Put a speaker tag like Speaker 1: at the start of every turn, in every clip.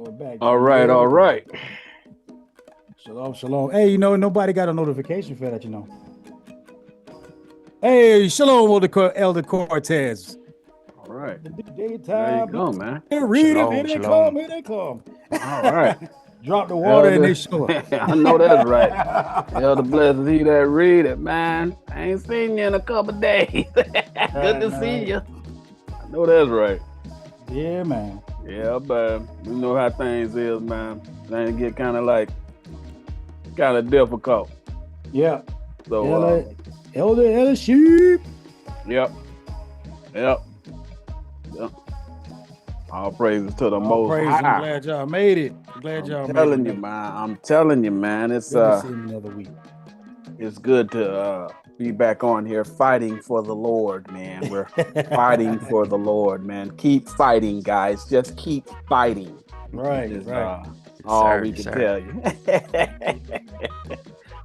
Speaker 1: we're back.
Speaker 2: All right, all right.
Speaker 1: Shalom, shalom. Hey, you know, nobody got a notification for that, you know. Hey, shalom, Elder Cortez.
Speaker 2: All right.
Speaker 1: The
Speaker 2: There
Speaker 1: daytime.
Speaker 2: you go, man.
Speaker 1: Read it.
Speaker 3: Shalom,
Speaker 1: Here they
Speaker 3: shalom.
Speaker 1: come. Here they come.
Speaker 2: All right.
Speaker 1: Drop the water and
Speaker 2: Elder,
Speaker 1: they show up.
Speaker 2: I know that's right. Elder blessed he that read it, man. I ain't seen you in a couple days. Good to see you. I know that's right.
Speaker 1: Yeah, man.
Speaker 2: Yeah, but you know how things is, man. Things get kind of difficult.
Speaker 1: Yeah.
Speaker 2: So,
Speaker 1: Elder sheep.
Speaker 2: Yep. All praises to the Most
Speaker 1: Praise.
Speaker 2: High.
Speaker 1: I'm glad y'all made it. I'm
Speaker 2: telling you, man. I'm telling you, man. It's
Speaker 1: Good to see him another week.
Speaker 2: It's good to be back on here fighting for the Lord, man. We're fighting for the Lord, man. Keep fighting, guys. Just keep fighting.
Speaker 1: Right,
Speaker 2: Is,
Speaker 1: right.
Speaker 2: all we can tell you.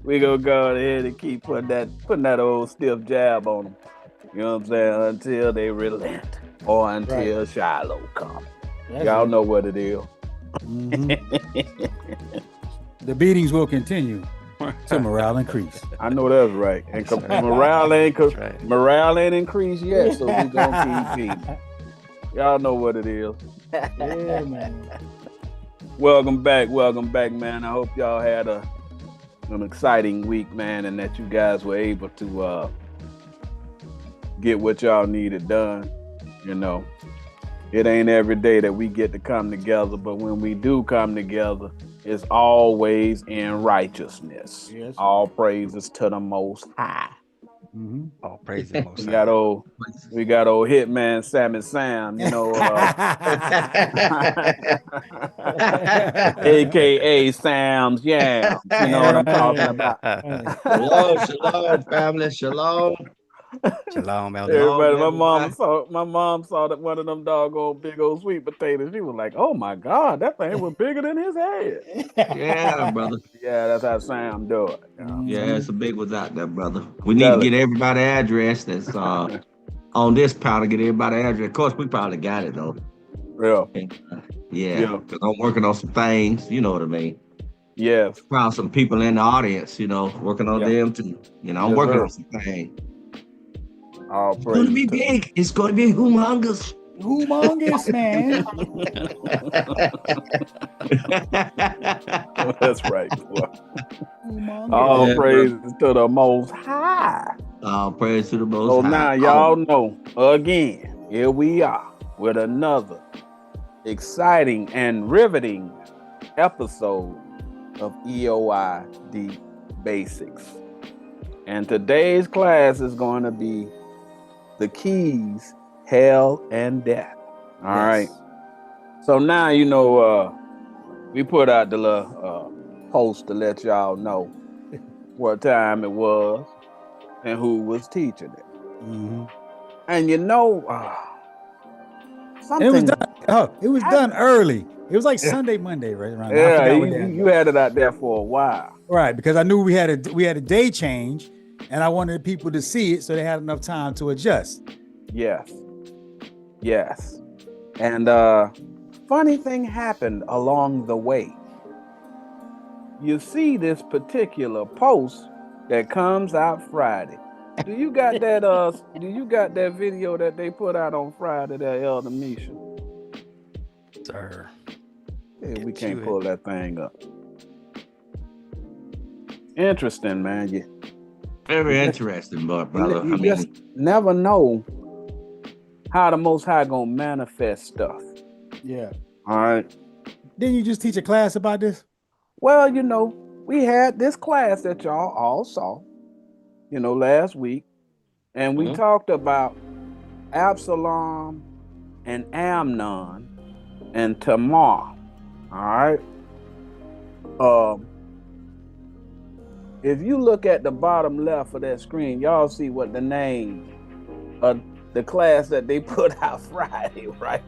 Speaker 2: We gonna go ahead and keep putting that old stiff jab on them. You know what I'm saying? Until they relent or until Shiloh comes. Y'all know what it is.
Speaker 1: Mm-hmm. The beatings will continue till morale increase.
Speaker 2: I know that's right. And morale ain't increased yet, so we gonna keep beating. Y'all know what it is.
Speaker 1: Yeah, man.
Speaker 2: Welcome back, man. I hope y'all had an exciting week, man, and that you guys were able to get what y'all needed done. You know, it ain't every day that we get to come together, but when we do come together, it's always in righteousness. Yes. All praises to the Most High.
Speaker 1: Mm-hmm.
Speaker 3: All praises to the Most
Speaker 2: High. We got old hitman Sam, you know, AKA Sam's Yams. You know what I'm talking about?
Speaker 4: Shalom, family. Shalom.
Speaker 3: Shalom, Elder.
Speaker 2: Everybody, my mom saw that one of them doggone big old sweet potatoes. She was like, "Oh my God, that thing was bigger than his head."
Speaker 4: Yeah, brother.
Speaker 2: Yeah, that's how Sam do it.
Speaker 4: Yeah, it's a big ones out there, brother. We need to get everybody address that's on this powder. Get everybody address. Of course, we probably got it though.
Speaker 2: Yeah.
Speaker 4: Yeah. Because I'm working on some things. You know what I mean?
Speaker 2: Yes.
Speaker 4: Found some people in the audience. You know, working on them too. You know, I'm working on some things. It's going to be big. It's going to be humongous.
Speaker 1: Humongous, man.
Speaker 2: That's right. All praises to the Most High.
Speaker 4: All praise to the Most High.
Speaker 2: So now y'all know, again, here we are with another exciting and riveting episode of EOI Deep Basics. And today's class is going to be the keys, hell, and death. All right. So now, you know, we put out the little post to let y'all know what time it was and who was teaching it.
Speaker 1: Mm-hmm.
Speaker 2: And you know, something.
Speaker 1: It was done early. It was like Sunday, Monday, right around.
Speaker 2: Yeah, you had it out there for a while.
Speaker 1: Right, because I knew we had a day change. And I wanted people to see it so they had enough time to adjust.
Speaker 2: Yes. And funny thing happened along the way. You see this particular post that comes out Friday. Do you got that that video that they put out on Friday, that Elder Misha?
Speaker 3: Sir.
Speaker 2: Yeah, we can't pull that thing up. Interesting, man.
Speaker 4: Very interesting, brother.
Speaker 2: You just never know how the Most High gonna manifest stuff.
Speaker 1: Yeah.
Speaker 2: All right.
Speaker 1: Didn't you just teach a class about this?
Speaker 2: Well, you know, we had this class that y'all all saw, you know, last week, and we talked about Absalom and Amnon and Tamar. All right. If you look at the bottom left of that screen, y'all see what the name of the class that they put out Friday, right?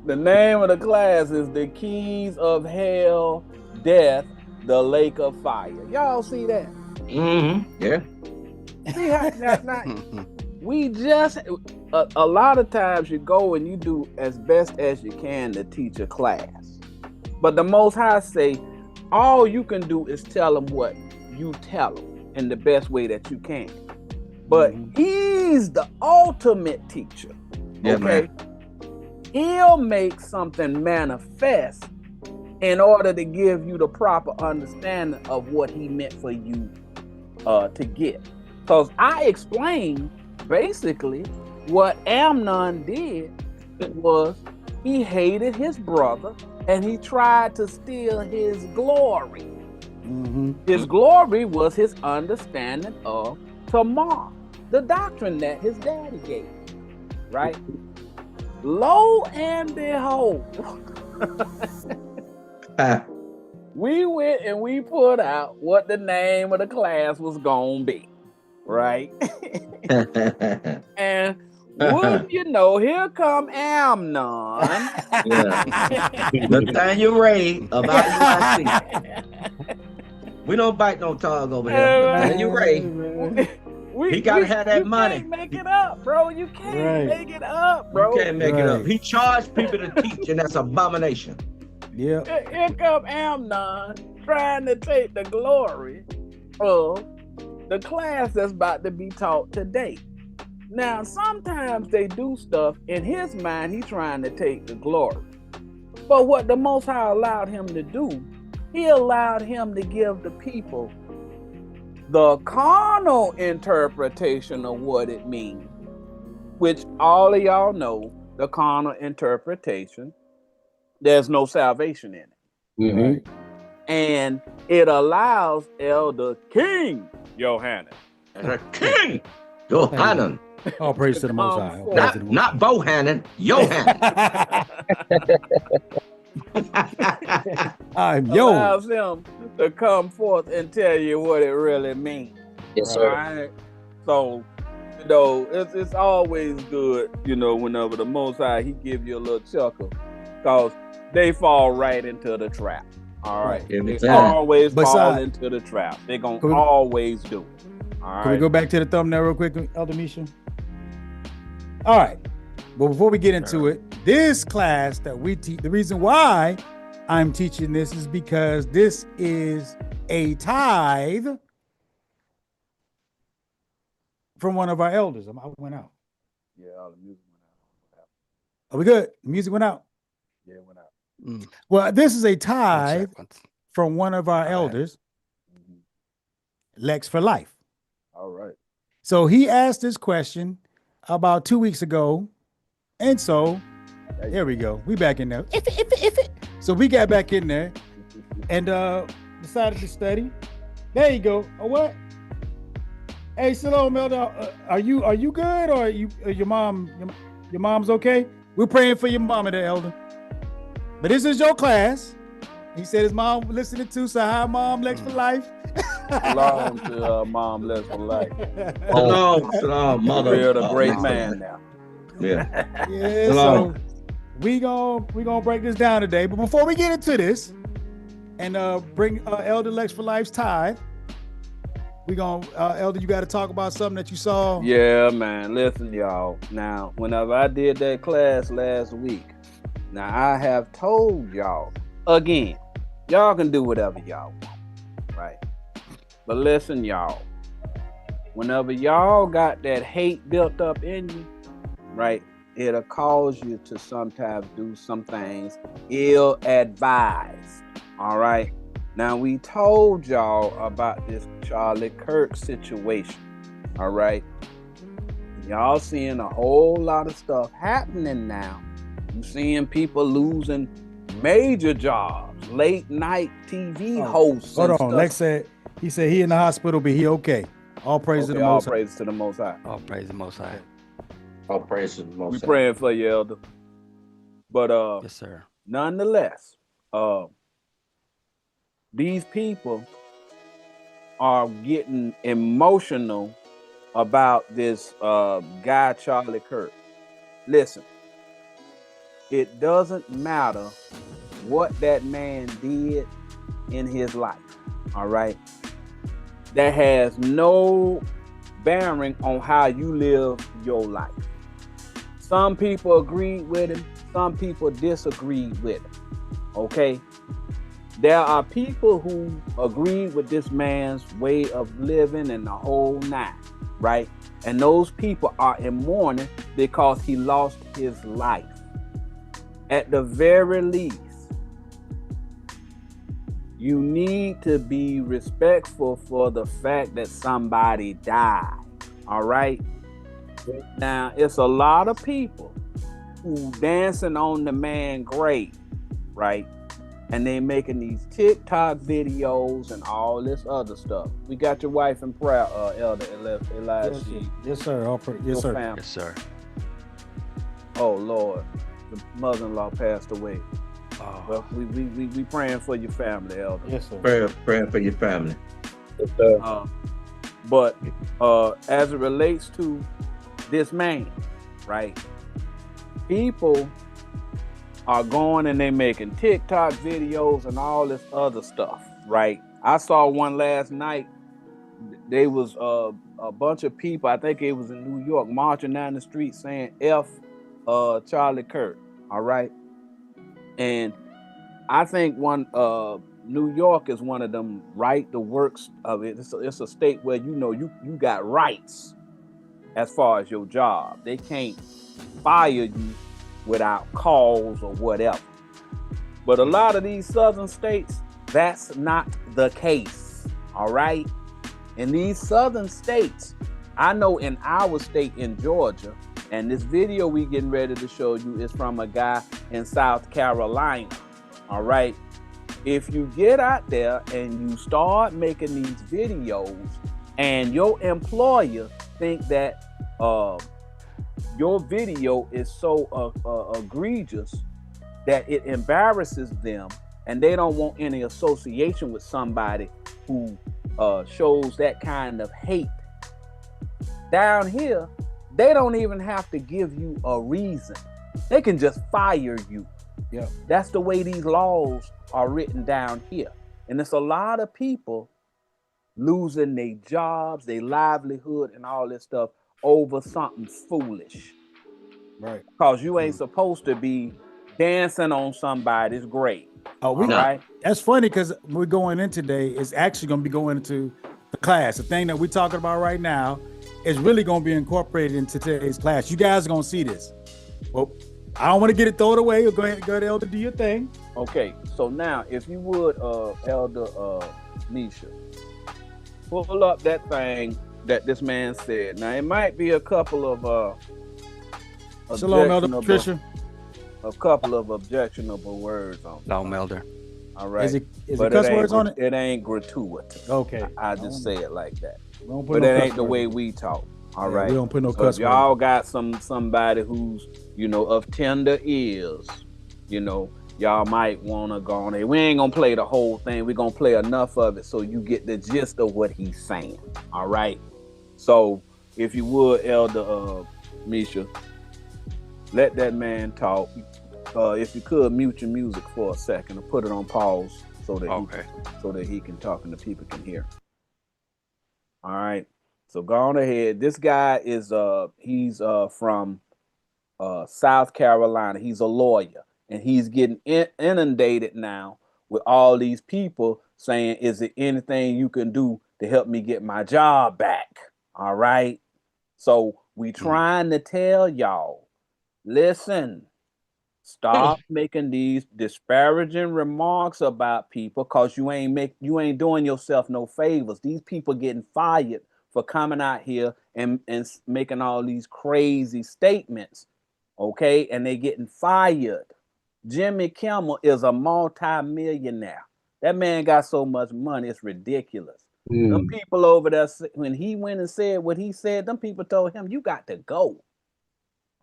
Speaker 2: The name of the class is The Keys of Hell, Death, the Lake of Fire. Y'all see that?
Speaker 4: Mm-hmm. Yeah.
Speaker 2: See how, now, we just, a lot of times you go and you do as best as you can to teach a class. But the Most High say, all you can do is tell them what you tell them in the best way that you can. But he's the ultimate teacher.
Speaker 4: Yeah,
Speaker 2: okay?
Speaker 4: man.
Speaker 2: He'll make something manifest in order to give you the proper understanding of what he meant for you to get. Because I explained basically what Amnon did was he hated his brother and he tried to steal his glory. His glory was his understanding of Tamar, the doctrine that his daddy gave, right? Lo and behold, we went and we put out what the name of the class was gonna be, right? And wouldn't you know, here come Amnon.
Speaker 4: Nathaniel Ray about UIC. We don't bite no tongue over here. Nathaniel Ray. He gotta have that money.
Speaker 2: You can't make it up, bro. You can't make it up, bro.
Speaker 4: You can't make it up. He charged people to teach, and that's abomination.
Speaker 2: Yeah. Here come Amnon trying to take the glory of the class that's about to be taught today. Now, sometimes they do stuff in his mind. He's trying to take the glory. But what the Most High allowed him to do, he allowed him to give the people the carnal interpretation of what it means, which all of y'all know, the carnal interpretation, there's no salvation in it.
Speaker 4: Right?
Speaker 2: And it allows Elder King Yohanan.
Speaker 4: The King Yohanan.
Speaker 1: All praise to the Most High.
Speaker 4: Not Bohannon, Yohanan.
Speaker 2: Allows him to come forth and tell you what it really means.
Speaker 5: Yes, sir.
Speaker 2: Right? So, you know, it's always good, you know, whenever the Most High, he give you a little chuckle, because they fall right into the trap. All right. They always fall into the trap. They're going to always do it. All right.
Speaker 1: Can we go back to the thumbnail real quick, Elder Misha? All right. But before we get into it, this class that we teach, the reason why I'm teaching this is because this is a tithe from one of our elders. I went out.
Speaker 2: Yeah, all the music went out.
Speaker 1: Are we good? The music went out?
Speaker 2: Yeah, it went out.
Speaker 1: Well, this is a tithe from one of our elders, Lex for Life.
Speaker 2: All right.
Speaker 1: So he asked this question about 2 weeks ago. And so there we go. We back in there. If it. So we got back in there and decided to study. There you go. Oh, what? Hey, Shalom, Elder. Are you good, or your mom's okay? We're praying for your mama there, Elder. But this is your class. He said his mom listening to, so hi, Mom, Lex for Life.
Speaker 2: Belong to Mom, Lex for Life.
Speaker 4: Shalom, mother.
Speaker 2: You're a great man now.
Speaker 4: Yeah.
Speaker 1: Yeah. So we gonna break this down today. But before we get into this and bring Elder Lex for Life's tithe, we gonna Elder, you got to talk about something that you saw.
Speaker 2: Yeah, man. Listen, y'all. Now, whenever I did that class last week, now I have told y'all again, y'all can do whatever y'all want, right? But listen, y'all. Whenever y'all got that hate built up in you, right, it'll cause you to sometimes do some things ill-advised. All right. Now, we told y'all about this Charlie Kirk situation. All right. Y'all seeing a whole lot of stuff happening now. You seeing people losing major jobs, late night TV hosts.
Speaker 1: Hold on. Lex said he in the hospital, but he okay. All praise to the Most High.
Speaker 2: All praise to the Most High.
Speaker 3: All praise the Most High.
Speaker 4: All praise to the Most High.
Speaker 2: We praying for you, Elder. But
Speaker 3: yes, sir.
Speaker 2: Nonetheless, these people are getting emotional about this guy Charlie Kirk. Listen, it doesn't matter what that man did in his life. All right, that has no bearing on how you live your life. Some people agreed with him. Some people disagreed with him. Okay? There are people who agreed with this man's way of living and the whole nine, right? And those people are in mourning because he lost his life. At the very least, you need to be respectful for the fact that somebody died. All right? Now, it's a lot of people who dancing on the man's grave, right? And they making these TikTok videos and all this other stuff. We got your wife in prayer, Elder Elijah.
Speaker 1: Yes, sir. Yes, sir.
Speaker 3: Yes, sir.
Speaker 2: Oh, Lord. The mother-in-law passed away.
Speaker 3: Oh.
Speaker 2: Well, we praying for your family, Elder.
Speaker 1: Yes, sir.
Speaker 4: Praying for your family.
Speaker 2: Yes, sir. But as it relates to this man, right? People are going and they making TikTok videos and all this other stuff, right? I saw one last night. They was a bunch of people, I think it was in New York, marching down the street saying F Charlie Kirk, all right? And I think New York is one of them the works of it. It's a state where you got rights as far as your job. They can't fire you without cause or whatever. But a lot of these southern states, that's not the case. All right. In these southern states, I know in our state in Georgia, and this video we getting ready to show you is from a guy in South Carolina. All right. If you get out there and you start making these videos and your employer think that your video is so egregious that it embarrasses them and they don't want any association with somebody who shows that kind of hate, down here, they don't even have to give you a reason. They can just fire you.
Speaker 1: Yeah,
Speaker 2: that's the way these laws are written down here. And it's a lot of people losing their jobs, their livelihood, and all this stuff over something foolish.
Speaker 1: Right.
Speaker 2: Because you ain't supposed to be dancing on somebody's grave.
Speaker 1: Oh,
Speaker 2: right?
Speaker 1: That's funny because we're going in today. It's actually going to be going into the class. The thing that we're talking about right now is really going to be incorporated into today's class. You guys are going to see this. Well, I don't want to get it thrown away. Go ahead, Elder, do your thing.
Speaker 2: Okay, so now if you would, Elder Misha, pull up that thing that this man said. Now it might be a couple of
Speaker 1: Shalom, Elder Patricia.
Speaker 2: A couple of objectionable words on it.
Speaker 3: Shalom, Elder.
Speaker 2: All right.
Speaker 1: Is it cuss words on it?
Speaker 2: It ain't gratuitous.
Speaker 1: Okay.
Speaker 2: I just say it like that.
Speaker 1: But
Speaker 2: it ain't the way we talk. All right.
Speaker 1: We don't put no cuss words.
Speaker 2: Y'all got somebody who's, of tender ears, y'all might want to go on there. We ain't going to play the whole thing. We're going to play enough of it so you get the gist of what he's saying. All right. So if you would, Elder Misha, let that man talk. If you could, mute your music for a second or put it on pause so that he can talk and the people can hear. All right. So go on ahead. This guy is he's from South Carolina. He's a lawyer, and he's getting inundated now with all these people saying, "Is there anything you can do to help me get my job back?" All right. So we trying to tell y'all, listen, stop making these disparaging remarks about people, because you ain't doing yourself no favors. These people getting fired for coming out here and making all these crazy statements, okay? And they getting fired. Jimmy Kimmel is a multi-millionaire. That man got so much money, it's ridiculous. Them people over there, when he went and said what he said, them people told him, you got to go.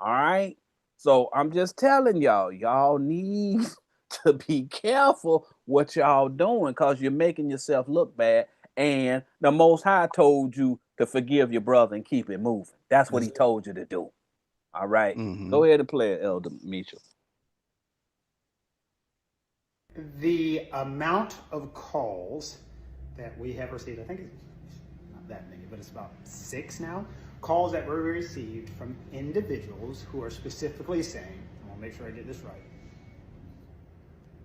Speaker 2: All right? So I'm just telling y'all need to be careful what y'all doing, because you're making yourself look bad. And the Most High told you to forgive your brother and keep it moving. That's what he told you to do. All right. Go ahead and play it, Elder Mitchell.
Speaker 5: The amount of calls that we have received, I think it's not that many, but it's about 6 now, calls that were received from individuals who are specifically saying, I want to make sure I get this right,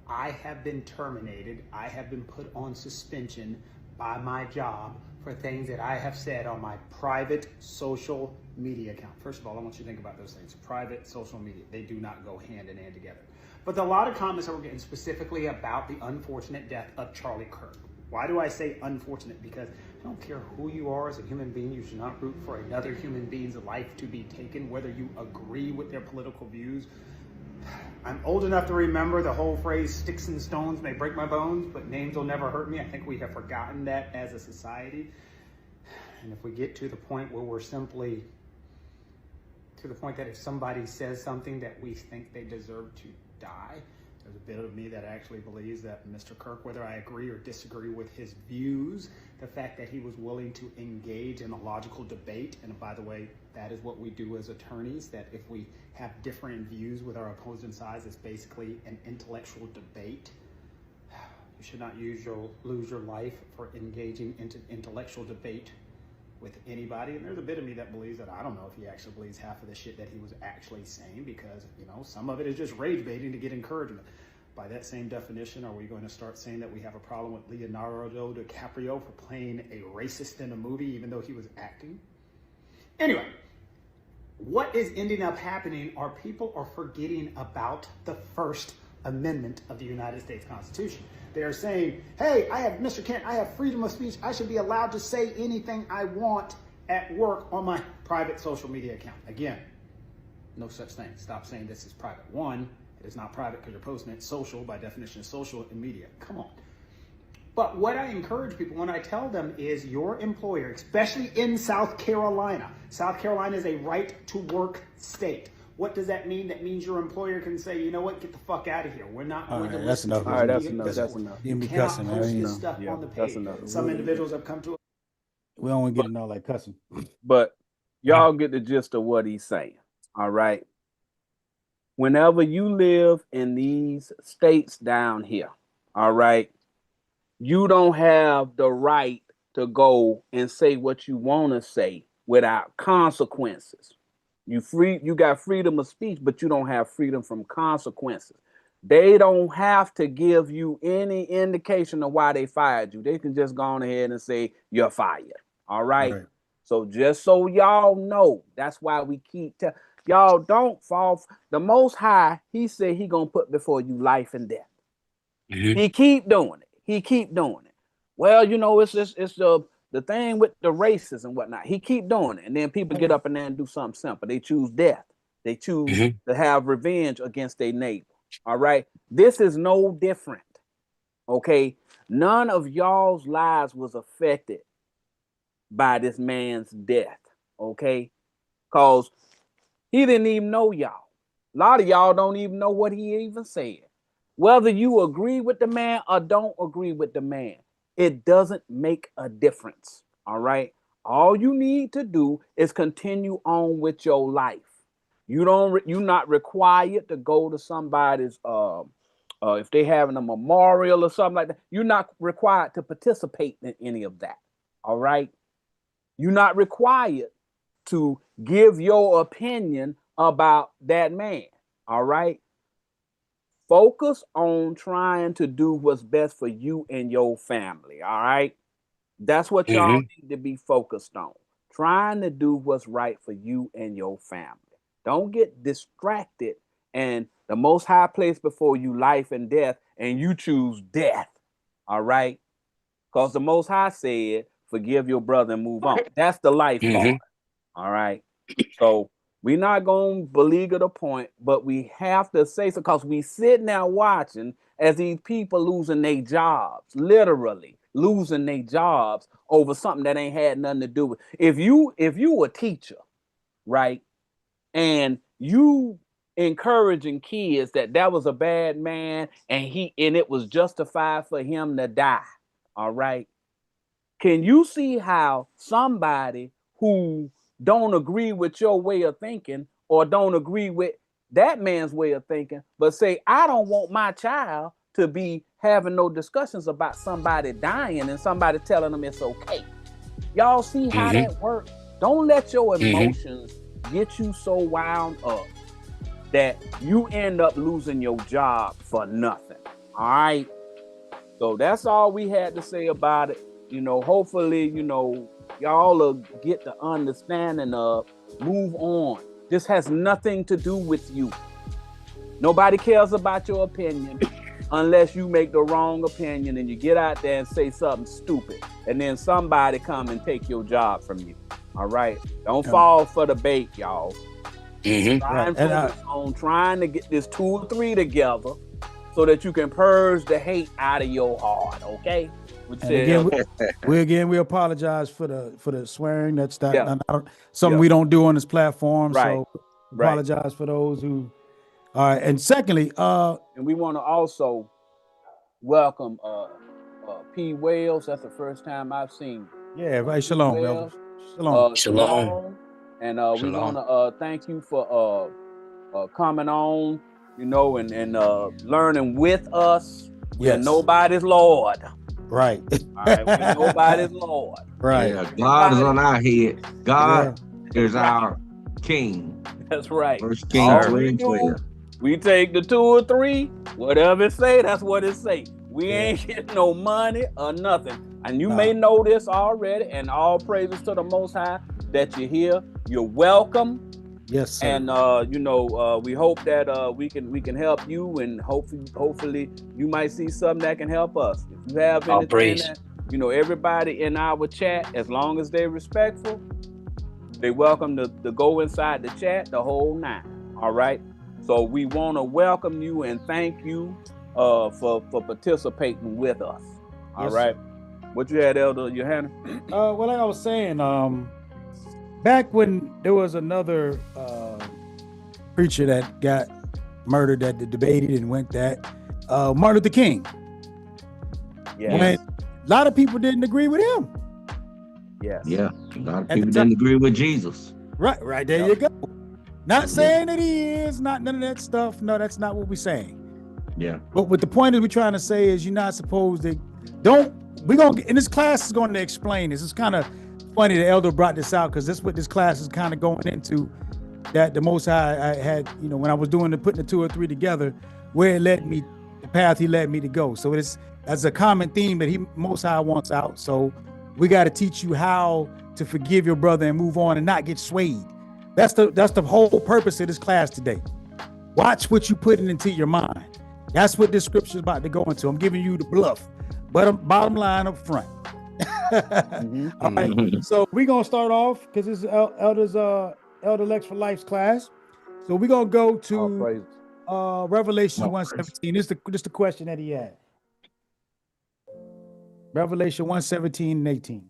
Speaker 5: I have been terminated, I have been put on suspension by my job for things that I have said on my private social media account. First of all, I want you to think about those things. Private, social media, they do not go hand in hand together. But a lot of comments that we're getting specifically about the unfortunate death of Charlie Kirk. Why do I say unfortunate? Because I don't care who you are as a human being, you should not root for another human being's life to be taken, whether you agree with their political views. I'm old enough to remember the whole phrase, sticks and stones may break my bones, but names will never hurt me. I think we have forgotten that as a society. And if we get to the point where we're simply, to the point that if somebody says something that we think they deserve to die, there's a bit of me that actually believes that Mr. Kirk, whether I agree or disagree with his views, the fact that he was willing to engage in a logical debate, and by the way, that is what we do as attorneys, that if we have different views with our opposing sides, it's basically an intellectual debate. You should not lose your life for engaging into intellectual debate with anybody. And there's a bit of me that believes that I don't know if he actually believes half of the shit that he was actually saying, because, you know, some of it is just rage baiting to get encouragement. By that same definition, are we going to start saying that we have a problem with Leonardo DiCaprio for playing a racist in a movie, even though he was acting? Anyway, what is ending up happening are people are forgetting about the First Amendment of the United States Constitution. They are saying, hey, Mr. Kent, I have freedom of speech. I should be allowed to say anything I want at work on my private social media account. Again, no such thing. Stop saying this is private. One, it is not private because you're posting it. Social, by definition, is social in media. Come on. But what I encourage people when I tell them is your employer, especially in South Carolina is a right to work state. What does that mean? That means your employer can say, you know what, get the fuck out of here. We're not going to listen to you.
Speaker 2: All right, that's enough.
Speaker 1: You
Speaker 5: cannot
Speaker 1: cussing,
Speaker 5: post
Speaker 1: man.
Speaker 5: this stuff on the page. Some individuals have come to.
Speaker 1: We don't want to get into all that cussing.
Speaker 2: But y'all get the gist of what he's saying. All right. Whenever you live in these states down here, all right, you don't have the right to go and say what you want to say without consequences. You got freedom of speech, but you don't have freedom from consequences. They don't have to give you any indication of why they fired you. They can just go on ahead and say you're fired. All right. So just so y'all know, that's why we keep y'all don't fall. The Most High, he said he gonna put before you life and death. He keep doing it. Well, you know, it's the thing with the races and whatnot. He keep doing it, and then people get up in there and do something simple. They choose death. They choose to have revenge against their neighbor. All right, this is no different. Okay, none of y'all's lives was affected by this man's death. Okay, cause he didn't even know y'all. A lot of y'all don't even know what he even said. Whether you agree with the man or don't agree with the man, it doesn't make a difference. All right. All you need to do is continue on with your life. You're not required to go to somebody's if they having a memorial or something like that. You're not required to participate in any of that. All right. You're not required to give your opinion about that man. All right. Focus on trying to do what's best for you and your family. All right. That's what y'all need to be focused on. Trying to do what's right for you and your family. Don't get distracted, and the Most High place before you life and death, and you choose death. All right. Because the Most High said, forgive your brother and move on. That's the life part. All right. So we're not going to beleaguer the point, but we have to say so, because we sitting there watching as these people losing their jobs, literally losing their jobs over something that ain't had nothing to do with. If you a teacher, right, and you encouraging kids that was a bad man and it was justified for him to die, all right, can you see how somebody who don't agree with your way of thinking or don't agree with that man's way of thinking, but say, I don't want my child to be having no discussions about somebody dying and somebody telling them it's okay? Y'all see how that works? Don't let your emotions get you so wound up that you end up losing your job for nothing. All right. So that's all we had to say about it. You know, hopefully, you know, y'all will get the understanding of move on. This has nothing to do with you. Nobody cares about your opinion unless you make the wrong opinion and you get out there and say something stupid. And then somebody come and take your job from you. All right. Don't fall for the bait, y'all. Trying to get this 2 or 3 together so that you can purge the hate out of your heart. Okay.
Speaker 1: We apologize for the swearing. That's something we don't do on this platform.
Speaker 2: Right.
Speaker 1: So apologize for those who. All right. And secondly,
Speaker 2: and we want to also welcome P. Wales. That's the first time I've seen.
Speaker 1: Yeah. Right. Shalom.
Speaker 2: Shalom. And we want to thank you for coming on, you know, and learning with us. We're nobody's Lord.
Speaker 1: Right.
Speaker 2: All right. We're nobody's Lord.
Speaker 1: Right.
Speaker 4: Yeah, God is on our head. God is our King.
Speaker 2: That's right.
Speaker 4: First Kings 12.
Speaker 2: We take the 2 or 3, whatever it say, that's what it say. We ain't getting no money or nothing. And you may know this already, and all praises to the Most High that you're here. You're welcome.
Speaker 1: Yes, sir.
Speaker 2: And you know, we hope that we can help you, and hopefully you might see something that can help us. If you have anything that, you know, everybody in our chat, as long as they're respectful, they welcome to go inside the chat the whole 9. All right. So we want to welcome you and thank you for participating with us. All right. What you had, Elder Johanna?
Speaker 1: Well, like I was saying, back when there was another preacher that got murdered, that debated and went that, Martin Luther King.
Speaker 2: Yeah.
Speaker 1: A lot of people didn't agree with him.
Speaker 2: Yes.
Speaker 4: Yeah. A lot of people didn't agree with Jesus.
Speaker 1: Right. There you go. Not saying that he is, not none of that stuff. No, that's not what we're saying.
Speaker 4: Yeah.
Speaker 1: But what the point is we're trying to say is you're not supposed to, in this class is going to explain this. It's kind of funny the elder brought this out because this is what this class is kind of going into, that the Most High I had, you know, when I was putting the 2 or 3 together, where it led me, the path he led me to go. So that's a common theme that he Most High wants out. So we got to teach you how to forgive your brother and move on and not get swayed. That's the whole purpose of this class today. Watch what you put into your mind. That's what this scripture is about to go into. I'm giving you the bluff, but bottom line up front. All right. So we're gonna start off because this is Elder Lex for Life's class. So we're gonna go to Revelation 1:17. This is the question that he had. Revelation 1:17 and 18.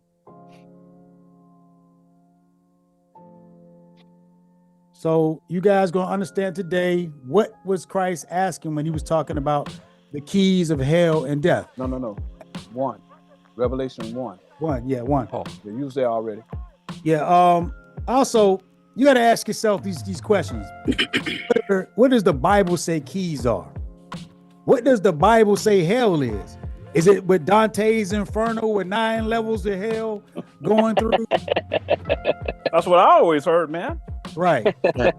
Speaker 1: So you guys gonna understand today what was Christ asking when he was talking about the keys of hell and death.
Speaker 2: No. 1. Revelation 1.
Speaker 1: 1, yeah, 1.
Speaker 2: Oh, you used it already.
Speaker 1: Yeah. Also, you got to ask yourself these questions. What does the Bible say keys are? What does the Bible say hell is? Is it with Dante's Inferno with 9 levels of hell going through?
Speaker 2: That's what I always heard, man.
Speaker 1: Right. You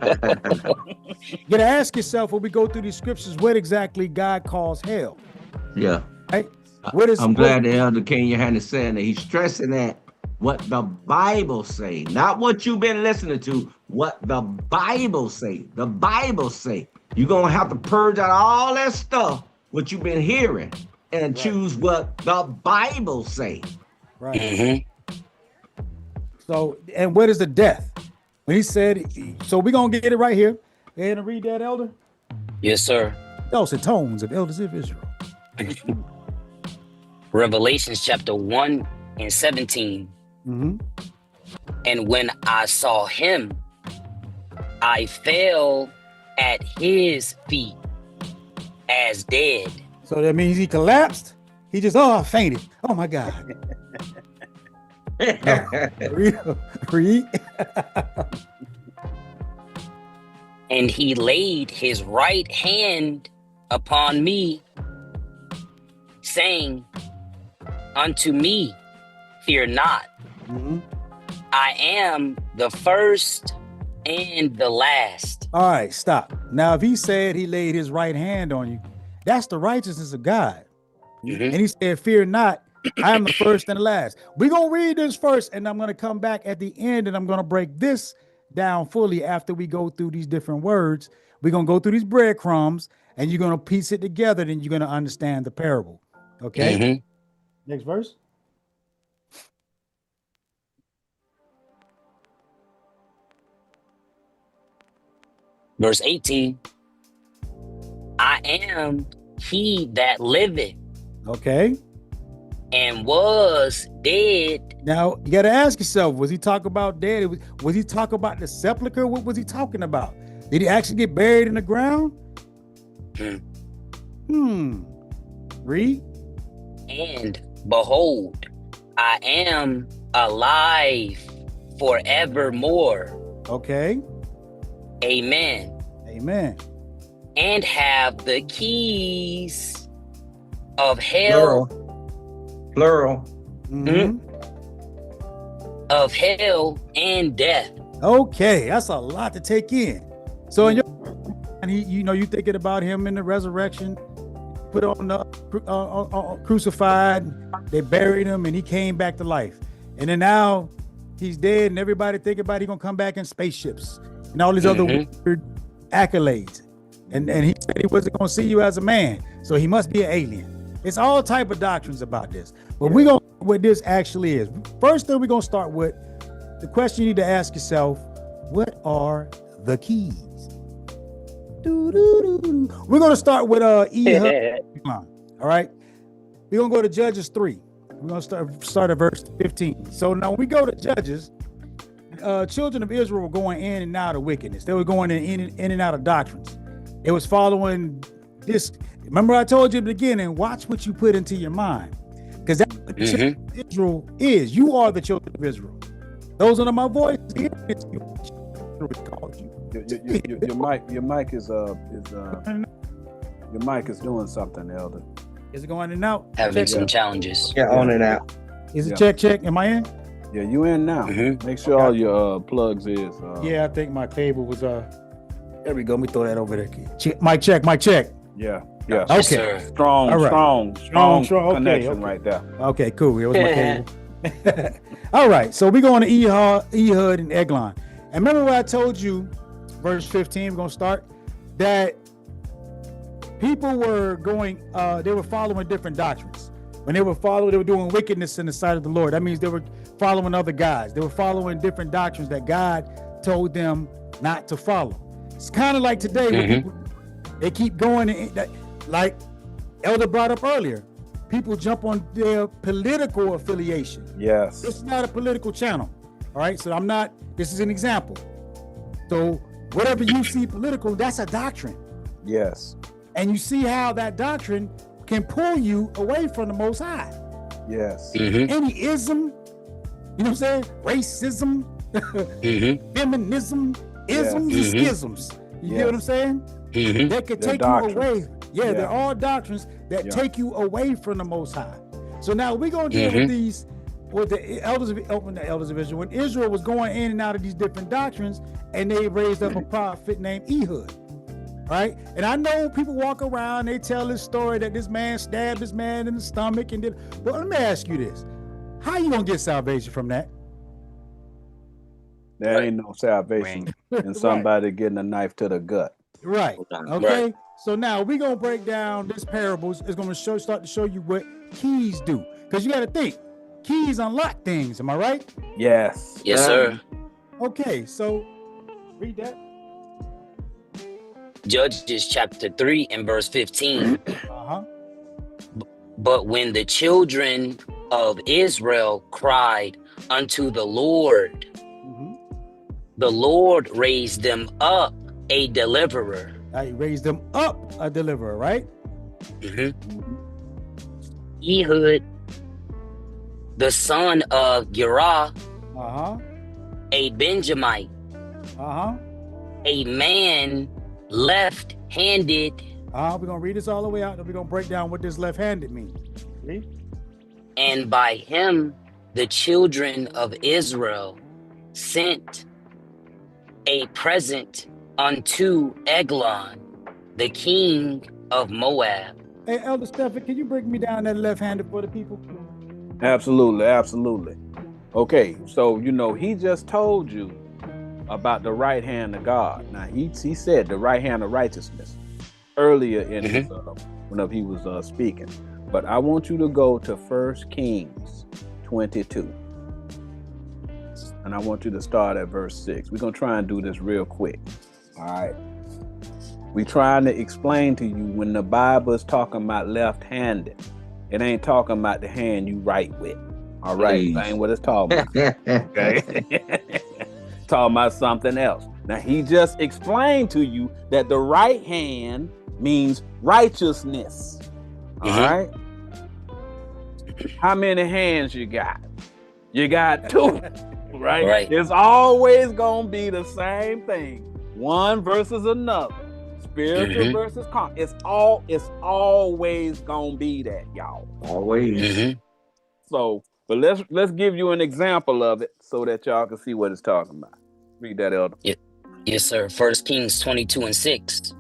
Speaker 1: got to ask yourself when we go through these scriptures, what exactly God calls hell?
Speaker 4: Yeah.
Speaker 1: Right?
Speaker 4: I'm glad the Elder King Johanna saying that. He's stressing that what the Bible say, not what you've been listening to, what the Bible say. The Bible say. You're going to have to purge out all that stuff, what you've been hearing, and choose what the Bible say.
Speaker 1: Right. So, and what is the death? When he said, so we're going to get it right here. Go ahead and read that, Elder.
Speaker 3: Yes, sir.
Speaker 1: Dulcet tones of elders of Israel.
Speaker 3: Revelations chapter 1 and 17. And when I saw him, I fell at his feet as dead.
Speaker 1: So that means he collapsed. He just, I fainted. Oh my God. Read.
Speaker 3: And he laid his right hand upon me, saying unto me, fear not. I am the first and the last.
Speaker 1: All right, stop. Now, if he said he laid his right hand on you, that's the righteousness of God.
Speaker 3: Mhm.
Speaker 1: And he said, fear not, I am the first and the last. We're going to read this first, and I'm going to come back at the end, and I'm going to break this down fully after we go through these different words. We're going to go through these breadcrumbs, and you're going to piece it together, then you're going to understand the parable. Okay?
Speaker 3: Mhm.
Speaker 1: Next verse.
Speaker 3: Verse 18. I am he that liveth
Speaker 1: Okay.
Speaker 3: and was dead.
Speaker 1: Now, you got to ask yourself, was he talking about dead? Was he talking about the sepulcher? What was he talking about? Did he actually get buried in the ground? Read.
Speaker 3: And behold, I am alive forevermore.
Speaker 1: Okay.
Speaker 3: Amen.
Speaker 1: Amen.
Speaker 3: And have the keys of hell.
Speaker 4: Plural.
Speaker 1: Mhm.
Speaker 3: Of hell and death.
Speaker 1: Okay, that's a lot to take in. So, in your, and you thinking about him in the resurrection, put on the crucified, they buried him, and he came back to life. And then now he's dead, and everybody think about he gonna come back in spaceships and all these other weird accolades. And he said he wasn't gonna see you as a man, so he must be an alien. It's all type of doctrines about this. But we're gonna what this actually is. First thing we're gonna start with the question you need to ask yourself: what are the keys? We're gonna start with Ehud. All right, we're gonna go to Judges 3. We're gonna start at verse 15. So now when we go to Judges, children of Israel were going in and out of wickedness. They were going in and out of doctrines. It was following this. Remember, I told you at the beginning, watch what you put into your mind. Because that's what the children of Israel is. You are the children of Israel. Those under my voice, your
Speaker 2: mic is doing something, Elder.
Speaker 1: Is it going in and out?
Speaker 3: Having some challenges.
Speaker 4: Yeah, on and out.
Speaker 1: Is it check? Am I in?
Speaker 2: Yeah, you in now. Make sure all your plugs is.
Speaker 1: Yeah, I think my cable was there we go. Let me throw that over there. Mic check.
Speaker 2: Yeah.
Speaker 3: Yes,
Speaker 1: Okay.
Speaker 3: sir.
Speaker 2: Strong
Speaker 1: Okay,
Speaker 2: connection
Speaker 1: okay.
Speaker 2: right there.
Speaker 1: Okay, cool. It was my cable. All right, so we're going to Ehud and Eglon. And remember what I told you, verse 15, we're going to start, that people were going, they were following different doctrines. When they were doing wickedness in the sight of the Lord. That means they were following other guys. They were following different doctrines that God told them not to follow. It's kind of like today when people, they keep going, like Elder brought up earlier, people jump on their political affiliation.
Speaker 2: Yes.
Speaker 1: This is not a political channel. All right. So this is an example. So whatever you see political, that's a doctrine.
Speaker 2: Yes.
Speaker 1: And you see how that doctrine can pull you away from the Most High.
Speaker 2: Yes.
Speaker 1: Any ism, you know what I'm saying? Racism, feminism, isms and schisms. You get what I'm saying? They could take you away. Yeah, they're all doctrines that take you away from the Most High. So now we're going to deal with these, with the elders of Israel. When Israel was going in and out of these different doctrines, and they raised up a prophet named Ehud. Right? And I know people walk around, they tell this story that this man stabbed this man in the stomach and did. But let me ask you this: how you gonna get salvation from that?
Speaker 2: There ain't no salvation in somebody getting a knife to the gut.
Speaker 1: Right. Okay. So now we're gonna break down this parable. It's gonna start to show you what keys do. Because you gotta think, keys unlock things, am I right?
Speaker 2: Yes.
Speaker 3: Yes, sir.
Speaker 1: Okay, so read that.
Speaker 3: Judges chapter 3 and verse 15. But when the children of Israel cried unto the Lord raised them up a deliverer.
Speaker 1: I raised them up a deliverer, right?
Speaker 3: Ehud, the son of Gerah, a Benjamite, a man left-handed.
Speaker 1: We're gonna read this all the way out, and we're gonna break down what this left-handed means. Read.
Speaker 3: And by him the children of Israel sent a present unto Eglon, the king of Moab.
Speaker 1: Hey, Elder Stephen, can you break me down that left-handed for the people?
Speaker 2: Absolutely, absolutely. Okay, so he just told you about the right hand of God. Now he said the right hand of righteousness earlier in his whenever he was speaking. But I want you to go to 1 Kings 22. And I want you to start at verse 6. We're going to try and do this real quick. All right. We're trying to explain to you when the Bible is talking about left-handed, it ain't talking about the hand you write with. All right. That ain't what it's talking about. Okay. Talking about something else. Now, he just explained to you that the right hand means righteousness. All right. How many hands you got? You got two. Right? It's always gonna be the same thing. One versus another. Spiritual versus carnal. It's always gonna be that, y'all.
Speaker 4: Always.
Speaker 2: So, but let's give you an example of it so that y'all can see what it's talking about. Read that, Elder.
Speaker 3: Yes, sir. 1 Kings 22:6.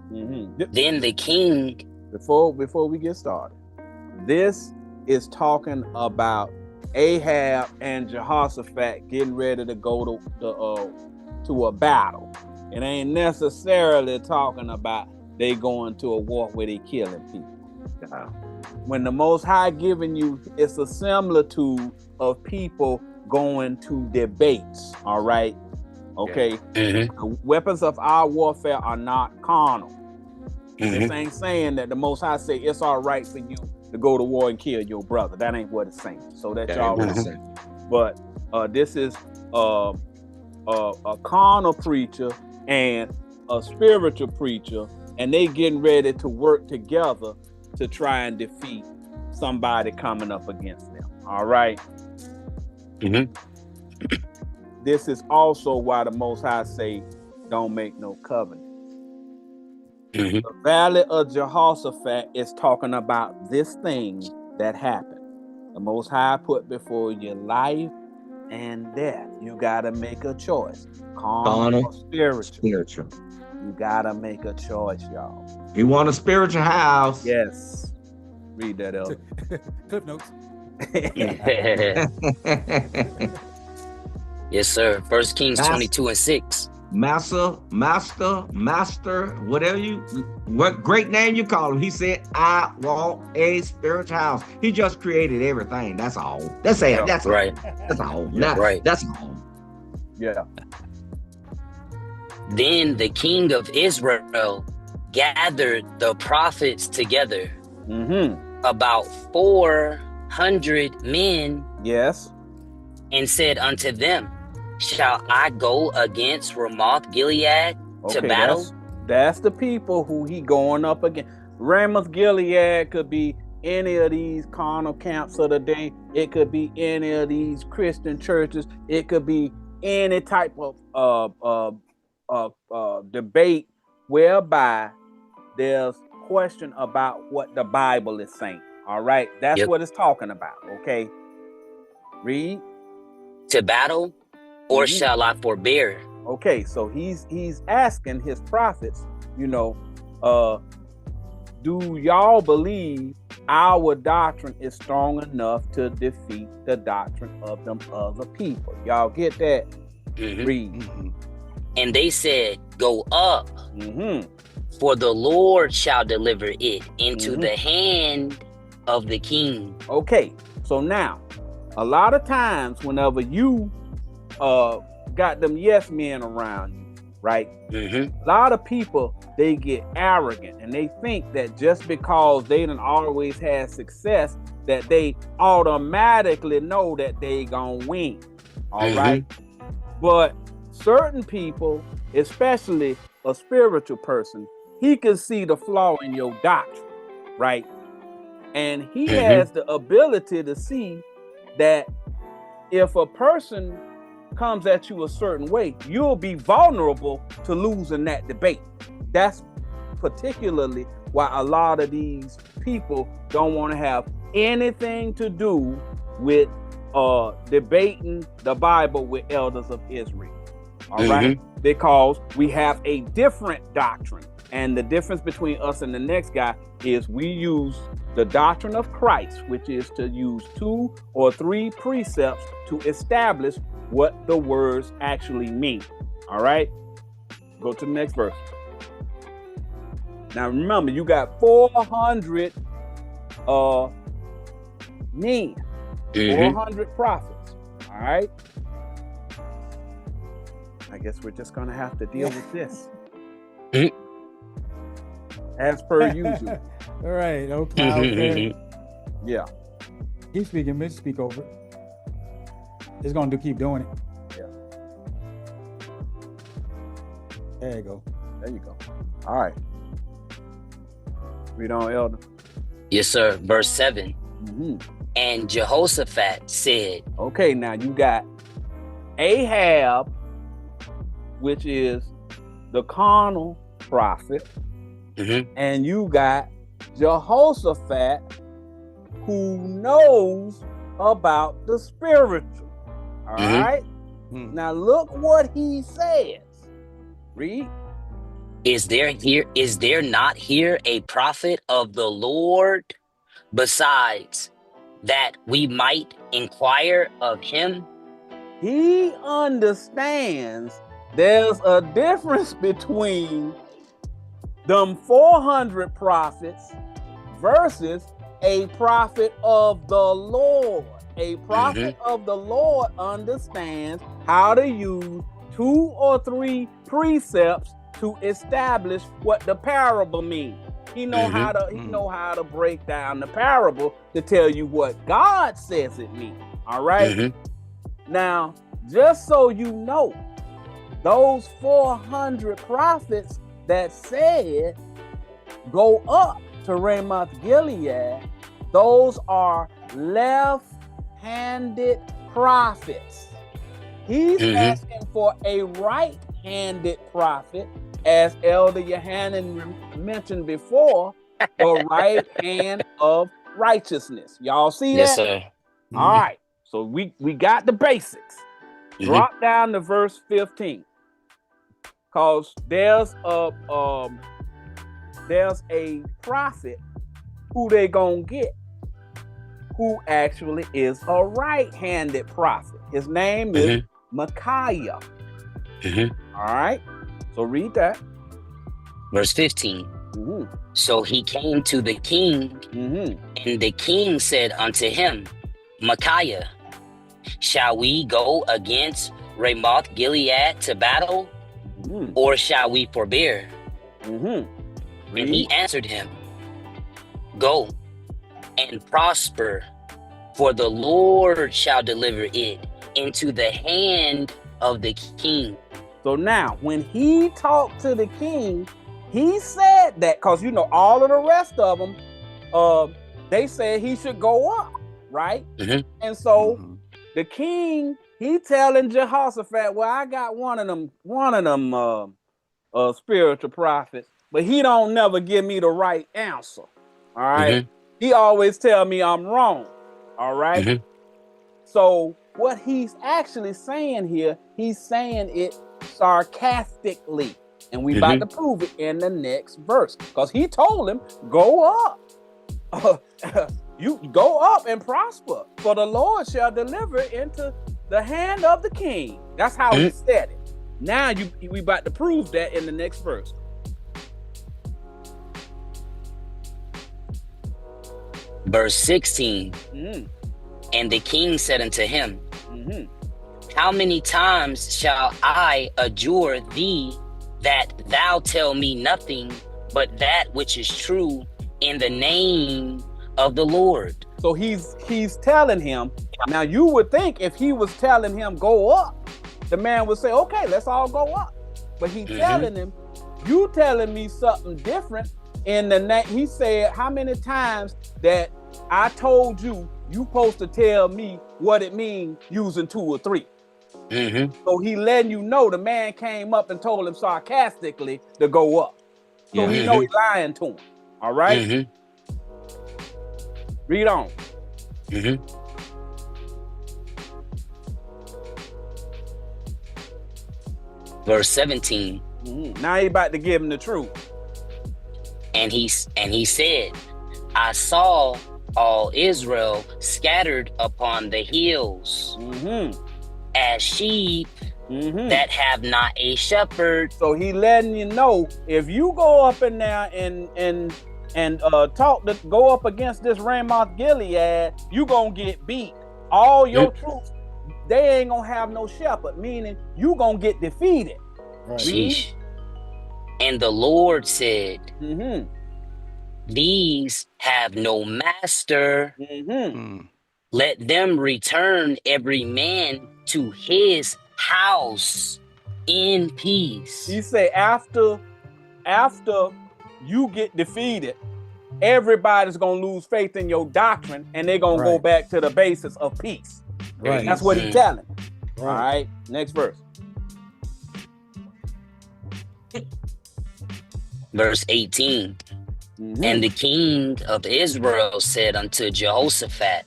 Speaker 3: Then the king.
Speaker 2: Before we get started, this is talking about Ahab and Jehoshaphat getting ready to go to a battle. It ain't necessarily talking about they going to a war where they killing people. When the Most High giving you, it's a similitude of people going to debates. All right. Okay. The weapons of our warfare are not carnal. This ain't saying that the Most High say it's all right for you to go to war and kill your brother. That ain't what it's saying. So that y'all know. But this is a carnal preacher and a spiritual preacher, and they getting ready to work together to try and defeat somebody coming up against them. All right. This is also why the Most High say, don't make no covenant. The valley of Jehoshaphat is talking about this thing that happened. The Most High put before you life and death. You got to make a choice. Carnal or spiritual. You got to make a choice, y'all.
Speaker 4: You want a spiritual house?
Speaker 2: Yes. Read that, Elder.
Speaker 1: Clip notes.
Speaker 3: Yes, sir. 1 Kings 22:6.
Speaker 4: Master, whatever what great name you call him. He said, I want a spiritual house. He just created everything. That's all. That's it. That's
Speaker 3: right.
Speaker 4: That's all. That's all.
Speaker 2: Yeah.
Speaker 3: Then the king of Israel gathered the prophets together, about 400 men.
Speaker 2: Yes.
Speaker 3: And said unto them, shall I go against Ramoth Gilead to battle?
Speaker 2: That's the people who he going up against. Ramoth Gilead could be any of these carnal camps of the day. It could be any of these Christian churches. It could be any type of debate whereby there's question about what the Bible is saying. All right, that's what it's talking about. Okay, read.
Speaker 3: To battle, or shall I forbear?
Speaker 2: Okay, so he's asking his prophets, do y'all believe our doctrine is strong enough to defeat the doctrine of them other people? Y'all get that? Read.
Speaker 3: And they said, go up, for the Lord shall deliver it into the hand of the king.
Speaker 2: Okay, so now, a lot of times whenever you got them yes men around you, right? A lot of people, they get arrogant and they think that just because they didn't always have success, that they automatically know that they gonna win. All right. But certain people, especially a spiritual person, he can see the flaw in your doctrine, right? And he has the ability to see that if a person comes at you a certain way, you'll be vulnerable to losing that debate. That's particularly why a lot of these people don't want to have anything to do with debating the Bible with elders of Israel. All right, because we have a different doctrine, and the difference between us and the next guy is we use the doctrine of Christ, which is to use 2 or 3 precepts to establish what the words actually mean. All right, go to the next verse. Now remember, you got 400 men, 400 prophets. All right, I guess we're just gonna have to deal with this as per usual.
Speaker 1: All right, okay.
Speaker 2: Yeah.
Speaker 1: Keep speaking, Mitch. Speak over it. It's gonna keep doing it.
Speaker 2: Yeah.
Speaker 1: There you go.
Speaker 2: There you go. All right. Read on, Elder.
Speaker 3: Yes, sir. Verse 7. And Jehoshaphat said,
Speaker 2: okay, now you got Ahab, which is the carnal prophet, and you got Jehoshaphat, who knows about the spiritual. All right. Now look what he says. Read.
Speaker 3: Is there not here a prophet of the Lord besides that we might inquire of him?
Speaker 2: He understands there's a difference between them 400 prophets versus a prophet of the Lord. A prophet of the Lord understands how to use 2 or 3 precepts to establish what the parable means. He know how to break down the parable to tell you what God says it means. All right. Now, just so you know, those 400 prophets that said go up to Ramoth Gilead, those are left-handed prophets. He's asking for a right-handed prophet, as Elder Yohanan mentioned before, the right hand of righteousness. Y'all see that?
Speaker 3: Yes, sir.
Speaker 2: All right. So we got the basics. Drop down to verse 15. Because there's a prophet who they gonna get who actually is a right-handed prophet. His name is Micaiah. All right. So read that.
Speaker 3: Verse 15. So he came to the king, and the king said unto him, Micaiah, shall we go against Ramoth Gilead to battle, or shall we forbear? And he answered him, go and prosper, for the Lord shall deliver it into the hand of the king.
Speaker 2: So now, when he talked to the king, he said that, because you know, all of the rest of them, they said he should go up, right? And so the king, he telling Jehoshaphat, well, I got one of them spiritual prophets, but he don't never give me the right answer. All right. He always tell me I'm wrong. All right. So what he's actually saying here, he's saying it sarcastically, and we about to prove it in the next verse, because he told him, go up. You go up and prosper, for the Lord shall deliver into the hand of the king. That's how he said it. Now we about to prove that in the next verse.
Speaker 3: Verse 16. And the king said unto him, how many times shall I adjure thee that thou tell me nothing but that which is true in the name of the Lord?
Speaker 2: So he's telling him. Now you would think if he was telling him go up, the man would say, okay, let's all go up. But he's telling him, you telling me something different in the name. He said, how many times that I told you, you supposed to tell me what it means using 2 or 3. So he letting you know the man came up and told him sarcastically to go up. So he know he's lying to him. All right. Read on.
Speaker 3: Verse 17.
Speaker 2: Now he about to give him the truth.
Speaker 3: And he said, I saw all Israel scattered upon the hills as sheep that have not a shepherd.
Speaker 2: So he letting you know, if you go up in there and go up against this Ramoth Gilead, you gonna get beat. All your troops, they ain't gonna have no shepherd, meaning you gonna get defeated.
Speaker 1: Right.
Speaker 3: Sheesh. And the Lord said, these have no master. Let them return every man to his house in peace.
Speaker 2: He say after you get defeated, everybody's gonna lose faith in your doctrine and they're gonna go back to the basis of peace.
Speaker 1: Right.
Speaker 2: That's what he's telling.
Speaker 1: Right.
Speaker 2: All right, next verse.
Speaker 3: Verse 18. And the king of Israel said unto Jehoshaphat,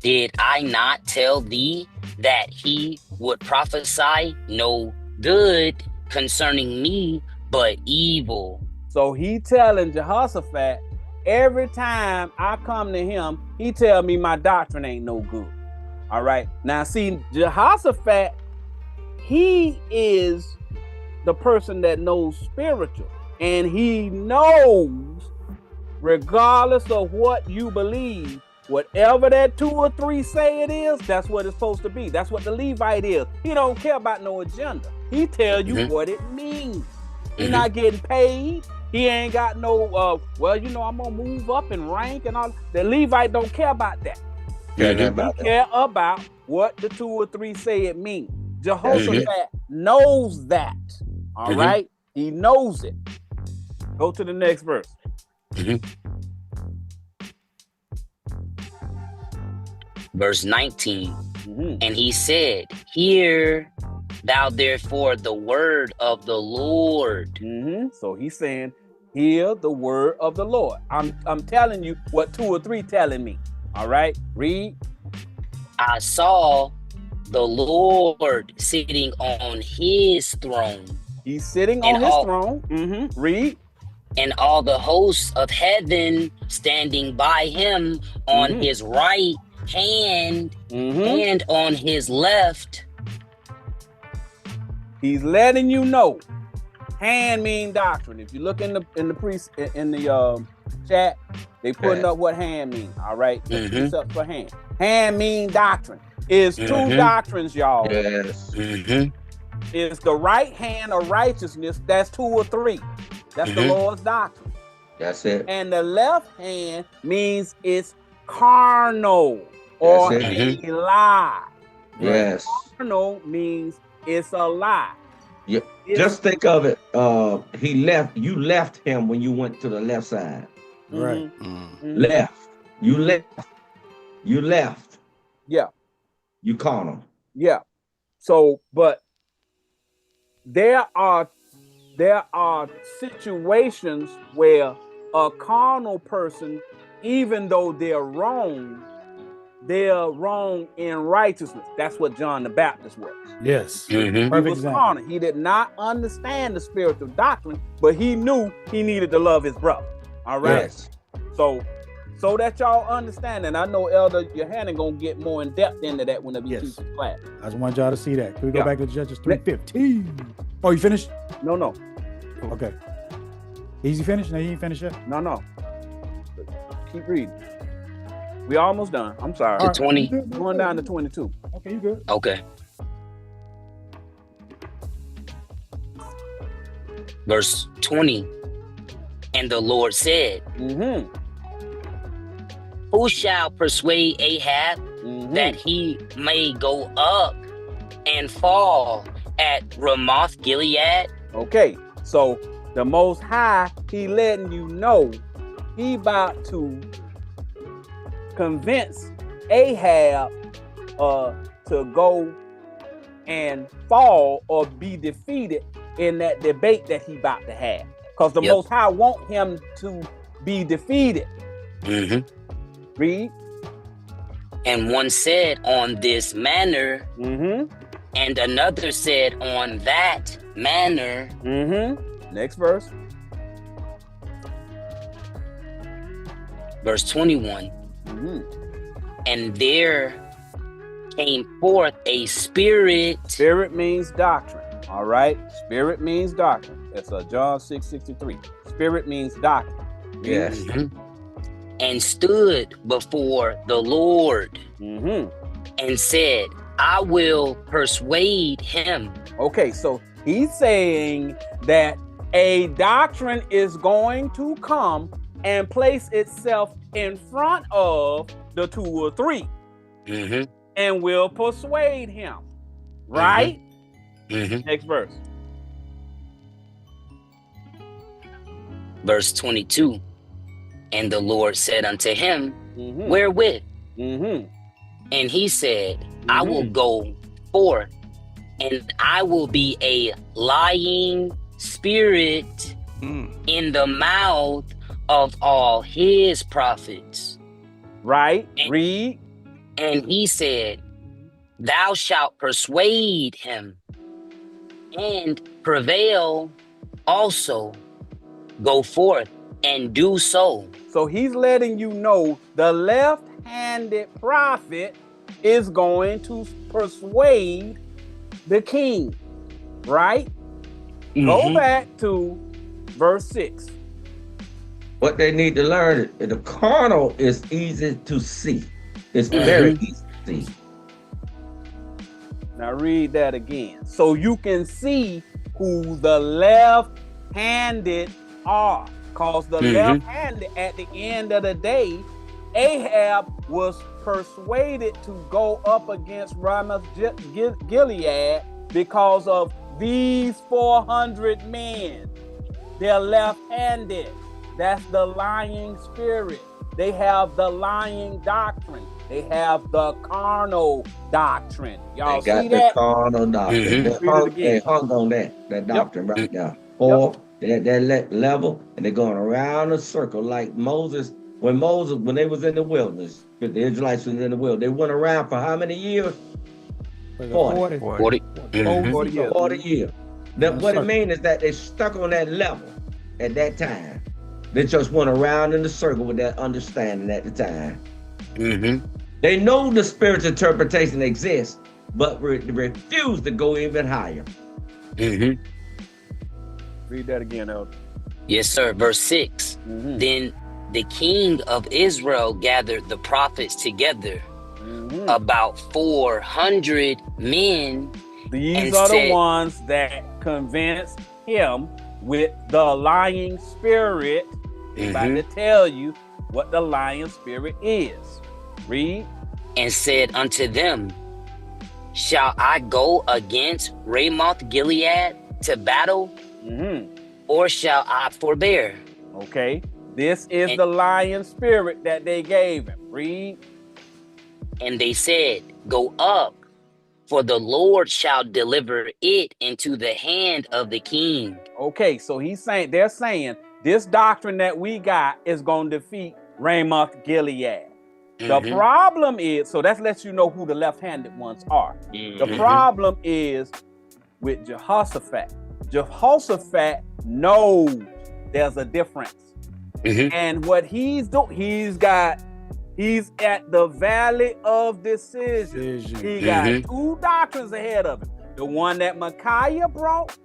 Speaker 3: did I not tell thee that he would prophesy no good concerning me, but evil?
Speaker 2: So he telling Jehoshaphat, every time I come to him, he tell me my doctrine ain't no good. All right. Now see, Jehoshaphat, he is the person that knows spiritual. And he knows, regardless of what you believe, whatever that 2 or 3 say it is, that's what it's supposed to be. That's what the Levite is. He don't care about no agenda. He tell you what it means. He's not getting paid. He ain't got no, I'm gonna move up in rank and all. The Levite don't care about that. He care about what the 2 or 3 say it means. Jehoshaphat knows that. All right? He knows it. Go to the next verse.
Speaker 3: Verse 19. And he said, hear thou therefore the word of the Lord.
Speaker 2: So he's saying, hear the word of the Lord. I'm telling you what 2 or 3 telling me. All right, read.
Speaker 3: I saw the Lord sitting on his throne.
Speaker 2: He's sitting on his throne. Read.
Speaker 3: And all the hosts of heaven standing by him on his right hand and on his left.
Speaker 2: He's letting you know. Hand mean doctrine. If you look in the chat, they putting up what hand means. All right, the precept for hand. Hand mean doctrine. Is 2 doctrines, y'all.
Speaker 4: Yes.
Speaker 2: Is the right hand of righteousness? That's 2 or 3. That's the Lord's doctrine.
Speaker 4: That's it.
Speaker 2: And the left hand means it's carnal or a lie.
Speaker 4: Yes.
Speaker 2: Carnal means it's a lie.
Speaker 4: Yeah. Just think of it. You left him when you went to the left side.
Speaker 1: Right.
Speaker 4: Left. You left.
Speaker 2: Yeah.
Speaker 4: You carnal.
Speaker 2: Yeah. So, but there are situations where a carnal person, even though they're wrong in righteousness. That's what John the Baptist was.
Speaker 1: Yes.
Speaker 2: He was carnal. He did not understand the spiritual doctrine, but he knew he needed to love his brother. All right.
Speaker 4: Yes.
Speaker 2: So that y'all understand, and I know Elder Johanna gonna get more in depth into that when we teach the class.
Speaker 1: I just want y'all to see that. Can we go back to Judges 3:15? Oh, you finished?
Speaker 2: No.
Speaker 1: Okay. Easy finish? No, you ain't finished yet?
Speaker 2: No. Keep reading. We almost done. I'm sorry.
Speaker 3: To 20.
Speaker 2: Going down to 22.
Speaker 1: Okay, you good.
Speaker 3: Okay. Verse 20. And the Lord said, who shall persuade Ahab that he may go up and fall at Ramoth Gilead?
Speaker 2: Okay, so the Most High, he letting you know he about to convince Ahab to go and fall or be defeated in that debate that he about to have. Because the Most High want him to be defeated. Read.
Speaker 3: And one said on this manner, And another said, on that manner.
Speaker 2: Next verse.
Speaker 3: Verse 21. And there came forth a spirit.
Speaker 2: Spirit means doctrine. All right. Spirit means doctrine. That's John 6:63. Spirit means doctrine.
Speaker 4: Yes.
Speaker 3: And stood before the Lord and said, I will persuade him.
Speaker 2: Okay, so he's saying that a doctrine is going to come and place itself in front of the 2 or 3 and will persuade him. Right? Next verse.
Speaker 3: Verse 22. And the Lord said unto him, wherewith? And he said, I will go forth, and I will be a lying spirit in the mouth of all his prophets.
Speaker 2: Right. Read.
Speaker 3: And he said, thou shalt persuade him, and prevail also. Go forth and do so.
Speaker 2: So he's letting you know the left-handed prophet is going to persuade the king, right? Go back to verse 6.
Speaker 4: What they need to learn is the carnal is easy to see. It's very easy to see.
Speaker 2: Now read that again. So you can see who the left-handed are. Because the left-handed, at the end of the day, Ahab was persuaded to go up against Ramoth Gilead because of these 400 men. They're left-handed. That's the lying spirit. They have the lying doctrine. They have the carnal doctrine. Y'all
Speaker 4: they got
Speaker 2: see
Speaker 4: the
Speaker 2: that?
Speaker 4: carnal doctrine. They hung on that doctrine right now. Or that level, and they're going around a circle like Moses. When they was in the wilderness, the Israelites was in the wilderness, they went around for how many years? 40 years. What it means is that they stuck on that level at that time. They just went around in the circle with that understanding at the time. They know the spiritual interpretation exists, but refuse to go even higher.
Speaker 2: Read that again, Elder.
Speaker 3: Yes, sir. Verse 6. Then the king of Israel gathered the prophets together, about 400 men.
Speaker 2: These are the ones that convinced him with the lying spirit. They're about to tell you what the lying spirit is. Read.
Speaker 3: And said unto them, shall I go against Ramoth Gilead to battle? Or shall I forbear?
Speaker 2: Okay. This is the lying spirit that they gave him. Read.
Speaker 3: And they said, go up, for the Lord shall deliver it into the hand of the king.
Speaker 2: Okay, so they're saying this doctrine that we got is going to defeat Ramoth Gilead. The problem is, so that lets you know who the left-handed ones are. The problem is with Jehoshaphat. Jehoshaphat knows there's a difference. And what he's doing, he's at the valley of decision. He got 2 doctrines ahead of him. The one that Micaiah brought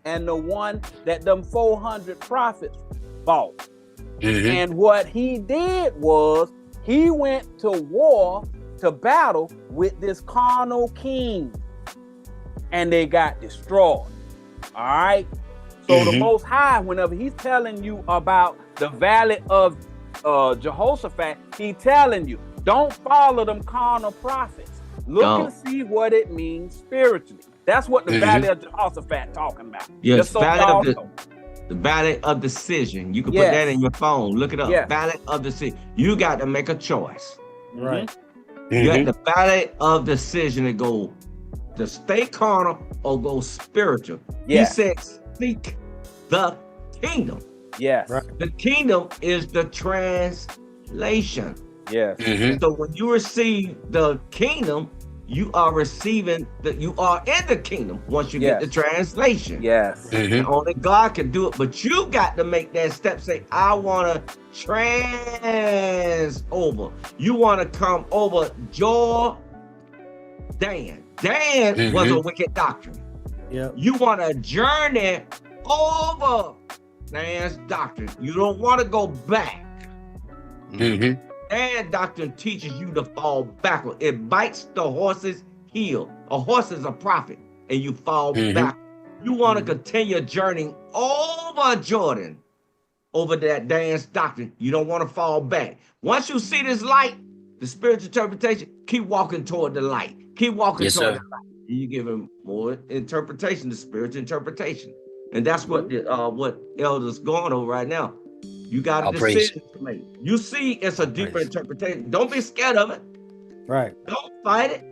Speaker 2: and the one that them 400 prophets bought. And what he did was he went to war, to battle with this carnal king. And they got destroyed. All right? So the Most High, whenever he's telling you about the valley of Jehoshaphat, he's telling you, don't follow them carnal prophets. Look and see what it means spiritually. That's what the valley of Jehoshaphat talking about.
Speaker 4: Yes, the valley of decision. You can put that in your phone. Look it up. Valley of decision. You got to make a choice.
Speaker 1: Right.
Speaker 4: You got the valley of decision to go to stay carnal or go spiritual. He said, seek the kingdom.
Speaker 2: Yes.
Speaker 4: Right. The kingdom is the translation.
Speaker 2: Yes.
Speaker 4: So when you receive the kingdom, you are receiving that you are in the kingdom once you get the translation.
Speaker 2: Yes.
Speaker 4: And only God can do it, but you got to make that step. Say, I want to trans over. You want to come over Jordan. Dan was a wicked doctrine.
Speaker 1: Yeah.
Speaker 4: You want to journey over Dan's doctrine. You don't want to go back. And doctrine teaches you to fall backward. It bites the horse's heel. A horse is a prophet, and you fall back. You want to continue journeying over Jordan, over that Dan's doctrine. You don't want to fall back. Once you see this light, the spiritual interpretation, keep walking toward the light. Keep walking toward the light. You give him more interpretation, the spiritual interpretation. And that's what Elder's going over right now. You got a decision to make. You see, it's a deeper interpretation. Don't be scared of it.
Speaker 1: Right.
Speaker 4: Don't fight it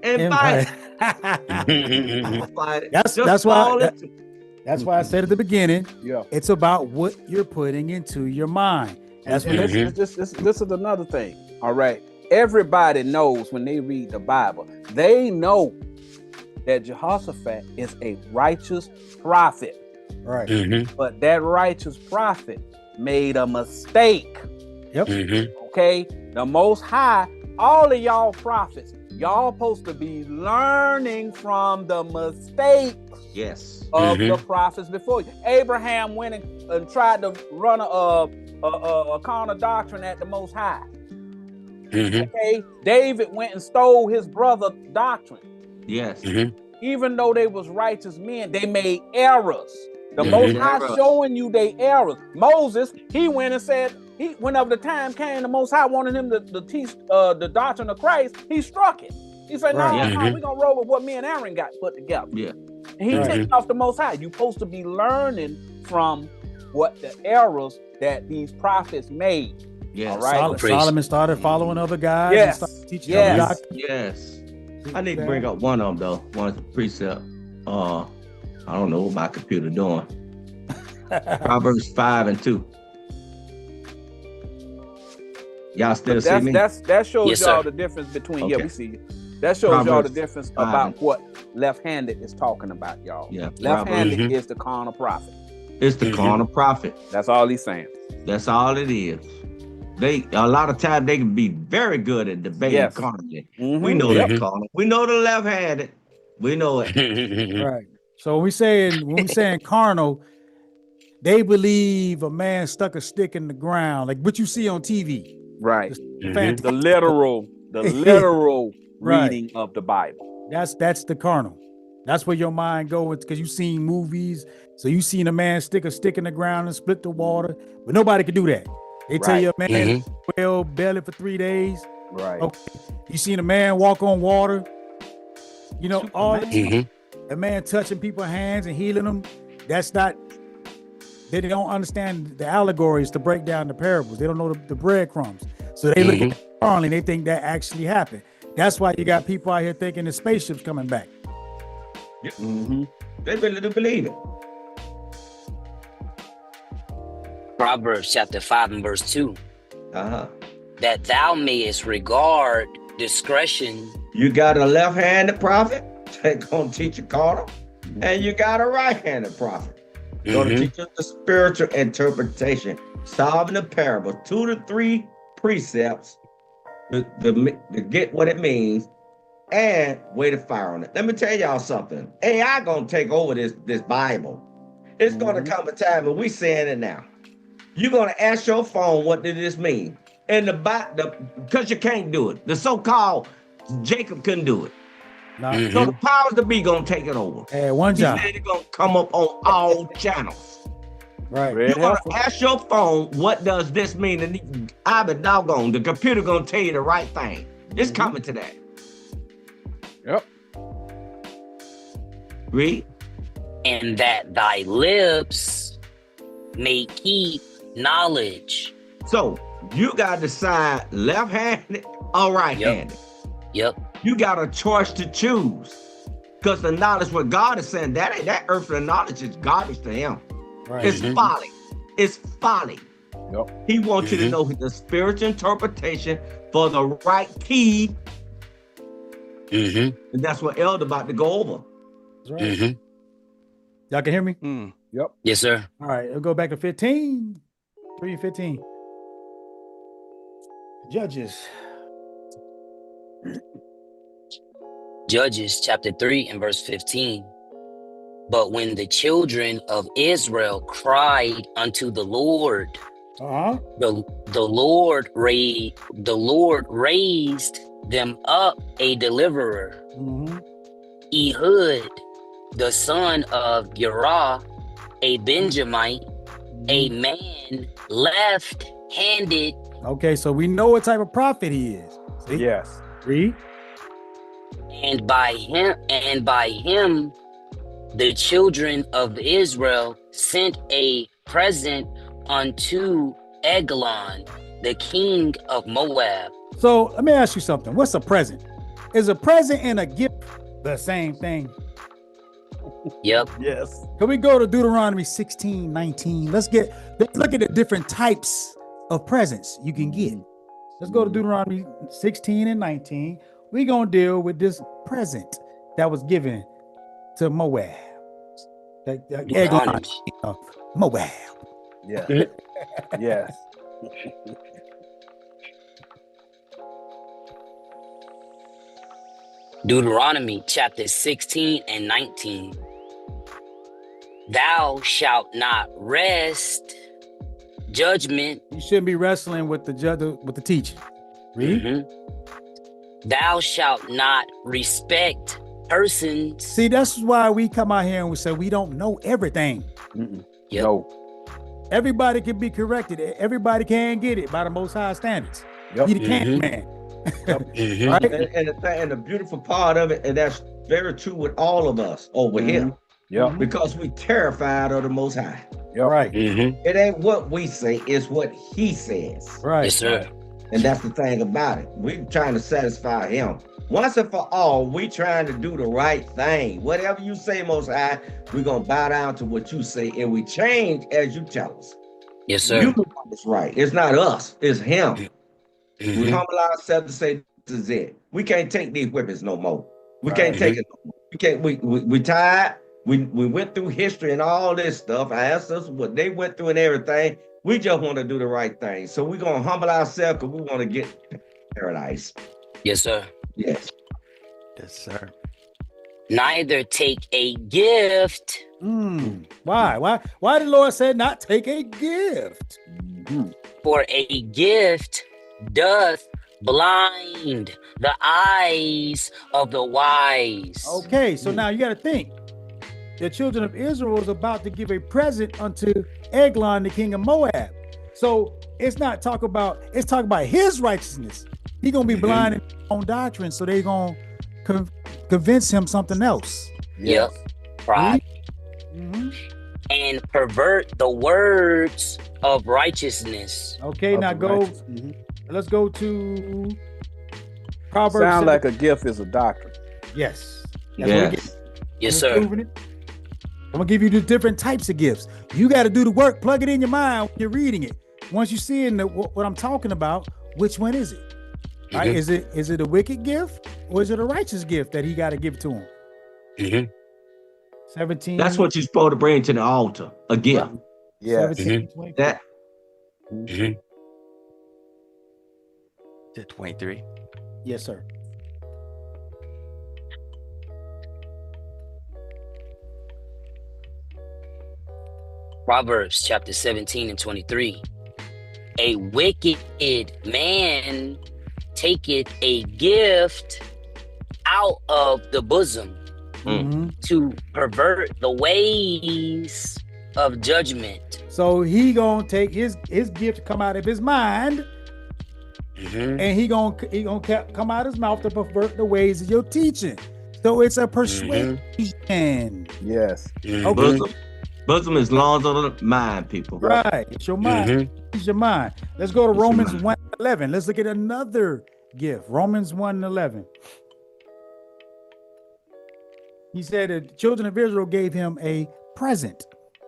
Speaker 4: and fight it. Don't fight it.
Speaker 1: That's why I said at the beginning.
Speaker 2: Yeah.
Speaker 1: It's about what you're putting into your mind. That's what
Speaker 2: this is another thing. All right. Everybody knows when they read the Bible, they know that Jehoshaphat is a righteous prophet.
Speaker 1: Right.
Speaker 2: But that righteous prophet made a mistake.
Speaker 1: Yep.
Speaker 2: Okay. The Most High, all of y'all prophets, y'all supposed to be learning from the mistakes of the prophets before you. Abraham went and tried to run a carnal doctrine at the Most High. Okay. David went and stole his brother's doctrine.
Speaker 4: Yes.
Speaker 2: Even though they was righteous men, they made errors. The Most High showing you they errors. Moses, he went and said, whenever the time came, the Most High wanted him to teach the doctrine of Christ, he struck it. He said, no, we're going to roll with what me and Aaron got put together.
Speaker 4: Yeah.
Speaker 2: And he ticked off the Most High. You're supposed to be learning from what the errors that these prophets made.
Speaker 4: Yeah.
Speaker 2: All right.
Speaker 1: Solomon started following other guys.
Speaker 2: Yes.
Speaker 1: And started teaching other doctrines.
Speaker 4: Yes. I need to bring up one of them, though. One precept. I don't know what my computer doing. Proverbs 5:2. Y'all still see me?
Speaker 2: That shows y'all
Speaker 3: sir.
Speaker 2: the difference between,
Speaker 4: Okay.
Speaker 2: we see you. That shows
Speaker 4: Proverbs
Speaker 2: y'all the difference
Speaker 4: 5
Speaker 2: about what left-handed is talking about, y'all.
Speaker 4: Yeah.
Speaker 2: Left-handed is the carnal prophet.
Speaker 4: It's the carnal prophet.
Speaker 2: That's all he's saying.
Speaker 4: That's all it is. A lot of times they can be very good at debating carnally. We know that carnal. We know the left-handed. We know it.
Speaker 1: Right. So when we saying carnal, they believe a man stuck a stick in the ground, like what you see on TV.
Speaker 2: Right.
Speaker 1: The
Speaker 2: literal reading of the Bible.
Speaker 1: That's the carnal. That's where your mind goes, because you've seen movies. So you seen a man stick a stick in the ground and split the water, but nobody can do that. They tell you a man well belly for 3 days.
Speaker 2: Right.
Speaker 1: Okay. You seen a man walk on water. You know, all a man touching people's hands and healing them. That's not. They don't understand the allegories to break down the parables. They don't know the breadcrumbs. So they look at it carnally and they think that actually happened. That's why you got people out here thinking the spaceship's coming back.
Speaker 4: They really do believe it.
Speaker 3: Proverbs chapter 5 and verse 2. That thou mayest regard discretion.
Speaker 4: You got a left-handed prophet that's gonna teach you carnal, and you got a right-handed prophet gonna teach you the spiritual interpretation, solving the parable, 2 to 3 precepts to get what it means, and way to fire on it. Let me tell y'all something. AI gonna take over this Bible. It's gonna come a time, and we saying it now. You're gonna ask your phone, what did this mean? And because you can't do it. The so-called Jacob couldn't do it. So the powers that be gonna take it over.
Speaker 1: Hey, one job.
Speaker 4: It's gonna come up on all channels.
Speaker 1: Right.
Speaker 4: You're gonna ask your phone, what does this mean? And I've been doggone, the computer gonna tell you the right thing. It's coming to that.
Speaker 2: Yep.
Speaker 4: Read.
Speaker 3: And that thy lips may keep knowledge.
Speaker 4: So you gotta decide left-handed or right-handed.
Speaker 3: Yep.
Speaker 4: You got a choice to choose, because the knowledge what God is saying, that earthly knowledge is garbage to him.
Speaker 1: Right.
Speaker 4: It's folly. It's folly.
Speaker 2: Yep.
Speaker 4: He wants you to know the spiritual interpretation for the right key
Speaker 3: Mm-hmm.
Speaker 4: And that's what Elder about to go over.
Speaker 1: That's right.
Speaker 3: Mm-hmm.
Speaker 1: Y'all can hear me?
Speaker 2: Yep.
Speaker 3: Yes, sir.
Speaker 1: All right, we'll go back to 15. 3 and 15. Judges.
Speaker 3: Judges chapter 3 and verse 15. But when the children of Israel cried unto the Lord,
Speaker 1: Uh-huh.
Speaker 3: the Lord raised them up a deliverer,
Speaker 1: Mm-hmm.
Speaker 3: Ehud, the son of Gerah, a Benjamite, a man left-handed.
Speaker 1: Okay, so we know what type of prophet he is. See?
Speaker 2: Yes.
Speaker 1: Read.
Speaker 3: And by him the children of Israel sent a present unto Eglon, the king of Moab.
Speaker 1: So let me ask you something. What's a present? Is a present and a gift the same thing?
Speaker 3: Yep.
Speaker 2: Yes.
Speaker 1: Can we go to Deuteronomy 16, 19? Let's look at the different types of presents you can get. Let's go to Deuteronomy 16 and 19. We're going to deal with this present that was given to Moab.
Speaker 3: Deuteronomy.
Speaker 1: Moab.
Speaker 2: Yeah. Yes.
Speaker 3: Deuteronomy chapter 16 and 19. Thou shalt not rest judgment.
Speaker 1: You shouldn't be wrestling with the judge, with the teacher. Read.
Speaker 3: Mm-hmm. Thou shalt not respect persons.
Speaker 1: See, that's why we come out here and we say we don't know everything.
Speaker 3: Yep.
Speaker 2: No.
Speaker 1: Everybody can be corrected. Everybody can get it by the Most High standards.
Speaker 2: Yep.
Speaker 1: You can't, man.
Speaker 3: Mm-hmm.
Speaker 1: Right?
Speaker 4: And the beautiful part of it, and that's very true with all of us over here,
Speaker 2: Yep.
Speaker 4: because we terrified of the Most High.
Speaker 2: Yep.
Speaker 1: Right.
Speaker 3: Mm-hmm.
Speaker 4: It ain't what we say, it's what He says.
Speaker 1: Right.
Speaker 3: Yes, sir.
Speaker 4: And that's the thing about it. We trying to satisfy Him. Once and for all, we trying to do the right thing. Whatever you say, Most High, we're going to bow down to what you say, and we change as you tell us.
Speaker 3: Yes, sir.
Speaker 4: You know it's right. It's not us, it's Him.
Speaker 3: Mm-hmm.
Speaker 4: We humble ourselves to say, this is it. We can't take these whippings no more. We can't take it no more. We can't, we tired. We went through history and all this stuff. I asked us what they went through and everything. We just want to do the right thing. So we're going to humble ourselves because we want to get paradise.
Speaker 3: Yes, sir.
Speaker 4: Yes.
Speaker 6: Yes, sir.
Speaker 3: Neither take a gift.
Speaker 1: Why? Why did the Lord say not take a gift?
Speaker 3: For a gift doth blind the eyes of the wise.
Speaker 1: Okay, so now you got to think. The children of Israel was about to give a present unto Eglon, the king of Moab. So it's talk about his righteousness. He gonna be blind in his own doctrine, so they gonna convince him something else.
Speaker 3: Yep. Pride.
Speaker 1: Mm-hmm.
Speaker 3: And pervert the words of righteousness.
Speaker 1: Okay, now go. Let's go to Proverbs.
Speaker 2: Sound like a gift is a doctrine.
Speaker 1: Yes. That's what we get.
Speaker 3: Yes, sir.
Speaker 1: I'm gonna give you the different types of gifts. You got to do the work, plug it in your mind when you're reading it. Once you see what I'm talking about, which one is it? Right? Is it a wicked gift or is it a righteous gift that he got to give to him?
Speaker 3: Mm-hmm.
Speaker 1: 17.
Speaker 4: That's what you're supposed to bring to the altar, a gift.
Speaker 2: Yeah.
Speaker 1: 17, 24.
Speaker 4: That
Speaker 3: Mm-hmm.
Speaker 6: To 23.
Speaker 1: Yes, sir.
Speaker 3: Proverbs chapter 17 and 23. A wicked man taketh a gift out of the bosom
Speaker 1: Mm-hmm.
Speaker 3: to pervert the ways of judgment.
Speaker 1: So he gonna take his gift to come out of his mind,
Speaker 3: Mm-hmm.
Speaker 1: and he gonna come out of his mouth to pervert the ways of your teaching. So it's a persuasion.
Speaker 2: Yes.
Speaker 3: Mm-hmm.
Speaker 4: bosom is lungs of the mind, people.
Speaker 1: Right. It's your mind.
Speaker 3: Mm-hmm.
Speaker 1: It's your mind. Let's go to
Speaker 4: It's your
Speaker 1: Romans
Speaker 4: mind.
Speaker 1: 1:11. Let's look at another gift. Romans 1:11. He said that the children of Israel gave him a present.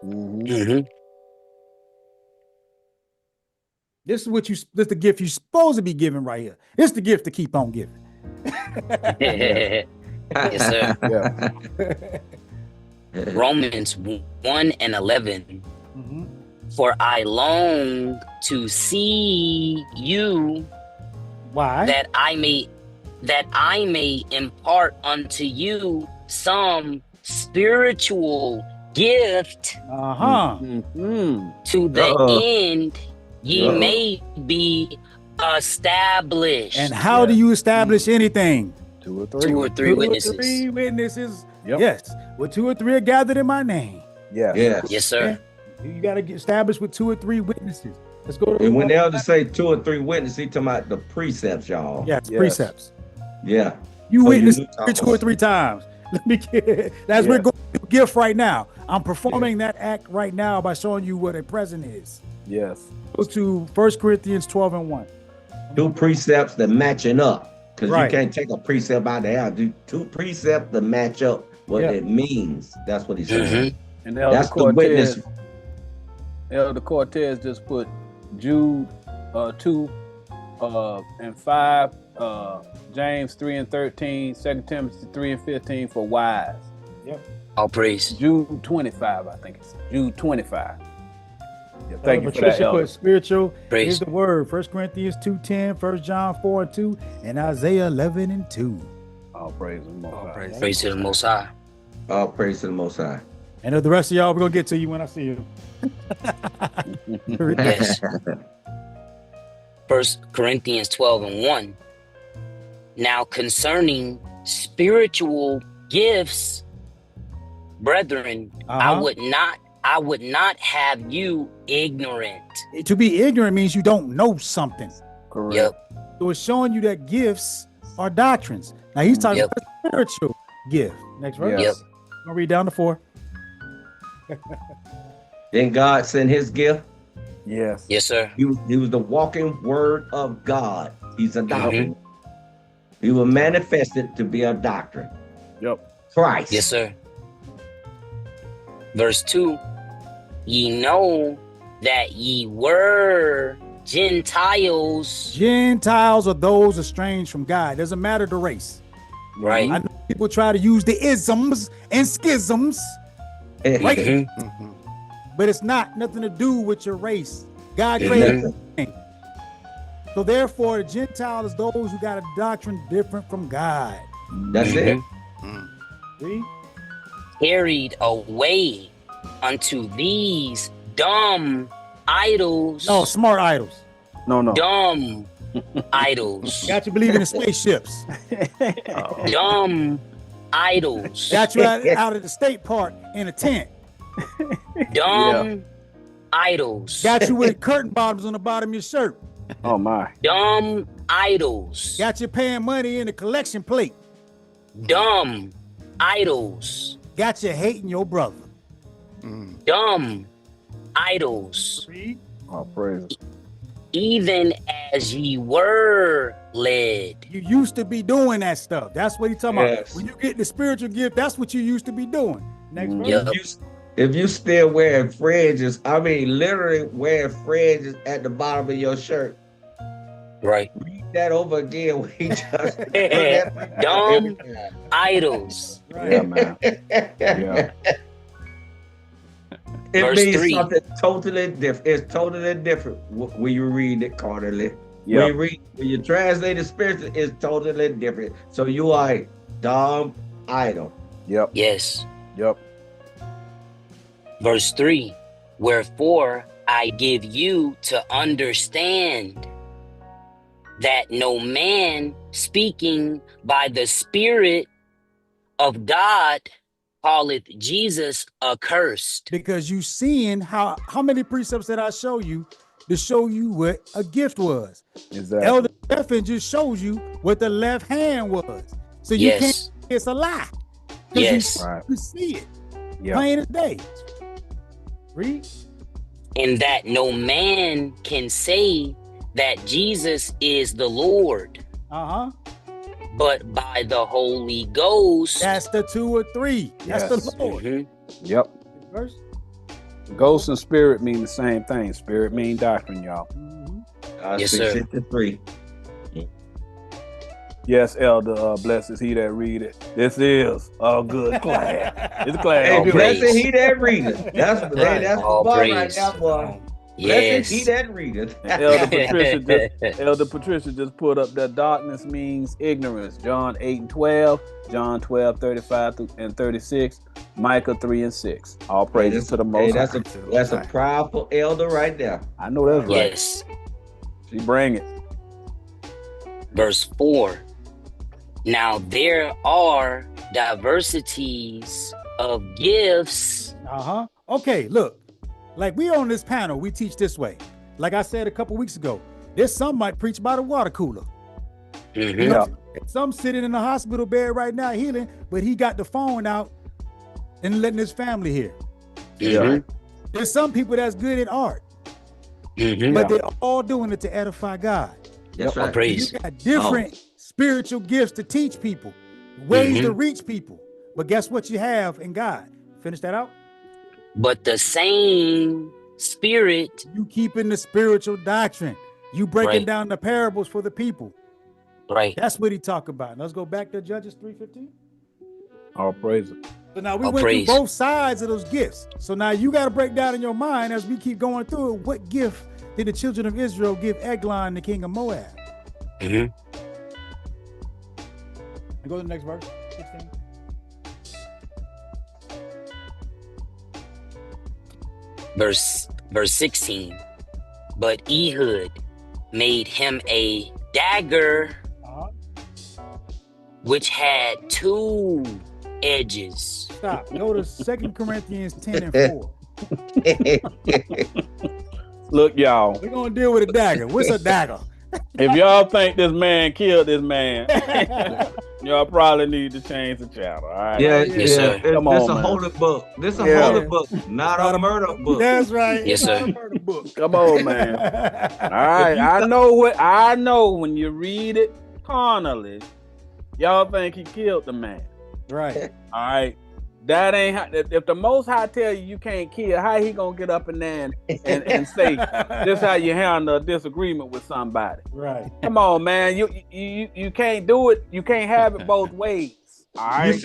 Speaker 3: Mm-hmm.
Speaker 1: This is the gift you're supposed to be giving right here. It's the gift to keep on giving.
Speaker 3: Yes, sir. Romans 1:11.
Speaker 1: Mhm.
Speaker 3: For I long to see you,
Speaker 1: Why?
Speaker 3: that I may impart unto you some spiritual gift,
Speaker 1: Uh-huh.
Speaker 3: to the
Speaker 4: Uh-oh.
Speaker 3: end ye
Speaker 4: Uh-oh.
Speaker 3: may be established.
Speaker 1: And how do you establish anything?
Speaker 2: 2 or 3.
Speaker 3: 2 or 3
Speaker 1: 2 or
Speaker 3: witnesses.
Speaker 1: 3 witnesses.
Speaker 2: Yep.
Speaker 1: Yes. Well, 2 or 3 are gathered in my name.
Speaker 2: Yeah.
Speaker 4: Yes.
Speaker 3: Yes, sir.
Speaker 1: You got to get established with 2 or 3 witnesses. Let's go to
Speaker 4: And when the elders say 2 or 3 witnesses, he talking about the precepts, y'all.
Speaker 1: yes,
Speaker 2: Yes.
Speaker 1: precepts.
Speaker 4: Yeah.
Speaker 1: You
Speaker 4: So
Speaker 1: witnessed
Speaker 4: you knew
Speaker 1: 2 or 3 times. Let me get that's
Speaker 2: Yeah.
Speaker 1: we're going to gift right now. I'm performing that act right now by showing you what a present is.
Speaker 2: Yes.
Speaker 1: Go to 1 Corinthians 12:1.
Speaker 4: 2 precepts that matching up. Because
Speaker 1: Right.
Speaker 4: you can't take a precept out there. I do 2 precepts that match up what
Speaker 1: Yeah.
Speaker 4: it means. That's what he's saying.
Speaker 2: And Elder
Speaker 4: That's the
Speaker 2: Cortez,
Speaker 4: witness.
Speaker 2: Elder Cortez just put Jude 2 and 5, James 3 and 13, 2 Timothy 3 and 15 for wise.
Speaker 3: All praise.
Speaker 2: Jude 25, I think it's Jude 25. Yeah, thank you for that,
Speaker 1: Patricia
Speaker 2: Elder.
Speaker 1: put spiritual
Speaker 3: Praise.
Speaker 1: is the word. 1 Corinthians 2:10, 1 John 4:2, and Isaiah 11:2.
Speaker 2: All praise the Most
Speaker 6: All
Speaker 2: High.
Speaker 6: praise.
Speaker 3: Praise to the Most High.
Speaker 4: All praise to the Most High.
Speaker 1: And of the rest of y'all, we're gonna get to you when I see you.
Speaker 3: Yes. 1 Corinthians 12:1. Now concerning spiritual gifts, brethren, I would not have you ignorant.
Speaker 1: To be ignorant means you don't know something.
Speaker 2: Correct.
Speaker 3: Yep.
Speaker 1: So it's showing you that gifts are doctrines. Now he's talking
Speaker 3: Yep.
Speaker 1: about spiritual gift. Next verse.
Speaker 2: Yes.
Speaker 3: Yep.
Speaker 1: I'm gonna read down to 4.
Speaker 4: Then God sent his gift.
Speaker 2: Yes.
Speaker 3: Yes, sir.
Speaker 4: He was the walking word of God. He's a doctrine.
Speaker 3: Mm-hmm.
Speaker 4: He was manifested to be a doctrine.
Speaker 2: Yep.
Speaker 4: Christ.
Speaker 3: Yes, sir. Verse 2. Ye know that ye were Gentiles.
Speaker 1: Gentiles are those estranged from God. Doesn't matter the race.
Speaker 3: Right.
Speaker 1: I know people try to use the isms and schisms,
Speaker 3: Mhm.
Speaker 6: Mhm.
Speaker 1: but it's nothing to do with your race. God
Speaker 3: Mhm.
Speaker 1: created everything. So therefore, the Gentile is those who got a doctrine different from God.
Speaker 4: That's it.
Speaker 3: Mhm.
Speaker 1: See?
Speaker 3: Carried away unto these dumb idols.
Speaker 1: No, smart idols.
Speaker 2: No.
Speaker 3: Dumb idols.
Speaker 1: Got you believing in spaceships.
Speaker 6: Oh.
Speaker 3: Dumb idols.
Speaker 1: Got you out of the state park in a tent.
Speaker 3: Dumb idols.
Speaker 1: Got you with curtain bottoms on the bottom of your shirt.
Speaker 2: Oh my.
Speaker 3: Dumb idols.
Speaker 1: Got you paying money in a collection plate.
Speaker 3: Dumb idols.
Speaker 1: Got you hating your brother.
Speaker 6: Mm.
Speaker 3: Dumb idols.
Speaker 2: All praise.
Speaker 3: Even as ye were led.
Speaker 1: You used to be doing that stuff. That's what he's talking
Speaker 4: Yes.
Speaker 1: about. When you get the spiritual gift, that's what you used to be doing. Next verse.
Speaker 3: Yep.
Speaker 4: If you still wearing fringes, I mean literally wearing fringes at the bottom of your shirt,
Speaker 3: Right.
Speaker 4: read that over again when he just
Speaker 3: Dumb idols.
Speaker 1: Right.
Speaker 2: Yeah, man. Yeah.
Speaker 4: It
Speaker 3: Verse
Speaker 4: means
Speaker 3: 3.
Speaker 4: something totally different. It's totally different when you read it carnally.
Speaker 2: Yeah.
Speaker 4: When you translate it spiritually, it's totally different. So you are a dumb idol.
Speaker 2: Yep.
Speaker 3: Yes.
Speaker 2: Yep.
Speaker 3: Verse 3. Wherefore I give you to understand that no man speaking by the Spirit of God calleth Jesus accursed.
Speaker 1: Because you seeing how many precepts did I show you to show you what a gift was?
Speaker 2: Exactly.
Speaker 1: Elder Stephen just shows you what the left hand was. So you can't
Speaker 3: Yes.
Speaker 1: it's a lie. 'Cause
Speaker 3: Yes.
Speaker 2: Right.
Speaker 1: You see it.
Speaker 2: Yeah.
Speaker 1: Plain as day. Read.
Speaker 3: And that no man can say that Jesus is the Lord,
Speaker 1: Uh-huh.
Speaker 3: but by the Holy Ghost.
Speaker 1: That's the 2 or 3. That's
Speaker 2: Yes.
Speaker 1: the Lord.
Speaker 3: Mhm.
Speaker 2: Yep.
Speaker 1: Verse.
Speaker 2: Ghost and spirit mean the same thing. Spirit mean doctrine, y'all.
Speaker 1: Mhm.
Speaker 3: Yes, sir.
Speaker 4: 63.
Speaker 2: Yes, Elder, blessed is he that read it. This is a good class. It's a class.
Speaker 4: Hey,
Speaker 3: All
Speaker 4: blessed
Speaker 3: praise.
Speaker 4: he that readeth. That's the
Speaker 1: Right.
Speaker 4: that's the
Speaker 3: All
Speaker 4: bar right
Speaker 3: praise.
Speaker 4: there, boy. Blessed he
Speaker 3: Yes.
Speaker 4: that readeth.
Speaker 2: Elder Patricia just put up that darkness means ignorance. John 8:12, John 12:35 and 36, Micah 3:6. All praises to the Most High.
Speaker 4: That's a powerful elder right there.
Speaker 2: I know that's right.
Speaker 3: Yes.
Speaker 2: She bring it.
Speaker 3: Verse 4. Now there are diversities of gifts.
Speaker 1: Okay, look. Like we on this panel, we teach this way. Like I said a couple weeks ago, there's some might preach by the water cooler.
Speaker 3: Mm-hmm.
Speaker 1: You know, some sitting in the hospital bed right now healing, but he got the phone out and letting his family hear.
Speaker 3: Mm-hmm.
Speaker 1: There's some people that's good at art,
Speaker 3: Mm-hmm.
Speaker 1: but they're all doing it to edify God.
Speaker 4: That's
Speaker 3: All
Speaker 4: right.
Speaker 3: praise.
Speaker 1: You got different spiritual gifts to teach people, ways to reach people. But guess what you have in God? Finish that out.
Speaker 3: But the same spirit.
Speaker 1: You keeping the spiritual doctrine. You breaking
Speaker 3: Right.
Speaker 1: down the parables for the people.
Speaker 3: Right.
Speaker 1: That's what he talk about. Let's go back to Judges 3:15.
Speaker 2: All praises.
Speaker 1: So now we
Speaker 3: All
Speaker 1: went
Speaker 3: praise.
Speaker 1: through both sides of those gifts. So now you got to break down in your mind as we keep going through it, what gift did the children of Israel give Eglon, the king of Moab?
Speaker 3: Mm-hmm.
Speaker 1: And go to the next verse. 16.
Speaker 3: Verse 16. But Ehud made him a dagger which had 2 edges.
Speaker 1: Stop. Go to 2 Corinthians 10 and 4.
Speaker 2: Look, y'all.
Speaker 1: We're going to deal with a dagger. What's a dagger?
Speaker 2: If y'all think this man killed this man, y'all probably need to change the channel. All right.
Speaker 4: Yeah,
Speaker 3: Yes, sir.
Speaker 4: This
Speaker 2: Come
Speaker 4: a
Speaker 2: on, man.
Speaker 4: holy book. This a
Speaker 2: Yeah.
Speaker 4: holy book, not a murder book.
Speaker 1: That's right.
Speaker 3: Yes,
Speaker 1: It's not
Speaker 3: sir.
Speaker 1: a murder book.
Speaker 2: Come on, man. All right. I know when you read it carnally, y'all think he killed the man.
Speaker 1: Right.
Speaker 2: All right. That ain't how, if the Most High tell you can't kill, how he gonna get up in there and say this how you handle a disagreement with somebody?
Speaker 1: Right.
Speaker 2: Come on, man. You can't do it. You can't have it both ways. All right.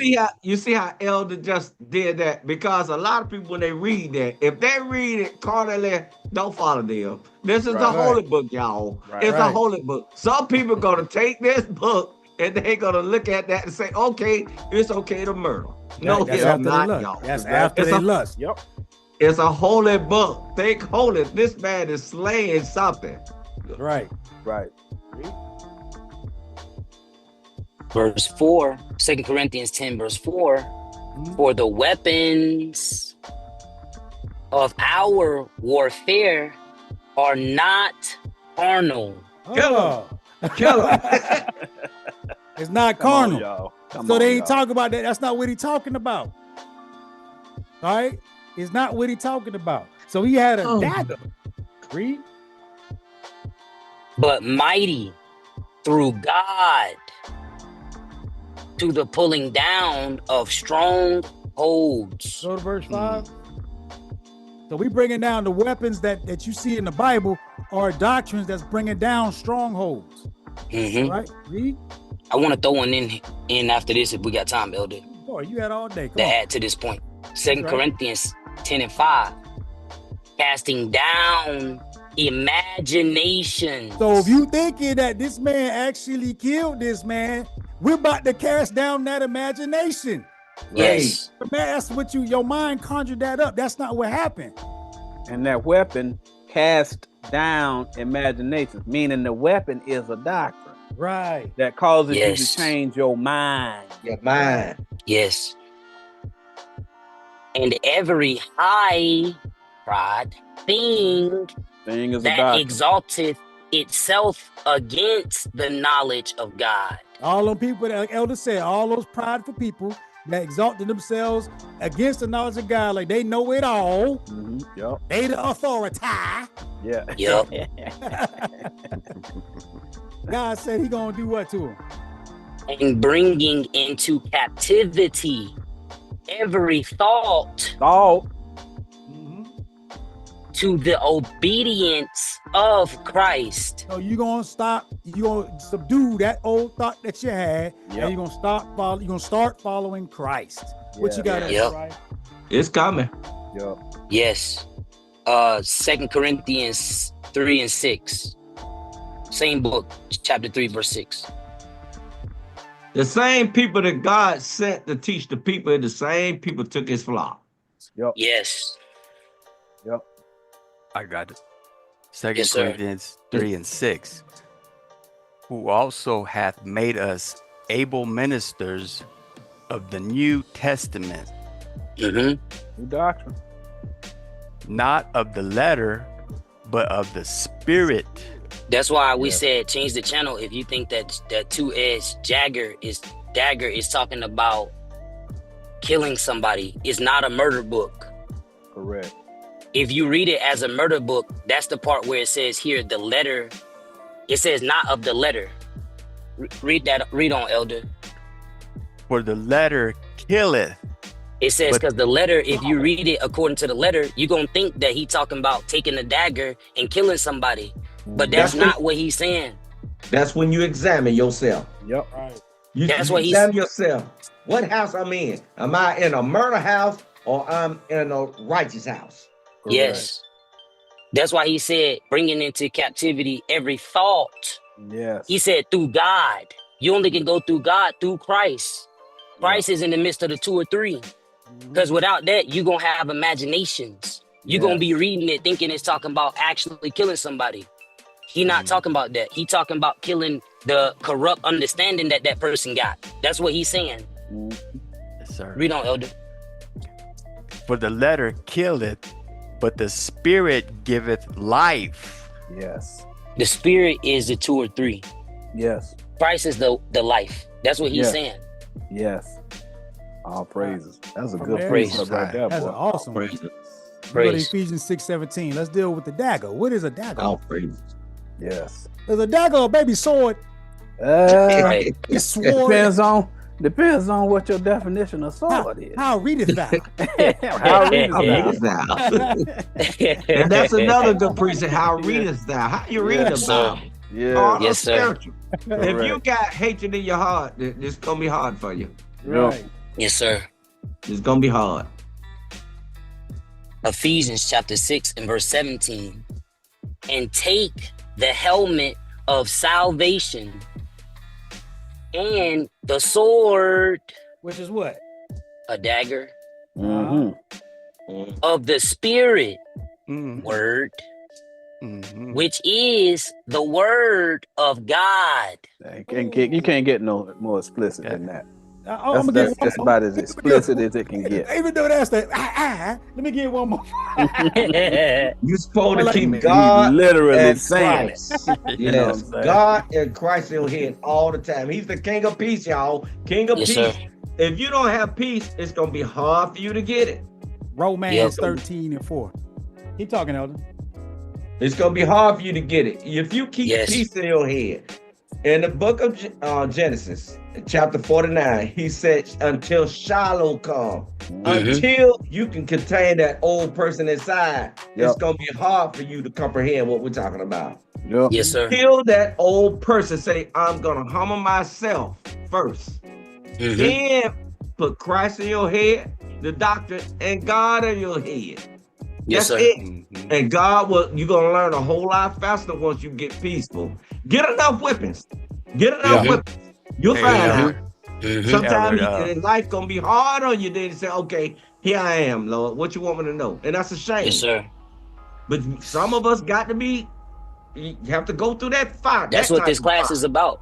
Speaker 4: You see how Elder just did that, because a lot of people when they read that, if they read it carnally, don't follow them. This is a holy book, y'all.
Speaker 2: Right.
Speaker 4: It's a holy book. Some people gonna take this book and they gonna look at that and say, okay, it's okay to murder. No,
Speaker 1: That's
Speaker 4: it's
Speaker 1: after
Speaker 4: not,
Speaker 1: they lust.
Speaker 4: y'all.
Speaker 1: That's after they lust.
Speaker 2: Yep.
Speaker 4: It's a holy book. Think holy. This man is slaying something.
Speaker 1: Right.
Speaker 2: Right.
Speaker 3: Verse 4, 2 Corinthians 10, verse 4. For the weapons of our warfare are not carnal.
Speaker 1: Oh.
Speaker 4: Kill him.
Speaker 1: It's not
Speaker 2: Come on,
Speaker 1: carnal.
Speaker 2: y'all. Come
Speaker 1: So
Speaker 2: on,
Speaker 1: they ain't
Speaker 2: y'all.
Speaker 1: talking about that. That's not what he talking about. All right? It's not what he talking about. So he had a dagger. Read.
Speaker 3: But mighty through God to the pulling down of strongholds.
Speaker 1: Go to verse 5. So we bringing down the weapons that you see in the Bible are doctrines that's bringing down strongholds.
Speaker 3: Mhm.
Speaker 1: Right? Read.
Speaker 3: I want to throw one in after this if we got time, Elder,
Speaker 1: Boy, you had all day. Come
Speaker 3: to
Speaker 1: on.
Speaker 3: add to this point. 2
Speaker 1: right.
Speaker 3: Corinthians 10 and 5. Casting down imaginations.
Speaker 1: So if you thinking that this man actually killed this man, we're about to cast down that imagination.
Speaker 3: Yes.
Speaker 1: Man, that's what your mind conjured that up. That's not what happened.
Speaker 2: And that weapon cast down imaginations, meaning the weapon is a doctrine
Speaker 1: Right.
Speaker 2: that causes you
Speaker 3: Yes.
Speaker 2: to change your mind.
Speaker 4: Your mind.
Speaker 3: Yes. And every high pride thing
Speaker 2: Thing is a
Speaker 3: that
Speaker 2: doctrine.
Speaker 3: exalteth itself against the knowledge of God.
Speaker 1: All them people that, like Elder said, all those prideful people that exalted themselves against the knowledge of God, like they know it all.
Speaker 2: Yep.
Speaker 1: They the authority.
Speaker 2: Yeah.
Speaker 3: Yep.
Speaker 1: God said he gonna do what to him?
Speaker 3: And bringing into captivity every thought
Speaker 2: Thought.
Speaker 3: to the obedience of Christ.
Speaker 1: So you're gonna subdue that old thought that you had, and you're gonna start following Christ. What you got?
Speaker 3: Yep.
Speaker 1: Right?
Speaker 4: It's coming.
Speaker 2: Yep.
Speaker 3: Yes. 2 Corinthians 3:6. Same book, chapter 3, verse 6.
Speaker 4: The same people that God sent to teach the people, the same people took his flock.
Speaker 2: Yep.
Speaker 3: Yes.
Speaker 2: Yep.
Speaker 6: I got it. 2
Speaker 3: Yes, sir.
Speaker 6: Corinthians 3:6. Who also hath made us able ministers of the New Testament,
Speaker 3: Mm-hmm.
Speaker 2: New doctrine.
Speaker 6: not of the letter, but of the spirit.
Speaker 3: That's why we said change the channel if you think that two-edged dagger is talking about killing somebody. It's not a murder book.
Speaker 2: Correct.
Speaker 3: If you read it as a murder book, that's the part where it says here the letter. It says not of the letter. Read on, Elder.
Speaker 6: For the letter killeth.
Speaker 3: It says
Speaker 6: But-
Speaker 3: because the letter, if you read it according to the letter, you're gonna think that he talking about taking a dagger and killing somebody. But that's
Speaker 4: That's
Speaker 3: not what he's saying.
Speaker 4: That's when you examine yourself.
Speaker 2: Yep.
Speaker 1: Right.
Speaker 4: You
Speaker 3: That's what he's-
Speaker 4: examine yourself. What house I'm in? Am I in a murder house or I'm in a righteous house?
Speaker 2: Correct.
Speaker 3: Yes. That's why he said bringing into captivity every thought.
Speaker 2: Yes.
Speaker 3: He said through God. You only can go through God through Christ. Christ is in the midst of the 2 or 3. Because without that, you're going to have imaginations. You're going to be reading it thinking it's talking about actually killing somebody. He not talking about that. He talking about killing the corrupt understanding that that person got. That's what he's saying.
Speaker 6: Yes, sir.
Speaker 3: Read on, Elder.
Speaker 6: For the letter killeth, but the spirit giveth life.
Speaker 2: Yes.
Speaker 3: The spirit is the 2 or 3.
Speaker 2: Yes.
Speaker 3: Christ is the life. That's what he's
Speaker 2: Yes.
Speaker 3: saying.
Speaker 2: Yes. All precept. That's a
Speaker 1: From
Speaker 2: good
Speaker 1: there,
Speaker 2: precept right there,
Speaker 1: That's
Speaker 2: boy.
Speaker 1: an awesome one.
Speaker 4: Praise it.
Speaker 1: Go to
Speaker 3: Praise.
Speaker 1: Ephesians 6:17. Let's deal with the dagger. What is a dagger?
Speaker 4: All praise.
Speaker 2: Yes.
Speaker 1: Is a dagger a baby sword?
Speaker 3: Right.
Speaker 1: A sword.
Speaker 2: Depends on what your definition of sword is.
Speaker 1: How readeth thou?
Speaker 2: How readest
Speaker 4: How
Speaker 2: thou?
Speaker 4: readest thou? And that's another good precept. How readest thou? How you read
Speaker 3: Yes,
Speaker 4: the
Speaker 3: sir.
Speaker 4: Bible?
Speaker 2: Yeah.
Speaker 4: Carnal,
Speaker 3: Yes, sir.
Speaker 4: spiritual. If you
Speaker 2: Correct.
Speaker 4: got hatred in your heart, it's gonna be hard for you.
Speaker 1: Right.
Speaker 3: Yes, sir.
Speaker 4: It's gonna be hard.
Speaker 3: Ephesians chapter 6 and verse 17. And take the helmet of salvation and the sword,
Speaker 1: Which is what?
Speaker 3: a dagger,
Speaker 2: Mhm.
Speaker 3: of the spirit,
Speaker 6: Mhm.
Speaker 3: word,
Speaker 6: Mhm.
Speaker 3: which is the word of God.
Speaker 2: You can't get no more explicit than that.
Speaker 1: I'm
Speaker 2: That's just about as explicit as it can get.
Speaker 1: Even though that's the let me get one more.
Speaker 4: You're supposed to
Speaker 1: Like,
Speaker 4: keep
Speaker 2: He
Speaker 4: God
Speaker 2: literally
Speaker 4: and
Speaker 2: saying it.
Speaker 4: Christ.
Speaker 2: You know what I'm
Speaker 4: Yes,
Speaker 2: saying?
Speaker 4: God and Christ in your head all the time. He's the King of peace, y'all. King of
Speaker 3: Yes,
Speaker 4: peace.
Speaker 3: sir.
Speaker 4: If you don't have peace, it's gonna be hard for you to get it.
Speaker 1: Romans
Speaker 3: Yep.
Speaker 1: 13:4. Keep talking, Elder.
Speaker 4: It's gonna be hard for you to get it. If you keep
Speaker 3: Yes.
Speaker 4: peace in your head. In the book of Genesis, chapter 49, he said, until Shiloh come, until you can contain that old person inside, it's
Speaker 2: Yep.
Speaker 4: gonna be hard for you to comprehend what we're talking about.
Speaker 2: Yep.
Speaker 3: Yes, sir.
Speaker 4: Kill that old person. Say, I'm gonna humble myself first.
Speaker 3: Mhm.
Speaker 4: Then put Christ in your head, the doctrine, and God in your head.
Speaker 3: Yes,
Speaker 4: That's
Speaker 3: sir.
Speaker 4: it.
Speaker 6: Mhm.
Speaker 4: And God you're gonna learn a whole lot faster once you get peaceful. Get enough whippings. Get enough
Speaker 2: Yeah.
Speaker 4: whippings. You'll
Speaker 6: Hey,
Speaker 4: find
Speaker 6: Elder.
Speaker 4: out.
Speaker 3: Mhm.
Speaker 4: Sometimes
Speaker 6: Elder,
Speaker 4: life gonna be hard on you. Then you say, okay, here I am, Lord. What you want me to know? And that's a shame.
Speaker 3: Yes, sir.
Speaker 4: But some of us got to be, you have to go through that fire.
Speaker 3: That's
Speaker 4: that
Speaker 3: what
Speaker 4: type
Speaker 3: this
Speaker 4: of
Speaker 3: class
Speaker 4: fire.
Speaker 3: is about.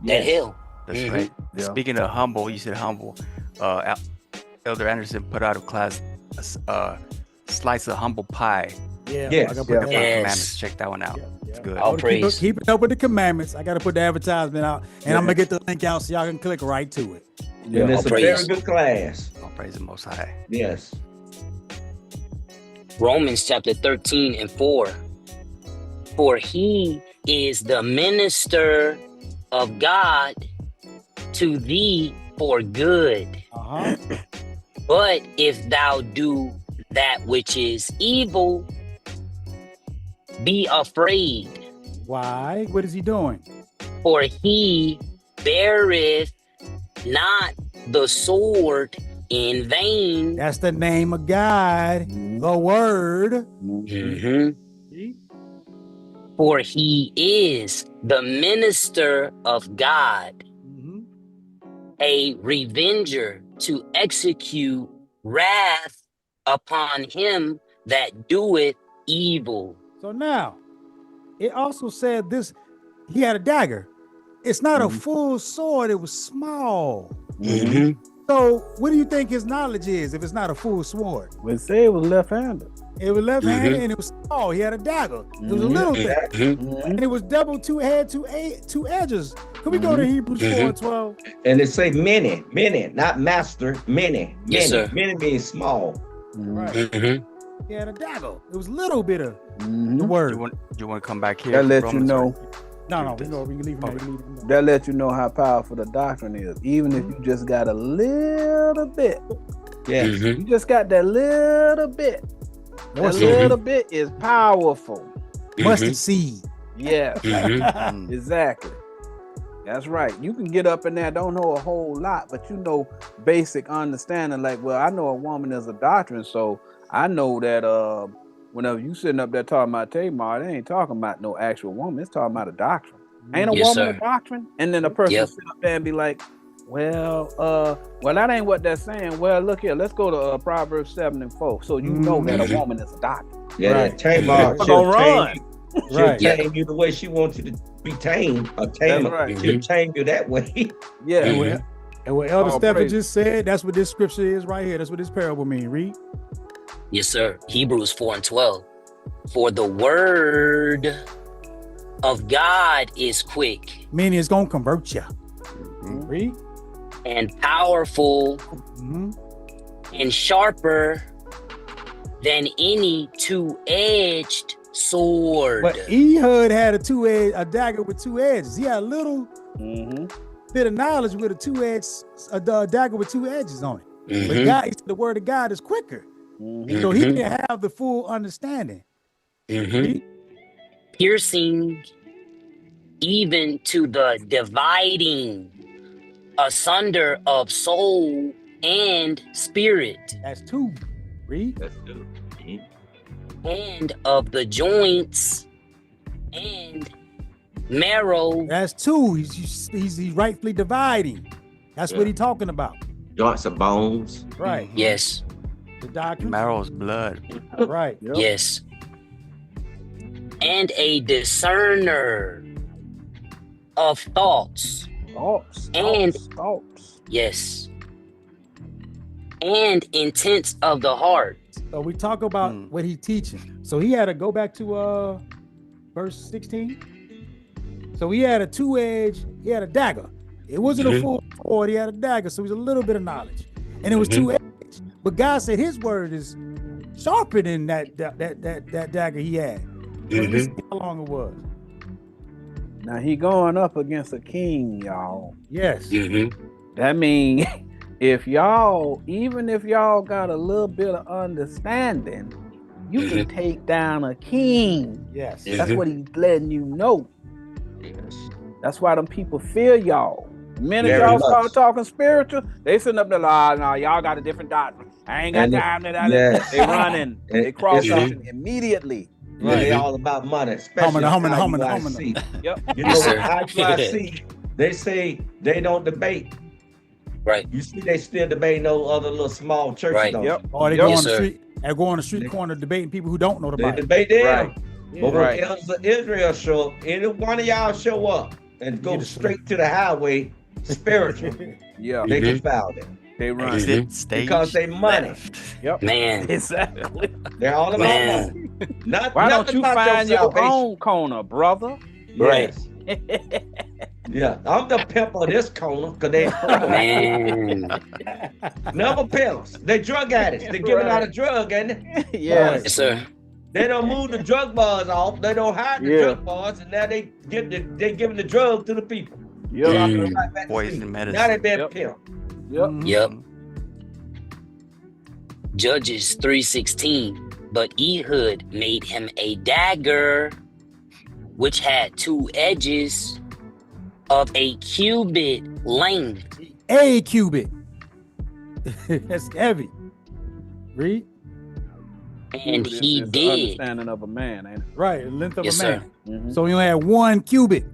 Speaker 3: That
Speaker 4: Yes.
Speaker 3: hill.
Speaker 6: That's
Speaker 3: Mhm.
Speaker 6: right.
Speaker 2: Yeah.
Speaker 6: Speaking of humble, you said humble. Elder Anderson put out a class, a slice of humble pie.
Speaker 1: Yeah.
Speaker 4: Yes.
Speaker 1: I gotta put
Speaker 2: Yeah.
Speaker 1: that out.
Speaker 3: Yes.
Speaker 6: Commandments. Check that one out. It's good.
Speaker 3: All
Speaker 1: Keep
Speaker 3: praise.
Speaker 1: keeping up with the commandments. I gotta put the advertisement out, and
Speaker 2: Yeah.
Speaker 1: I'm gonna get the link out so y'all can click right to it.
Speaker 4: And
Speaker 2: Yeah.
Speaker 4: it's a
Speaker 3: All
Speaker 4: very
Speaker 3: praise.
Speaker 4: good class.
Speaker 6: All praise the Most High.
Speaker 4: Yes.
Speaker 3: Romans chapter 13 and 4. For he is the minister of God to thee for good.
Speaker 1: Uh-huh.
Speaker 3: But if thou do that which is evil, be afraid,
Speaker 1: Why? What is he doing?
Speaker 3: for he beareth not the sword in vain.
Speaker 1: That's the name of God, the word.
Speaker 3: Mhm. For he is the minister of God, a revenger to execute wrath upon him that doeth evil.
Speaker 1: So now, it also said this, he had a dagger. It's not a full sword, it was small. So what do you think his knowledge is if it's not a full sword?
Speaker 2: We say it was left-handed.
Speaker 1: It was left-handed and it was small. He had a dagger. It was a little thing. And it was double two edges. Can we go to Hebrews 4:12?
Speaker 4: And it say many, not master, many.
Speaker 3: Yes, sir.
Speaker 4: Many means small.
Speaker 1: Right. He had a dagger. It was a little bit of the word.
Speaker 6: You want to come back here?
Speaker 2: That let you
Speaker 6: Romans,
Speaker 2: know.
Speaker 1: No, we can leave him.
Speaker 2: That let you know how powerful the doctrine is. Even if you just got a little bit.
Speaker 4: Yeah.
Speaker 2: You just got that little bit. That little bit is powerful.
Speaker 1: Mustard seed.
Speaker 2: Yeah. Exactly. That's right. You can get up in there, don't know a whole lot, but you know basic understanding. Like, well, I know a woman is a doctrine, so I know that whenever you sitting up there talking about Tamar, they ain't talking about no actual woman. It's talking about a doctrine. Ain't a woman a doctrine? And then a person sit up there and be like, well, that ain't what that's saying. Well, look here, let's go to Proverbs 7:4. So you know that a woman is a doctrine.
Speaker 4: Yeah,
Speaker 1: Right.
Speaker 4: Tamar,
Speaker 2: Gonna run.
Speaker 1: Right.
Speaker 4: She'll tame you the way she wants you to be tamed. Or tame
Speaker 2: That's right.
Speaker 4: She'll tame you that way.
Speaker 2: Yeah.
Speaker 1: And what Elder
Speaker 2: Oh,
Speaker 1: Stephen
Speaker 2: praise.
Speaker 1: just said, that's what this scripture is right here. That's what this parable means. Read.
Speaker 3: Yes, sir. Hebrews 4:12. For the word of God is quick
Speaker 1: Meaning it's going to convert you. Read.
Speaker 3: and powerful and sharper than any two-edged sword.
Speaker 1: But Ehud had a dagger with two edges. He had a little bit of knowledge with a dagger with two edges on it. But God, the word of God is quicker. So he didn't have the full understanding.
Speaker 3: Piercing even to the dividing asunder of soul and spirit.
Speaker 1: That's two. Read.
Speaker 4: That's good.
Speaker 3: And of the joints and marrow.
Speaker 1: That's two. He's rightfully dividing. That's what he's talking about.
Speaker 4: Joints of bones.
Speaker 1: Right.
Speaker 3: Yes.
Speaker 1: The doctrine.
Speaker 6: Marrow's blood.
Speaker 1: Right.
Speaker 3: Yes. And a discerner of thoughts.
Speaker 2: Thoughts.
Speaker 3: Yes. And intents of the heart.
Speaker 1: So we talk about what he's teaching. So he had to go back to verse 16. So he had he had a dagger. It wasn't a full sword, he had a dagger. So it was a little bit of knowledge. And it was two-edged. But God said his word is sharper than that dagger he had. So let's see how long it was.
Speaker 2: Now he going up against a king, y'all.
Speaker 1: Yes.
Speaker 2: That means even if y'all got a little bit of understanding, you can take down a king.
Speaker 1: Yes.
Speaker 2: That's what he's letting you know. That's why them people fear y'all. The minute y'all start talking spiritual, they sitting up there like, no, y'all got a different doctrine. I ain't got time to that. They running. They cross immediately.
Speaker 4: Yeah, they all about money. Especially
Speaker 1: Humming.
Speaker 2: Yep.
Speaker 4: You know, IUIC, they say they don't debate.
Speaker 3: Right.
Speaker 4: You see, they still debate those other little small churches.
Speaker 3: Right.
Speaker 4: Don't
Speaker 2: Yep.
Speaker 1: Or they go on the street. They go on the street corner debating people who don't know the
Speaker 4: they
Speaker 1: Bible.
Speaker 4: debate them.
Speaker 2: Right.
Speaker 4: But when the elders of Israel show up, any one of y'all show up and go straight to the highway, spiritual, they can foul them.
Speaker 2: They run.
Speaker 6: Exit stage
Speaker 4: Because they money.
Speaker 2: Yep.
Speaker 3: Man.
Speaker 2: Exactly.
Speaker 4: They're all about money.
Speaker 2: Why don't you find your own corner, brother?
Speaker 3: Right.
Speaker 4: Yeah, I'm the pimp of this corner because they
Speaker 3: Man.
Speaker 4: never pimps. They drug addicts. They're giving out a drug, ain't it?
Speaker 3: Yes, sir.
Speaker 4: They don't move the drug bars off. They don't hide the drug bars, and now they giving the drug to the people.
Speaker 6: Poison medicine.
Speaker 4: Now they been pimped.
Speaker 3: Yep. Judges 3:16. But Ehud made him a dagger, which had 2 edges of a cubit length.
Speaker 1: A cubit. That's heavy. Read.
Speaker 3: And he
Speaker 2: It's the
Speaker 3: did.
Speaker 2: understanding of a man, ain't it?
Speaker 1: Right, the length of
Speaker 3: Yes,
Speaker 1: a man.
Speaker 3: sir.
Speaker 2: Mhm.
Speaker 1: So he only had 1 cubit.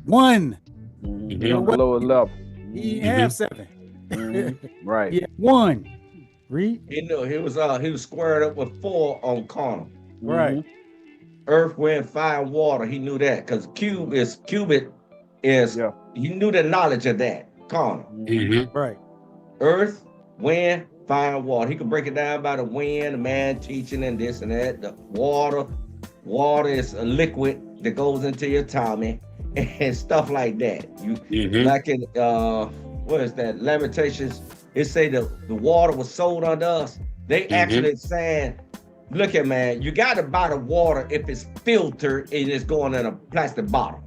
Speaker 1: 1.
Speaker 2: Mhm.
Speaker 3: Mhm.
Speaker 2: On the lower level.
Speaker 1: He didn't have 7.
Speaker 2: Mhm. Right.
Speaker 1: He had 1. Read.
Speaker 4: He knew he was squared up with 4 on carnal.
Speaker 1: Right.
Speaker 4: Earth, wind, fire, and water. He knew that because cubit is.
Speaker 2: Yeah.
Speaker 4: He knew the knowledge of that carnal.
Speaker 3: Mhm.
Speaker 1: Right.
Speaker 4: Earth, wind, fire, and water. He could break it down by the wind, the man teaching and this and that. The water is a liquid that goes into your tummy and stuff like that. Like in what is that? Lamentations. It say the water was sold unto us. They actually saying, look at man, you got to buy the water if it's filtered and it's going in a plastic bottle.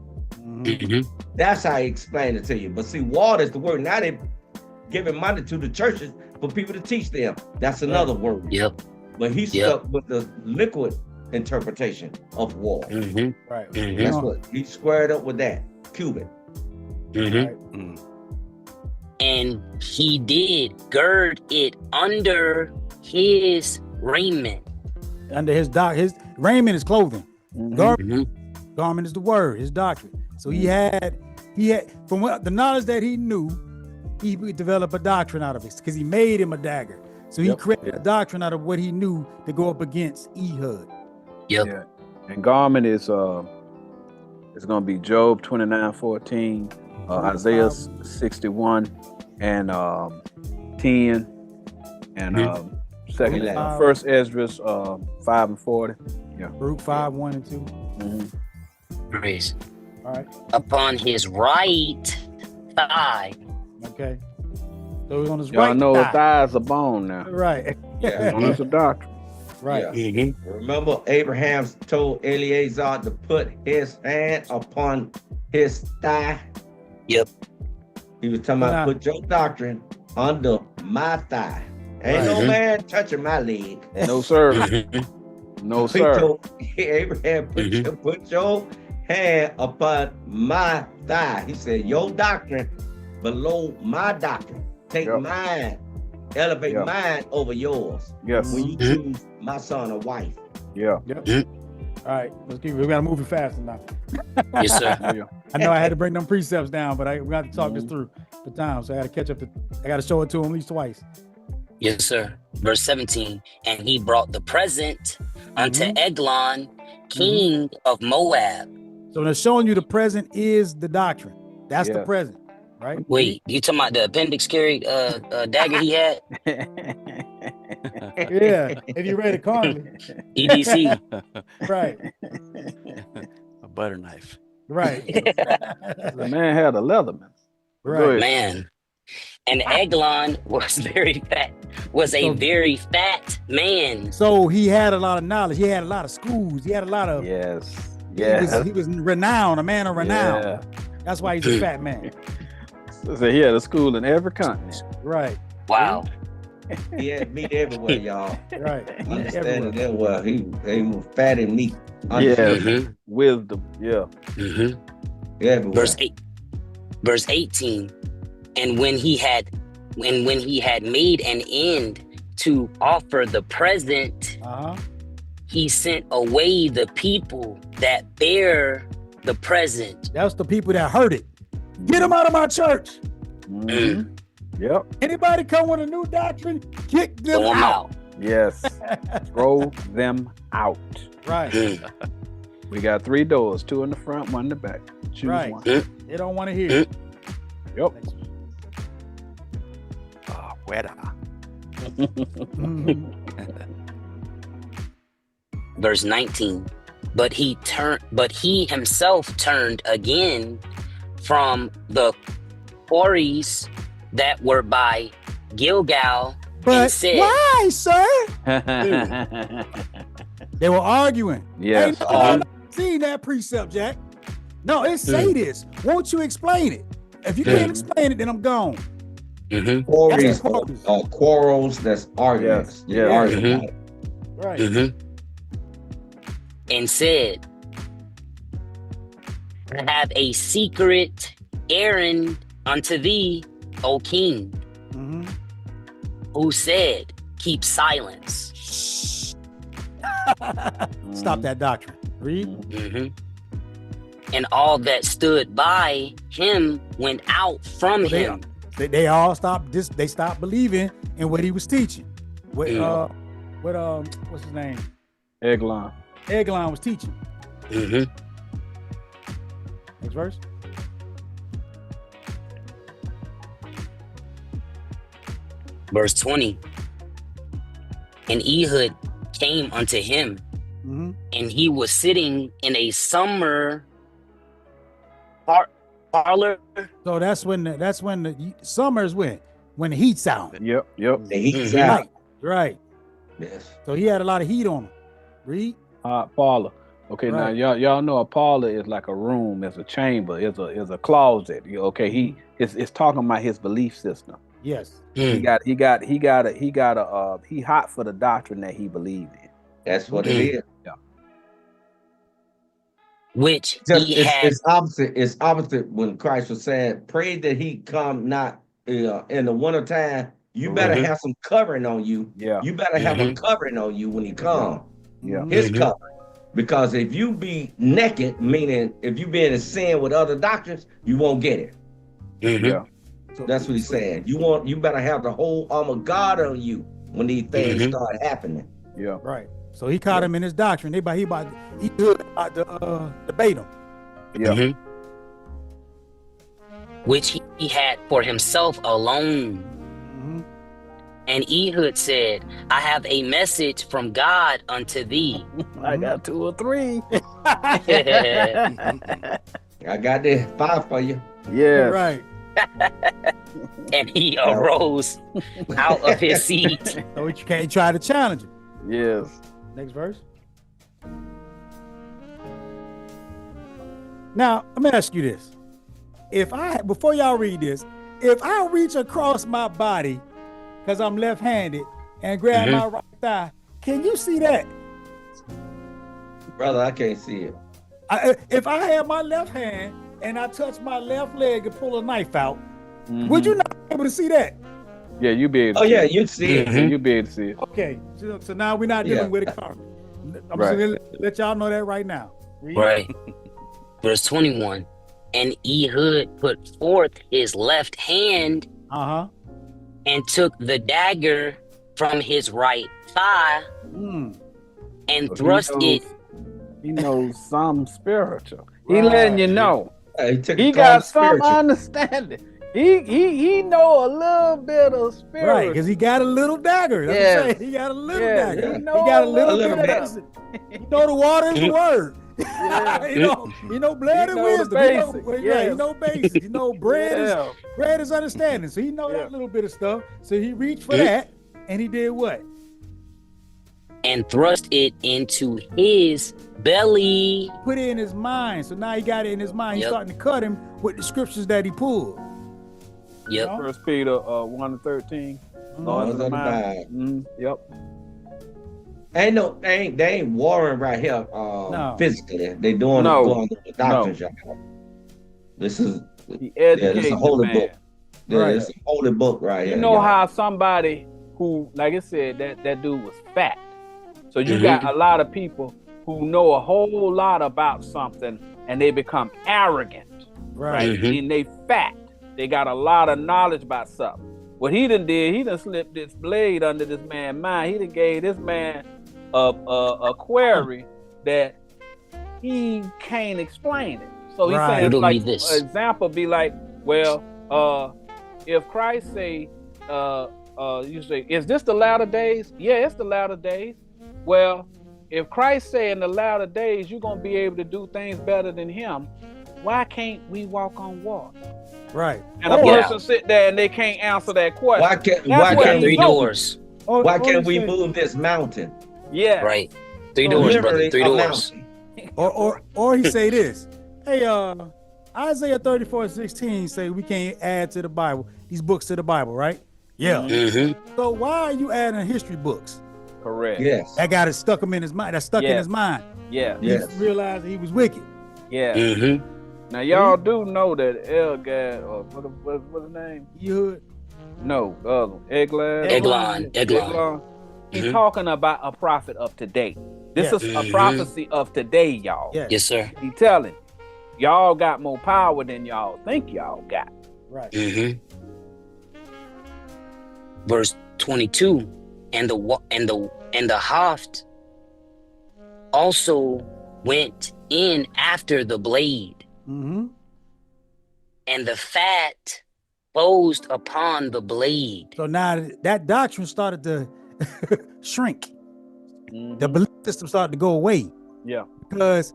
Speaker 4: That's how he explained it to you. But see, water is the word. Now they giving money to the churches for people to teach them. That's another word.
Speaker 3: Yep.
Speaker 4: But he stuck with the liquid interpretation of water.
Speaker 1: Right.
Speaker 4: That's what he squared up with that cubit.
Speaker 1: Right.
Speaker 3: And he did gird it under his raiment.
Speaker 1: Under his raiment is clothing.
Speaker 3: Mhm.
Speaker 1: Garment is the word, his doctrine. So he had from what the knowledge that he knew, he would develop a doctrine out of it because he made him a dagger. So he created a doctrine out of what he knew to go up against Ehud.
Speaker 3: Yep.
Speaker 2: Yeah. And garment is it's gonna be Job 29:14, Isaiah 61 and 10 and second first Esdras 5 and 40. Yeah.
Speaker 1: Baruch 5, 1 and 2.
Speaker 3: Praise.
Speaker 1: All right.
Speaker 3: Upon his right thigh.
Speaker 1: Okay. So it was on his
Speaker 2: Y'all
Speaker 1: right
Speaker 2: know
Speaker 1: thigh.
Speaker 2: his thighs are bone now.
Speaker 1: Right.
Speaker 4: Yeah.
Speaker 2: It's a doctrine.
Speaker 1: Right.
Speaker 4: Yeah. Remember, Abraham told Eleazar to put his hand upon his thigh.
Speaker 3: Yep.
Speaker 4: He was talking about put your doctrine under my thigh. Ain't no man touching my leg.
Speaker 2: No sir. No
Speaker 4: He
Speaker 2: sir.
Speaker 4: told Abraham, put your hand upon my thigh. He said, your doctrine below my doctrine. Take mine, elevate mine over yours.
Speaker 2: Yes.
Speaker 4: When you choose my son or wife.
Speaker 2: Yeah.
Speaker 1: Yep. All right, let's keep. We gotta move it faster now.
Speaker 3: Yes, sir.
Speaker 1: I know I had to bring them precepts down, but we got to talk this through for time. So I got to catch up. I got to show it to him at least twice.
Speaker 3: Yes, sir. Verse 17. And he brought the present unto Eglon, king of Moab.
Speaker 1: So they're showing you the present is the doctrine. That's the present, right?
Speaker 3: Wait, you talking about the appendix carried dagger he had?
Speaker 1: Yeah. If you read it carnally.
Speaker 3: EDC.
Speaker 1: Right.
Speaker 6: A butter knife.
Speaker 1: Right.
Speaker 2: The man had a Leatherman.
Speaker 1: Right.
Speaker 3: Man. And Eglon was very fat, very fat man.
Speaker 1: So he had a lot of knowledge. He had a lot of schools. He had a lot of he was renowned, a man of renown.
Speaker 2: Yeah.
Speaker 1: That's why he's a fat man.
Speaker 2: So he had a school in every continent.
Speaker 1: Right.
Speaker 3: Wow.
Speaker 4: He had meat everywhere, y'all.
Speaker 1: Right.
Speaker 4: Understand that well. He was fat and meat.
Speaker 2: Yeah. Wisdom. Yeah.
Speaker 4: Everywhere.
Speaker 3: Verse 18. And when he had made an end to offer the present, he sent away the people that bear the present.
Speaker 1: That's the people that heard it. Get them out of my church.
Speaker 2: Yep.
Speaker 1: Anybody come with a new doctrine, kick them out.
Speaker 2: Yes. Throw them out.
Speaker 1: Right.
Speaker 2: We got 3 doors, 2 in the front, 1 in the back. Choose one.
Speaker 1: They don't want to hear it.
Speaker 2: Yep.
Speaker 6: Weta.
Speaker 3: Verse 19. But he himself turned again from the quarries that were by Gilgal and said,
Speaker 1: why, sir? They were arguing.
Speaker 2: Yes.
Speaker 1: Hey, I've seen that precept, Jack. No, it say this. Won't you explain it? If you can't explain it, then I'm gone.
Speaker 4: Quarries, quarrels, that's arguments.
Speaker 2: Yes, yes.
Speaker 4: Argument.
Speaker 1: Right.
Speaker 3: And said, I have a secret errand unto thee, O king. Who said, keep silence.
Speaker 1: Stop that doctrine. Read.
Speaker 3: And all that stood by him went out from him.
Speaker 1: They all stopped. They stopped believing in what he was teaching. What's his name?
Speaker 2: Eglon.
Speaker 1: Eglon was teaching. Next verse.
Speaker 3: Verse 20. And Ehud came unto him, and he was sitting in a summer parlor.
Speaker 1: So that's when the summers when the heat's out.
Speaker 2: Yep.
Speaker 4: The heat's out.
Speaker 1: Right.
Speaker 4: Yes.
Speaker 1: So he had a lot of heat on him. Read.
Speaker 2: Parlor. Okay,
Speaker 1: Right.
Speaker 2: now y'all know a parlor is like a room, it's a chamber, it's a closet. Okay, it's talking about his belief system.
Speaker 1: Yes.
Speaker 2: He hot for the doctrine that he believed in.
Speaker 4: That's what it is.
Speaker 2: Yeah.
Speaker 3: Which
Speaker 4: It's opposite. It's opposite when Christ was saying, "Pray that He come not in the wintertime. You better have some covering on you.
Speaker 2: Yeah.
Speaker 4: You better have a covering on you when He come.
Speaker 2: Yeah.
Speaker 4: His covering. Because if you be naked, meaning if you be in sin with other doctrines, you won't get it.
Speaker 2: Yeah.
Speaker 4: So that's what He's saying. You better have the whole armor of God on you when these things start happening.
Speaker 2: Yeah.
Speaker 1: Right. So he caught him in his doctrine. He about to debate him.
Speaker 2: Yeah.
Speaker 3: which he had for himself alone. And Ehud said, I have a message from God unto thee.
Speaker 2: I got 2 or 3.
Speaker 4: I got the 5 for you.
Speaker 2: Yeah.
Speaker 1: Right.
Speaker 3: And he arose out of his seat.
Speaker 1: So you can't try to challenge him.
Speaker 2: Yes.
Speaker 1: Next verse. Now, let me ask you this. Before y'all read this, if I reach across my body, because I'm left-handed, and grab my right thigh, can you see that?
Speaker 4: Brother, I can't see it.
Speaker 1: If I have my left hand and I touch my left leg and pull a knife out, would you not be able to see that?
Speaker 2: Yeah, you be able to
Speaker 4: Oh,
Speaker 2: see
Speaker 4: yeah,
Speaker 2: it.
Speaker 4: you'd see it.
Speaker 2: Yeah, you be able to see it.
Speaker 1: Okay, so now we're not dealing with a car. I'm just going to let y'all know that right now. Read.
Speaker 3: Right. Verse 21. And Ehud put forth his left hand and took the dagger from his right thigh and thrust it.
Speaker 2: He knows some spiritual. He letting you know.
Speaker 4: He
Speaker 2: got some understanding. He know a little bit of spirit.
Speaker 1: Right, because he got a little dagger. That's what I'm saying. He got a little dagger. He got a little bit of medicine. You know the water is the word. you know blood and wisdom. He know basics. You know bread is understanding. So he know that little bit of stuff. So he reached for that, and he did what?
Speaker 3: And thrust it into his belly.
Speaker 1: Put it in his mind. So now he got it in his mind. He's starting to cut him with the scriptures that he pulled.
Speaker 3: Yep.
Speaker 2: 1 Peter 1:13. Yep.
Speaker 4: They ain't warring right here physically. They going the doctrines. This is a holy book. It's a holy book right here.
Speaker 2: You know how somebody who, like I said, that dude was fat. So you got a lot of people who know a whole lot about something and they become arrogant. Right. And they fat. They got a lot of knowledge about something. What he done slipped this blade under this man's mind. He done gave this man a query that he can't explain it. So he's saying, like, an example be like, well, if Christ say, you say, is this the latter days? Yeah, it's the latter days. Well, if Christ say in the latter days you're gonna be able to do things better than him, why can't we walk on water?
Speaker 1: Right.
Speaker 2: And a person sit there and they can't answer that question.
Speaker 4: Why can't
Speaker 3: three doors?
Speaker 4: Why can't we move this mountain?
Speaker 2: Yeah.
Speaker 3: Right. 3 doors, brother. 3 doors.
Speaker 1: Or he say this. Hey, I Isaiah 34:16 say we can't add to the Bible, these books to the Bible, right? Yeah. So why are you adding history books?
Speaker 2: Correct.
Speaker 4: Yes.
Speaker 1: That got it stuck him in his mind. That stuck in his mind.
Speaker 2: Yeah.
Speaker 1: He realized he was wicked.
Speaker 2: Yeah. Now y'all do know that Elgad, or what's his name?
Speaker 1: Ehud.
Speaker 2: No, the other one. Eglon. He's talking about a prophet of today. This is a prophecy of today, y'all.
Speaker 3: Yes, sir.
Speaker 2: He telling y'all got more power than y'all think y'all got.
Speaker 1: Right.
Speaker 3: Verse 22, and the haft also went in after the blade, and the fat posed upon the blade.
Speaker 1: So now that doctrine started to shrink. The belief system started to go away.
Speaker 2: Yeah.
Speaker 1: Because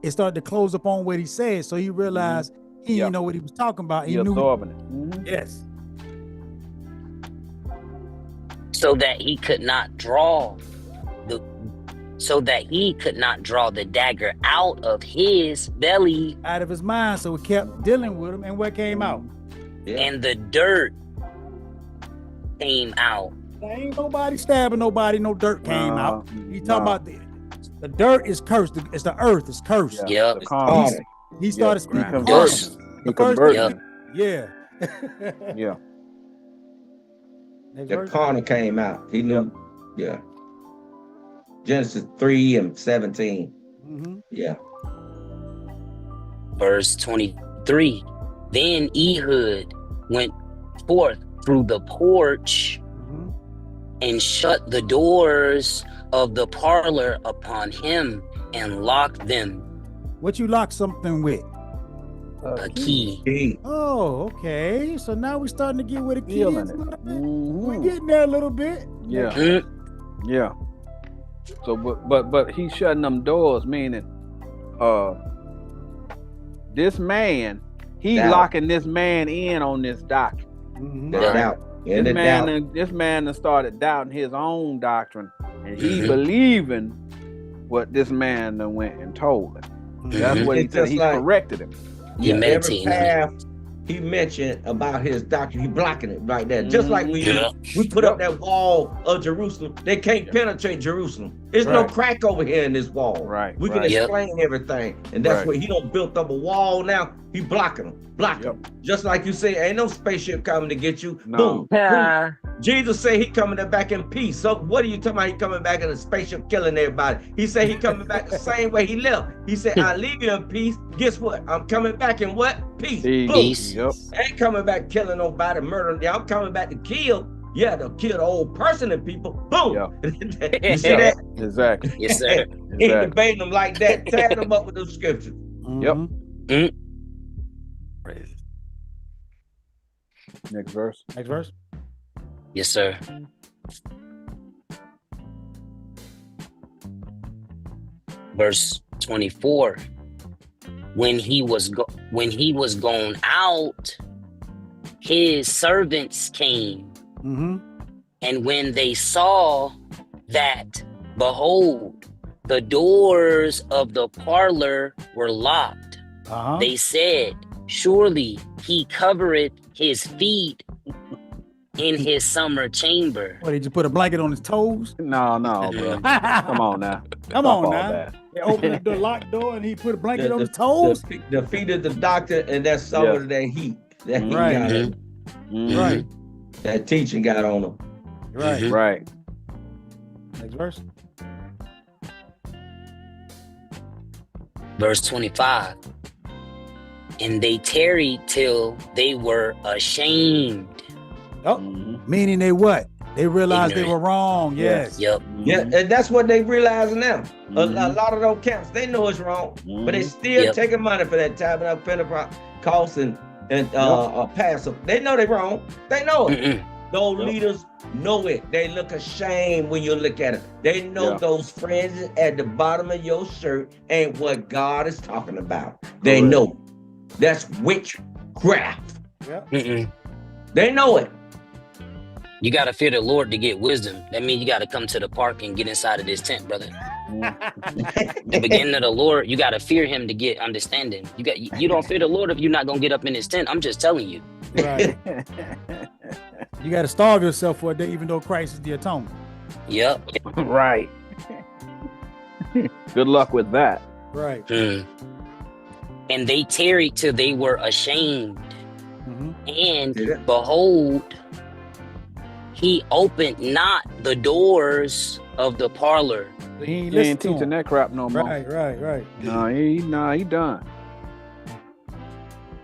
Speaker 1: it started to close up on what he said. So he realized he didn't know what he was talking about.
Speaker 2: He knew absorbing it.
Speaker 1: Yes.
Speaker 3: So that he could not draw the dagger out of his belly,
Speaker 1: out of his mind. So we kept dealing with him, and what came out?
Speaker 3: And the dirt came out.
Speaker 1: There ain't nobody stabbing nobody, no dirt came out. He talking about the dirt is cursed. It's the earth is cursed.
Speaker 3: Yep.
Speaker 1: He started speaking
Speaker 3: curse.
Speaker 2: He converted.
Speaker 1: Yeah.
Speaker 2: Yeah.
Speaker 4: The carnal came out. He knew. Yeah. Genesis 3:17. Yeah.
Speaker 3: Verse 23. Then Ehud went forth through the porch and shut the doors of the parlor upon him and locked them.
Speaker 1: What you lock something with?
Speaker 3: A key.
Speaker 1: Oh, okay. So now we're starting to get where the key is a little bit. We're getting there a little bit.
Speaker 2: Yeah. Yeah. So, but he's shutting them doors, meaning, this man, locking this man in on this doctrine. This man done started doubting his own doctrine, and he believing what this man done went and told him. That's what he said. He corrected him.
Speaker 4: Every path he mentioned about his doctrine, he blocking it right there. Just like we put up that wall of Jerusalem, they can't penetrate Jerusalem. There's no crack over here in this wall. We can explain everything, and that's where he done built up a wall. Now he blocking them. Just like you say, ain't no spaceship coming to get you. Boom. Jesus said he coming back in peace. So what are you talking about? He coming back in a spaceship killing everybody. He said he coming back the same way he left. He said, I leave you in peace. Guess what? I'm coming back in what? Peace.
Speaker 3: Peace.
Speaker 4: I ain't coming back killing nobody, murdering. I'm coming back to kill. Yeah, to kill the old person and people. Boom. You see that?
Speaker 2: Exactly.
Speaker 3: Yes, sir.
Speaker 4: He ain't debating them like that, tearing them up with those scriptures.
Speaker 2: Next verse.
Speaker 3: Yes, sir. Verse 24. When he was gone out, his servants came, and when they saw that, behold, the doors of the parlor were locked, they said, surely he covereth his feet in his summer chamber.
Speaker 1: What, did you put a blanket on his toes?
Speaker 2: No, bro. Come on now.
Speaker 1: Come on now. They opened the locked door and he put a blanket on his toes.
Speaker 4: The feet of the doctor, and that's some of that heat. That heat got
Speaker 1: Right.
Speaker 4: That teaching got on him.
Speaker 2: Right.
Speaker 1: Next verse.
Speaker 3: Verse 25. And they tarried till they were ashamed.
Speaker 1: Meaning they what? They realized they were wrong. Yes.
Speaker 3: Yep.
Speaker 4: Yeah, and that's what they realizing now. A lot of those camps, they know it's wrong, but they still taking money for that tabernacle, Pentecost, and Passover. They know they wrong. They know it. Those leaders know it. They look ashamed when you look at it. They know those fringes at the bottom of your shirt ain't what God is talking about. They know. That's witchcraft. They know it.
Speaker 3: You got to fear the Lord to get wisdom. That means you got to come to the park and get inside of this tent, brother. The beginning of the Lord, you got to fear him to get understanding. You don't fear the Lord if you're not going to get up in his tent. I'm just telling you.
Speaker 1: Right. You got to starve yourself for a day, even though Christ is the atonement.
Speaker 3: Yep.
Speaker 2: Right. Good luck with that.
Speaker 1: Right.
Speaker 3: And they tarried till they were ashamed. And
Speaker 4: Yeah.
Speaker 3: behold, he opened not the doors of the parlor.
Speaker 1: So he ain't
Speaker 2: He
Speaker 1: listening
Speaker 2: ain't
Speaker 1: to
Speaker 2: teaching
Speaker 1: him.
Speaker 2: that crap no more.
Speaker 1: Right.
Speaker 2: No, he done.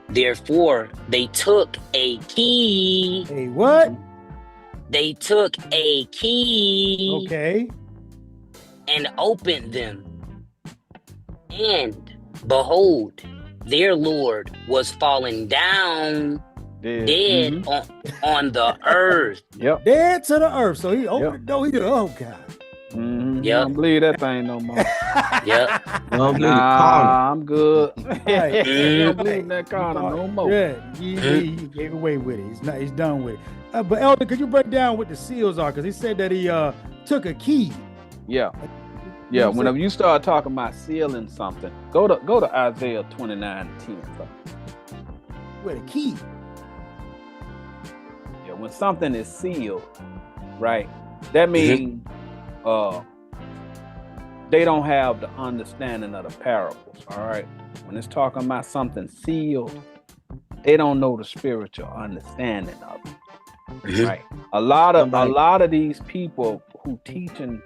Speaker 3: Therefore, they took a key.
Speaker 1: Hey, what?
Speaker 3: They took a key
Speaker 1: Okay.
Speaker 3: and opened them. And behold, their Lord was falling down dead on the earth.
Speaker 2: Yep.
Speaker 1: Dead to the earth. So he opened the door. He did. Oh God.
Speaker 2: You don't believe that thing no more.
Speaker 3: Yep.
Speaker 4: Don't believe the carnal.
Speaker 2: Nah, I'm good.
Speaker 1: Right.
Speaker 2: You don't believe that carnal no more.
Speaker 1: Yeah, he gave away with it. He's done with it. But Elder, could you break down what the seals are? Because he said that he took a key.
Speaker 2: Yeah. Yeah. Whenever you start talking about sealing something, go to Isaiah 29:10.
Speaker 1: With a key.
Speaker 2: Yeah. When something is sealed, right? That means they don't have the understanding of the parables. All right. When it's talking about something sealed, they don't know the spiritual understanding of it. Right. A lot of these people who teaching,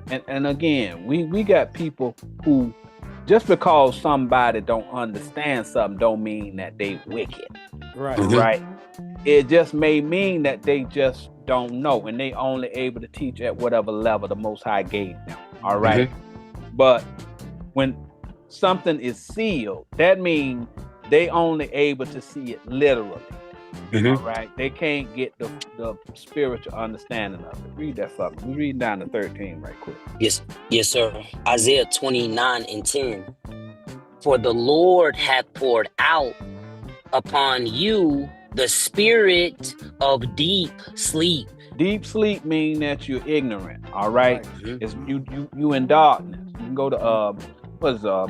Speaker 2: and again, we got people who, just because somebody don't understand something don't mean that they wicked.
Speaker 1: Right.
Speaker 2: Right. It just may mean that they just don't know, and they only able to teach at whatever level the Most High gave them. All right. But when something is sealed, that means they only able to see it literally. All right. They can't get the spiritual understanding of it. Read that something. We read down to 13 right quick.
Speaker 3: Yes, sir. Isaiah 29:10. For the Lord hath poured out upon you the spirit of deep sleep.
Speaker 2: Deep sleep means that you're ignorant. All right. It's you in darkness. You can go to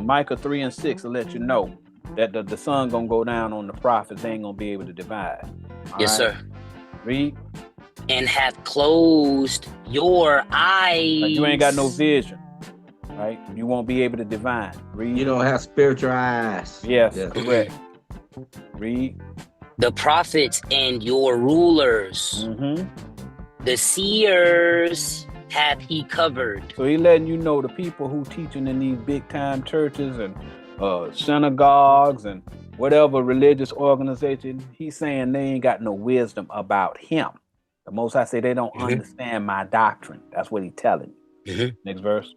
Speaker 2: Micah 3:6 to let you know that the sun gonna go down on the prophets. They ain't gonna be able to divide. All
Speaker 3: Yes,
Speaker 2: right?
Speaker 3: sir.
Speaker 2: Read.
Speaker 3: And hath closed your eyes.
Speaker 2: Like you ain't got no vision. Right? You won't be able to divine. Read.
Speaker 4: You don't have spiritual eyes.
Speaker 2: Yes, correct. Read.
Speaker 3: The prophets and your rulers, the seers hath he covered.
Speaker 2: So he letting you know the people who teaching in these big time churches and synagogues and whatever religious organization, he's saying they ain't got no wisdom about him. The Most High say they don't understand my doctrine. That's what he's telling you. Next verse.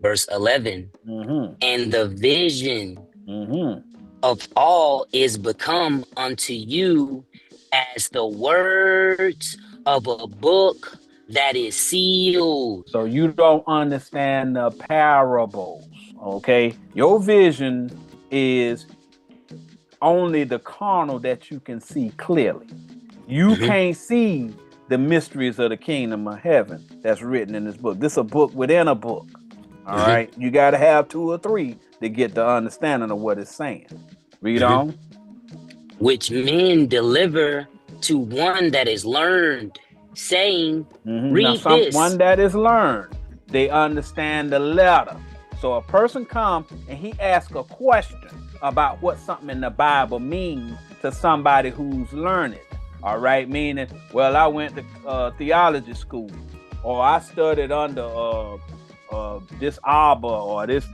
Speaker 3: Verse 11. And the vision of all is become unto you as the words of a book that is sealed.
Speaker 2: So you don't understand the parables, okay? Your vision is only the carnal that you can see clearly. You can't see the mysteries of the kingdom of heaven that's written in this book. This is a book within a book. All right. You got to have 2 or 3 to get the understanding of what it's saying. Read on.
Speaker 3: Which men deliver to one that is learned, saying, read this.
Speaker 2: One that is learned, they understand the letter. So a person comes and he asks a question about what something in the Bible means to somebody who's learned. All right. Meaning, well, I went to theology school, or I studied under this Abba or this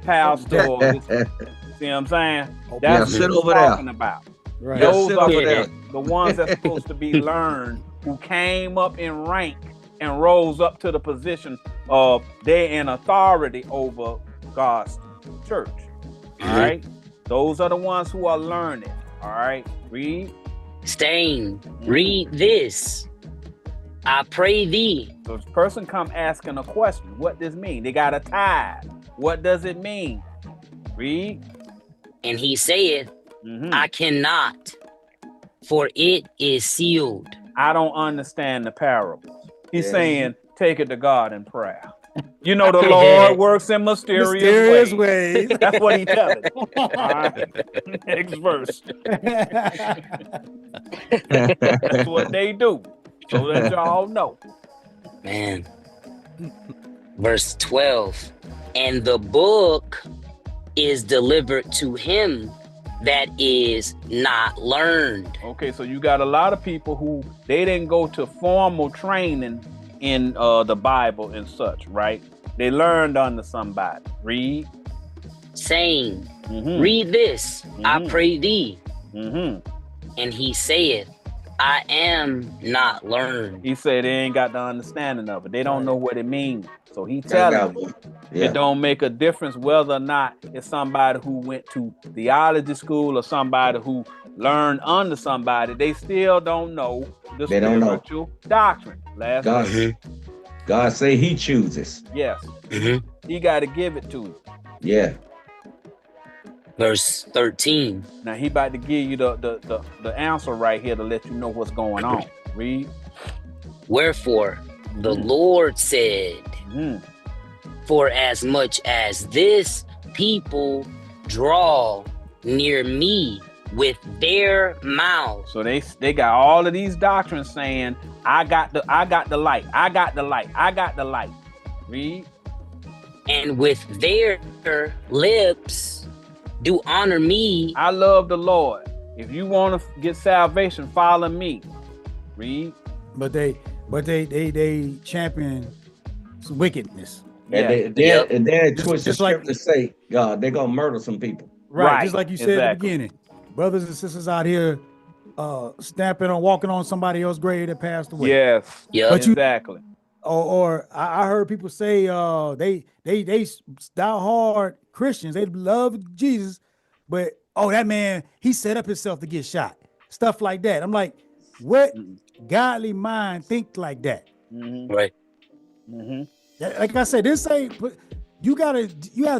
Speaker 2: pastor or this, see what I'm saying? That's what we're talking about.
Speaker 1: Right.
Speaker 2: Those are the ones that's supposed to be learned, who came up in rank and rose up to the position of they're in authority over God's church. All right. Those are the ones who are learning. All right. Read.
Speaker 3: Saying, read this. I pray thee.
Speaker 2: So if a person come asking a question, what does it mean? They got a tithe. What does it mean? Read.
Speaker 3: And he saith, I cannot, for it is sealed.
Speaker 2: I don't understand the parables. He's saying, take it to God in prayer. You know, the Lord works in mysterious ways. That's what he's telling. All right. Next verse. That's what they do. So that y'all know.
Speaker 3: Man. Verse 12. And the book is delivered to him that is not learned.
Speaker 2: Okay, so you got a lot of people who they didn't go to formal training in the Bible and such, right? They learned under somebody. Read.
Speaker 3: Saying, read this, I pray thee.
Speaker 2: Mm-hmm.
Speaker 3: And he saith, I am not learned.
Speaker 2: He said they ain't got the understanding of it. They don't know what it means. So he telling you, it don't make a difference whether or not it's somebody who went to theology school or somebody who learned under somebody. They still don't know the spiritual doctrine.
Speaker 4: God say he chooses.
Speaker 2: Yes. He got to give it to you.
Speaker 4: Yeah.
Speaker 3: Verse 13.
Speaker 2: Now he about to give you the answer right here to let you know what's going on. Read.
Speaker 3: Wherefore the Lord said, for as much as this people draw near me with their mouths.
Speaker 2: So they got all of these doctrines saying, I got the light. I got the light. I got the light. Read.
Speaker 3: And with their lips do honor me.
Speaker 2: I love the Lord. If you want to get salvation, follow me. Read.
Speaker 1: But they champion wickedness.
Speaker 4: And they're twist the script to say, God, they're gonna murder some people.
Speaker 1: Right. Just like you said at the beginning. Brothers and sisters out here stamping on walking on somebody else's grave that passed away.
Speaker 2: Yes.
Speaker 3: Yeah.
Speaker 1: But
Speaker 2: exactly.
Speaker 1: Or I heard people say they diehard Christians, they love Jesus, but that man, he set up himself to get shot. Stuff like that. I'm like, what godly mind think like that?
Speaker 3: Right.
Speaker 1: Like I said, this ain't. You gotta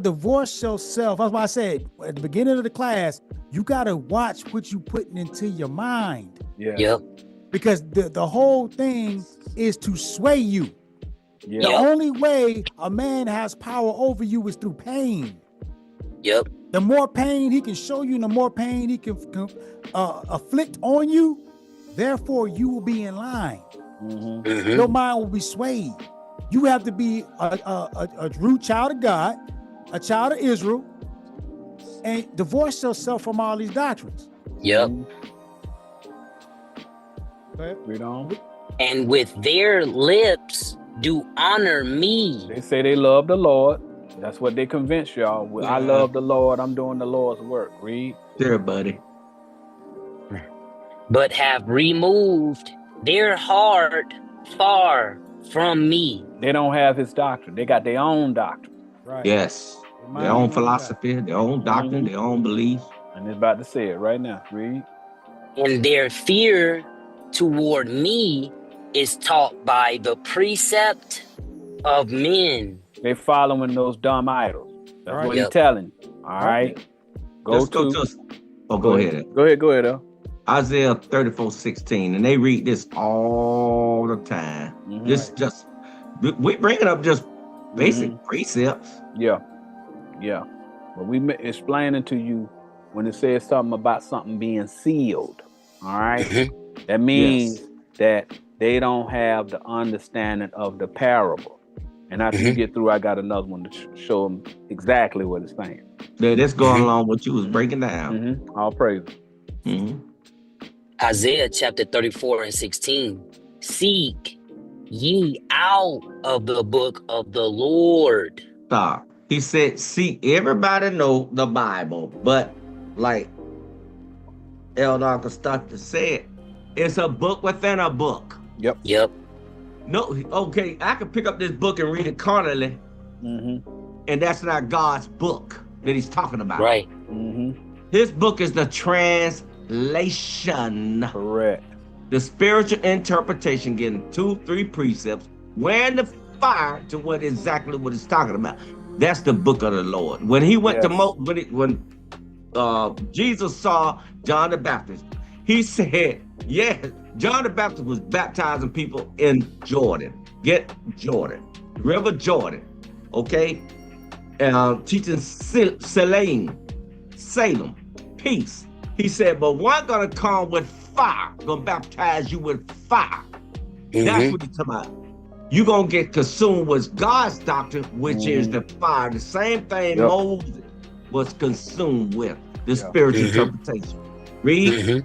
Speaker 1: divorce yourself. That's why I said at the beginning of the class, you gotta watch what you putting into your mind.
Speaker 2: Yeah.
Speaker 3: Yep.
Speaker 1: Because the whole thing is to sway you.
Speaker 2: Yeah.
Speaker 1: The only way a man has power over you is through pain.
Speaker 3: Yep.
Speaker 1: The more pain he can show you, the more pain he can afflict on you. Therefore, you will be in line. Your mind will be swayed. You have to be a true child of God, a child of Israel, and divorce yourself from all these doctrines.
Speaker 3: Yep.
Speaker 2: Read on.
Speaker 3: And with their lips do honor me.
Speaker 2: They say they love the Lord. That's what they convince y'all with. I love the Lord. I'm doing the Lord's work. Read.
Speaker 4: Sure, buddy.
Speaker 3: But have removed their heart far from me.
Speaker 2: They don't have his doctrine. They got their own doctrine.
Speaker 1: Right.
Speaker 4: Yes. Their own philosophy, their own doctrine, their own beliefs.
Speaker 2: And it's about to say it right now. Read.
Speaker 3: And their fear toward me is taught by the precept of men.
Speaker 2: They following those dumb idols. That's what he's
Speaker 3: Yep.
Speaker 2: telling you. All right. Go
Speaker 4: Go ahead.
Speaker 2: Go ahead.
Speaker 4: Isaiah 34:16, and they read this all the time. We bring it up just basic precepts.
Speaker 2: Yeah. But we explaining to you when it says something about something being sealed. All right. That means that they don't have the understanding of the parable. And after you get through, I got another one to show them exactly what it's saying.
Speaker 4: That's going along with what you was breaking down.
Speaker 2: All praises.
Speaker 3: Isaiah chapter 34:16. Seek ye out of the book of the Lord.
Speaker 4: Stop. He said, see, everybody know the Bible, but like Elder Uncle Stockton said, it's a book within a book.
Speaker 3: Yep.
Speaker 4: No, okay, I can pick up this book and read it carnally, and that's not God's book that he's talking about.
Speaker 3: Right.
Speaker 4: His book is the translation.
Speaker 2: Correct.
Speaker 4: The spiritual interpretation, getting 2-3 precepts, wearing the fire to what it's talking about. That's the book of the Lord. When he went to when Jesus saw John the Baptist, he said, John the Baptist was baptizing people in Jordan. Get Jordan. River Jordan. Okay? Teaching Salem, peace. He said, but one gonna come with fire, gonna baptize you with fire. That's what he's talking about. You're gonna get consumed with God's doctrine, which is the fire. The same thing Moses was consumed with, the spiritual interpretation. Read.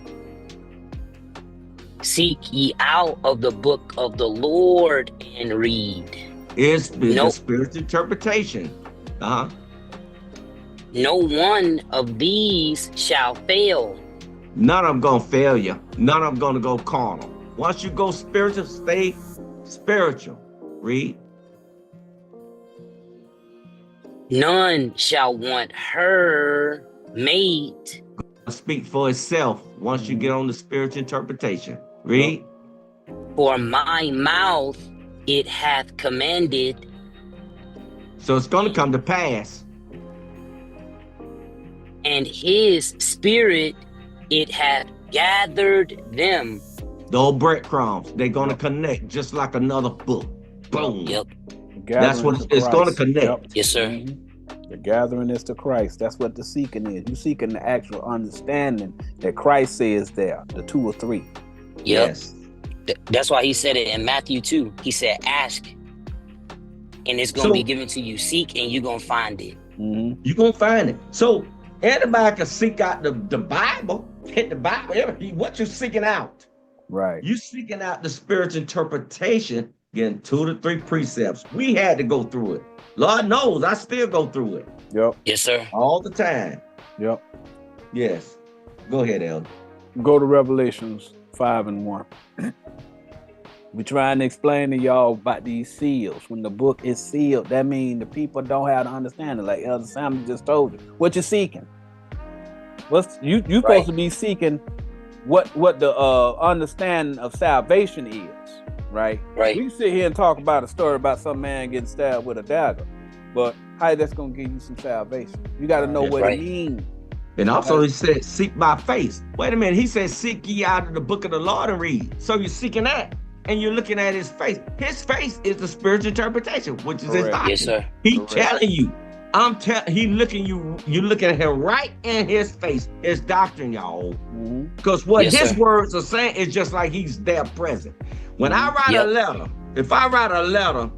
Speaker 3: Seek ye out of the book of the Lord and read.
Speaker 4: It's the spiritual interpretation.
Speaker 3: No one of these shall fail.
Speaker 4: None of them gonna fail you. None of them gonna go carnal. Once you go spiritual, stay spiritual. Read.
Speaker 3: None shall want her mate.
Speaker 4: Speak for itself once you get on the spiritual interpretation. Read.
Speaker 3: For my mouth it hath commanded.
Speaker 4: So it's going to come to pass.
Speaker 3: And his spirit it hath gathered them.
Speaker 4: Those breadcrumbs, they're going to connect just like another book. Boom.
Speaker 3: Yep.
Speaker 4: That's what it's going to connect.
Speaker 3: Yes, sir.
Speaker 2: The gathering is to Christ. That's what the seeking is. You seeking the actual understanding that Christ says there, the 2 or 3.
Speaker 3: Yep.
Speaker 4: Yes.
Speaker 3: That's why he said it in Matthew 2. He said, ask, and it's going to be given to you. Seek, and you're going to find it.
Speaker 4: You're going to find it. So anybody can seek out the Bible, hit the Bible. What you seeking out?
Speaker 2: Right.
Speaker 4: You seeking out the spiritual interpretation, getting 2 to 3 precepts. We had to go through it. Lord knows I still go through it.
Speaker 2: Yep.
Speaker 3: Yes, sir.
Speaker 4: All the time.
Speaker 2: Yep.
Speaker 4: Yes. Go ahead, Elder.
Speaker 2: Go to Revelations 5 and 1. We trying to explain to y'all about these seals. When the book is sealed, that means the people don't have to understand it. Like Elder Sam just told you. What you seeking? What's you supposed to be seeking what the understanding of salvation is, right?
Speaker 3: Right.
Speaker 2: We sit here and talk about a story about some man getting stabbed with a dagger, but how that's gonna give you some salvation? You got to know what it means.
Speaker 4: And also he said, seek by faith. Wait a minute. He said, seek ye out of the book of the Lord and read. So you're seeking that, and you're looking at his face. His face is the spiritual interpretation, which is his doctrine.
Speaker 3: Yes, sir.
Speaker 4: He telling you. He looking you looking at him right in his face, his doctrine, y'all. Because what his words are saying is just like he's there present. When I write a letter, if I write a letter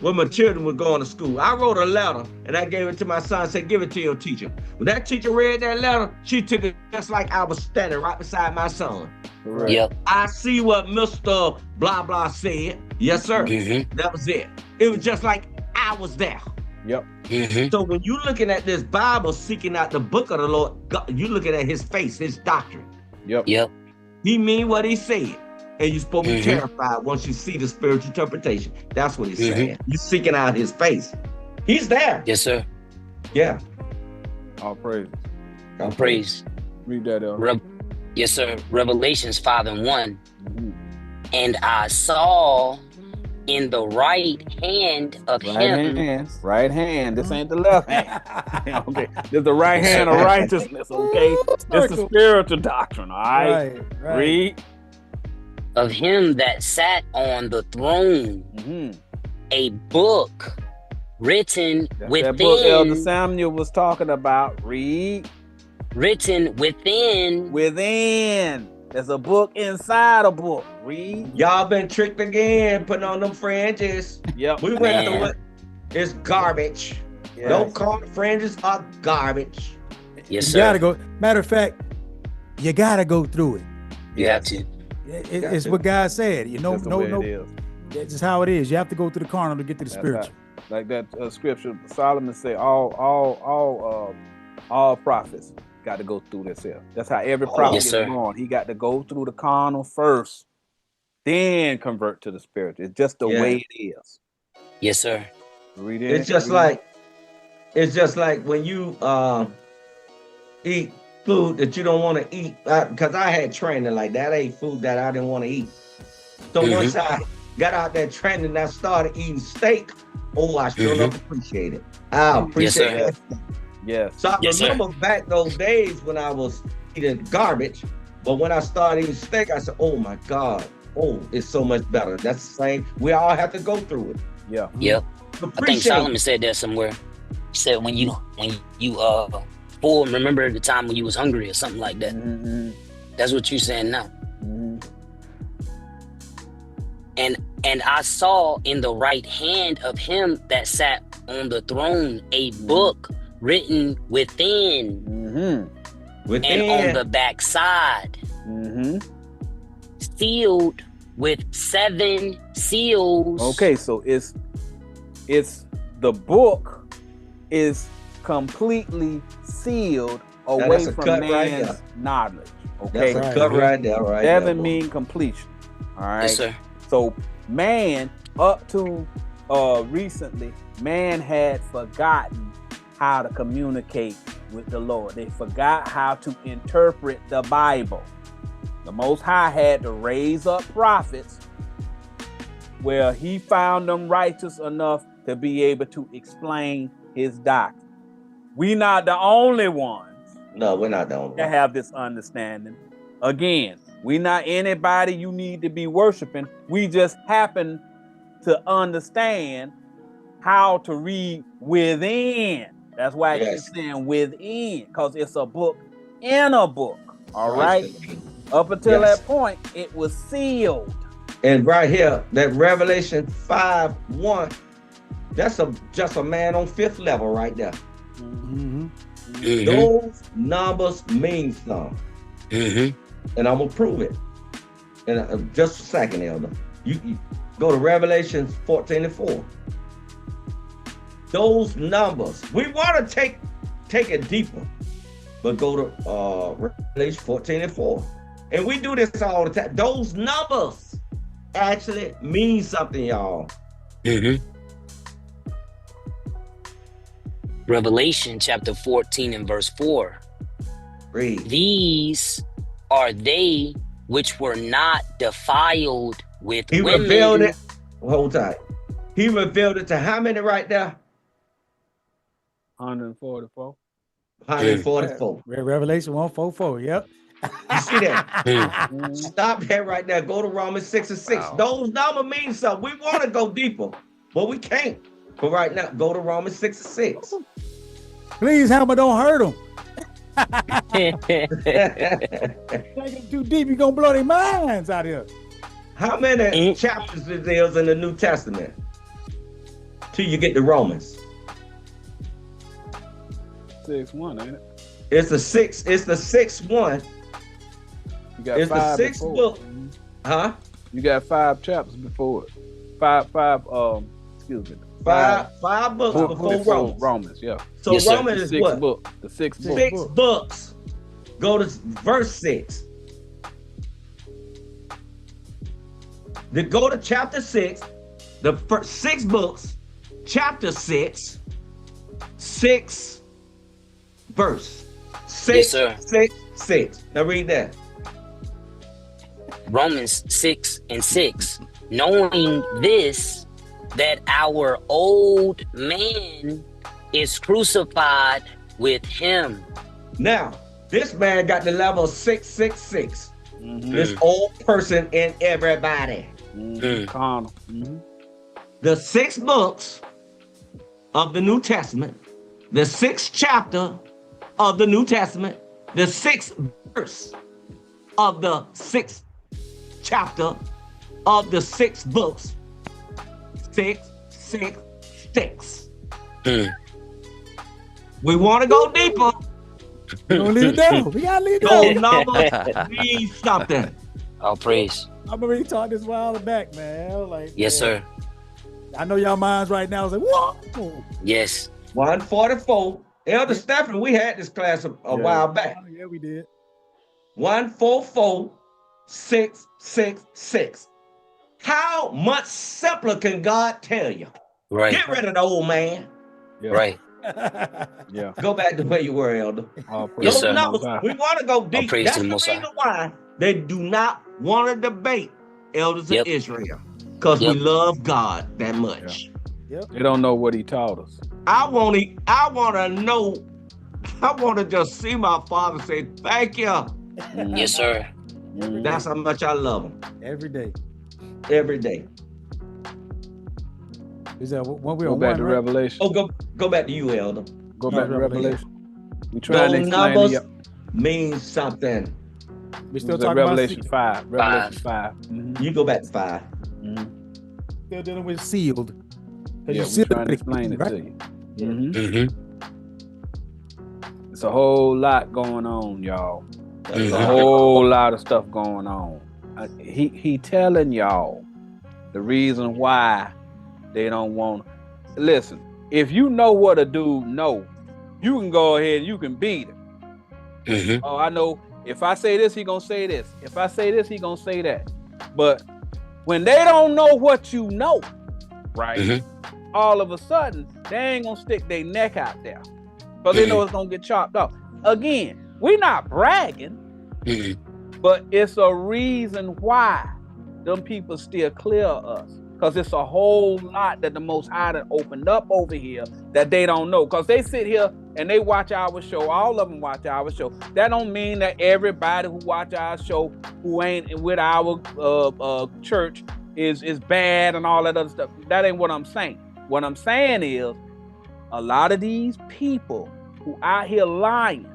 Speaker 4: when my children were going to school, I wrote a letter and I gave it to my son and said, give it to your teacher. When that teacher read that letter, she took it just like I was standing right beside my son.
Speaker 3: Yep.
Speaker 4: I see what Mr. Blah Blah said. Yes, sir. That was it. It was just like I was there.
Speaker 2: Yep.
Speaker 4: So when you're looking at this Bible, seeking out the book of the Lord, you're looking at his face, his doctrine.
Speaker 2: Yep.
Speaker 4: He mean what he said. And you're supposed to be terrified once you see the spiritual interpretation. That's what he's saying. You're seeking out his face. He's there.
Speaker 3: Yes, sir.
Speaker 4: Yeah.
Speaker 2: All praise.
Speaker 3: All praise.
Speaker 2: Read that out.
Speaker 3: Yes, sir. Revelations 5 and 1. And I saw in the right hand of him.
Speaker 2: Right hand. This ain't the left hand. Okay. This is the right hand of righteousness. Okay. This is the spiritual doctrine. All right. Read.
Speaker 3: Of him that sat on the throne, a book written within.
Speaker 2: That book Elder Samuel was talking about. Read.
Speaker 3: Written within.
Speaker 2: There's a book inside a book. Read.
Speaker 4: Y'all been tricked again, putting on them fringes.
Speaker 2: Yep.
Speaker 4: We went through it. It's garbage.
Speaker 2: Yes.
Speaker 4: Don't call the fringes are garbage.
Speaker 3: Yes,
Speaker 1: You
Speaker 3: sir.
Speaker 1: gotta go. Matter of fact, you gotta go through it.
Speaker 3: You have to.
Speaker 1: It's what God said. You know,
Speaker 2: That's the way it is.
Speaker 1: That's just how it is. You have to go through the carnal to get to the spiritual.
Speaker 2: Like that scripture, Solomon said, all prophets got to go through this here. That's how every prophet is born. He got to go through the carnal first, then convert to the spiritual. It's just the way it is.
Speaker 3: Yes, sir.
Speaker 2: Read it.
Speaker 4: It's just like when you eat food that you don't want to eat, because I had training like that. I ate food that I didn't want to eat. So once I got out that training and I started eating steak, I sure enough appreciate it. I appreciate it.
Speaker 2: Yes.
Speaker 4: So I remember back those days when I was eating garbage, But when I started eating steak, I said, oh my God, oh, it's so much better. That's the same. We all have to go through it.
Speaker 2: Yeah.
Speaker 3: Yep. I think
Speaker 4: Appreciate
Speaker 3: Solomon said that somewhere. He said when you full, remember the time when you was hungry or something like that.
Speaker 2: Mm-hmm.
Speaker 3: That's what you saying now.
Speaker 2: Mm-hmm.
Speaker 3: And I saw in the right hand of him that sat on the throne a book written within
Speaker 2: Mm-hmm.
Speaker 3: and on the back side,
Speaker 2: Mm-hmm.
Speaker 3: sealed with 7 seals.
Speaker 2: Okay, so it's the book is completely sealed away
Speaker 4: that's a
Speaker 2: from
Speaker 4: cut right
Speaker 2: man's
Speaker 4: there.
Speaker 2: knowledge. Okay,
Speaker 4: That's a cut right there, right?
Speaker 2: 7 mean completion. All right.
Speaker 3: Yes, sir.
Speaker 2: So man, up to recently, man had forgotten how to communicate with the Lord. They forgot how to interpret the Bible. The Most High had to raise up prophets where he found them righteous enough to be able to explain his doctrine. We not the only ones
Speaker 4: No, we're not the only
Speaker 2: that
Speaker 4: one.
Speaker 2: have this understanding. Again, we not anybody you need to be worshiping. We just happen to understand how to read within. That's why I keep saying within, because it's a book in a book. All right. Up until that point, it was sealed.
Speaker 4: And right here, that Revelation 5:1, that's just a man on 5th level right there.
Speaker 1: Mm-hmm.
Speaker 3: Mhm.
Speaker 4: Those numbers mean something.
Speaker 3: Mhm.
Speaker 4: And I'm gonna prove it in just a second, Elder. You go to Revelation 14:4. Those numbers, we want to take it deeper, but go to Revelation 14:4, and we do this all the time. Those numbers actually mean something, y'all.
Speaker 3: Mhm. Revelation chapter 14 and verse 4.
Speaker 4: Read.
Speaker 3: These are they which were not defiled with
Speaker 4: He
Speaker 3: women.
Speaker 4: revealed it. Hold tight. He revealed it to how many right there?
Speaker 2: 144.
Speaker 4: 144.
Speaker 1: Revelation 1:44. Yep.
Speaker 4: You see that? Stop that right there. Go to Romans 6:6.
Speaker 6: Wow.
Speaker 4: Those numbers mean something. We want to go deeper, but we can't. But right now, go to Romans 6:6.
Speaker 1: Please, Hammer, don't hurt them.
Speaker 3: Mhm.
Speaker 1: Take them too deep, you're gonna blow their minds out here.
Speaker 4: How many chapters is there in the New Testament till you get to Romans?
Speaker 2: 6:1, ain't it?
Speaker 4: It's the sixth one.
Speaker 2: You got
Speaker 4: It's the
Speaker 2: 5
Speaker 4: sixth
Speaker 2: before.
Speaker 4: book. Huh?
Speaker 2: You got 5 chapters before it. Five excuse me.
Speaker 4: Five books
Speaker 2: book
Speaker 4: before Romans.
Speaker 2: Yeah.
Speaker 4: So
Speaker 3: Yes, sir.
Speaker 4: Romans
Speaker 2: The
Speaker 4: is
Speaker 2: sixth
Speaker 4: what?
Speaker 2: book. The 6th book.
Speaker 4: 6 books. Go to verse 6. Then go to chapter 6. The first 6 books, chapter 6, 6 verse. 6,
Speaker 3: Yes, sir.
Speaker 4: 6, 6. Now read that.
Speaker 3: Romans 6:6. Knowing this, that our old man is crucified with him.
Speaker 4: Now, this man got the level 666.
Speaker 2: Mm-hmm.
Speaker 4: This old person in everybody.
Speaker 2: Carnal. Mm-hmm.
Speaker 4: The 6 books of the New Testament, the 6th chapter of the New Testament, the 6th verse of the 6th chapter of the 6 books. 666. We want to go deeper.
Speaker 1: We gonna leave it there. We gotta leave it
Speaker 4: Those
Speaker 1: there.
Speaker 4: numbers mean something.
Speaker 3: All praise.
Speaker 1: I remember he taught this a while back, man. I was like,
Speaker 3: Yes,
Speaker 1: man,
Speaker 3: sir.
Speaker 1: I know y'all minds right now is like, whoa.
Speaker 3: Yes.
Speaker 4: 144. Elder Stephen, we had this class a while back.
Speaker 1: Oh, yeah, we did.
Speaker 4: 144, 666. How much simpler can God tell you?
Speaker 3: Right.
Speaker 4: Get rid of the old man.
Speaker 2: Yeah.
Speaker 3: Right.
Speaker 2: Yeah.
Speaker 4: Go back to where you were, Elder.
Speaker 2: All praise
Speaker 3: Yes,
Speaker 4: Those
Speaker 3: sir.
Speaker 2: to the
Speaker 4: numbers,
Speaker 2: Most High.
Speaker 4: we want to go deep.
Speaker 3: praise
Speaker 4: That's
Speaker 3: to
Speaker 4: the
Speaker 3: the Most
Speaker 4: reason
Speaker 3: High.
Speaker 4: why they do not want to debate elders
Speaker 3: Yep.
Speaker 4: of Israel. Because
Speaker 3: Yep.
Speaker 4: we love God that much.
Speaker 2: They don't know what he taught us.
Speaker 4: I want to know, I want to just see my father say, thank you.
Speaker 3: Yes, sir.
Speaker 4: That's how much I love them.
Speaker 1: Every day.
Speaker 4: Every day.
Speaker 1: Is that one we
Speaker 2: Go
Speaker 1: on
Speaker 2: back
Speaker 1: one,
Speaker 2: to
Speaker 1: right?
Speaker 2: Revelation.
Speaker 4: Oh, go back to you, Elder.
Speaker 2: Go
Speaker 1: No,
Speaker 2: back to
Speaker 1: Revelation.
Speaker 2: Revelation. We trying to
Speaker 4: Those
Speaker 2: explain to
Speaker 4: numbers
Speaker 2: you.
Speaker 4: mean something.
Speaker 1: We still
Speaker 2: It was at
Speaker 1: talking
Speaker 2: Revelation
Speaker 1: about
Speaker 2: 5. Revelation 5. Mhm.
Speaker 4: You go back to 5.
Speaker 1: still dealing with sealed. 'Cause
Speaker 2: Yeah,
Speaker 1: you
Speaker 2: we're
Speaker 1: sealed
Speaker 2: trying to
Speaker 1: it,
Speaker 2: explain it
Speaker 1: right?
Speaker 2: to you. Mhm.
Speaker 3: Mhm.
Speaker 2: It's a whole lot going on, y'all. There's a
Speaker 3: Mhm.
Speaker 2: whole lot of stuff going on. He telling y'all the reason why they don't want. Listen, if you know what a dude know, you can go ahead and you can beat him.
Speaker 3: Mhm.
Speaker 2: Oh, I know. If I say this, he gonna say this. If I say this, he gonna say that. But when they don't know what you know, right?
Speaker 3: Mhm.
Speaker 2: All of a sudden, they ain't gonna stick their neck out there, because they know it's gonna get chopped off. Again, we're not bragging,
Speaker 3: Mhm.
Speaker 2: but it's a reason why them people still clear us. Because it's a whole lot that the Most High done opened up over here that they don't know. Because they sit here and they watch our show. All of them watch our show. That don't mean that everybody who watch our show who ain't with our church is bad and all that other stuff. That ain't what I'm saying. What I'm saying is a lot of these people who out here lying,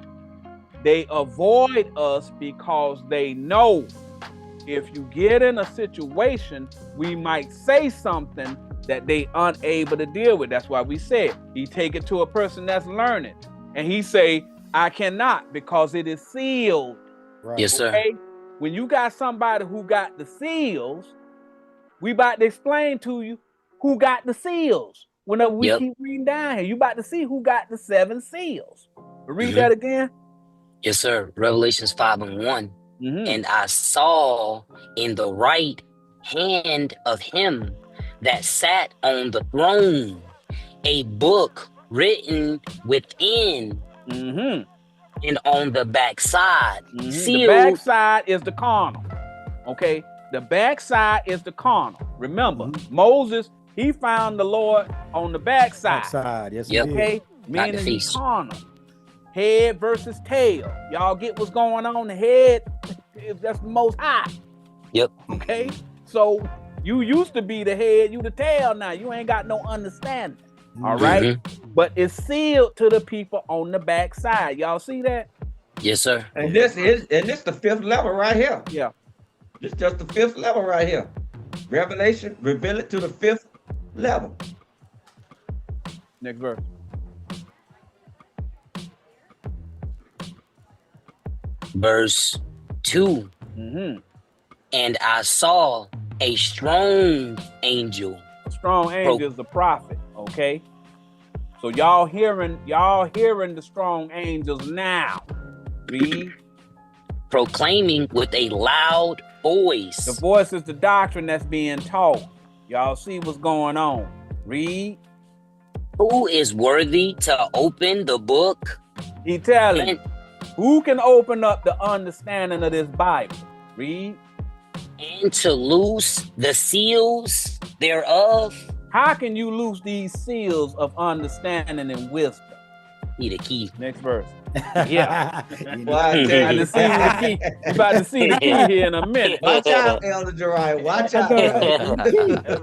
Speaker 2: they avoid us because they know if you get in a situation, we might say something that they unable to deal with. That's why we said he take it to a person that's learning, and he say, I cannot because it is sealed.
Speaker 1: Right.
Speaker 3: Yes, sir.
Speaker 2: Okay? When you got somebody who got the seals, we about to explain to you who got the seals. Whenever we keep reading down here, you about to see who got the 7 seals. Read that again.
Speaker 3: Yes, sir. Revelations 5:1. And I saw in the right hand of him that sat on the throne a book written within and on the backside. Sealed.
Speaker 2: The backside is the carnal. Okay? The backside is the carnal. Remember, Moses, he found the Lord on the backside.
Speaker 1: Backside, yes,
Speaker 3: Yep.
Speaker 2: Okay?
Speaker 3: Not the
Speaker 2: Meaning
Speaker 3: face.
Speaker 2: carnal. Head versus tail. Y'all get what's going on? The head, that's the Most High.
Speaker 3: Yep.
Speaker 2: Okay? So you used to be the head, you the tail now. You ain't got no understanding. All right? But it's sealed to the people on the backside. Y'all see that?
Speaker 3: Yes, sir.
Speaker 4: And this the 5th level right here.
Speaker 2: Yeah.
Speaker 4: This just the 5th level right here. Revelation, reveal it to the 5th level.
Speaker 2: Next verse.
Speaker 3: Verse 2. And I saw a strong angel.
Speaker 2: Strong angel is the prophet, okay? So y'all hearing the strong angels now. Read.
Speaker 3: Proclaiming with a loud voice.
Speaker 2: The voice is the doctrine that's being taught. Y'all see what's going on. Read.
Speaker 3: Who is worthy to open the book?
Speaker 2: He telling who can open up the understanding of this Bible? Read.
Speaker 3: And to loose the seals thereof.
Speaker 2: How can you loose these seals of understanding and wisdom?
Speaker 3: Need a key.
Speaker 2: Next verse. Yeah.
Speaker 4: Well, I tell you.
Speaker 2: You about to see the key here in a minute.
Speaker 4: Watch out, Elder Jeriah. Watch out.
Speaker 2: That's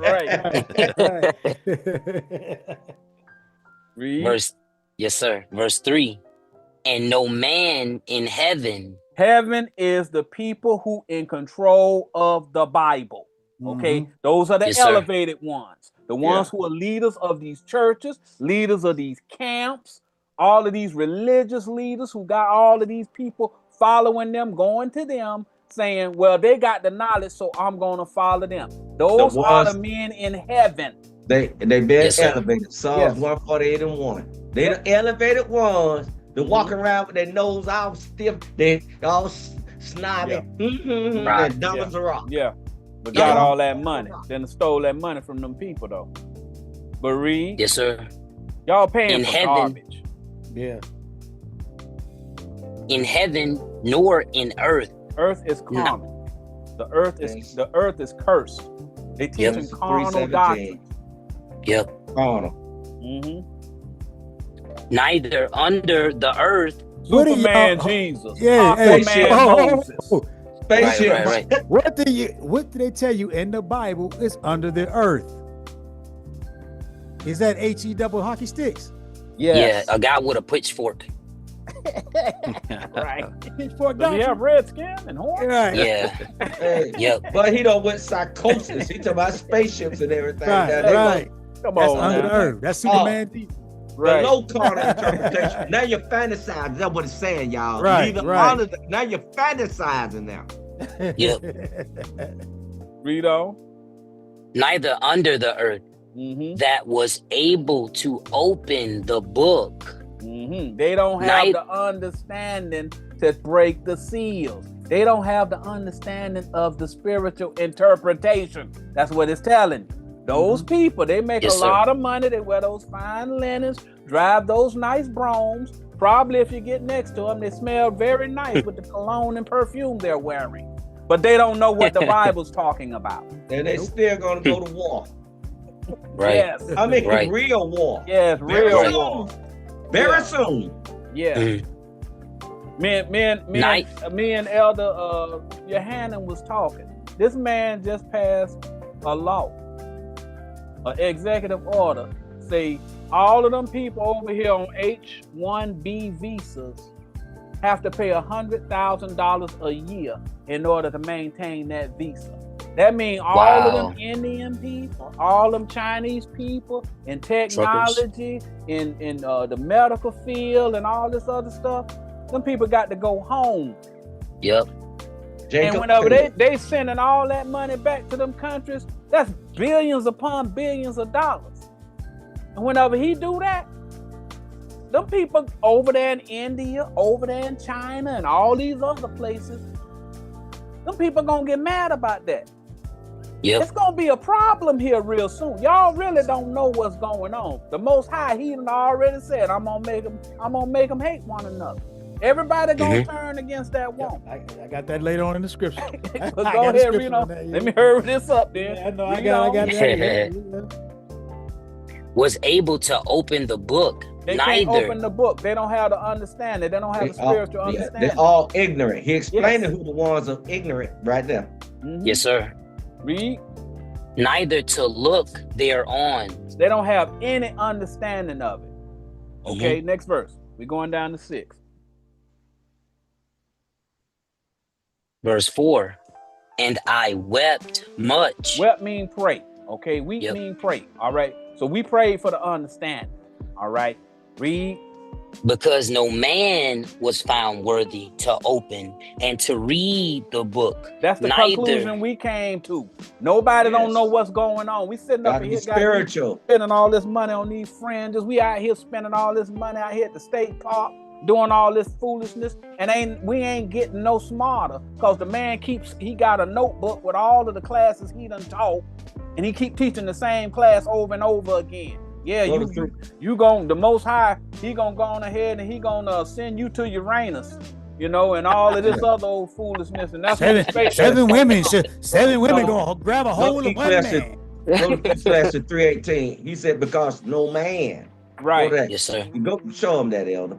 Speaker 2: right. Read.
Speaker 3: Yes, sir. Verse 3. And no man in heaven.
Speaker 2: Heaven is the people who in control of the Bible. Okay, those are the elevated ones. The ones who are leaders of these churches, leaders of these camps, all of these religious leaders who got all of these people following them, going to them, saying, well, they got the knowledge, so I'm going to follow them. Those are the men in heaven.
Speaker 4: They been elevated. Psalms 148:1. They the elevated ones. They walk around with their nose all stiff. They all snobby. They're dumb as a rock.
Speaker 2: Yeah. But got all that money. Then stole that money from them people, though. But read.
Speaker 3: Yes, sir.
Speaker 2: Y'all paying
Speaker 3: in
Speaker 2: for
Speaker 3: heaven,
Speaker 2: garbage.
Speaker 1: Yeah.
Speaker 3: In heaven, nor in earth.
Speaker 2: Earth is carnal. The earth is cursed. They teaching carnal doctrines.
Speaker 3: Yep.
Speaker 4: Carnal.
Speaker 3: Neither under the earth.
Speaker 2: Superman Jesus.
Speaker 1: Yeah.
Speaker 2: Aquaman Moses.
Speaker 4: spaceships.
Speaker 3: Right.
Speaker 1: What do they tell you in the Bible is under the earth? Is that HE double hockey sticks?
Speaker 2: Yes.
Speaker 3: Yeah, a guy with a pitchfork.
Speaker 2: Right.
Speaker 1: Pitchfork
Speaker 2: Does he
Speaker 1: doctrine?
Speaker 2: have red skin and horns?
Speaker 1: Right.
Speaker 3: Yeah.
Speaker 4: Hey,
Speaker 3: Yep.
Speaker 4: but he don't with psychosis. He talking about spaceships and everything. Now, they
Speaker 1: Right.
Speaker 2: Come
Speaker 1: That's
Speaker 2: on,
Speaker 1: under
Speaker 2: now.
Speaker 1: the earth. That's Superman.
Speaker 2: Right.
Speaker 4: The low carnal interpretation. Now you're fantasizing. That's what it's saying, y'all.
Speaker 1: Right, right.
Speaker 4: Now you're fantasizing now.
Speaker 2: Read on.
Speaker 3: Neither under the earth
Speaker 2: Mm-hmm.
Speaker 3: that was able to open the book.
Speaker 2: Mm-hmm. They don't have the understanding to break the seals. They don't have the understanding of the spiritual interpretation. That's what it's telling you. Those people, they make
Speaker 3: Yes,
Speaker 2: a
Speaker 3: sir.
Speaker 2: lot of money. They wear those fine linens, drive those nice broms. Probably if you get next to them, they smell very nice with the cologne and perfume they're wearing. But they don't know what the Bible's talking about.
Speaker 4: And they still gonna go to war.
Speaker 3: Right.
Speaker 2: Yes.
Speaker 4: I mean,
Speaker 3: Right.
Speaker 4: real war.
Speaker 2: Yes,
Speaker 4: Very
Speaker 2: real
Speaker 4: soon.
Speaker 2: war.
Speaker 4: Very
Speaker 2: Yeah.
Speaker 4: soon.
Speaker 2: Yeah.
Speaker 3: Mhm.
Speaker 2: Me and Elder Yohanan was talking. This man just passed a law, an executive order, say all of them people over here on H-1B visas have to pay $100,000 a year in order to maintain that visa. That means all of them Indian people, all them Chinese people in technology, in the medical field and all this other stuff, them people got to go home.
Speaker 3: Yep.
Speaker 2: And whenever they sending all that money back to them countries, that's billions upon billions of dollars. And whenever he do that, them people over there in India, over there in China, and all these other places, them people gonna get mad about that.
Speaker 3: Yep.
Speaker 2: It's gonna be a problem here real soon. Y'all really don't know what's going on. The Most High, he done already said, I'm gonna make them hate one another. Everybody gonna turn against that woman.
Speaker 1: I got that later on in the scripture.
Speaker 2: But go ahead, read on. Let me hurry this up, then.
Speaker 1: Yeah, I know. I got it.
Speaker 3: Was able to open the book.
Speaker 2: They can't open the book. They don't have the understanding. They don't have the spiritual understanding.
Speaker 4: They're all ignorant. He explaining who the ones are ignorant right there.
Speaker 2: Mm-hmm.
Speaker 3: Yes, sir.
Speaker 2: Read.
Speaker 3: Neither to look thereon.
Speaker 2: They don't have any understanding of it. Okay, next verse. We're going down to 6.
Speaker 3: Verse 4. And I wept much.
Speaker 2: Wept mean pray. Okay, weep mean pray. All right. So we prayed for the understanding. All right. Read.
Speaker 3: Because no man was found worthy to open and to read the book.
Speaker 2: That's the conclusion we came to. Nobody don't know what's going on. We sitting up here
Speaker 4: spiritual,
Speaker 2: spending all this money on these fringes. We out here spending all this money out here at the state park, doing all this foolishness, and we ain't getting no smarter because the man he got a notebook with all of the classes he done taught, and he keep teaching the same class over and over again. Yeah, you gon' the Most High, he gonna go on ahead and he gonna send you to Uranus, and all of this other old foolishness. And that's
Speaker 1: seven women gonna grab a hold of one man.
Speaker 4: Go to class at 318. He said, because no man.
Speaker 2: Right.
Speaker 3: Yes, sir.
Speaker 4: Go show him that, Elder.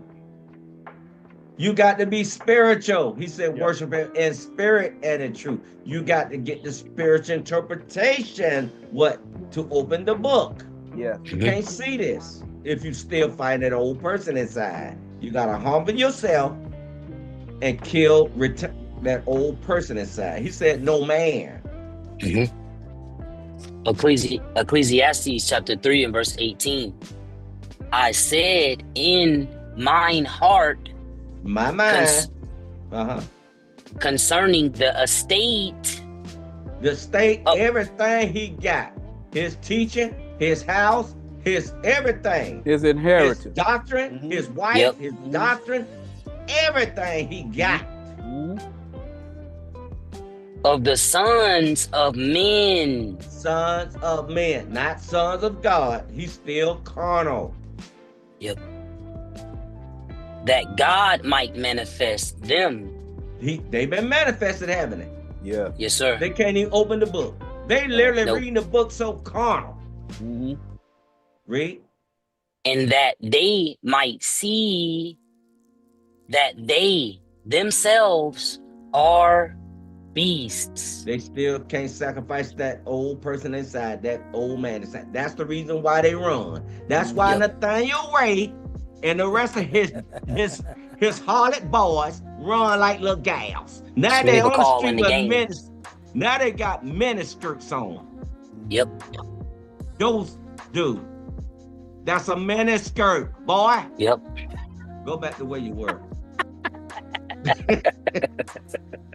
Speaker 4: You got to be spiritual. He said, worship him in spirit and in truth. You got to get the spiritual interpretation, to open the book.
Speaker 2: Yeah.
Speaker 4: You can't see this if you still find that old person inside. You got to humble yourself and kill that old person inside. He said, no man.
Speaker 3: Ecclesiastes chapter 3 and verse 18. I said in mine heart,
Speaker 4: my mind,
Speaker 3: concerning the estate,
Speaker 4: everything he got, his teaching, his house, his everything,
Speaker 2: his inheritance,
Speaker 4: his doctrine, his wife, his doctrine, everything he got.
Speaker 3: Of the sons of men.
Speaker 4: Sons of men, not sons of God. He's still carnal.
Speaker 3: Yep. That God might manifest them.
Speaker 4: They've been manifested, haven't they?
Speaker 2: Yeah.
Speaker 3: Yes, sir.
Speaker 4: They can't even open the book. They literally reading the book so carnal. Read.
Speaker 3: And that they might see that they themselves are beasts.
Speaker 4: They still can't sacrifice that old person inside, that old man inside. That's the reason why they run. That's why Nathaniel Ray and the rest of his harlot boys run like little gals. Now they on the street with men. Now they got miniskirts on.
Speaker 3: Yep.
Speaker 4: Those dude, that's a miniskirt, boy.
Speaker 3: Yep.
Speaker 4: Go back to where you were.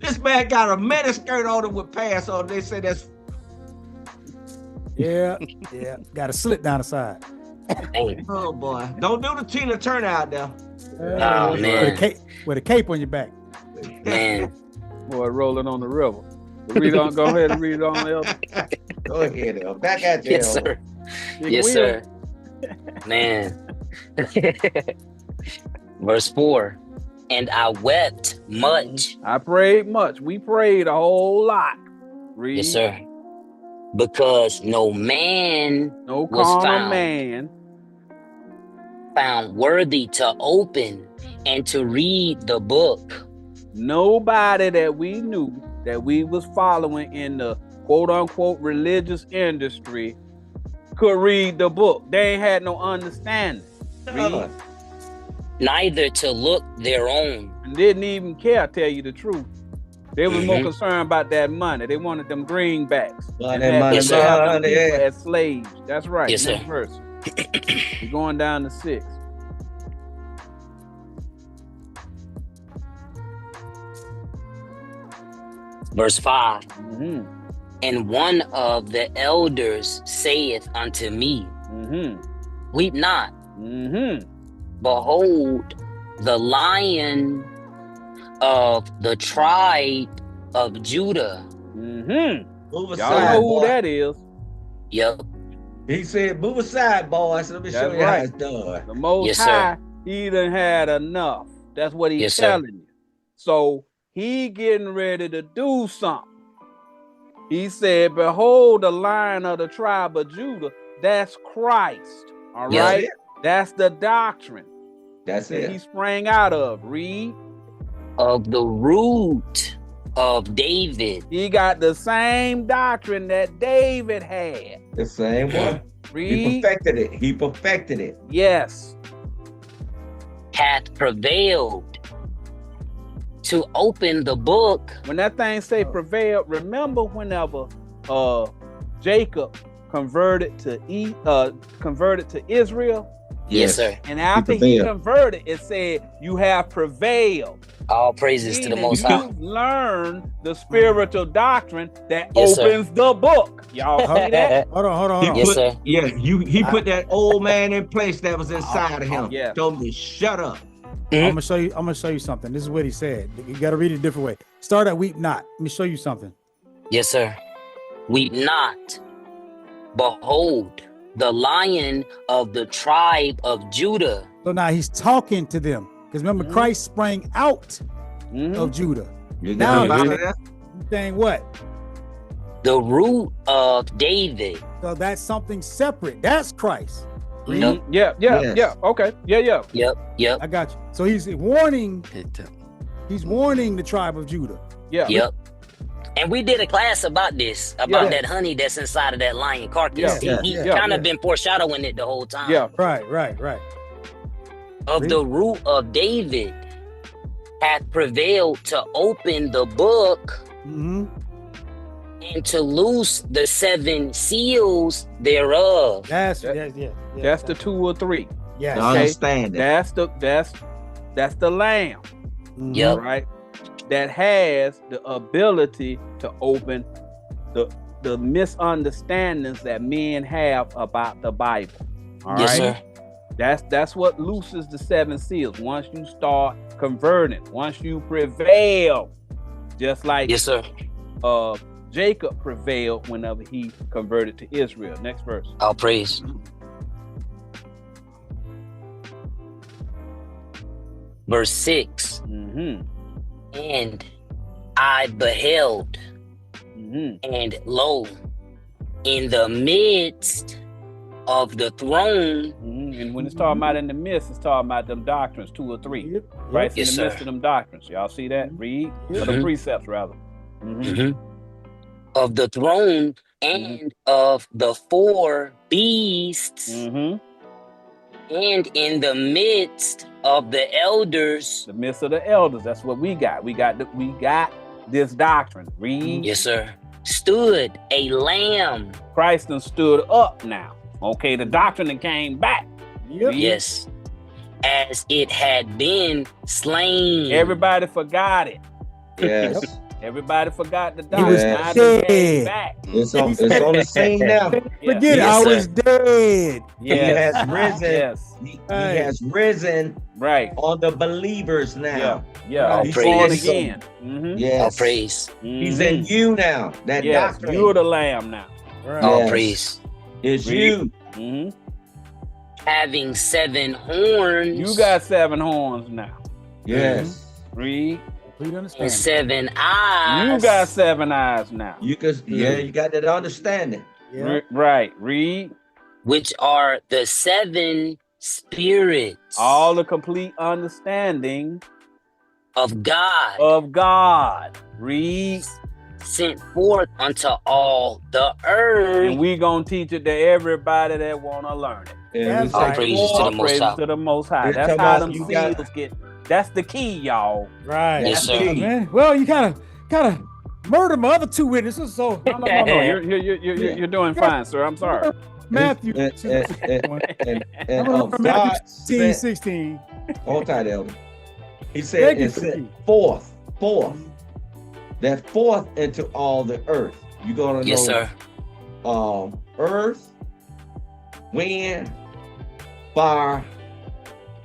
Speaker 4: This man got a miniskirt on him with pants on. They say that's
Speaker 1: yeah. Got a slit down the side.
Speaker 4: Oh boy. Don't do the Tina Turner out there.
Speaker 3: Oh man.
Speaker 1: With a cape on your back.
Speaker 3: Man.
Speaker 2: Boy, rolling on the river. Read on, go ahead and read on the other.
Speaker 4: Go ahead, El. Back at you.
Speaker 3: Yes, sir. Yes, sir. Man. Verse 4. And I wept much.
Speaker 2: I prayed much. We prayed a whole lot. Read.
Speaker 3: Yes, sir. Because no man
Speaker 2: no
Speaker 3: was found worthy to open and to read the book.
Speaker 2: Nobody that we knew that we was following in the quote unquote religious industry could read the book. They ain't had no understanding. Read.
Speaker 3: Neither to look their own.
Speaker 2: And didn't even care, tell you the truth. They was more concerned about that money. They wanted them greenbacks.
Speaker 3: Yes, sir.
Speaker 2: As slaves. That's right.
Speaker 3: Yes, sir.
Speaker 2: Verse. We're going down to 6.
Speaker 3: Verse 5. And one of the elders saith unto me, weep not. Behold, the Lion of the tribe of Judah.
Speaker 4: Move aside,
Speaker 2: y'all know who
Speaker 4: boy.
Speaker 2: that is.
Speaker 3: Yep.
Speaker 4: He said, move aside, boys. Let me show you how it's done.
Speaker 2: The Most High, he done had enough. That's what he's telling you. So he getting ready to do something. He said, behold, the Lion of the tribe of Judah. That's Christ. All right? That's the doctrine.
Speaker 4: That's
Speaker 2: that
Speaker 4: it.
Speaker 2: He sprang out of. Read.
Speaker 3: Of the root of David.
Speaker 2: He got the same doctrine that David had.
Speaker 4: The same one.
Speaker 2: Read.
Speaker 4: He perfected it. He perfected it.
Speaker 2: Yes.
Speaker 3: Hath prevailed to open the book.
Speaker 2: When that thing say prevailed, remember whenever Jacob converted to Israel?
Speaker 3: Yes, sir.
Speaker 2: And after he converted, it said, you have prevailed.
Speaker 3: All praises to the Most High.
Speaker 2: You learn the spiritual doctrine that opens the book. Y'all see that?
Speaker 1: Hold on.
Speaker 3: Yes, sir.
Speaker 4: Yeah, he put that old man in place that was inside of him.
Speaker 2: Yeah.
Speaker 4: Told me, shut up.
Speaker 1: I'm gonna show you something. This is what he said. You gotta read it a different way. Start at weep not. Let me show you something.
Speaker 3: Yes, sir. Weep not. Behold, the Lion of the tribe of Judah.
Speaker 1: So now he's talking to them. Because remember, Christ sprang out of Judah. Now he's saying what?
Speaker 3: The root of David.
Speaker 1: So that's something separate. That's Christ.
Speaker 3: Yep.
Speaker 2: Yeah. Okay. Yeah.
Speaker 3: Yep.
Speaker 1: I got you. So he's warning. He's warning the tribe of Judah.
Speaker 2: Yeah.
Speaker 3: Yep. And we did a class about this, about that honey that's inside of that lion carcass. He kind of been foreshadowing it the whole time.
Speaker 2: Yeah.
Speaker 1: Right.
Speaker 3: Of the root of David hath prevailed to open the book and to loose the 7 seals thereof.
Speaker 2: That's the 2 or 3.
Speaker 1: Yes.
Speaker 4: I understand
Speaker 2: it. That's the lamb.
Speaker 3: Yep.
Speaker 2: Right. That has the ability to open the misunderstandings that men have about the Bible. All
Speaker 3: yes,
Speaker 2: right.
Speaker 3: Sir.
Speaker 2: That's what looses the 7 seals. Once you start converting, once you prevail, just like
Speaker 3: yes, sir.
Speaker 2: Jacob prevailed whenever he converted to Israel. Next verse.
Speaker 3: All praise. Verse 6. And I beheld, and lo, in the midst of the throne.
Speaker 2: And when it's talking about in the midst, it's talking about them doctrines, 2 or 3. Right?
Speaker 3: Yes,
Speaker 2: in the midst of them doctrines. Y'all see that? Read. Or the precepts, rather.
Speaker 3: of the throne and of the 4 beasts, and in the midst of the elders.
Speaker 2: The midst of the elders. That's what we got. We got this doctrine. Read.
Speaker 3: Yes, sir. Stood a lamb.
Speaker 2: Christ done stood up now. Okay, the doctrine that came back.
Speaker 1: Yep.
Speaker 3: Yes. As it had been slain.
Speaker 2: Everybody forgot it.
Speaker 4: Yes.
Speaker 2: Everybody forgot the
Speaker 1: He
Speaker 2: doctrine.
Speaker 1: was
Speaker 2: Now
Speaker 1: dead.
Speaker 2: it came back.
Speaker 4: It's on the scene now.
Speaker 1: Forget it.
Speaker 3: Yes,
Speaker 1: I
Speaker 3: sir.
Speaker 1: was dead.
Speaker 4: He has risen.
Speaker 2: Yes.
Speaker 4: He has risen
Speaker 2: Right.
Speaker 4: on the believers now.
Speaker 2: Yeah.
Speaker 3: All
Speaker 2: He's
Speaker 3: praise.
Speaker 2: born again.
Speaker 4: Yes.
Speaker 3: All praise.
Speaker 4: He's in you now. That
Speaker 2: Yes.
Speaker 4: doctrine.
Speaker 2: You're the lamb now.
Speaker 1: Right.
Speaker 3: All
Speaker 4: Yes.
Speaker 3: praise.
Speaker 4: It's you.
Speaker 3: Having 7 horns.
Speaker 2: You got 7 horns now.
Speaker 4: Yes.
Speaker 2: Read.
Speaker 1: Complete
Speaker 3: and
Speaker 1: understanding.
Speaker 3: 7 eyes.
Speaker 2: You got 7 eyes now.
Speaker 4: You got that understanding.
Speaker 1: Yeah.
Speaker 2: Right. Read.
Speaker 3: Which are the 7 spirits.
Speaker 2: All the complete understanding
Speaker 3: of God.
Speaker 2: of God. Read.
Speaker 3: Sent forth unto all the earth.
Speaker 2: And we gonna teach it to everybody that wanna learn it.
Speaker 1: That's
Speaker 3: All
Speaker 1: right.
Speaker 3: praises to the
Speaker 2: All
Speaker 3: Most
Speaker 2: praises
Speaker 3: High.
Speaker 2: to the Most High.
Speaker 4: It's
Speaker 2: That's
Speaker 4: talking
Speaker 2: how
Speaker 4: about
Speaker 2: them
Speaker 4: you
Speaker 2: seals
Speaker 4: got-
Speaker 2: get. That's the key, y'all.
Speaker 1: Right.
Speaker 3: Yes, sir.
Speaker 4: That's
Speaker 1: Man. Well, you kind of murdered my other 2 witnesses. So
Speaker 2: No. You're doing fine, sir. I'm sorry.
Speaker 1: Matthew
Speaker 4: And
Speaker 1: I'm
Speaker 4: of
Speaker 1: from
Speaker 4: God
Speaker 1: Matthew 16,
Speaker 4: sent,
Speaker 1: 16.
Speaker 4: hold tight, Elder. He
Speaker 1: Thank
Speaker 4: said,
Speaker 1: you
Speaker 4: and
Speaker 1: for
Speaker 4: sent
Speaker 1: the-
Speaker 4: forth, that forth into all the earth. You're gonna know,
Speaker 3: Yes, sir.
Speaker 4: Earth, wind, fire,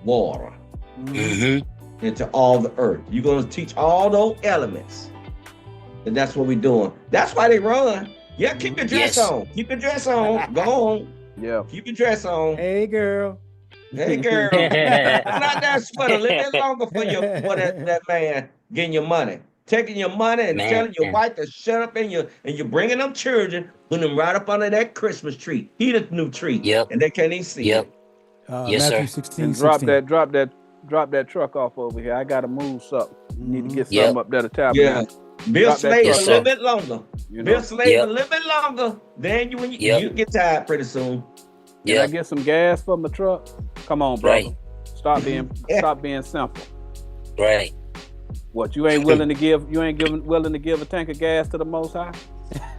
Speaker 4: water, into all the earth. You're gonna teach all those elements, and that's what we're doing. That's why they run. Yeah, keep your dress
Speaker 3: Yes.
Speaker 4: on. Keep your dress on. Go on.
Speaker 2: Yeah.
Speaker 4: Keep your dress on.
Speaker 1: Hey, girl.
Speaker 4: Hey, girl. Not that sweater. A little bit longer for that man getting your money. Taking your money and
Speaker 3: Man.
Speaker 4: telling your wife to shut up, and you're bringing them children, putting them right up under that Christmas tree. He the new tree.
Speaker 3: Yep.
Speaker 4: And they can't even see
Speaker 3: Yep.
Speaker 4: it.
Speaker 3: Yes,
Speaker 1: Matthew
Speaker 3: sir.
Speaker 1: 16,
Speaker 2: And
Speaker 1: 16.
Speaker 2: drop that truck off over here. I gotta move something. Need to get
Speaker 3: Yep.
Speaker 2: something up there to tap.
Speaker 4: Yeah. Bill
Speaker 2: Drop that
Speaker 4: Slave
Speaker 3: truck
Speaker 4: a
Speaker 3: off.
Speaker 4: little bit longer.
Speaker 2: You
Speaker 4: Bill
Speaker 2: know.
Speaker 4: Slave
Speaker 3: Yep.
Speaker 4: a little bit longer. Then you
Speaker 3: Yep.
Speaker 4: get tired pretty soon.
Speaker 2: Can I
Speaker 3: Yep.
Speaker 2: get some gas for my truck? Come on, brother.
Speaker 3: Right.
Speaker 2: Stop being simple.
Speaker 3: Right.
Speaker 2: What, you ain't willing to give a tank of gas to the Most High?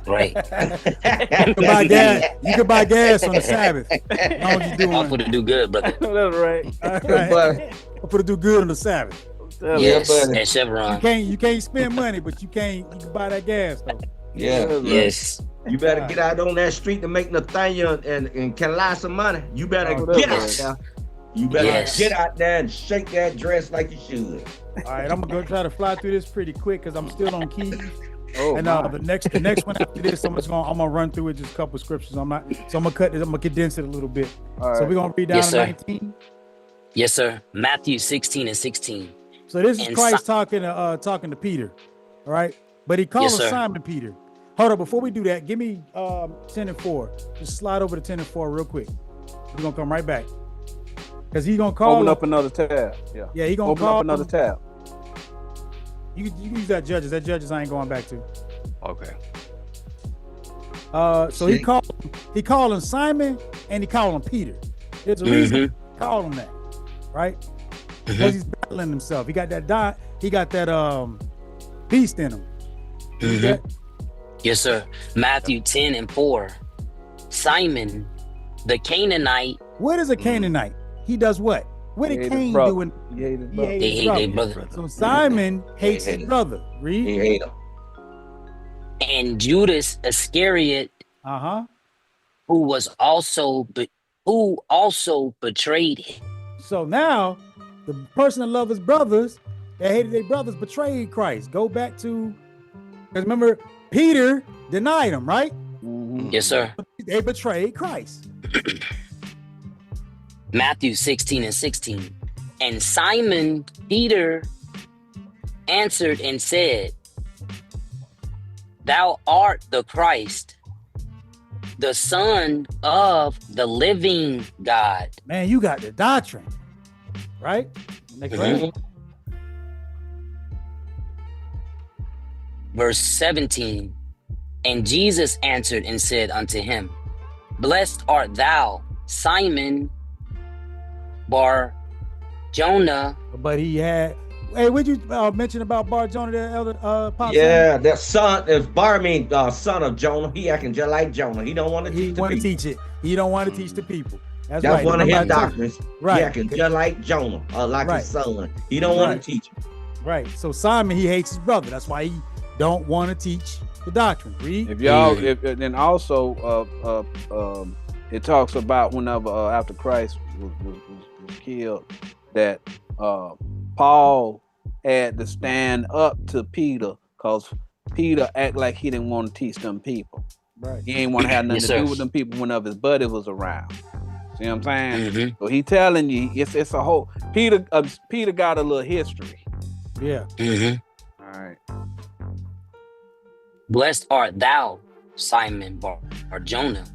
Speaker 3: Right.
Speaker 1: You can buy gas. You can buy gas on the Sabbath. As long as you're
Speaker 3: I'm
Speaker 1: doing.
Speaker 3: to do good, brother.
Speaker 2: That's right.
Speaker 1: All right. I'm gonna do good on the Sabbath.
Speaker 3: Yes.
Speaker 4: buddy.
Speaker 3: At
Speaker 1: You
Speaker 3: Chevron.
Speaker 1: can't spend money, but you can buy that gas though.
Speaker 4: Yeah.
Speaker 2: That's right.
Speaker 3: Yes.
Speaker 4: You better get out on that street to make Nathaniel and can lie some money. You better
Speaker 2: Oh,
Speaker 4: get
Speaker 2: that's
Speaker 4: out there. You better
Speaker 3: Yes.
Speaker 4: get out there and shake that dress like you should.
Speaker 1: All right, I'm gonna try to fly through this pretty quick because I'm still on keys.
Speaker 2: Oh,
Speaker 1: And
Speaker 2: my.
Speaker 1: the next one after this, I'm gonna run through it, just a couple scriptures. I'm gonna cut this. I'm gonna condense it a little bit.
Speaker 2: All
Speaker 1: So
Speaker 2: right.
Speaker 1: we're gonna read down
Speaker 3: Yes,
Speaker 1: to
Speaker 3: sir.
Speaker 1: 19.
Speaker 3: Yes, sir. Matthew 16 and 16.
Speaker 1: So this is
Speaker 3: And
Speaker 1: Christ talking to Peter, all right? But he calls
Speaker 3: Yes, sir.
Speaker 1: Simon Peter. Hold on, before we do that, give me 10 and 4. Just slide over to 10 and 4 real quick. We're gonna come right back. Because he's gonna call
Speaker 2: Open
Speaker 1: him.
Speaker 2: up another tab. Yeah.
Speaker 1: Yeah, he gonna
Speaker 2: Open
Speaker 1: call
Speaker 2: up another
Speaker 1: him.
Speaker 2: tab.
Speaker 1: You can use that Judges. That Judges I ain't going back to.
Speaker 6: Okay.
Speaker 1: So he called him Simon and he called him Peter. There's a reason he called him that, right? Because he's battling himself. He got that beast in him. Yeah.
Speaker 3: Yes, sir. Matthew 10 and 4. Simon, the Canaanite,
Speaker 1: What is a Canaanite? He does what? What
Speaker 2: He
Speaker 1: did
Speaker 2: hate his
Speaker 1: Cain
Speaker 2: brother.
Speaker 1: do? When
Speaker 2: He hate his
Speaker 1: he
Speaker 2: brother.
Speaker 1: hated
Speaker 3: they
Speaker 1: his
Speaker 3: hate
Speaker 1: brother?
Speaker 3: their brother.
Speaker 1: So Simon hates
Speaker 4: hate
Speaker 1: his
Speaker 4: him.
Speaker 1: brother. Read.
Speaker 4: He hate him.
Speaker 3: and Judas Iscariot, who also betrayed him.
Speaker 1: So now, the person that loved his brothers, that hated their brothers, betrayed Christ. Go back to, because remember, Peter denied him, right?
Speaker 3: Yes, sir.
Speaker 1: They betrayed Christ.
Speaker 3: Matthew 16 and 16. And Simon Peter answered and said, Thou art the Christ, the Son of the living God.
Speaker 1: Man, you got the doctrine, right? Next verse.
Speaker 3: Verse 17. And Jesus answered and said unto him, Blessed art thou, Simon Bar Jonah.
Speaker 1: But he had. Hey, would you mention about Bar Jonah there, Elder Pop?
Speaker 4: Yeah, that son is Barmean, son of Jonah. He acting just like Jonah. He don't want to teach
Speaker 1: He
Speaker 4: the
Speaker 1: want to
Speaker 4: people.
Speaker 1: teach it. He don't want to teach the people. That's
Speaker 4: That's
Speaker 1: right.
Speaker 4: one of his
Speaker 1: Remember I told
Speaker 4: doctrines.
Speaker 1: you. Right.
Speaker 4: He acting just like Jonah, like
Speaker 1: Right.
Speaker 4: his son. He don't want
Speaker 1: Right.
Speaker 4: to teach him.
Speaker 1: Right. So Simon, he hates his brother. That's why he don't want to teach the doctrine. Read.
Speaker 2: If y'all, then also, it talks about whenever after Christ was killed, that Paul had to stand up to Peter because Peter act like he didn't want to teach them people.
Speaker 1: Right.
Speaker 2: He ain't want to have nothing
Speaker 3: Yes,
Speaker 2: to do
Speaker 3: sir.
Speaker 2: with them people whenever his buddy was around. See what I'm saying?
Speaker 3: Mhm.
Speaker 2: So he telling you it's a whole Peter got a little history.
Speaker 1: Yeah.
Speaker 3: Mhm.
Speaker 2: All right.
Speaker 3: Blessed art thou, Simon Bar Jonah,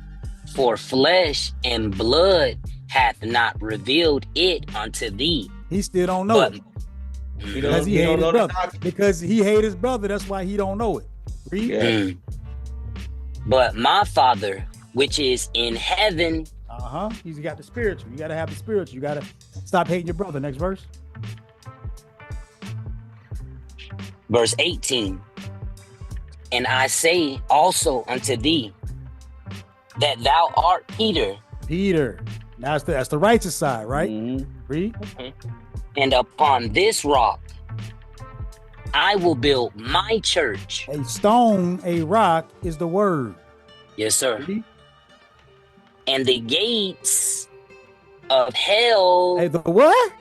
Speaker 3: for flesh and blood hath not revealed it unto thee.
Speaker 1: He still don't know
Speaker 3: But
Speaker 1: it.
Speaker 4: He
Speaker 1: Because
Speaker 4: don't,
Speaker 1: he
Speaker 4: he
Speaker 1: hate
Speaker 4: don't
Speaker 1: his
Speaker 4: know the
Speaker 1: brother.
Speaker 4: doctrine.
Speaker 1: Because he hate his brother. That's why he don't know it. Read.
Speaker 4: Yeah.
Speaker 3: Mm. But my Father, which is in heaven,
Speaker 1: He's got the spiritual. You got to have the spiritual. You got to stop hating your brother. Next verse.
Speaker 3: verse 18. And I say also unto thee that thou art Peter,
Speaker 1: Peter. Now that's the righteous side, right?
Speaker 2: Mhm.
Speaker 1: Read.
Speaker 3: and upon this rock I will build my church.
Speaker 1: A stone, a rock is the word.
Speaker 3: Yes, sir.
Speaker 1: Read.
Speaker 3: And the gates of hell,
Speaker 1: Hey, the what?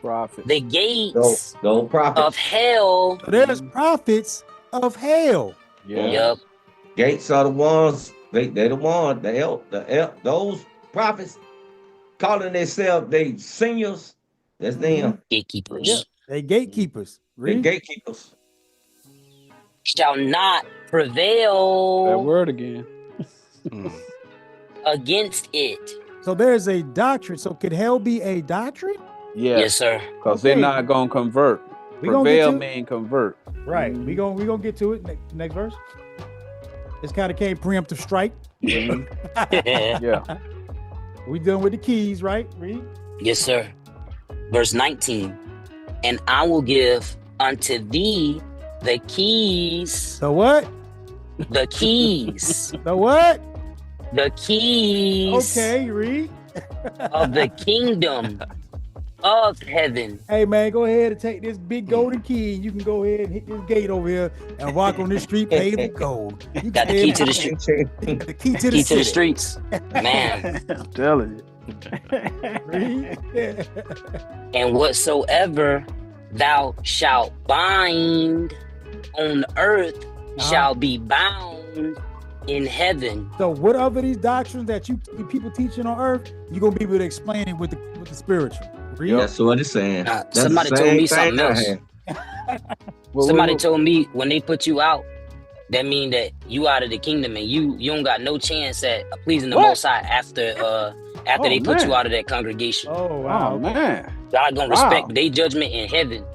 Speaker 2: Prophet.
Speaker 3: the gates
Speaker 4: Don't prophet.
Speaker 3: of hell.
Speaker 1: So there's prophets of hell.
Speaker 2: Yeah.
Speaker 3: Yep.
Speaker 4: Gates are the ones. They the one. Those prophets calling themselves they seniors. That's them.
Speaker 3: Gatekeepers.
Speaker 1: Yeah. They gatekeepers.
Speaker 4: They
Speaker 1: Read.
Speaker 4: gatekeepers.
Speaker 3: Shall not
Speaker 2: That
Speaker 3: prevail
Speaker 2: word again.
Speaker 3: against it.
Speaker 1: So there's a doctrine. So could hell be a doctrine?
Speaker 2: Yeah.
Speaker 3: Yes, sir.
Speaker 2: Because
Speaker 1: Okay.
Speaker 2: they're not gonna convert.
Speaker 1: We gonna get
Speaker 2: Prevail
Speaker 1: to-
Speaker 2: mean convert.
Speaker 1: Right. We gonna get to it. Next verse. This kind of came preemptive strike.
Speaker 2: Mhm. Yeah.
Speaker 1: We dealing with the keys, right? Read.
Speaker 3: Yes, sir. Verse 19. And I will give unto thee the keys,
Speaker 1: The what?
Speaker 3: the keys,
Speaker 1: The what?
Speaker 3: the keys
Speaker 1: Okay, read.
Speaker 3: of the kingdom of heaven.
Speaker 1: Hey man, go ahead and take this big golden key. You can go ahead and hit this gate over here and walk on this street paved with gold. You
Speaker 3: Got the
Speaker 1: can
Speaker 3: key to the street.
Speaker 1: the key to the
Speaker 3: Key to
Speaker 1: city.
Speaker 3: the streets. Man.
Speaker 2: I'm telling you.
Speaker 1: Read. Yeah.
Speaker 3: And whatsoever thou shalt bind on earth shall be bound in heaven.
Speaker 1: So whatever these doctrines that you people teaching on earth, you're gonna be able to explain it with the spiritual. Read.
Speaker 4: That's what it's saying. That's the
Speaker 3: Somebody told
Speaker 4: same
Speaker 3: me
Speaker 4: thing
Speaker 3: something
Speaker 4: I
Speaker 3: else.
Speaker 4: had.
Speaker 3: Somebody told me when they put you out, that mean that you out of the kingdom and you don't got no chance at pleasing the
Speaker 2: What?
Speaker 3: Most High after
Speaker 2: Oh,
Speaker 3: they put
Speaker 2: man.
Speaker 3: you out of that congregation.
Speaker 1: Oh wow.
Speaker 2: Oh man.
Speaker 3: God gonna
Speaker 2: Wow.
Speaker 3: respect their judgment in heaven.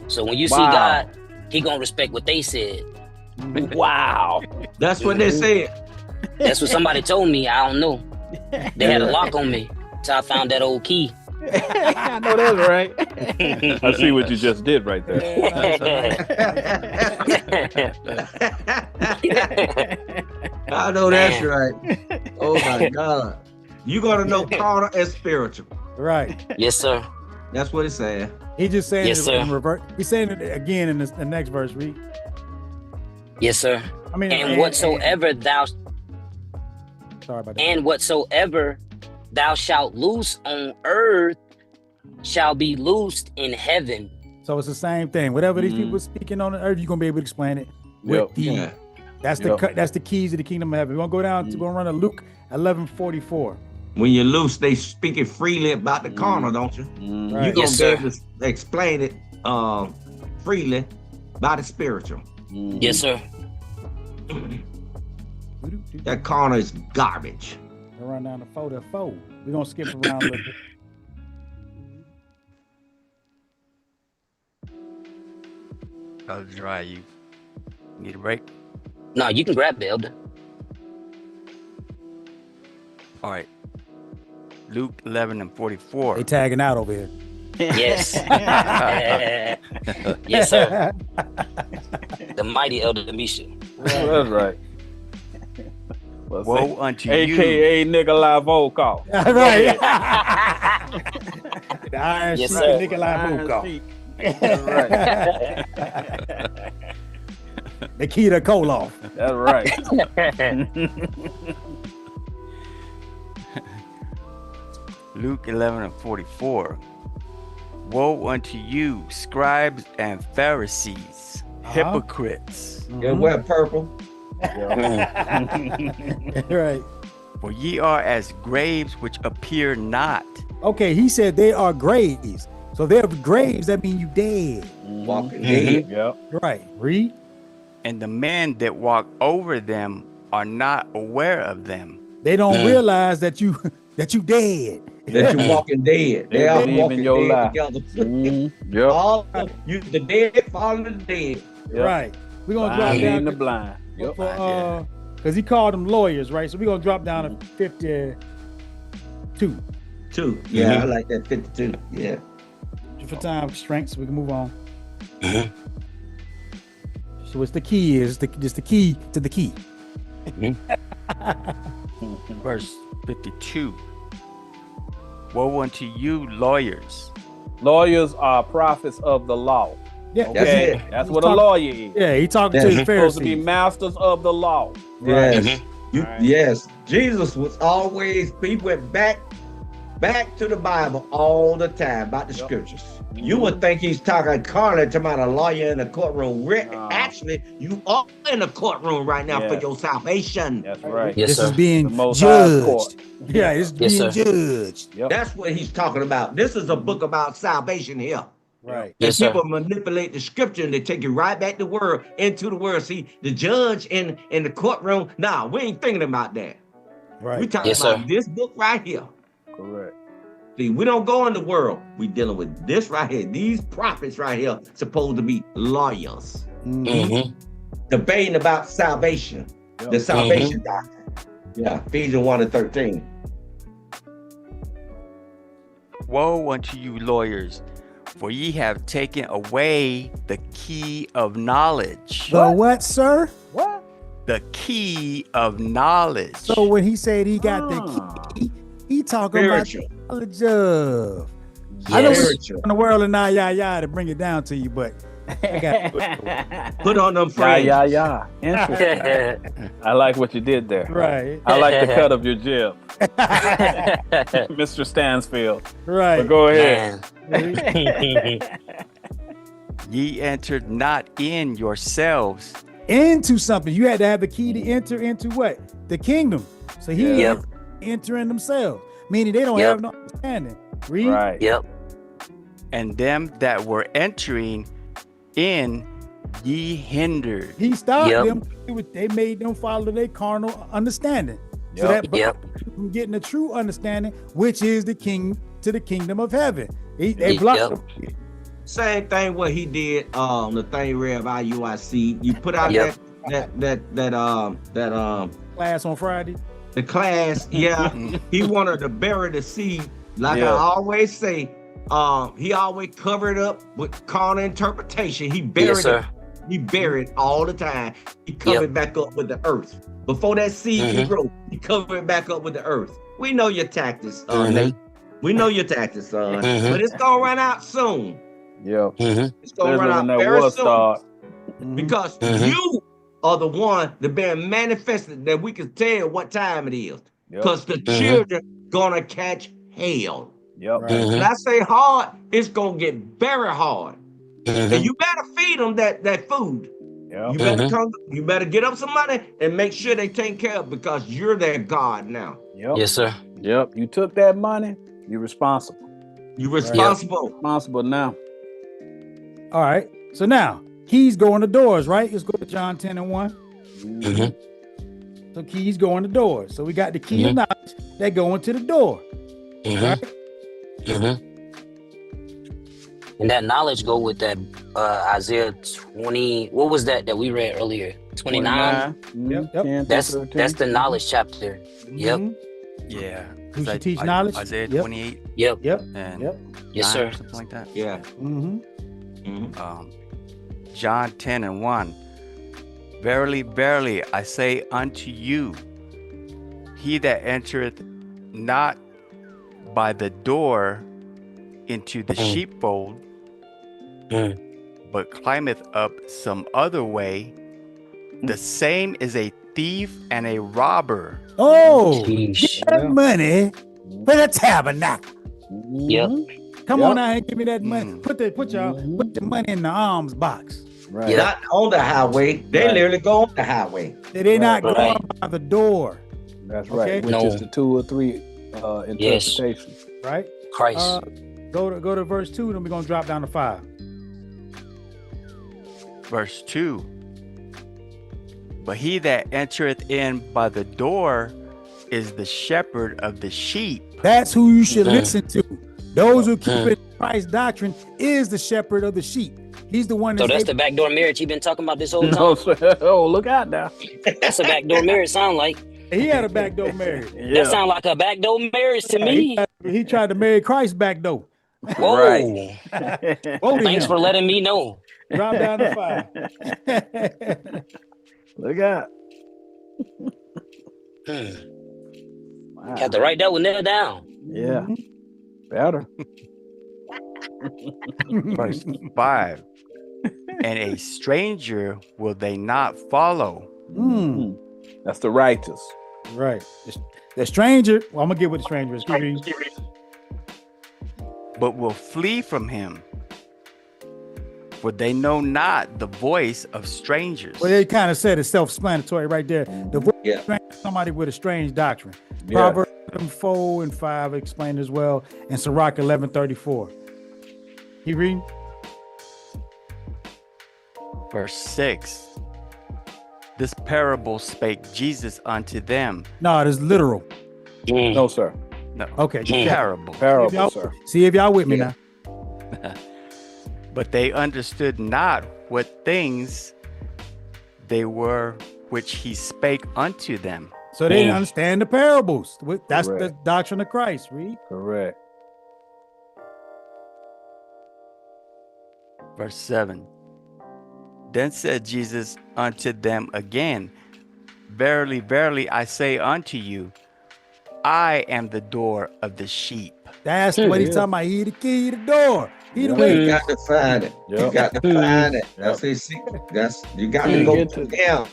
Speaker 3: So when you see
Speaker 2: Wow.
Speaker 3: God, he gonna respect what they said.
Speaker 2: Wow.
Speaker 4: That's what they said.
Speaker 3: That's what somebody told me. I don't know. They had a lock on me till I found that old key.
Speaker 2: I know that's right. I see what you just did right there.
Speaker 4: I know that's
Speaker 3: Man.
Speaker 4: right. Oh my God. You gotta know carnal and spiritual.
Speaker 1: Right.
Speaker 3: Yes, sir.
Speaker 4: That's what it's saying.
Speaker 1: He just saying
Speaker 3: Yes,
Speaker 1: it
Speaker 3: sir.
Speaker 1: in reverse. He's saying it again in the next verse. Read.
Speaker 3: Yes, sir.
Speaker 1: I mean,
Speaker 3: And whatsoever thou
Speaker 1: sorry about that.
Speaker 3: and whatsoever thou shalt loose on earth shall be loosed in heaven.
Speaker 1: So it's the same thing. Whatever these people speaking on the earth, you're gonna be able to explain it with
Speaker 2: Yep.
Speaker 1: the.
Speaker 4: Yeah.
Speaker 1: That's that's the keys of the kingdom of heaven. We're gonna go down to run to Luke 11:44.
Speaker 4: When you're loose, they speaking freely about the carnal, don't you?
Speaker 2: Mhm.
Speaker 1: Right.
Speaker 4: You're gonna
Speaker 3: Yes,
Speaker 4: be
Speaker 3: sir.
Speaker 4: able to explain it freely by the spiritual.
Speaker 2: Mhm.
Speaker 3: Yes, sir.
Speaker 4: That carnal is garbage.
Speaker 1: We'll run down to 4. We're gonna skip around a little bit.
Speaker 6: I'll try you. Need a break?
Speaker 3: No, you can grab it, Elder.
Speaker 6: All right. Luke 11:44.
Speaker 1: They tagging out over here.
Speaker 3: Yes. Yes, sir. The mighty Elder Misha.
Speaker 2: That's right. Well,
Speaker 6: Woe unto you.
Speaker 2: AKA Nikolai Volkov.
Speaker 1: Right. The Iron
Speaker 3: Yes,
Speaker 1: Sheik
Speaker 3: sir.
Speaker 1: Nikolai Volkov.
Speaker 2: That's right.
Speaker 1: Nikita Koloff.
Speaker 2: That's right.
Speaker 6: Luke 11:44. Woe unto you, scribes and Pharisees, hypocrites,
Speaker 4: Yeah, wear purple.
Speaker 1: Right.
Speaker 6: for ye are as graves which appear not.
Speaker 1: Okay, he said they are graves. So they're graves, that means you dead.
Speaker 4: Walking dead.
Speaker 2: Yep.
Speaker 1: Right. Read.
Speaker 6: And the men that walk over them are not aware of them.
Speaker 1: They don't realize that you dead.
Speaker 4: That you're walking dead.
Speaker 2: They
Speaker 4: They are
Speaker 2: believe in
Speaker 4: walking
Speaker 2: your
Speaker 4: dead
Speaker 2: lie.
Speaker 4: together.
Speaker 2: Yep.
Speaker 4: All of you, the dead falling to the dead.
Speaker 2: Yep.
Speaker 1: Right. We're gonna drop
Speaker 2: Blind
Speaker 1: down
Speaker 2: leading the blind. Yep.
Speaker 1: because he called them lawyers, right? So we're gonna drop down to 52
Speaker 4: Two. Yeah, I like that 52. Yeah.
Speaker 1: for time constraints, so we can move on. So what's the key is just the key to the key.
Speaker 6: Verse 52. Woe unto you, lawyers.
Speaker 2: Lawyers are prophets of the law.
Speaker 1: Yeah,
Speaker 4: That's
Speaker 2: Okay,
Speaker 4: it.
Speaker 2: that's what a lawyer is.
Speaker 1: Yeah, he talking to
Speaker 4: Yeah.
Speaker 1: the
Speaker 2: Supposed to be
Speaker 1: Pharisees.
Speaker 2: masters of the law.
Speaker 4: Yes. You,
Speaker 2: Right.
Speaker 4: yes. Jesus was always, he went back to the Bible all the time about the
Speaker 2: Yep.
Speaker 4: scriptures. You would think he's talking carnal, talking about a lawyer in the courtroom.
Speaker 2: No.
Speaker 4: Actually, you are in the courtroom right now for
Speaker 2: Yes.
Speaker 4: your salvation.
Speaker 2: That's right.
Speaker 3: Yes,
Speaker 1: This
Speaker 3: sir.
Speaker 1: is being
Speaker 2: The Most High
Speaker 1: judged.
Speaker 2: Court.
Speaker 1: Yeah, it's
Speaker 3: Yes,
Speaker 1: being
Speaker 3: sir.
Speaker 1: judged.
Speaker 2: Yep.
Speaker 4: That's what he's talking about. This is a book about salvation here.
Speaker 1: Right.
Speaker 3: Yes, sir.
Speaker 4: People manipulate the scripture and they take you right back to word into the word. See, the judge in the courtroom. Nah, we ain't thinking about that. We
Speaker 1: Right.
Speaker 4: talking
Speaker 3: Yes,
Speaker 4: about
Speaker 3: sir.
Speaker 4: this book right here.
Speaker 2: Correct.
Speaker 4: See, we don't go in the world. We dealing with this right here. These prophets right here supposed to be lawyers, debating about salvation,
Speaker 2: Yep.
Speaker 4: the salvation doctrine. Yeah, Ephesians 1:13.
Speaker 6: Woe unto you, lawyers, for ye have taken away the key of knowledge.
Speaker 1: The what, sir?
Speaker 2: What?
Speaker 6: The key of knowledge.
Speaker 1: So when he said he got
Speaker 2: Ah.
Speaker 1: the key, he talking about
Speaker 4: Spiritual.
Speaker 1: the knowledge of. I know
Speaker 3: Yes.
Speaker 1: we're in the world and now to bring it down to you, but I got
Speaker 4: Put on them
Speaker 2: Yeah,
Speaker 4: frames.
Speaker 2: yeah. Interesting. I like what you did there.
Speaker 1: right,
Speaker 2: I like the cut of your jib, Mr. Stansfield. But
Speaker 1: right.
Speaker 2: go ahead.
Speaker 3: Man.
Speaker 6: Ye entered not in yourselves.
Speaker 1: Into something. You had to have the key to enter into what? The kingdom. So he
Speaker 3: Yep.
Speaker 1: entering themselves, meaning they don't
Speaker 3: Yep.
Speaker 1: have no understanding. Read.
Speaker 2: Right.
Speaker 3: Yep.
Speaker 6: And them that were entering in ye hindered.
Speaker 1: He stopped
Speaker 3: Yep.
Speaker 1: them. They made them follow their carnal understanding. So
Speaker 2: Yep.
Speaker 1: that blocked
Speaker 3: Yep.
Speaker 1: them from getting the true understanding, which is the king to the kingdom of heaven. They
Speaker 3: Yep.
Speaker 1: blocked
Speaker 3: Yep.
Speaker 1: them.
Speaker 4: Same thing what he did. The thing read about UIC. You put out
Speaker 3: Yep.
Speaker 4: that
Speaker 1: Class on Friday.
Speaker 4: the class. Yeah, he wanted to bury the seed. Like
Speaker 2: Yeah.
Speaker 4: I always say, he always covered up with carnal interpretation. He buried
Speaker 3: Yes, sir.
Speaker 4: it. He buried all the time. He covered it back up with the earth. Before that seed can grow, he covered it back up with the earth. We know your tactics, Nate. We know your tactics, son. But it's gonna run out soon.
Speaker 2: Yeah.
Speaker 4: It's gonna run
Speaker 2: Especially when
Speaker 4: out
Speaker 2: that
Speaker 4: very
Speaker 2: war
Speaker 4: soon.
Speaker 2: start.
Speaker 4: Because you are the one that been manifested that we can tell what time it is.
Speaker 2: Yep.
Speaker 4: Because the children gonna catch hell.
Speaker 2: Yep.
Speaker 1: Right.
Speaker 4: When I say hard, it's gonna get very hard.
Speaker 3: Mm-hmm.
Speaker 4: And you better feed them that food.
Speaker 2: Yep.
Speaker 4: You better you better get up some money and make sure they take care of because you're their God now.
Speaker 2: Yep.
Speaker 3: Yes, sir.
Speaker 2: Yep. You took that money. You're responsible.
Speaker 4: You're responsible.
Speaker 2: Responsible now.
Speaker 1: All right. So now keys go in the doors, right? Let's go to John 10 and 1. So keys go in the doors. So we got the key of knowledge that go into the door. Right?
Speaker 3: And that knowledge go with that Isaiah 20. What was that we read earlier? 29.
Speaker 2: 29.
Speaker 1: Yep, yep.
Speaker 2: 10 through
Speaker 3: That's
Speaker 2: 13.
Speaker 3: the knowledge chapter. Yep.
Speaker 1: Mhm.
Speaker 6: Yeah.
Speaker 1: Who
Speaker 6: Is
Speaker 1: should
Speaker 6: that
Speaker 1: teach knowledge?
Speaker 6: Isaiah
Speaker 1: Yep.
Speaker 6: 28
Speaker 3: Yep.
Speaker 1: Yep.
Speaker 6: and
Speaker 1: Yep.
Speaker 3: Yes,
Speaker 6: 9
Speaker 3: sir.
Speaker 6: or something like that.
Speaker 4: Yeah.
Speaker 1: Mm-hmm.
Speaker 6: John 10 and 1. Verily, verily, I say unto you, he that entereth not by the door into the sheepfold, but climbeth up some other way, the same is a thief and a robber.
Speaker 1: Oh,
Speaker 3: Sheesh.
Speaker 1: get that money for the tabernacle.
Speaker 3: Yep.
Speaker 1: Come
Speaker 2: Yep.
Speaker 1: on out and give me that money. Put the money in the alms box.
Speaker 2: Right.
Speaker 3: Yep.
Speaker 4: Not on the highway. They
Speaker 2: Right.
Speaker 4: literally go on the highway.
Speaker 1: They're not
Speaker 3: Right.
Speaker 1: going by the door,
Speaker 2: That's
Speaker 1: Okay.
Speaker 2: right. Which
Speaker 3: No.
Speaker 2: is the 2 or 3 interpretation.
Speaker 1: right?
Speaker 3: Christ.
Speaker 1: Go to verse 2, then we're gonna drop down to 5.
Speaker 6: Verse 2. But he that entereth in by the door is the shepherd of the sheep.
Speaker 1: That's who you should listen to. Those who keep it Christ's doctrine is the shepherd of the sheep. He's the one
Speaker 3: So
Speaker 1: that's
Speaker 3: that's the backdoor marriage you've been talking about this whole
Speaker 2: No,
Speaker 3: time?
Speaker 2: sir. Oh, look out now.
Speaker 3: That's a backdoor marriage sound like.
Speaker 1: he had a backdoor marriage.
Speaker 3: That sound like a backdoor marriage to me.
Speaker 1: He tried to marry Christ backdoor.
Speaker 3: Whoa.
Speaker 2: Right.
Speaker 1: Vote
Speaker 3: Thanks
Speaker 1: him.
Speaker 3: for letting me know.
Speaker 1: Drop down to 5.
Speaker 2: Look out.
Speaker 3: Hmm.
Speaker 2: Wow.
Speaker 3: Have to write that one there down.
Speaker 2: Yeah. Better.
Speaker 6: Verse 5. And a stranger will they not follow.
Speaker 1: Mm,
Speaker 2: That's the righteous.
Speaker 1: right. The stranger, well, I'm gonna get with the stranger. Excuse me.
Speaker 6: But will flee from him. For they know not the voice of strangers.
Speaker 1: Well, they kind of said it's self-explanatory right there. The voice
Speaker 4: Yeah.
Speaker 1: of somebody with a strange doctrine.
Speaker 2: Yeah.
Speaker 1: Proverbs 4 and 5 explained as well, and Sirach 11:34. You read?
Speaker 6: Verse 6. This parable spake Jesus unto them.
Speaker 1: No, it is literal.
Speaker 2: No, sir.
Speaker 6: No,
Speaker 1: Okay.
Speaker 6: parable.
Speaker 2: Parable, sir.
Speaker 1: See if y'all with me
Speaker 4: Yeah.
Speaker 1: now.
Speaker 6: But they understood not what things they were which he spake unto them.
Speaker 1: So they didn't understand the parables. That's the
Speaker 2: Correct.
Speaker 1: doctrine of Christ. Read.
Speaker 2: Correct.
Speaker 6: Verse 7. Then said Jesus unto them again, Verily, verily, I say unto you, I am the door of the sheep.
Speaker 1: That's what he's talking about. He the key to the door. He the
Speaker 2: Yeah.
Speaker 1: way.
Speaker 4: You got to find it. You
Speaker 2: Yep.
Speaker 4: got to find it.
Speaker 2: Yep.
Speaker 4: That's his secret. You got to
Speaker 2: Can't
Speaker 4: go
Speaker 2: get
Speaker 4: to
Speaker 2: to-
Speaker 4: him.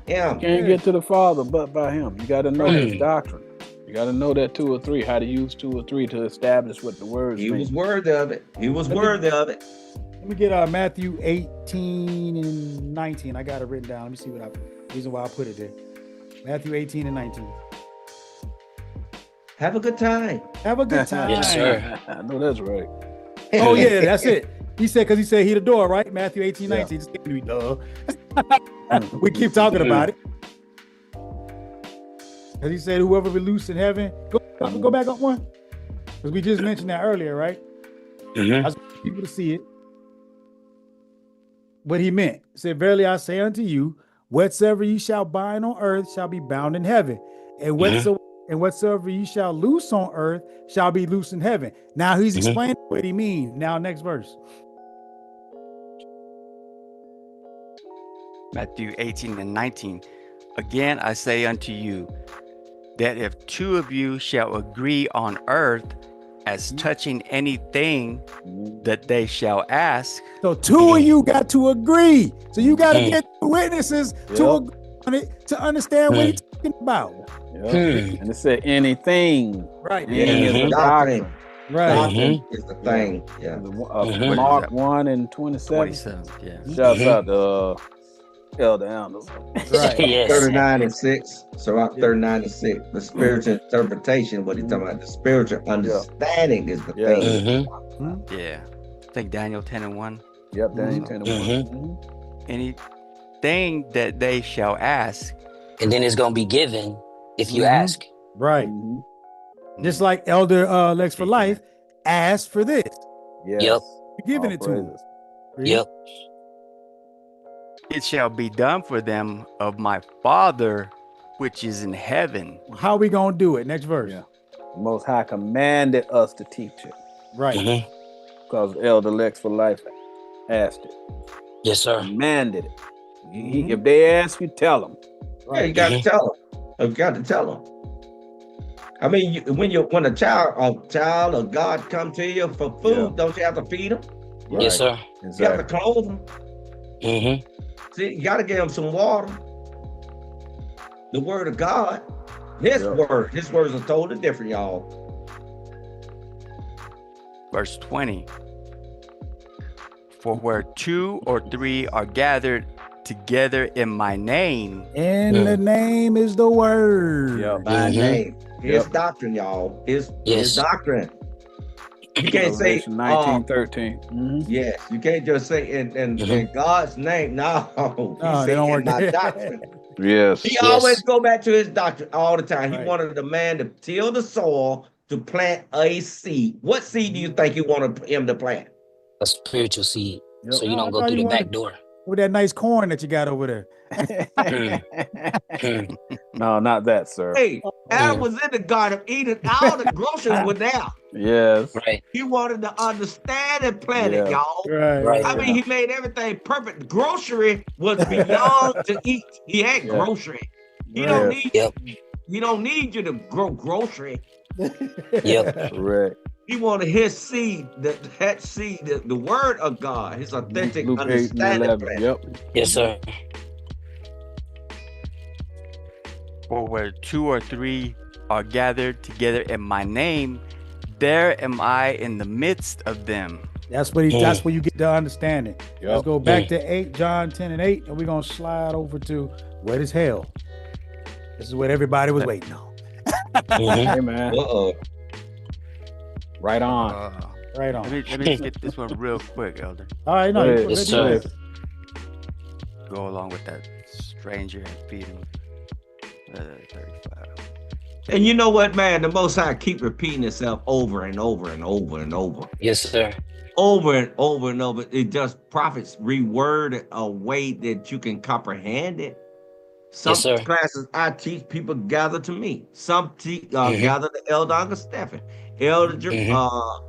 Speaker 2: Can't get to the Father but by him. You got to know his doctrine. You got to know that 2 or 3, how to use 2 or 3 to establish what the words
Speaker 4: He
Speaker 2: mean.
Speaker 4: was worthy of it. He was
Speaker 1: Let me-
Speaker 4: worthy of it.
Speaker 1: Let me get Matthew 18 and 19. I got it written down. Let me see reason why I put it there. Matthew 18 and 19.
Speaker 4: Have a good time.
Speaker 1: Have a good time.
Speaker 3: Yes, sir.
Speaker 2: I know that's right.
Speaker 1: Oh yeah, that's it. He said because he said he the door, right? Matthew 18,
Speaker 2: Yeah.
Speaker 1: 19. Just give me duh. We keep talking about it. Because he said whoever be loose in heaven. Go back up one. Because we just mentioned that earlier, right? I just want people to see it. What he meant. He said, Verily I say unto you, whatsoever you shall bind on earth shall be bound in heaven. And whatsoever you shall loose on earth shall be loose in heaven. Now he's explaining what he means. Now, next verse.
Speaker 6: Matthew 18 and 19. Again I say unto you, that if 2 of you shall agree on earth as touching anything that they shall ask,
Speaker 1: So 2 of you got to agree. So you got to get the witnesses to agree on it to understand what he's talking about.
Speaker 2: Yep. And it said anything.
Speaker 1: Right.
Speaker 2: Anything is a doctrine.
Speaker 1: Right.
Speaker 4: Doctrine is the thing. Yeah.
Speaker 2: Mark 1 and 27.
Speaker 6: 27. Yeah.
Speaker 2: Shouts out to Elder Anderson.
Speaker 1: Right.
Speaker 3: Yes.
Speaker 4: 39 and 6. Sirach 39 and 6. The spiritual interpretation, what he's talking about, the spiritual understanding is the thing.
Speaker 6: Yeah. I think Daniel 10 and 1.
Speaker 2: Yep, Daniel 10 and 1.
Speaker 6: Anything that they shall ask.
Speaker 3: And then it's going to be given if you ask.
Speaker 1: Right. Just like Elder Lex for Life asked for this.
Speaker 2: Yes.
Speaker 3: Yep.
Speaker 1: You're giving it to him.
Speaker 3: Yep.
Speaker 6: It shall be done for them of my Father which is in heaven.
Speaker 1: How we gonna do it? Next verse.
Speaker 2: Yeah. The Most High commanded us to teach it.
Speaker 1: Right.
Speaker 2: Because Elder Lex for Life asked it.
Speaker 3: Yes, sir.
Speaker 2: Commanded it. If they ask you, tell them.
Speaker 4: Right. Yeah, you got to tell them. You got to tell them. I mean, when a child of God come to you for food, don't you have to feed them?
Speaker 2: Right.
Speaker 3: Yes, sir.
Speaker 2: Exactly.
Speaker 4: You got to clothe them. See, you got to give them some water. The word of God, His words are totally different, y'all.
Speaker 6: Verse 20. For where 2 or 3 are gathered together in my name.
Speaker 1: And the name is the word.
Speaker 2: Yeah.
Speaker 4: My name. His doctrine, y'all. His doctrine. You can't say
Speaker 2: 19:13.
Speaker 4: Yes, you can't just say in God's name. No,
Speaker 1: they don't work
Speaker 4: my
Speaker 1: that.
Speaker 4: doctrine.
Speaker 2: Yes.
Speaker 4: He always go back to his doctrine all the time. He wanted the man to till the soil to plant a seed. What seed do you think he wanted him to plant?
Speaker 3: A spiritual seed.
Speaker 2: Yep.
Speaker 3: So you don't go through the back door.
Speaker 1: With that nice corn that you got over there.
Speaker 2: No, not that, sir.
Speaker 4: Hey, Adam was in the Garden of Eden. All the groceries were there.
Speaker 2: Yes.
Speaker 3: Right.
Speaker 4: He wanted to understand and plant it, y'all.
Speaker 1: Right.
Speaker 4: I mean, he made everything perfect. Grocery was beyond to eat. He had grocery. He don't need. He don't need you to grow grocery.
Speaker 2: Correct.
Speaker 4: He wanted his seed, that seed, the word of God, his authentic
Speaker 2: Luke 8:11. Yep.
Speaker 3: Yes, sir.
Speaker 6: For where 2 or 3 are gathered together in my name, there am I in the midst of them.
Speaker 1: That's where you get the understanding. Let's go back to John 10 and 8, and we're gonna slide over to what is hell. This is what everybody was waiting on.
Speaker 2: Hey, man. Right on.
Speaker 1: Right on.
Speaker 6: Let me get this one real quick, Elder.
Speaker 1: All right, no,
Speaker 3: Yes, sir.
Speaker 6: Go along with that stranger and feeding. 35.
Speaker 4: And you know what, man? The Most High keep repeating itself over and over and over and over.
Speaker 3: Yes, sir.
Speaker 4: Over and over and over. It just prophets reword it a way that you can comprehend it. Some classes I teach, people gather to me. Some gather to Elder August Stephen, Elder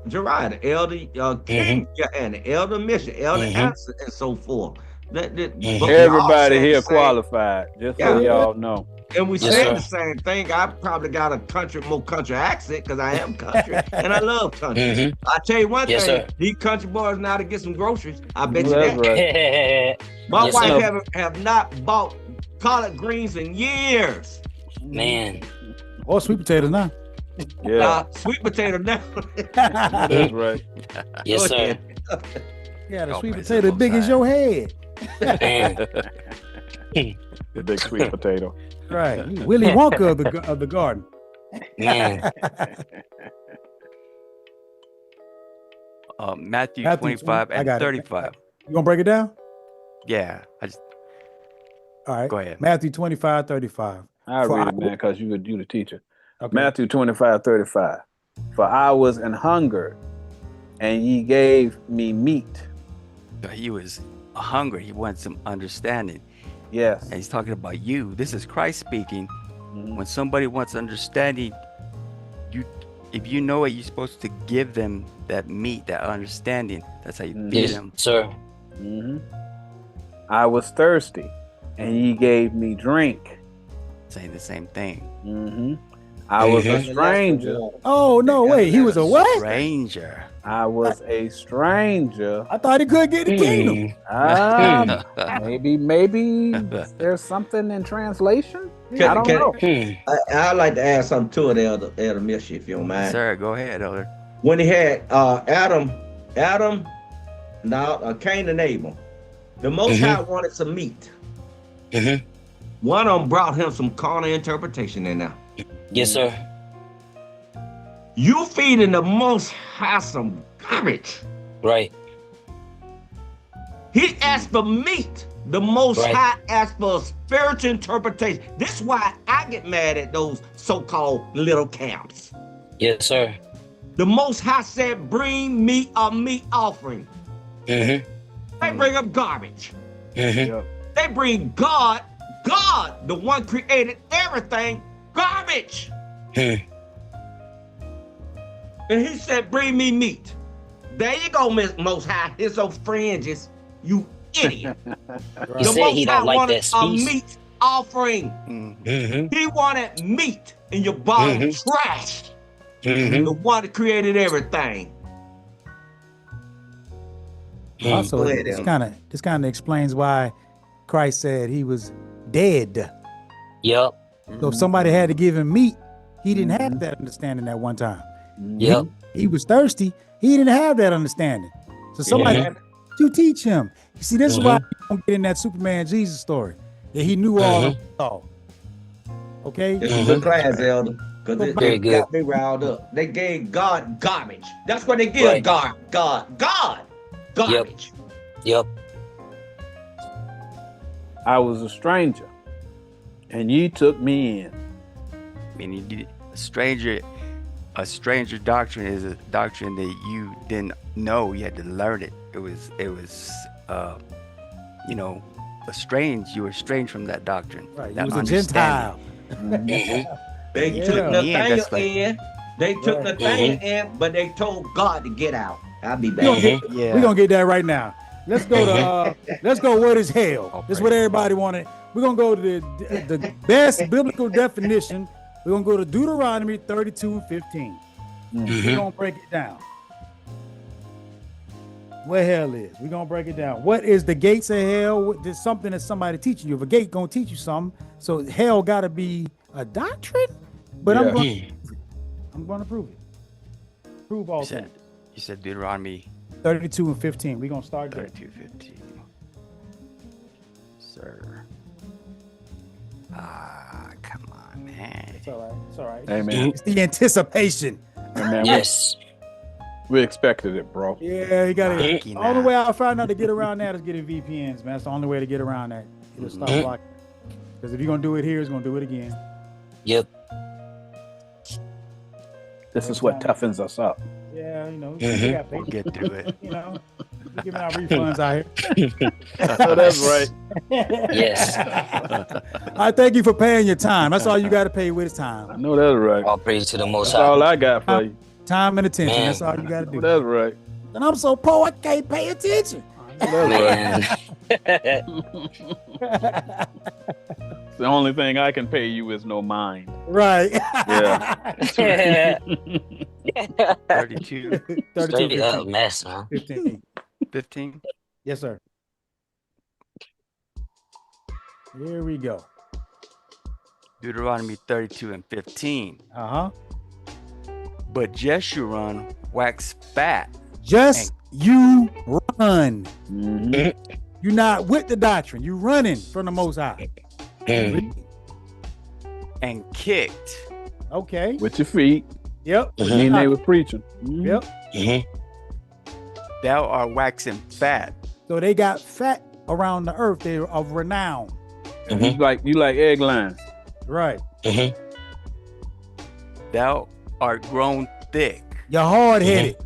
Speaker 4: Gerard, Elder King, and Elder Mission, Elder Anderson, and so forth.
Speaker 2: Everybody here qualified, just so y'all know.
Speaker 4: And we say the same thing. I probably got a more country accent because I am country and I love country. I tell you one thing, these country boys now to get some groceries. I bet you that.
Speaker 2: Right.
Speaker 4: My wife have not bought collard greens in years.
Speaker 3: Man.
Speaker 1: Or sweet potatoes now.
Speaker 2: Yeah.
Speaker 4: Sweet potato now.
Speaker 2: That's right.
Speaker 3: Yes, sir.
Speaker 1: Yeah, the sweet potato big as your head.
Speaker 2: The big sweet potato.
Speaker 1: Right. Willy Wonka of the garden.
Speaker 3: Man.
Speaker 6: Matthew 25 and 35.
Speaker 1: You gonna break it down?
Speaker 6: Yeah.
Speaker 1: All right.
Speaker 6: Go ahead.
Speaker 1: Matthew 25, 35.
Speaker 2: I'll read it, man, because you the teacher.
Speaker 1: Okay.
Speaker 2: Matthew 25, 35. For I was an hunger, and ye gave me meat.
Speaker 6: He was hungry. He wanted some understanding.
Speaker 2: Yes.
Speaker 6: And he's talking about you. This is Christ speaking. When somebody wants understanding, if you know it, you're supposed to give them that meat, that understanding. That's how you feed them.
Speaker 3: Sir.
Speaker 2: I was thirsty, and ye gave me drink.
Speaker 6: Saying the same thing.
Speaker 2: I was a stranger.
Speaker 1: Oh, no, wait. He was a what?
Speaker 6: Stranger.
Speaker 2: I was a stranger.
Speaker 1: I thought he could get the kingdom.
Speaker 2: Maybe there's something in translation. I don't know.
Speaker 4: I'd like to add something to it, Elder Mishy, if you don't mind.
Speaker 6: Sir, go ahead, Elder.
Speaker 4: When he had Adam, now Cain and Abel, the Most High wanted some meat. One of them brought him some carnal interpretation in there.
Speaker 3: Yes, sir.
Speaker 4: You feeding the Most High some garbage.
Speaker 3: Right.
Speaker 4: He asked for meat. The Most High asked for a spiritual interpretation. This is why I get mad at those so-called little camps.
Speaker 3: Yes, sir.
Speaker 4: The Most High said, bring me a meat offering. They bring up garbage.
Speaker 2: Yep.
Speaker 4: They bring God, the one created everything, garbage. And he said, bring me meat. There you go, Most High. Here's those fringes, you idiot.
Speaker 3: He
Speaker 4: The
Speaker 3: said he
Speaker 4: Most High
Speaker 3: don't like
Speaker 4: wanted
Speaker 3: that
Speaker 4: a
Speaker 3: speech.
Speaker 4: meat offering. He wanted meat, and you brought him trash. The one that created everything.
Speaker 1: Also,
Speaker 4: Go ahead,
Speaker 1: this
Speaker 4: Elder.
Speaker 1: kind of explains why Christ said he was dead.
Speaker 3: Yep.
Speaker 1: So if somebody had to give him meat, he didn't have that understanding at one time.
Speaker 3: Yep.
Speaker 1: He was thirsty. He didn't have that understanding. So somebody had to teach him. You see, this is why you don't get in that Superman Jesus story. That he knew all. Okay?
Speaker 4: This is a good class, Elder. Because
Speaker 3: Very
Speaker 4: it
Speaker 3: good.
Speaker 4: got me riled up. They gave God garbage. That's what they give God. Garbage.
Speaker 3: Yep.
Speaker 2: I was a stranger, and ye took me in.
Speaker 6: Meaning a stranger doctrine is a doctrine that you didn't know. You had to learn it. It was you were estranged from that doctrine.
Speaker 1: Right. He
Speaker 6: That
Speaker 1: was a
Speaker 6: understanding.
Speaker 1: Gentile.
Speaker 4: They took Nathaniel
Speaker 6: that's like-
Speaker 4: in. They took Nathaniel in, but they told God to get out. I'll be
Speaker 1: We're
Speaker 4: back.
Speaker 1: gonna get that right now. Let's go to what is hell? This is what everybody wanted. We're gonna go to the best biblical definition. We're gonna go to Deuteronomy 32:15. We're gonna break it down. What hell is? We're gonna break it down. What is the gates of hell? There's something that somebody teaching you. If a gate gonna teach you something, so hell gotta be a doctrine. But I'm gonna prove it. Prove all things.
Speaker 6: You said Deuteronomy
Speaker 1: 32:15. We're gonna start there.
Speaker 6: 32:15. Sir. Come on, man.
Speaker 1: It's all right. It's all right.
Speaker 2: Hey, man.
Speaker 1: It's the anticipation.
Speaker 2: Hey, man,
Speaker 3: Yes.
Speaker 2: we expected it, bro.
Speaker 1: Yeah, you gotta.
Speaker 6: Lucky
Speaker 1: The only
Speaker 6: now.
Speaker 1: way I found out to get around that is getting VPNs, man. That's the only way to get around that. It'll stop blocking. Because if you're gonna do it here, it's gonna do it again.
Speaker 3: Yep.
Speaker 2: This is what toughens us up.
Speaker 1: Yeah, you know, we got
Speaker 6: We'll
Speaker 1: paper,
Speaker 6: get through it.
Speaker 1: you know, we're giving out refunds out here.
Speaker 2: Oh, that's right.
Speaker 3: Yes.
Speaker 1: I thank you for paying your time. That's all you got to pay with is
Speaker 2: I
Speaker 1: time.
Speaker 2: know that's right.
Speaker 3: All praise to the Most
Speaker 2: That's all
Speaker 3: High.
Speaker 2: I got for you.
Speaker 1: Time and attention.
Speaker 3: Man.
Speaker 1: That's all you got to
Speaker 2: Oh,
Speaker 1: do.
Speaker 2: that's right.
Speaker 1: And I'm so poor, I can't pay attention.
Speaker 3: Man.
Speaker 2: The only thing I can pay you is no mind.
Speaker 1: Right.
Speaker 2: Yeah.
Speaker 6: 32,
Speaker 1: 32,
Speaker 3: Straight up mess, man.
Speaker 1: 15.
Speaker 6: 15.
Speaker 1: Yes, sir. Here we go.
Speaker 6: Deuteronomy 32:15.
Speaker 1: Uh-huh.
Speaker 6: But Jeshurun waxed fat.
Speaker 1: Just you run.
Speaker 2: Mhm.
Speaker 1: You're not with the doctrine. You're running from the Most High.
Speaker 6: And kicked.
Speaker 1: Okay.
Speaker 2: With your feet.
Speaker 1: Yep.
Speaker 2: Mean they were preaching.
Speaker 1: Yep.
Speaker 6: Thou art waxing fat.
Speaker 1: So they got fat around the earth. They're of renown.
Speaker 2: You like egg lines.
Speaker 1: Right.
Speaker 6: Thou art grown thick.
Speaker 1: You're hard headed.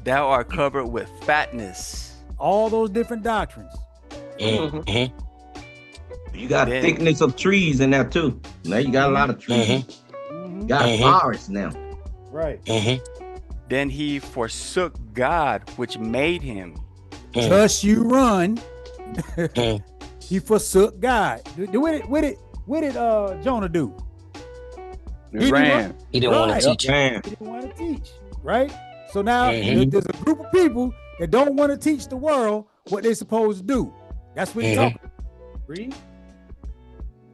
Speaker 6: Thou art covered with fatness.
Speaker 1: All those different doctrines.
Speaker 4: You got
Speaker 6: Then-
Speaker 4: thickness of trees in there too. Now you got a lot of trees.
Speaker 1: Mhm.
Speaker 4: Got a forest now.
Speaker 1: Right.
Speaker 6: Then he forsook God, which made him.
Speaker 1: Thus you run. He forsook God. What did Jonah do?
Speaker 2: It ran.
Speaker 3: He didn't want
Speaker 1: Right.
Speaker 3: to teach.
Speaker 4: Man,
Speaker 1: He didn't want to teach. Right? So now there's a group of people that don't want to teach the world what they're supposed to do. That's what he's talking about. Read.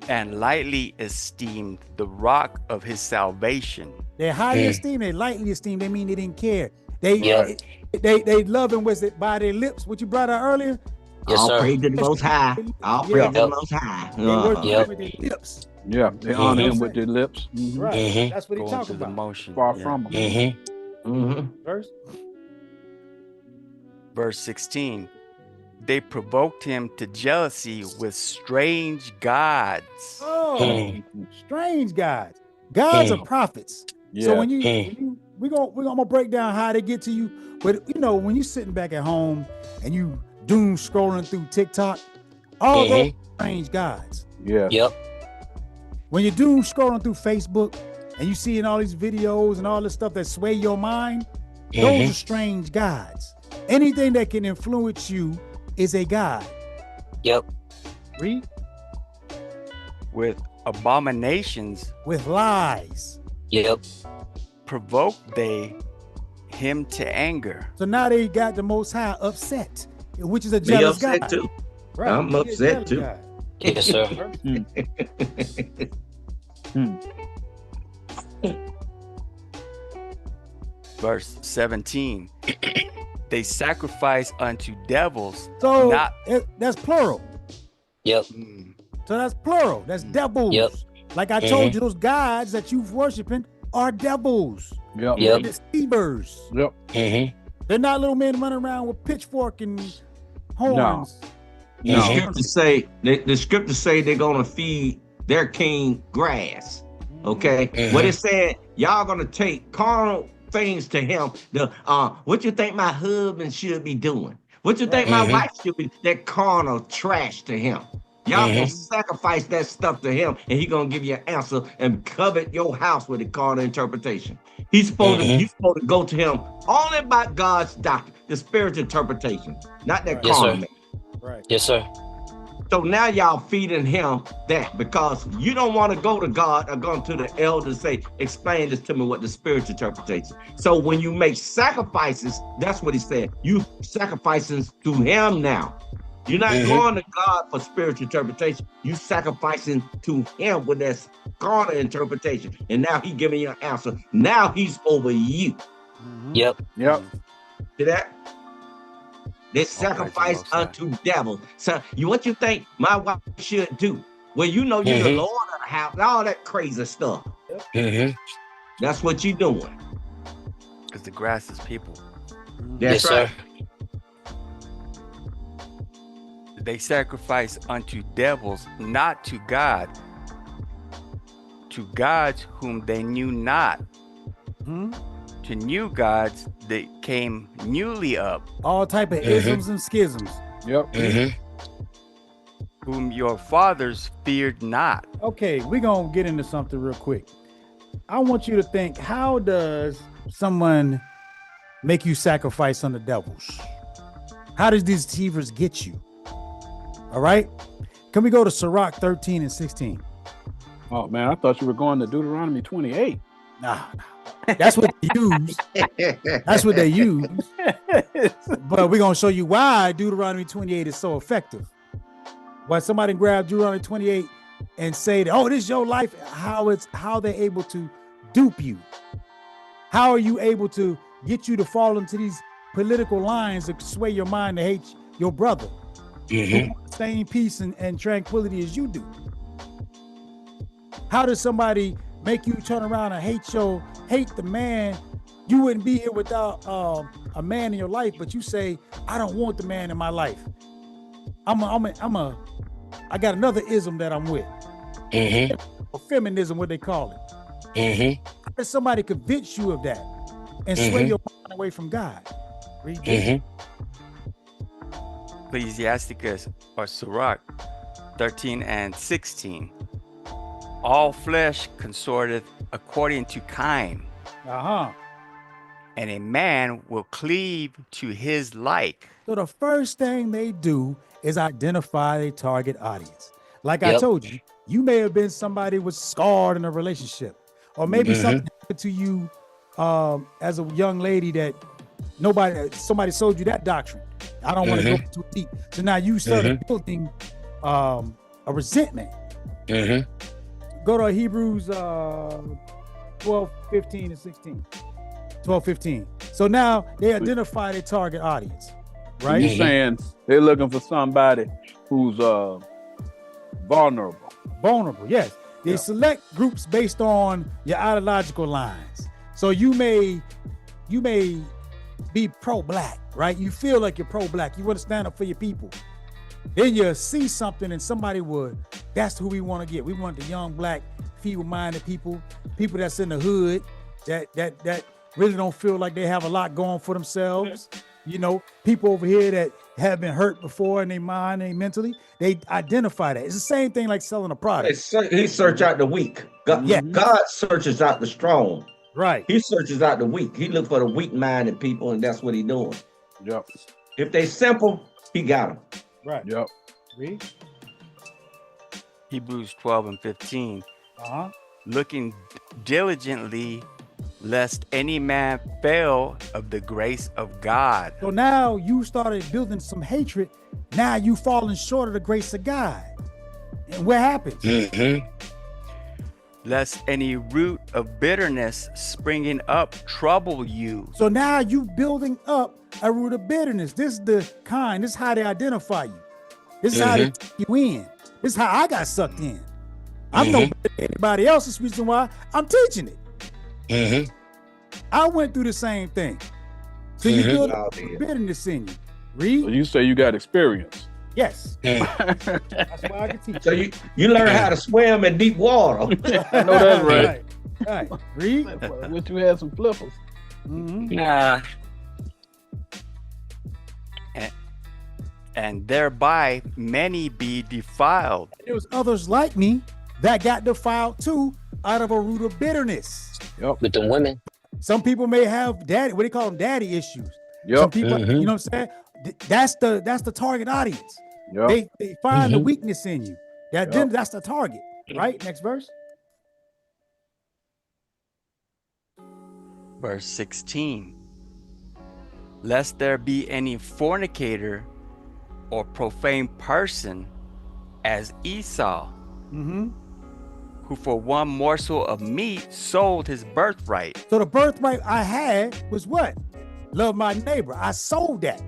Speaker 6: And lightly esteemed the rock of his salvation.
Speaker 1: They're highly esteemed, they lightly esteemed. They mean they didn't care. They love him was it by their lips, what you brought out earlier.
Speaker 3: Yes,
Speaker 4: all
Speaker 3: sir.
Speaker 4: praise to the Most High. All praise to the Most High.
Speaker 1: They worship
Speaker 3: Yep.
Speaker 1: him with their lips.
Speaker 2: Yeah, they honor him with their lips. Mhm.
Speaker 1: Right. That's what he's
Speaker 6: Going
Speaker 1: talking
Speaker 6: through the
Speaker 1: about.
Speaker 6: motion.
Speaker 2: Far
Speaker 6: Yeah.
Speaker 2: from him.
Speaker 1: Verse.
Speaker 6: Verse 16. They provoked him to jealousy with strange gods.
Speaker 1: Oh, strange gods. Gods are prophets.
Speaker 2: Yeah.
Speaker 1: So when we're gonna break down how they get to you. But you know, when you're sitting back at home and you doom scrolling through TikTok, all those strange gods.
Speaker 2: Yeah.
Speaker 3: Yep.
Speaker 1: When you're doom scrolling through Facebook and you seeing all these videos and all this stuff that sway your mind, those are strange gods. Anything that can influence you is a god.
Speaker 3: Yep.
Speaker 1: Read.
Speaker 6: With abominations
Speaker 1: With lies.
Speaker 3: Yep.
Speaker 6: provoke they him to anger.
Speaker 1: So now they got the Most High upset, which is a
Speaker 4: Me
Speaker 1: jealous
Speaker 4: upset
Speaker 1: God.
Speaker 4: too.
Speaker 1: Right.
Speaker 4: I'm
Speaker 1: He a
Speaker 4: upset
Speaker 1: jealous
Speaker 4: too.
Speaker 1: God.
Speaker 3: Yes, sir.
Speaker 6: Verse 17. They sacrifice unto devils.
Speaker 1: So
Speaker 6: not
Speaker 1: that's plural.
Speaker 3: Yep.
Speaker 1: So that's plural. That's devils.
Speaker 3: Yep.
Speaker 1: Like I told you, those gods that you've worshiping are devils.
Speaker 2: Yep.
Speaker 1: They're
Speaker 3: Yep.
Speaker 1: deceivers.
Speaker 2: Yep.
Speaker 1: They're not little men running around with pitchfork and horns.
Speaker 4: The scriptures say they're gonna feed their king grass. Okay, what it said, y'all gonna take carnal things to him. What you think my husband should be doing? What you think my wife should be? That carnal trash to him. Y'all gonna sacrifice that stuff to him, and he gonna give you an answer and covet your house with the carnal interpretation. He's supposed to. You supposed to go to him only about God's doctrine, the spiritual interpretation, not that
Speaker 3: Yes,
Speaker 4: carnal
Speaker 3: sir.
Speaker 4: man.
Speaker 1: Right.
Speaker 3: Yes, sir.
Speaker 4: So now y'all feeding him that because you don't want to go to God or go to the elder and say, explain this to me what the spiritual interpretation. So when you make sacrifices, that's what he said. You sacrificing to him now. You're not going to God for spiritual interpretation. You sacrificing to him with that carnal interpretation. And now he giving you an answer. Now he's over you.
Speaker 3: Yep.
Speaker 2: Yep.
Speaker 4: See that? They sacrifice unto devil. So what you think my wife should do? Well, you know you're the Lord of the house, all that crazy stuff. That's what you doing.
Speaker 6: because the grass is people.
Speaker 4: That's
Speaker 3: Yes,
Speaker 4: right.
Speaker 3: sir.
Speaker 6: They sacrifice unto devils, not to God, to gods whom they knew not, to new gods that came newly up,
Speaker 1: All type of isms and schisms.
Speaker 2: Yep.
Speaker 6: whom your fathers feared not.
Speaker 1: Okay, we're gonna get into something real quick. I want you to think, how does someone make you sacrifice on the devils? How does these deceivers get you? All right. Can we go to Sirach 13 and 16?
Speaker 2: Oh man, I thought you were going to Deuteronomy 28.
Speaker 1: Nah. That's what they use. That's what they use. But we're gonna show you why Deuteronomy 28 is so effective. Why somebody grab Deuteronomy 28 and say that, oh, this is your life, how they're able to dupe you. How are you able to get you to fall into these political lines that sway your mind to hate your brother? Who want the same peace and tranquility as you do. How does somebody make you turn around and hate the man? You wouldn't be here without a man in your life, but you say, I don't want the man in my life. I got another ism that I'm with. Or feminism, what they call it. How does somebody convince you of that and sway your mind away from God? Read this.
Speaker 6: Ecclesiasticus or Sirach 13 and 16. All flesh consorteth according to kind, and a man will cleave to his like.
Speaker 1: So the first thing they do is identify their target audience. Like I told you, you may have been somebody who was scarred in a relationship, or maybe something happened to you as a young lady that somebody sold you that doctrine. I don't want to go too deep. So now you started building a resentment. Go to Hebrews 12, 15, and 16. 12, 15. So now they identify their target audience, right?
Speaker 2: You saying they're looking for somebody who's vulnerable.
Speaker 1: Vulnerable, yes. They select groups based on your ideological lines. So you may be pro-black, right? You feel like you're pro-black. You want to stand up for your people. Then you see something and somebody that's who we want to get. We want the young, black, feeble-minded people that's in the hood, that really don't feel like they have a lot going for themselves. You know, people over here that have been hurt before in their mind and mentally, they identify that. It's the same thing like selling a product.
Speaker 4: He search out the weak. God,
Speaker 1: Yeah.
Speaker 4: God searches out the strong.
Speaker 1: Right.
Speaker 4: He searches out the weak. He look for the weak-minded people, and that's what he doing.
Speaker 2: Yep.
Speaker 4: If they simple, he got them.
Speaker 1: Right.
Speaker 2: Yep.
Speaker 1: Read.
Speaker 6: Hebrews 12 and 15.
Speaker 1: Uh-huh.
Speaker 6: Looking diligently, lest any man fail of the grace of God.
Speaker 1: So now you started building some hatred. Now you falling short of the grace of God. And what happens?
Speaker 6: Lest any root of bitterness springing up trouble you.
Speaker 1: So now you building up a root of bitterness. This is the kind. This is how they identify you. This is how they take you in. This is how I got sucked in. I'm no better than anybody else. That's the reason why I'm teaching it. I went through the same thing. So you build up bitterness in you. Read.
Speaker 2: So you say you got experience.
Speaker 1: Yes. That's why I can teach.
Speaker 4: So you learn how to swim in deep water.
Speaker 2: I know that's right.
Speaker 1: Right. Read.
Speaker 2: Wish you had some flippers.
Speaker 3: Nah.
Speaker 6: And thereby many be defiled.
Speaker 1: There was others like me that got defiled too out of a root of bitterness.
Speaker 2: Yep.
Speaker 3: With the women.
Speaker 1: Some people may have daddy, what do they call them, daddy issues.
Speaker 2: Yep.
Speaker 1: Some people, you know what I'm saying? That's the target audience.
Speaker 2: Yep.
Speaker 1: They find the weakness in you. That's the target, right? Next verse.
Speaker 6: Verse 16. Lest there be any fornicator or profane person as Esau, who for one morsel of meat sold his birthright.
Speaker 1: So the birthright I had was what? Love my neighbor. I sold that.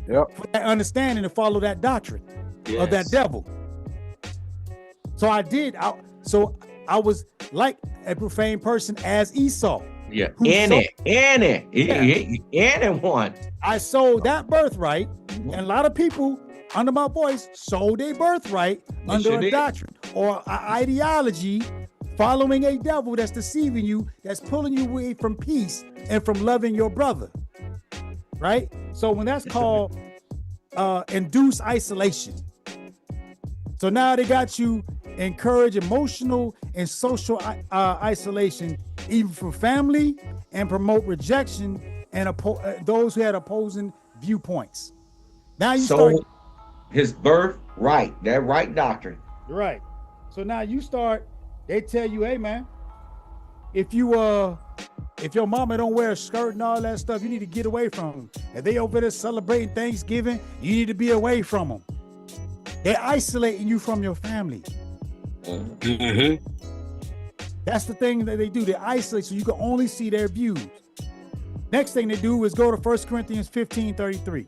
Speaker 2: Yep.
Speaker 1: For that understanding to follow that doctrine of that devil. So I did. I was like a profane person as Esau.
Speaker 4: Yeah. Anyone.
Speaker 1: I sold that birthright, and a lot of people under my voice sold a birthright under a doctrine or an ideology, following a devil that's deceiving you, that's pulling you away from peace and from loving your brother. Right? So when that's called induced isolation. So now they got you encourage emotional and social isolation, even from family, and promote rejection and those who had opposing viewpoints. Now you start
Speaker 4: his birth right, that right doctrine.
Speaker 1: Right. So now you start, they tell you, hey man, if your mama don't wear a skirt and all that stuff, you need to get away from them. If they over there celebrating Thanksgiving, you need to be away from them. They're isolating you from your family. That's the thing that they do. They isolate so you can only see their views. Next thing they do is go to 1 Corinthians 15:33.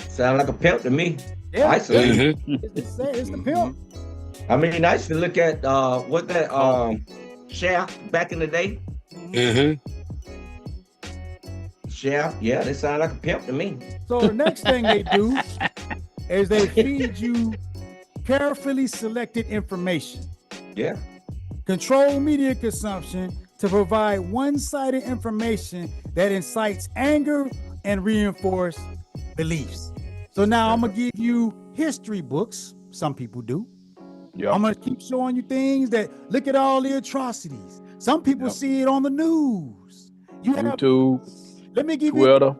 Speaker 4: Sound like a pimp to me.
Speaker 1: Yeah.
Speaker 4: Isolate.
Speaker 1: It's the pimp.
Speaker 4: I mean, I used to look at what that Shaft back in the day. Shaft, yeah, they sound like a pimp to me.
Speaker 1: So the next thing they do is they feed you carefully selected information.
Speaker 4: Yeah.
Speaker 1: Control media consumption to provide one-sided information that incites anger and reinforce beliefs. So now I'm gonna give you history books. Some people do. I'm gonna keep showing you things that look at all the atrocities. Some people see it on the news. You have
Speaker 2: YouTube.
Speaker 1: Let me give
Speaker 2: Twitter.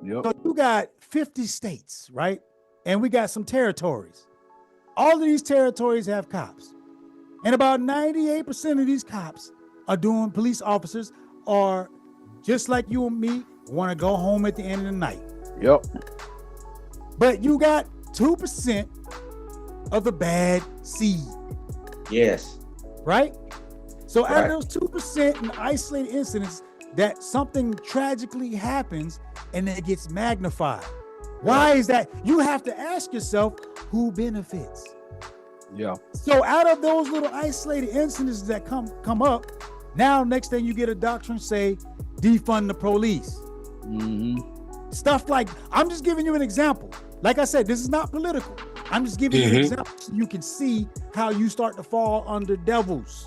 Speaker 1: you. So you got 50 states, right? And we got some territories. All of these territories have cops. And about 98% of these cops police officers are just like you and me, want to go home at the end of the night.
Speaker 2: Yep.
Speaker 1: But you got 2% of the bad seed.
Speaker 4: Yes.
Speaker 1: Right? So out of those 2% in isolated incidents, that something tragically happens and then it gets magnified. Why is that? You have to ask yourself who benefits.
Speaker 2: Yeah.
Speaker 1: So out of those little isolated incidents that come up, now next thing you get a doctrine say, defund the police. Stuff like, I'm just giving you an example. Like I said, this is not political. I'm just giving you an example so you can see how you start to fall under devils.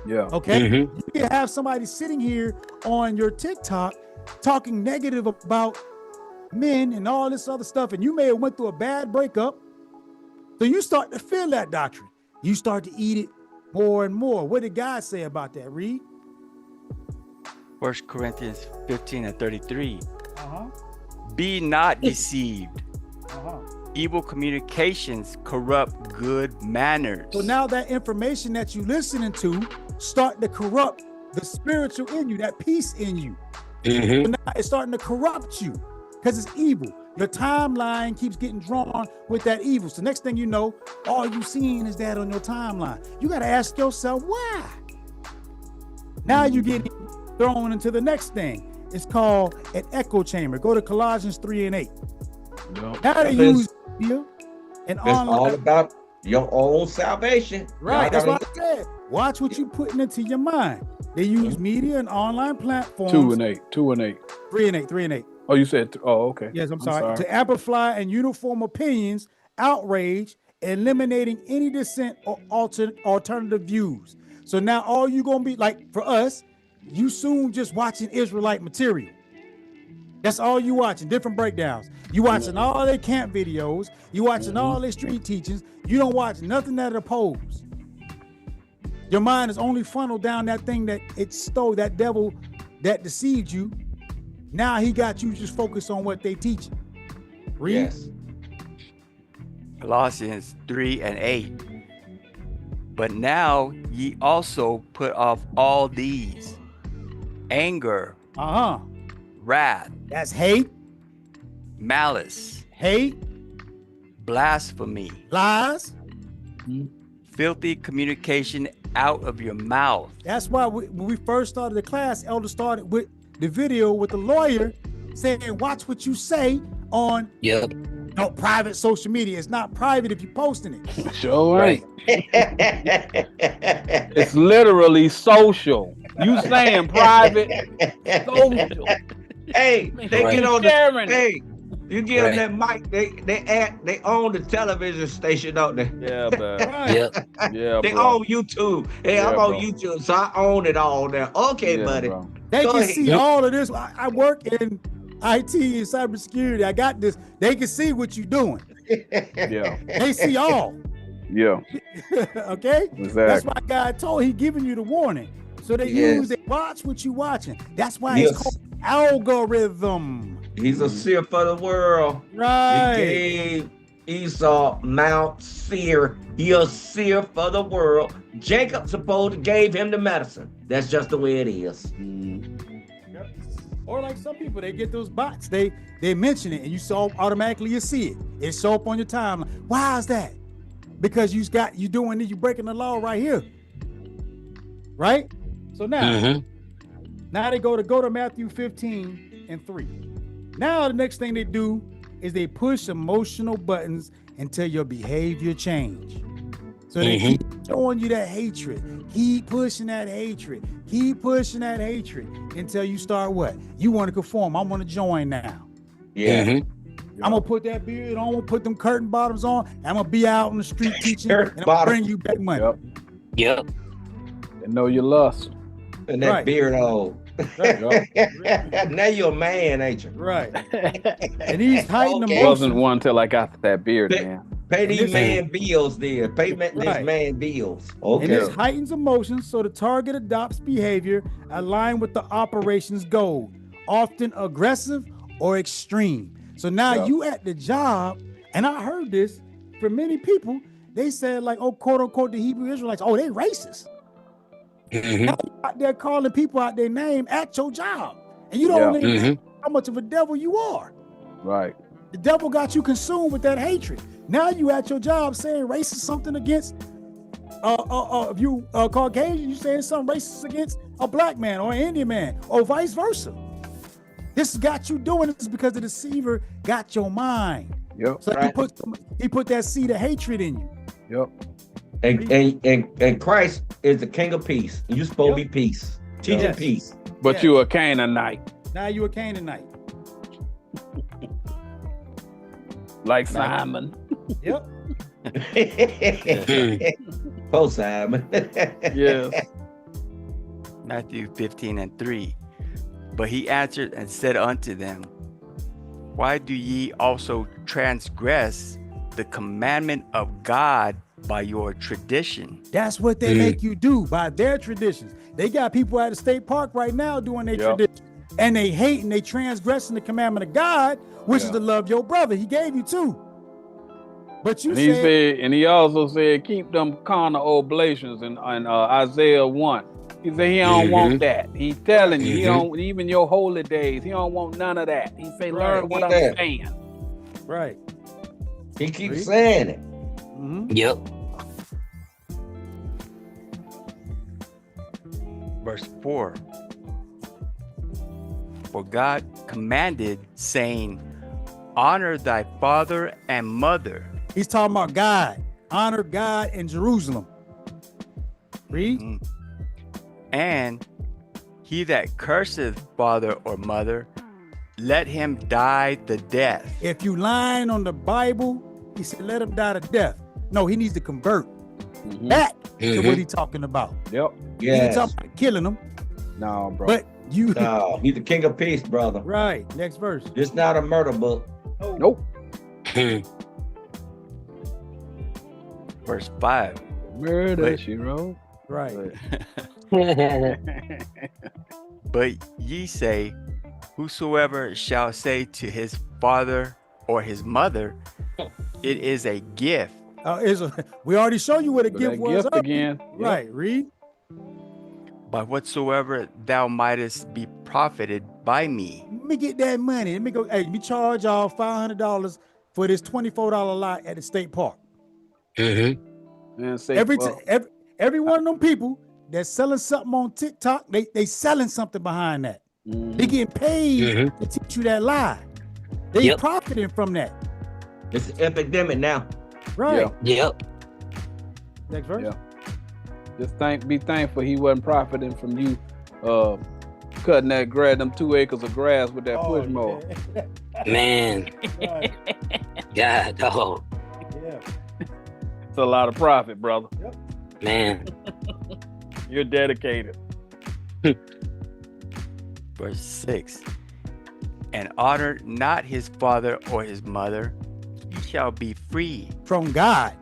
Speaker 2: Yeah.
Speaker 1: Okay. You can have somebody sitting here on your TikTok talking negative about men and all this other stuff, and you may have went through a bad breakup. So you start to feel that doctrine. You start to eat it more and more. What did God say about that? Read.
Speaker 6: 1 Corinthians 15:33. Be not deceived. Evil communications corrupt good manners.
Speaker 1: So now that information that you listening to start to corrupt the spiritual in you, that peace in you. So now it's starting to corrupt you because it's evil. Your timeline keeps getting drawn with that evil. So next thing you know, all you seeing is that on your timeline. You got to ask yourself, why? Now you get thrown into the next thing. It's called an echo chamber. Go to Colossians 3:8. Now they use media and online.
Speaker 4: It's all about your own salvation.
Speaker 1: Right. That's what I said. Watch what you putting into your mind. They use media and online platforms.
Speaker 2: 2 and 8. 2 and 8.
Speaker 1: 3 and 8. 3 and 8.
Speaker 2: Oh, you said, okay.
Speaker 1: Yes, I'm sorry. To amplify and uniform opinions, outrage, eliminating any dissent or alternative views. So now all you gonna be like, for us, you soon just watching Israelite material. That's all you watching, different breakdowns. You watching all their camp videos. You watching all their street teachings. You don't watch nothing that oppose. Your mind is only funneled down that thing that it stole, that devil that deceived you. Now he got you just focused on what they teach. Read.
Speaker 4: Yes.
Speaker 6: Colossians 3:8. But now ye also put off all these: anger, wrath,
Speaker 1: that's hate,
Speaker 6: malice,
Speaker 1: hate,
Speaker 6: blasphemy,
Speaker 1: lies,
Speaker 6: filthy communication out of your mouth.
Speaker 1: That's why when we first started the class, Elder started with the video with the lawyer saying, watch what you say on private social media. It's not private if you're posting it.
Speaker 2: Sure ain't. It's literally social. You saying private, social.
Speaker 4: Hey, they get on
Speaker 2: Sharing
Speaker 4: the you give them that mic. They own the television station, don't they?
Speaker 2: Yeah, bro. Yeah,
Speaker 4: they
Speaker 2: bro.
Speaker 4: own YouTube. Hey, I'm on YouTube, so I own it all now. Okay, buddy.
Speaker 2: Bro.
Speaker 1: They can see all of this. I work in IT and cybersecurity. I got this. They can see what you're doing.
Speaker 2: Yeah.
Speaker 1: They see all.
Speaker 2: Yeah.
Speaker 1: Okay?
Speaker 2: Exactly.
Speaker 1: That's why God told he giving you the warning. So they use it. Watch what you watching. That's why it's called algorithm.
Speaker 4: He's a seer for the world.
Speaker 1: Right.
Speaker 4: He gave Esau Mount Seir. He a seer for the world. Jacob supposed to gave him the medicine. That's just the way it is.
Speaker 1: Yep. Or like some people, they get those bots. They mention it and you automatically you see it. It show up on your timeline. Why is that? Because you breaking the law right here. Right? So now, now they go to Matthew 15:3. Now the next thing they do is they push emotional buttons until your behavior change. So they keep showing you that hatred. Keep pushing that hatred. Keep pushing that hatred until you start what? You want to conform. I want to join now.
Speaker 4: Yeah.
Speaker 1: I'm going to put that beard on. I'm going to put them curtain bottoms on. I'm going to be out on the street teaching. And I'm going to bring you back money.
Speaker 2: Yep. And know your lust.
Speaker 4: And that beard on.
Speaker 1: Right.
Speaker 4: Now you're a man, ain't you?
Speaker 1: Right. And he's hiding
Speaker 2: emotions. Wasn't one till I got that beard, man.
Speaker 4: Pay these man bills there. Pay these man bills. Okay.
Speaker 1: And this heightens emotions, so the target adopts behavior aligned with the operations goal, often aggressive or extreme. So now you at the job, and I heard this from many people, they said like, oh, quote unquote, the Hebrew Israelites, oh, they racist. Now you out there calling people out their name at your job, and you don't know how much of a devil you are.
Speaker 2: Right.
Speaker 1: The devil got you consumed with that hatred. Now you at your job saying racist something against if you Caucasian, you saying something racist against a black man or an Indian man or vice versa. This got you doing this because the deceiver got your mind.
Speaker 2: Yep.
Speaker 1: So he put that seed of hatred in you.
Speaker 2: Yep.
Speaker 4: And Christ is the King of peace. You supposed to be peace. Teaching peace.
Speaker 2: But you a Canaanite.
Speaker 1: Now you a Canaanite.
Speaker 2: Like Simon.
Speaker 1: Yep.
Speaker 4: Post Simon.
Speaker 2: Yes.
Speaker 6: Matthew 15:3. But he answered and said unto them, why do ye also transgress the commandment of God by your tradition?
Speaker 1: That's what they make you do by their traditions. They got people at the state park right now doing their tradition, and they hate and they transgressing the commandment of God, which is to love your brother. He gave you two. But you
Speaker 2: said, and he also said, keep them carnal oblations in Isaiah 1. He said he don't want that. He's telling you, he don't, even your holy days, he don't want none of that. He say, learn what I'm saying.
Speaker 1: Right.
Speaker 4: He keeps saying it.
Speaker 3: Yep.
Speaker 6: Verse 4. For God commanded, saying, honor thy father and mother.
Speaker 1: He's talking about God. Honor God in Jerusalem. Read.
Speaker 6: And he that curseth father or mother, let him die the death.
Speaker 1: If you lying on the Bible, he said, let him die to death. No, he needs to convert back to what he's talking about.
Speaker 2: Yep.
Speaker 1: He ain't talking about killing him.
Speaker 2: No, bro.
Speaker 1: But you.
Speaker 4: No, he's the king of peace, brother.
Speaker 1: Right. Next verse.
Speaker 4: It's not a murder book.
Speaker 2: Nope.
Speaker 6: Verse 5.
Speaker 2: Murder, she wrote.
Speaker 1: Right.
Speaker 6: But ye say, whosoever shall say to his father or his mother, it is a gift.
Speaker 1: We already showed you what a gift was.
Speaker 2: Gift again.
Speaker 1: Right. Read.
Speaker 6: By whatsoever thou mightest be profited by me.
Speaker 1: Let me get that money. Let me go. Hey, let me charge y'all $500 for this $24 lot at the state park.
Speaker 2: And say,
Speaker 1: Every one of them people that's selling something on TikTok, they selling something behind that. They getting paid to teach you that lie. They profiting from that.
Speaker 4: It's an epidemic now.
Speaker 1: Right.
Speaker 3: Yep.
Speaker 1: Next verse.
Speaker 2: Yeah. Just be thankful he wasn't profiting from you cutting that grass, them 2 acres of grass with that push mower.
Speaker 3: Man.
Speaker 1: Right.
Speaker 3: God, dog.
Speaker 1: Yeah.
Speaker 2: It's a lot of profit, brother.
Speaker 1: Yep.
Speaker 3: Man.
Speaker 2: You're dedicated.
Speaker 6: Verse 6. And honor not his father or his mother, he shall be free.
Speaker 1: From God.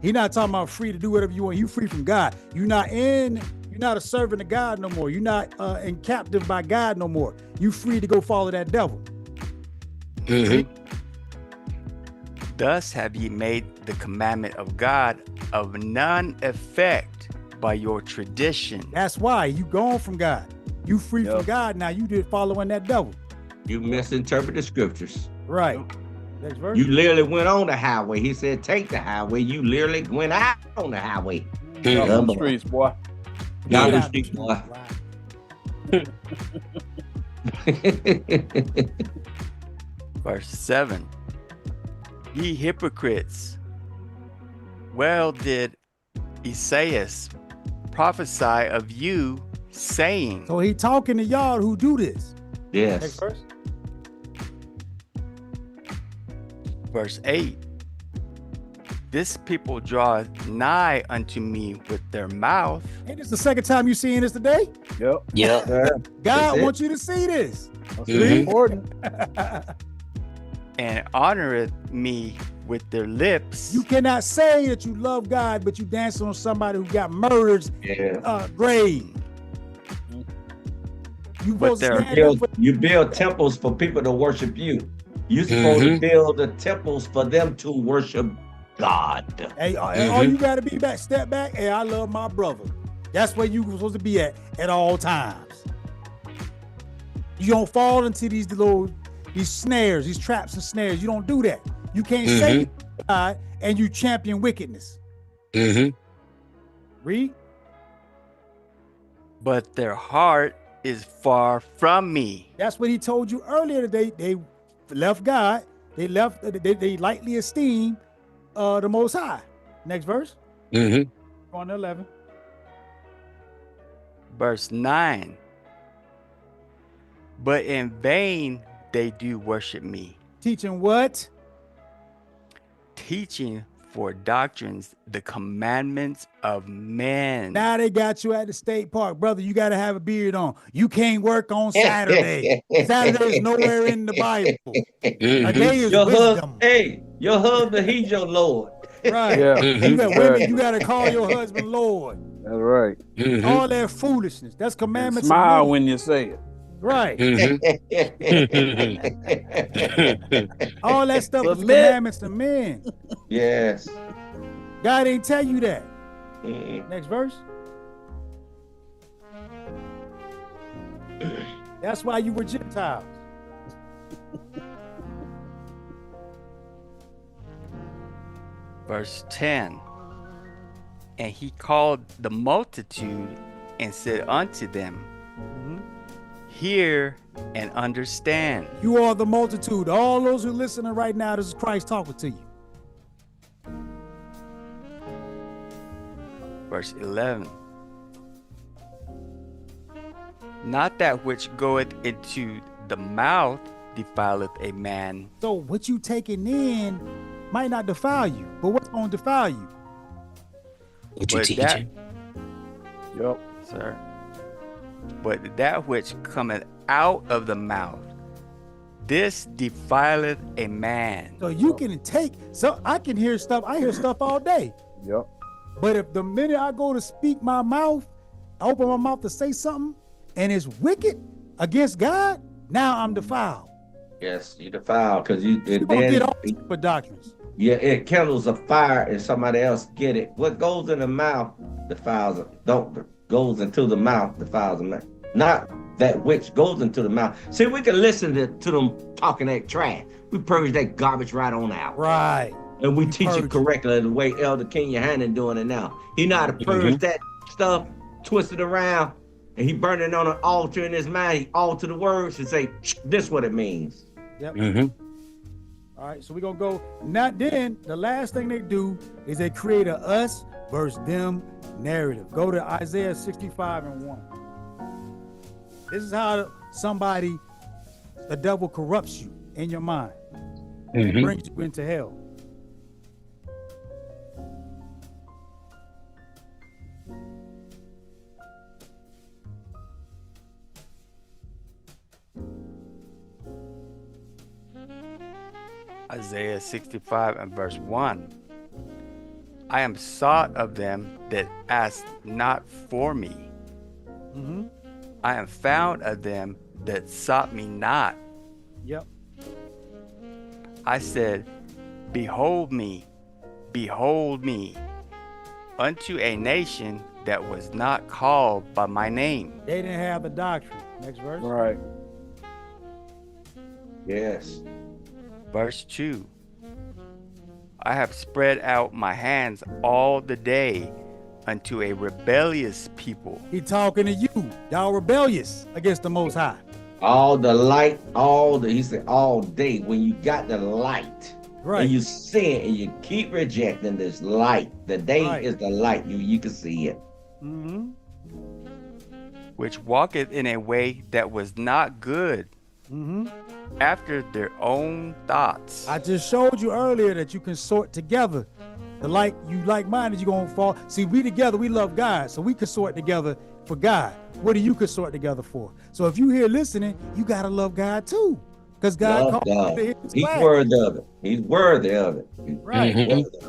Speaker 1: He's not talking about free to do whatever you want. You free from God. You're not a servant of God no more. You're not in captive by God no more. You free to go follow that devil.
Speaker 6: Thus have ye made the commandment of God of none effect by your tradition.
Speaker 1: That's why you gone from God. You free from God now. You did following that devil.
Speaker 4: You misinterpret the scriptures.
Speaker 1: Right. Next verse.
Speaker 4: You literally went on the highway. He said, take the highway. You literally went out on the highway.
Speaker 2: Got on the streets, boy.
Speaker 4: Got on the streets, boy.
Speaker 6: Verse 7. Ye hypocrites, well did Esaias prophesy of you, saying.
Speaker 1: So he talking to y'all who do this.
Speaker 4: Yes.
Speaker 1: Next verse.
Speaker 6: Verse 8. This people draweth nigh unto me with their mouth.
Speaker 1: Hey, this is the second time you seeing this today.
Speaker 2: Yep.
Speaker 3: Yep.
Speaker 1: God wants you to see this.
Speaker 2: That's important.
Speaker 6: And honoreth me with their lips.
Speaker 1: You cannot say that you love God, but you dance on somebody who got murdered grave.
Speaker 4: You build temples for people to worship you. You're supposed to build the temples for them to worship God.
Speaker 1: Hey, all you gotta be back, step back. Hey, I love my brother. That's where you supposed to be at all times. You don't fall into these snares, these traps and snares. You don't do that. You can't say God and you champion wickedness. Read.
Speaker 6: But their heart is far from me.
Speaker 1: That's what he told you earlier today. They left God. They lightly esteem the Most High. Next verse. On to 11.
Speaker 6: Verse 9. But in vain they do worship me.
Speaker 1: Teaching what?
Speaker 6: Teaching for doctrines the commandments of men.
Speaker 1: Now they got you at the state park, brother. You got to have a beard on. You can't work on Saturday. Saturday is nowhere in the Bible. A day is wisdom.
Speaker 4: Your husband, he's your Lord.
Speaker 1: Right.
Speaker 2: Yeah.
Speaker 1: You got women, you got to call your husband Lord.
Speaker 2: That's right.
Speaker 1: All that foolishness. That's
Speaker 2: And
Speaker 1: commandments.
Speaker 2: smile
Speaker 1: of men.
Speaker 2: when you say it.
Speaker 1: Right. All that stuff is
Speaker 2: Submit.
Speaker 1: commandments to men.
Speaker 4: Yes.
Speaker 1: God didn't tell you that. Next verse. That's why you were Gentiles.
Speaker 6: Verse 10. And he called the multitude and said unto them, hear and understand.
Speaker 1: You are the multitude. All those who are listening right now, this is Christ talking to you.
Speaker 6: Verse 11. Not that which goeth into the mouth defileth a man.
Speaker 1: So what you taking in might not defile you, but what's going to defile you?
Speaker 3: What you
Speaker 6: But
Speaker 3: teaching?
Speaker 2: Yep.
Speaker 6: Sir. But that which cometh out of the mouth, this defileth a man.
Speaker 1: So you can take, so I can hear stuff, I hear stuff all day.
Speaker 2: Yep.
Speaker 1: But if the minute I go to speak my mouth, I open my mouth to say something, and it's wicked against God, now I'm defiled.
Speaker 4: Yes, you defile because you
Speaker 1: You're gonna get all type of doctrines.
Speaker 4: Yeah, it kindles a fire and somebody else get it. What goes in the mouth defiles it. Goes into the mouth defiles the mouth. Not that which goes into the mouth. See, we can listen to them talking that trash. We purge that garbage right on out.
Speaker 1: Right.
Speaker 4: And we teach
Speaker 1: Purge.
Speaker 4: it correctly the way Elder King Yohanan doing it now. He know how to purge that stuff, twist it around, and he burn it on an altar in his mind. He alter the words and say, this what it means.
Speaker 1: Yep. All right, so we're going to go. Not then, the last thing they do is they create a us versus them narrative. Go to Isaiah 65:1. This is how the devil corrupts you in your mind. Brings you into hell.
Speaker 6: Isaiah 65 and verse 1. I am sought of them that ask not for me. I am found of them that sought me not.
Speaker 1: Yep.
Speaker 6: I said, behold me, unto a nation that was not called by my name.
Speaker 1: They didn't have the doctrine. Next verse.
Speaker 2: Right.
Speaker 4: Yes.
Speaker 6: Verse 2. I have spread out my hands all the day unto a rebellious people.
Speaker 1: He talking to you. Y'all rebellious against the Most High.
Speaker 4: All the light, he said all day, when you got the light,
Speaker 1: Right.
Speaker 4: and you see it and you keep rejecting this light, the day
Speaker 1: Right.
Speaker 4: is the light, you can see it.
Speaker 6: Which walketh in a way that was not good, after their own thoughts.
Speaker 1: I just showed you earlier that you can sort together. The like-minded, you're going to fall. See, we together, we love God, so we can sort together for God. What do you consort together for? So if you here listening, you got to love God too. Because God
Speaker 4: Love
Speaker 1: called you
Speaker 4: God.
Speaker 1: to his
Speaker 4: He's
Speaker 1: flag.
Speaker 4: worthy of it. He's worthy of it. He's
Speaker 1: Right.
Speaker 4: worthy of it.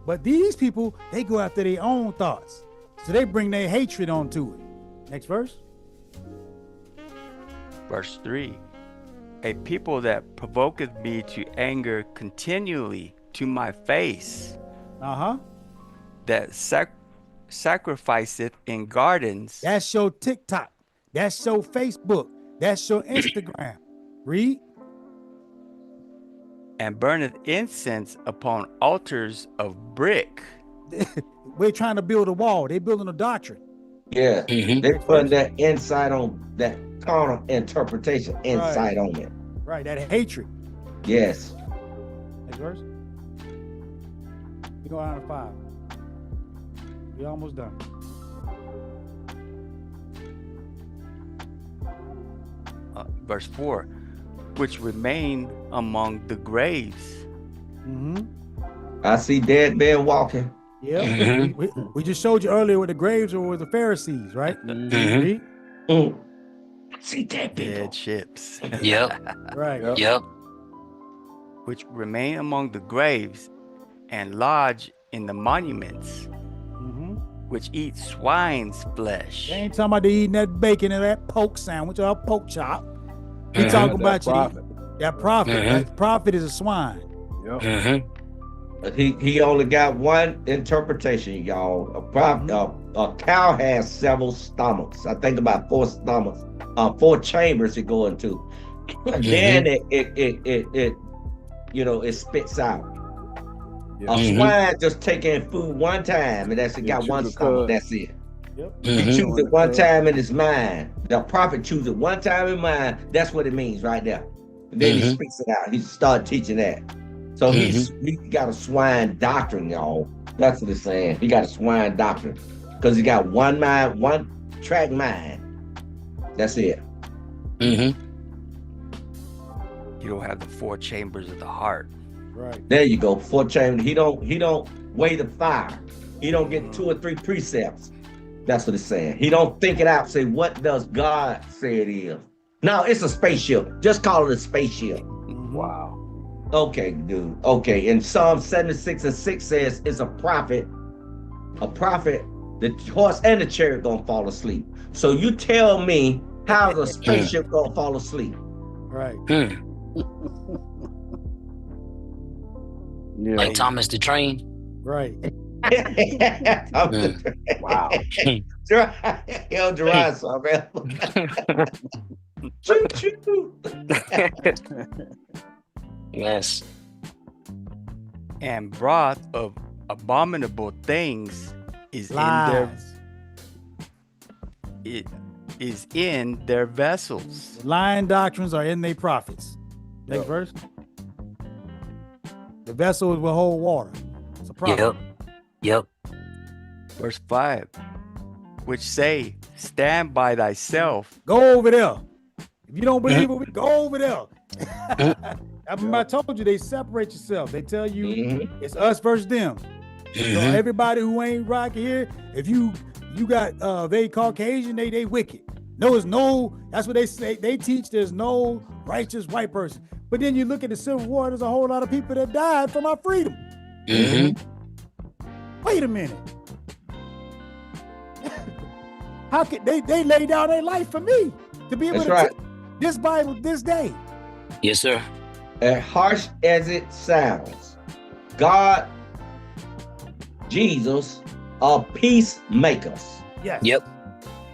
Speaker 1: But these people, they go after their own thoughts. So they bring their hatred onto it. Next verse.
Speaker 6: Verse 3. A people that provoketh me to anger continually to my face, that sacrificeth in gardens.
Speaker 1: That's your TikTok. That's your Facebook. That's your Instagram. Read.
Speaker 6: And burneth incense upon altars of brick.
Speaker 1: We're trying to build a wall. They're building a doctrine.
Speaker 4: Yeah. They're putting that insight on that carnal interpretation, insight on it.
Speaker 1: Right, that hatred.
Speaker 4: Yes.
Speaker 1: Next verse. We go down to 5. We almost done.
Speaker 6: Verse 4. Which remain among the graves.
Speaker 4: I see dead men walking.
Speaker 1: Yeah.
Speaker 3: Mhm.
Speaker 1: We just showed you earlier with the graves or with the Pharisees, right?
Speaker 3: Mhm.
Speaker 1: Read.
Speaker 4: I see dead people.
Speaker 6: Dead ships,
Speaker 3: Yep.
Speaker 1: Right.
Speaker 2: Yep.
Speaker 3: Yep.
Speaker 6: which remain among the graves and lodge in the monuments, which eat swine's flesh.
Speaker 1: They ain't talking about they eating that bacon and that poke sandwich or a pork chop. He
Speaker 3: Mhm.
Speaker 1: talking about
Speaker 2: That
Speaker 1: you.
Speaker 2: prophet.
Speaker 1: That prophet.
Speaker 3: Mhm.
Speaker 1: That prophet is a swine.
Speaker 2: Yep.
Speaker 3: Mhm.
Speaker 4: But he only got one interpretation, y'all. A cow has several stomachs. I think about 4 stomachs, 4 chambers it go into. Then it it spits out.
Speaker 2: Yeah.
Speaker 4: A swine just taking food one time, and that's it.
Speaker 2: Yeah,
Speaker 4: Got one
Speaker 2: choose a
Speaker 4: stomach.
Speaker 2: cud.
Speaker 4: That's it.
Speaker 1: Yep.
Speaker 4: He
Speaker 3: Mhm.
Speaker 4: chooses it one time in his mind. The prophet chooses it one time in mind. That's what it means right there. And then he
Speaker 3: Mhm.
Speaker 4: speaks it out. He started teaching that. So he got a swine doctrine, y'all. That's what it's saying. He got a swine doctrine because he got one mind, one track mind. That's it.
Speaker 3: Mhm.
Speaker 6: You don't have the 4 chambers of the heart.
Speaker 1: Right.
Speaker 4: There you go. 4 chambers. He don't weigh the fire. He don't get 2 or 3 precepts. That's what it's saying. He don't think it out. Say, what does God say it is? No, it's a spaceship. Just call it a spaceship.
Speaker 2: Wow.
Speaker 4: Okay, dude. Okay. And Psalm 76:6 says it's a prophet. A prophet, the horse and the chariot gonna fall asleep. So you tell me how's a spaceship gonna fall asleep?
Speaker 1: Right.
Speaker 3: Hmm.
Speaker 2: Yeah.
Speaker 3: Like Thomas the Train.
Speaker 1: Right.
Speaker 2: Wow.
Speaker 4: Yo, Gerard saw man. Choo choo.
Speaker 3: Yes.
Speaker 6: And broth of abominable things is
Speaker 1: Lies.
Speaker 6: in their vessels.
Speaker 1: Lying doctrines are in their prophets. Next verse. The vessel will hold water. It's a prophet.
Speaker 3: Yep.
Speaker 6: Verse 5, which say, stand by thyself.
Speaker 1: Go over there. If you don't believe it, go over there. I remember I told you they separate yourself. They tell you it's us versus them. So everybody who ain't rock here, if you got they Caucasian, they wicked. No, it's no, that's what they say. They teach there's no righteous white person. But then you look at the Civil War, there's a whole lot of people that died for my freedom. Wait a minute. How could they lay down their life for me to be able to teach this Bible this day?
Speaker 3: Yes, sir.
Speaker 4: As harsh as it sounds, God, Jesus are peacemakers.
Speaker 1: Yes.
Speaker 3: Yep.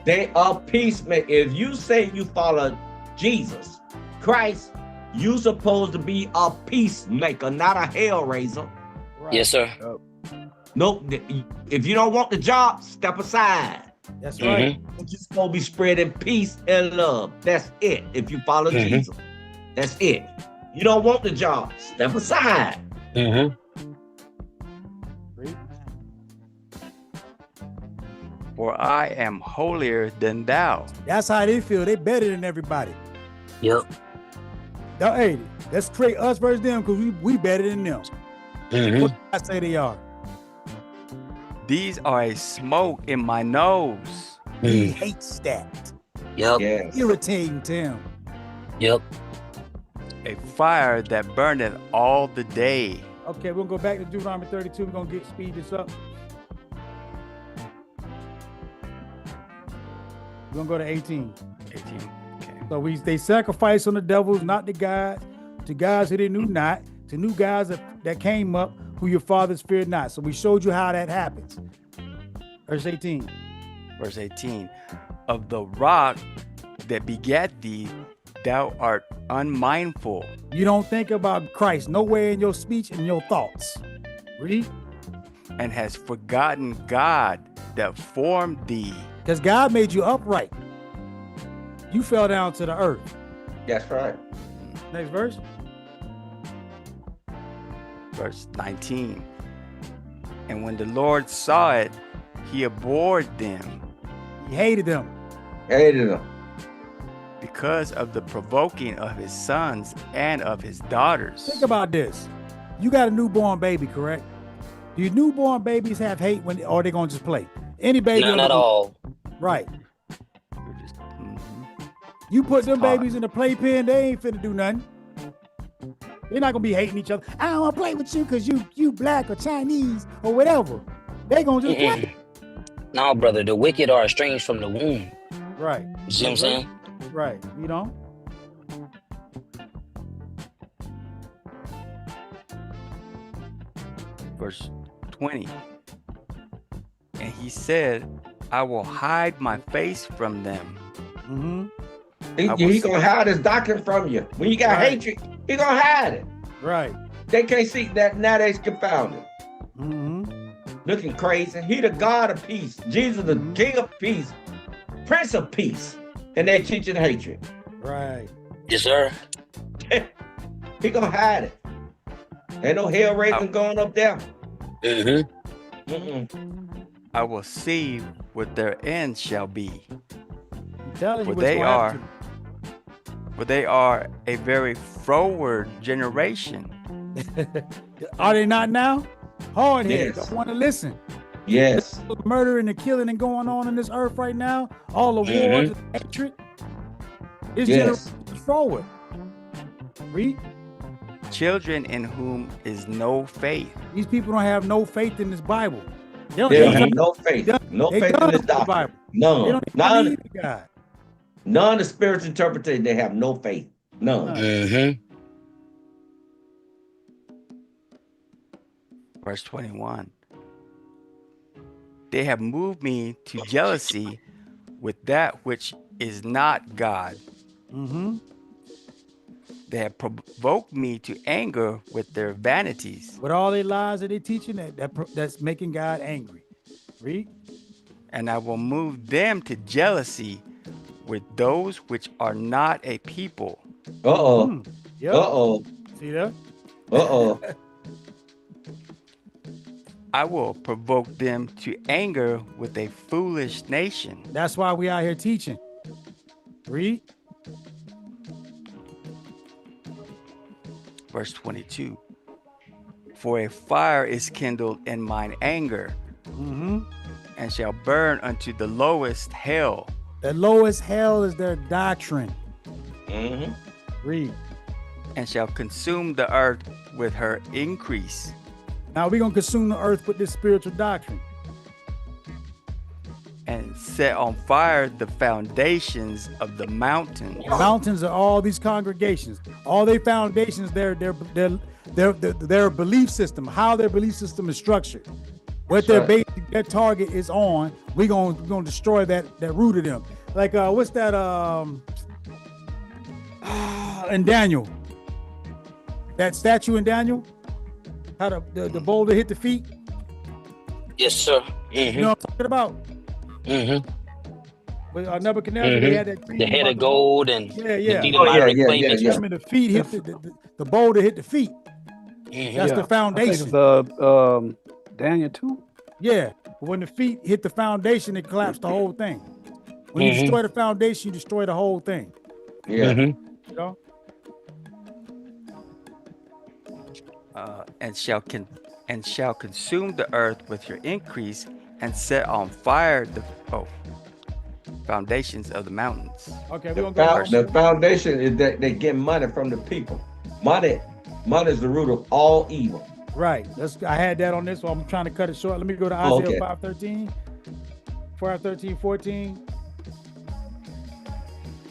Speaker 4: They are peacemakers. If you say you follow Jesus Christ, you supposed to be a peacemaker, not a hell raiser.
Speaker 1: Right.
Speaker 3: Yes, sir.
Speaker 4: Nope. If you don't want the job, step aside.
Speaker 1: That's right.
Speaker 4: You're just supposed to be spreading peace and love. That's it. If you follow Jesus, that's it. You don't want the job, step aside.
Speaker 6: For I am holier than thou.
Speaker 1: That's how they feel. They better than everybody.
Speaker 3: Yep.
Speaker 1: Now, hey, let's create us versus them because we better than them. What do I say they are?
Speaker 6: These are a smoke in my nose.
Speaker 1: He hates that.
Speaker 3: Yep.
Speaker 4: Yes.
Speaker 1: Irritating to him.
Speaker 3: Yep.
Speaker 6: A fire that burneth all the day.
Speaker 1: Okay, we'll go back to Deuteronomy 32. We're going to speed this up. We're going to go to 18.
Speaker 6: 18. Okay.
Speaker 1: So they sacrifice on the devils, not the God, to guys who they knew not, to new guys that came up who your fathers feared not. So we showed you how that happens. Verse 18.
Speaker 6: Verse 18. Of the rock that begat thee, thou art unmindful.
Speaker 1: You don't think about Christ nowhere in your speech and your thoughts. Read.
Speaker 6: And has forgotten God that formed thee.
Speaker 1: Because God made you upright. You fell down to the earth.
Speaker 4: That's right.
Speaker 1: Next verse.
Speaker 6: Verse 19. And when the Lord saw it, he abhorred them.
Speaker 1: He hated them.
Speaker 4: Hated them.
Speaker 6: Because of the provoking of his sons and of his daughters.
Speaker 1: Think about this. You got a newborn baby, correct? Do newborn babies have hate or they gonna just play? Any baby?
Speaker 3: None at all.
Speaker 1: Right.
Speaker 6: Mhm.
Speaker 1: You put them
Speaker 6: hard.
Speaker 1: babies in the playpen, they ain't finna do nothing. They're not gonna be hating each other. I don't wanna play with you because you black or Chinese or whatever. They gonna just play.
Speaker 3: No, brother, the wicked are estranged from the womb.
Speaker 1: Right.
Speaker 3: You see what I'm saying?
Speaker 1: Right. You know?
Speaker 6: Verse 20. And he said, I will hide my face from them.
Speaker 1: Mm-hmm.
Speaker 4: He gonna hide his doctrine from you. When you got hatred, he gonna hide it.
Speaker 1: Right.
Speaker 4: They can't see that now. They're confounded.
Speaker 1: Mm-hmm.
Speaker 4: Looking crazy. He the God of peace. Jesus the King of peace. Prince of peace. And they're teaching hatred.
Speaker 1: Right.
Speaker 3: Yes, sir.
Speaker 4: He gonna hide it. Ain't no hell raising going up there.
Speaker 6: I will see what their end shall be.
Speaker 1: I'm telling you
Speaker 6: For
Speaker 1: what's
Speaker 6: they
Speaker 1: gonna
Speaker 6: are,
Speaker 1: happen
Speaker 6: for they are a very froward generation.
Speaker 1: to you. Are they not now? Hard heads.
Speaker 4: Yes.
Speaker 1: Don't want to listen.
Speaker 4: Yes.
Speaker 1: The murder and the killing and going on in this earth right now, all the wars and hatred. It's
Speaker 4: Yes.
Speaker 1: generation forward. Read.
Speaker 6: Children in whom is no faith.
Speaker 1: These people don't have no faith in this Bible.
Speaker 4: They don't have no faith. No
Speaker 1: they
Speaker 4: faith
Speaker 1: done
Speaker 4: in this
Speaker 1: with the
Speaker 4: doctrine.
Speaker 1: Bible. They
Speaker 4: None.
Speaker 1: don't even
Speaker 4: None.
Speaker 1: believe in God.
Speaker 4: None of the spiritual interpretation, they have no faith. None.
Speaker 6: Verse 21. They have moved me to jealousy with that which is not God.
Speaker 1: Mm-hmm.
Speaker 6: They have provoked me to anger with their vanities.
Speaker 1: With all their lies that they're teaching, that's making God angry. Read.
Speaker 6: And I will move them to jealousy with those which are not a people.
Speaker 4: Uh-oh.
Speaker 1: Yep.
Speaker 4: Uh-oh.
Speaker 1: See that?
Speaker 4: Uh-oh.
Speaker 6: I will provoke them to anger with a foolish nation.
Speaker 1: That's why we out here teaching. Read.
Speaker 6: Verse 22. For a fire is kindled in mine anger, and shall burn unto the lowest hell.
Speaker 1: The lowest hell is their doctrine. Read.
Speaker 6: And shall consume the earth with her increase.
Speaker 1: Now we're gonna consume the earth with this spiritual doctrine.
Speaker 6: And set on fire the foundations of the mountains.
Speaker 1: The mountains are all these congregations. All their foundations, their belief system, how their belief system is structured, what their target is on. We're gonna destroy that root of them. Like what's that? In Daniel, that statue in Daniel, how the boulder hit the feet.
Speaker 3: Yes, sir.
Speaker 1: You know what I'm talking about? With Nebuchadnezzar, they had that
Speaker 3: the head of gold and
Speaker 1: yeah.
Speaker 3: the feet
Speaker 4: Oh,
Speaker 3: of
Speaker 4: yeah,
Speaker 3: iron
Speaker 4: yeah,
Speaker 3: flame.
Speaker 4: yeah, yeah.
Speaker 1: I mean, the feet hit the boulder hit the feet. That's the foundation.
Speaker 2: Daniel 2.
Speaker 1: Yeah, but when the feet hit the foundation, it collapsed the whole thing. When you destroy the foundation, you destroy the whole thing.
Speaker 4: Yeah.
Speaker 1: You know?
Speaker 6: And shall consume the earth with your increase, and set on fire the foundations of the mountains.
Speaker 1: Okay, we're gonna go.
Speaker 4: The foundation is that they get money from the people. Money is the root of all evil.
Speaker 1: Right. I had that on this, so I'm trying to cut it short. Let me go to Isaiah 5:13, 14.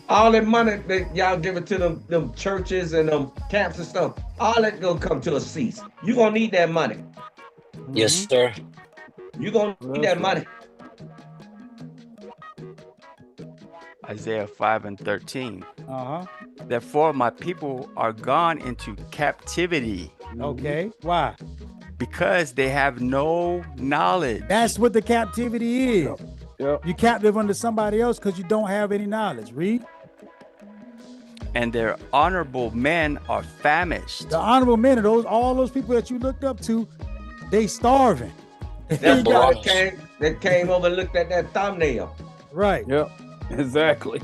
Speaker 4: All that money that y'all give it to them churches and them camps and stuff, all that gonna come to a cease. You gonna need that money.
Speaker 3: Yes, sir.
Speaker 4: You gonna need that money.
Speaker 6: Isaiah 5:13.
Speaker 1: Uh-huh.
Speaker 6: Therefore my people are gone into captivity,
Speaker 1: Okay. Why?
Speaker 6: because they have no knowledge.
Speaker 1: That's what the captivity is.
Speaker 2: Yep.
Speaker 1: You captive under somebody else because you don't have any knowledge. Read.
Speaker 6: And their honorable men are famished.
Speaker 1: The honorable men of all those people that you looked up to, they starving.
Speaker 4: That's
Speaker 3: Yeah.
Speaker 4: why they came over and looked at that thumbnail.
Speaker 1: Right.
Speaker 2: Yep. Exactly.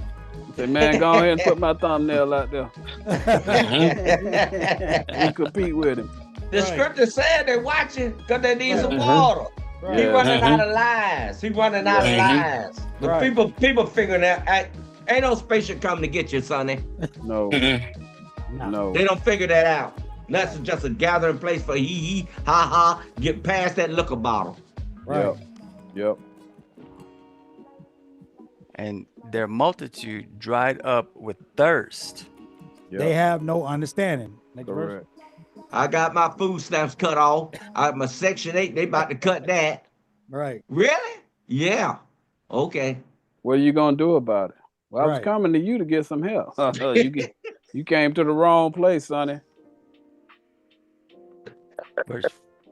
Speaker 2: Say, man, go ahead and put my thumbnail out there. We compete with him.
Speaker 4: The
Speaker 1: Right.
Speaker 4: scripture said they're watching because they need some
Speaker 1: Right.
Speaker 4: water.
Speaker 1: Right.
Speaker 4: He
Speaker 2: Yeah.
Speaker 4: running out of lies. He running out of lies. But
Speaker 1: Right.
Speaker 4: people figuring out ain't no spaceship coming to get you, Sonny.
Speaker 2: No. No.
Speaker 4: They don't figure that out. That's just a gathering place for hee ha ha. Get past that liquor bottle.
Speaker 1: Right.
Speaker 2: Yep.
Speaker 6: And their multitude dried up with thirst.
Speaker 2: Yep.
Speaker 1: They have no understanding. Next verse.
Speaker 2: Correct.
Speaker 4: I got my food stamps cut off. My Section 8, they about to cut that.
Speaker 1: Right.
Speaker 4: Really? Yeah. Okay.
Speaker 2: What are you gonna do about it? Well, I was
Speaker 1: Right.
Speaker 2: coming to you to get some help. You came to the wrong place, Sonny.
Speaker 6: Verse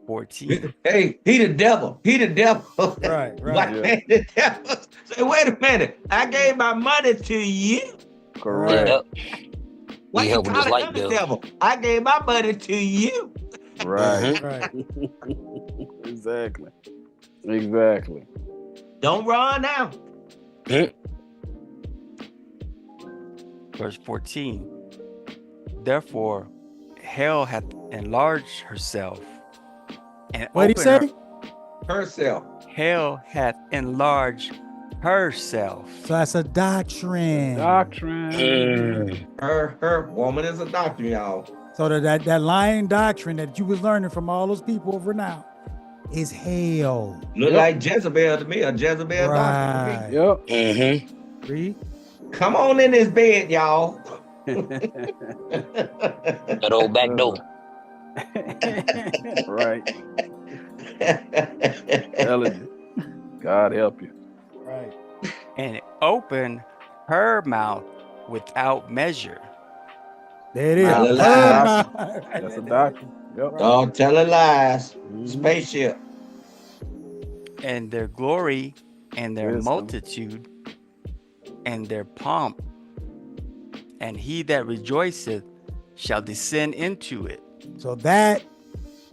Speaker 6: 14.
Speaker 4: Hey, he the devil. He the devil.
Speaker 1: Right.
Speaker 4: White
Speaker 1: Right.
Speaker 4: man, the devil. Say, wait a minute. I gave my money to you.
Speaker 2: Correct.
Speaker 3: Yep.
Speaker 4: Why
Speaker 3: You
Speaker 4: you
Speaker 3: helping this
Speaker 4: calling
Speaker 3: light
Speaker 4: him the
Speaker 3: bill.
Speaker 4: devil? I gave my money to you.
Speaker 2: Right.
Speaker 1: Right.
Speaker 2: Exactly. Exactly.
Speaker 4: Don't run now.
Speaker 6: Verse 14. Therefore, hell hath enlarged herself. And
Speaker 1: What did he
Speaker 6: opened
Speaker 1: say?
Speaker 4: Herself.
Speaker 6: Hell hath enlarged herself.
Speaker 1: So that's a doctrine.
Speaker 2: Doctrine.
Speaker 4: Her woman is a doctor, y'all.
Speaker 1: So that lying doctrine that you was learning from all those people over now is hell.
Speaker 4: Look like Jezebel to me, a Jezebel doctor.
Speaker 1: Right.
Speaker 2: Yep.
Speaker 1: Read.
Speaker 4: Come on in this bed, y'all.
Speaker 3: That old back door.
Speaker 2: Right. Telling you. God help you.
Speaker 1: Right.
Speaker 6: And opened her mouth without measure.
Speaker 1: There it is.
Speaker 4: Wow,
Speaker 2: That's a doctrine. Yep.
Speaker 4: Don't tell her lies.
Speaker 2: Mhm.
Speaker 4: Spaceship.
Speaker 6: And their glory and their
Speaker 2: Wisdom.
Speaker 6: multitude and their pomp. And he that rejoiceth shall descend into it.
Speaker 1: So that,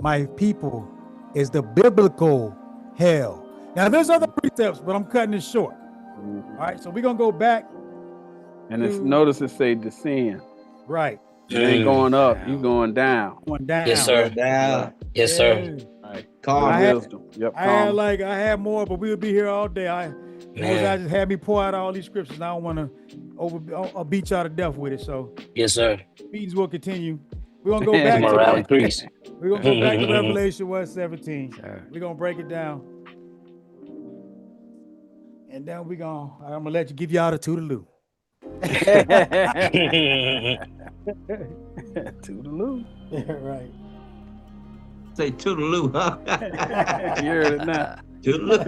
Speaker 1: my people, is the biblical hell. Now there's other precepts, but I'm cutting it short.
Speaker 2: Mhm.
Speaker 1: All right. So we're gonna go back.
Speaker 2: And it's notice it say descend.
Speaker 1: Right.
Speaker 2: You ain't going up, you going down.
Speaker 1: Going down.
Speaker 3: Yes, sir.
Speaker 4: Down.
Speaker 3: Yes, sir.
Speaker 1: Yeah.
Speaker 2: Right.
Speaker 4: Calm.
Speaker 1: I had-
Speaker 2: Wisdom. Yep.
Speaker 1: I had more, but we'll be here all day. Those guys
Speaker 3: Man.
Speaker 1: just had me pour out all these scriptures. And I don't want to beat y'all to death with it. So
Speaker 3: Yes, sir.
Speaker 1: meetings will continue. We're gonna go back
Speaker 3: My
Speaker 1: to
Speaker 3: rally priest.
Speaker 1: we're gonna go back to Revelation 1:17.
Speaker 6: Sir.
Speaker 1: We're gonna break it down. And then I'm gonna let you give y'all the toodaloo.
Speaker 2: Toodaloo.
Speaker 1: Right.
Speaker 4: Say toodaloo, huh?
Speaker 2: You heard it now.
Speaker 4: Toodaloo.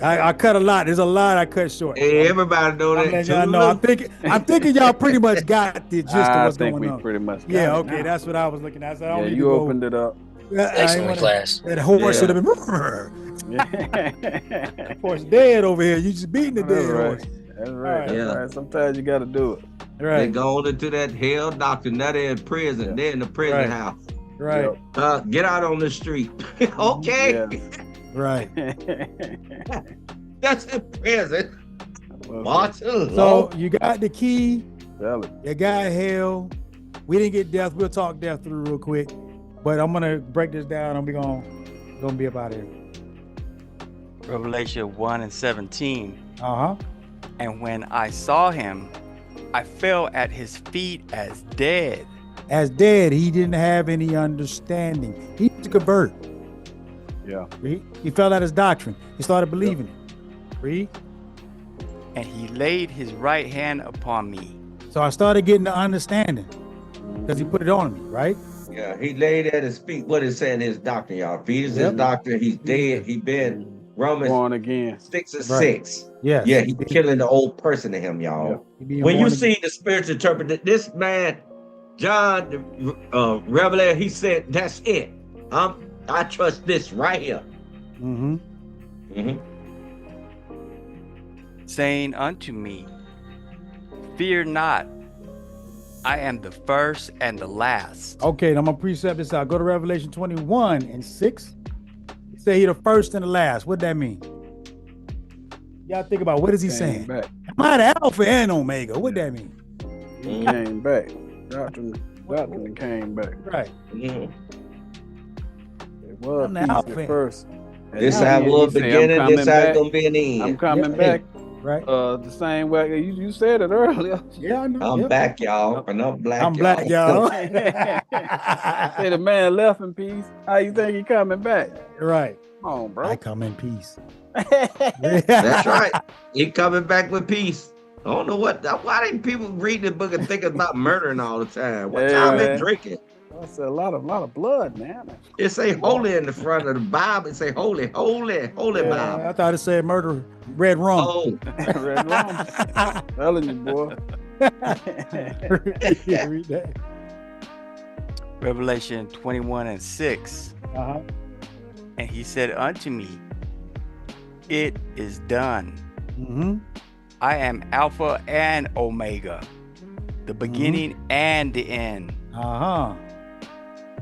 Speaker 1: I cut a lot. There's a lot I cut short.
Speaker 4: Hey, everybody know
Speaker 1: I'm
Speaker 4: that.
Speaker 1: letting y'all know.
Speaker 4: Toodaloo.
Speaker 1: I'm thinking y'all pretty much got the gist of
Speaker 2: I
Speaker 1: what's
Speaker 2: think
Speaker 1: going
Speaker 2: we
Speaker 1: on.
Speaker 2: pretty much got
Speaker 1: Yeah,
Speaker 2: it
Speaker 1: okay,
Speaker 2: now.
Speaker 1: that's what I was looking at. So I don't
Speaker 2: Yeah,
Speaker 1: need
Speaker 2: you
Speaker 1: to go.
Speaker 2: opened it up.
Speaker 1: I ain't
Speaker 3: Excellent
Speaker 1: wanna-
Speaker 3: class.
Speaker 1: That horse
Speaker 4: Yeah.
Speaker 1: should have been. Horse dead over here. You just beating the
Speaker 2: That's
Speaker 1: dead
Speaker 2: right.
Speaker 1: horse.
Speaker 2: That's right.
Speaker 1: Right.
Speaker 2: That's
Speaker 4: Yeah.
Speaker 2: right. Sometimes you got to do it.
Speaker 4: They
Speaker 1: Right.
Speaker 4: go on into that hell doctrine. Now they're in prison.
Speaker 2: Yeah.
Speaker 4: They're in the prison
Speaker 1: Right.
Speaker 4: house.
Speaker 1: Right.
Speaker 4: Get out on the street. Okay.
Speaker 2: Yeah.
Speaker 1: Right.
Speaker 4: That's in prison.
Speaker 2: Well,
Speaker 4: Martin
Speaker 1: So you got the key.
Speaker 2: tell it.
Speaker 1: You got hell. We didn't get death. We'll talk death through real quick. But I'm gonna break this down and we're gonna be about here.
Speaker 6: Revelation 1:17.
Speaker 1: Uh-huh.
Speaker 6: And when I saw him, I fell at his feet as dead.
Speaker 1: As dead, he didn't have any understanding. He had to convert.
Speaker 2: Yeah.
Speaker 1: He fell at his doctrine. He started believing it. Read.
Speaker 6: And he laid his right hand upon me.
Speaker 1: So I started getting the understanding because he put it on me, right?
Speaker 4: Yeah, he laid at his feet. What is saying his doctrine, y'all? Peter's his
Speaker 1: Yep.
Speaker 4: doctrine. He's dead. He been Romans
Speaker 2: Born again.
Speaker 4: 6:6.
Speaker 1: Yes.
Speaker 4: Yeah, he's killing the old person in him, y'all.
Speaker 2: Yeah.
Speaker 1: He being
Speaker 4: When you
Speaker 1: born
Speaker 4: see the spiritual interpreter, this man, John, Revelator, he said, "That's it. I trust this right here."
Speaker 1: again.
Speaker 4: Mhm.
Speaker 6: saying unto me, Fear not, I am the first and the last.
Speaker 1: Okay, now I'm gonna precept this out. Go to Revelation 21:6. Say he the first and the last. What that mean? Y'all think about what is he
Speaker 2: Came
Speaker 1: saying?
Speaker 2: back.
Speaker 1: Am I the Alpha and Omega? What that mean?
Speaker 2: He came back. Doctrine Doctrine came back.
Speaker 1: Right.
Speaker 4: Mhm.
Speaker 2: It was
Speaker 1: I'm the
Speaker 2: peace
Speaker 1: Alpha.
Speaker 2: at first.
Speaker 4: This
Speaker 2: And
Speaker 4: how it
Speaker 2: then
Speaker 4: was
Speaker 2: he say,
Speaker 4: beginning, this how it's gonna be in the
Speaker 2: I'm
Speaker 4: end.
Speaker 2: coming
Speaker 1: Yeah.
Speaker 2: back.
Speaker 1: Right.
Speaker 2: The same way you said it earlier.
Speaker 1: Yeah, I know.
Speaker 4: I'm
Speaker 1: Yep.
Speaker 4: back, y'all, and I'm black,
Speaker 1: I'm black, y'all.
Speaker 2: Say the man left in peace. How you think he coming back?
Speaker 1: Right.
Speaker 2: Come on, bro.
Speaker 1: I come in peace.
Speaker 4: That's right. He coming back with peace. I don't know why they people read the book and thinking about murdering all the time. What
Speaker 2: Hey,
Speaker 4: y'all been
Speaker 2: man.
Speaker 4: drinking?
Speaker 2: That's a lot of blood, man.
Speaker 4: It say holy in the front of the Bible. It say holy, holy, holy
Speaker 2: Yeah.
Speaker 4: Bible.
Speaker 1: I thought it said murder, red rum.
Speaker 4: Oh,
Speaker 2: Red rum. Telling you, boy.
Speaker 1: Read that.
Speaker 6: Revelation 21:6.
Speaker 1: Uh-huh.
Speaker 6: And he said unto me, it is done.
Speaker 1: Mm-hmm.
Speaker 6: I am Alpha and Omega, the beginning and the end.
Speaker 1: Uh-huh.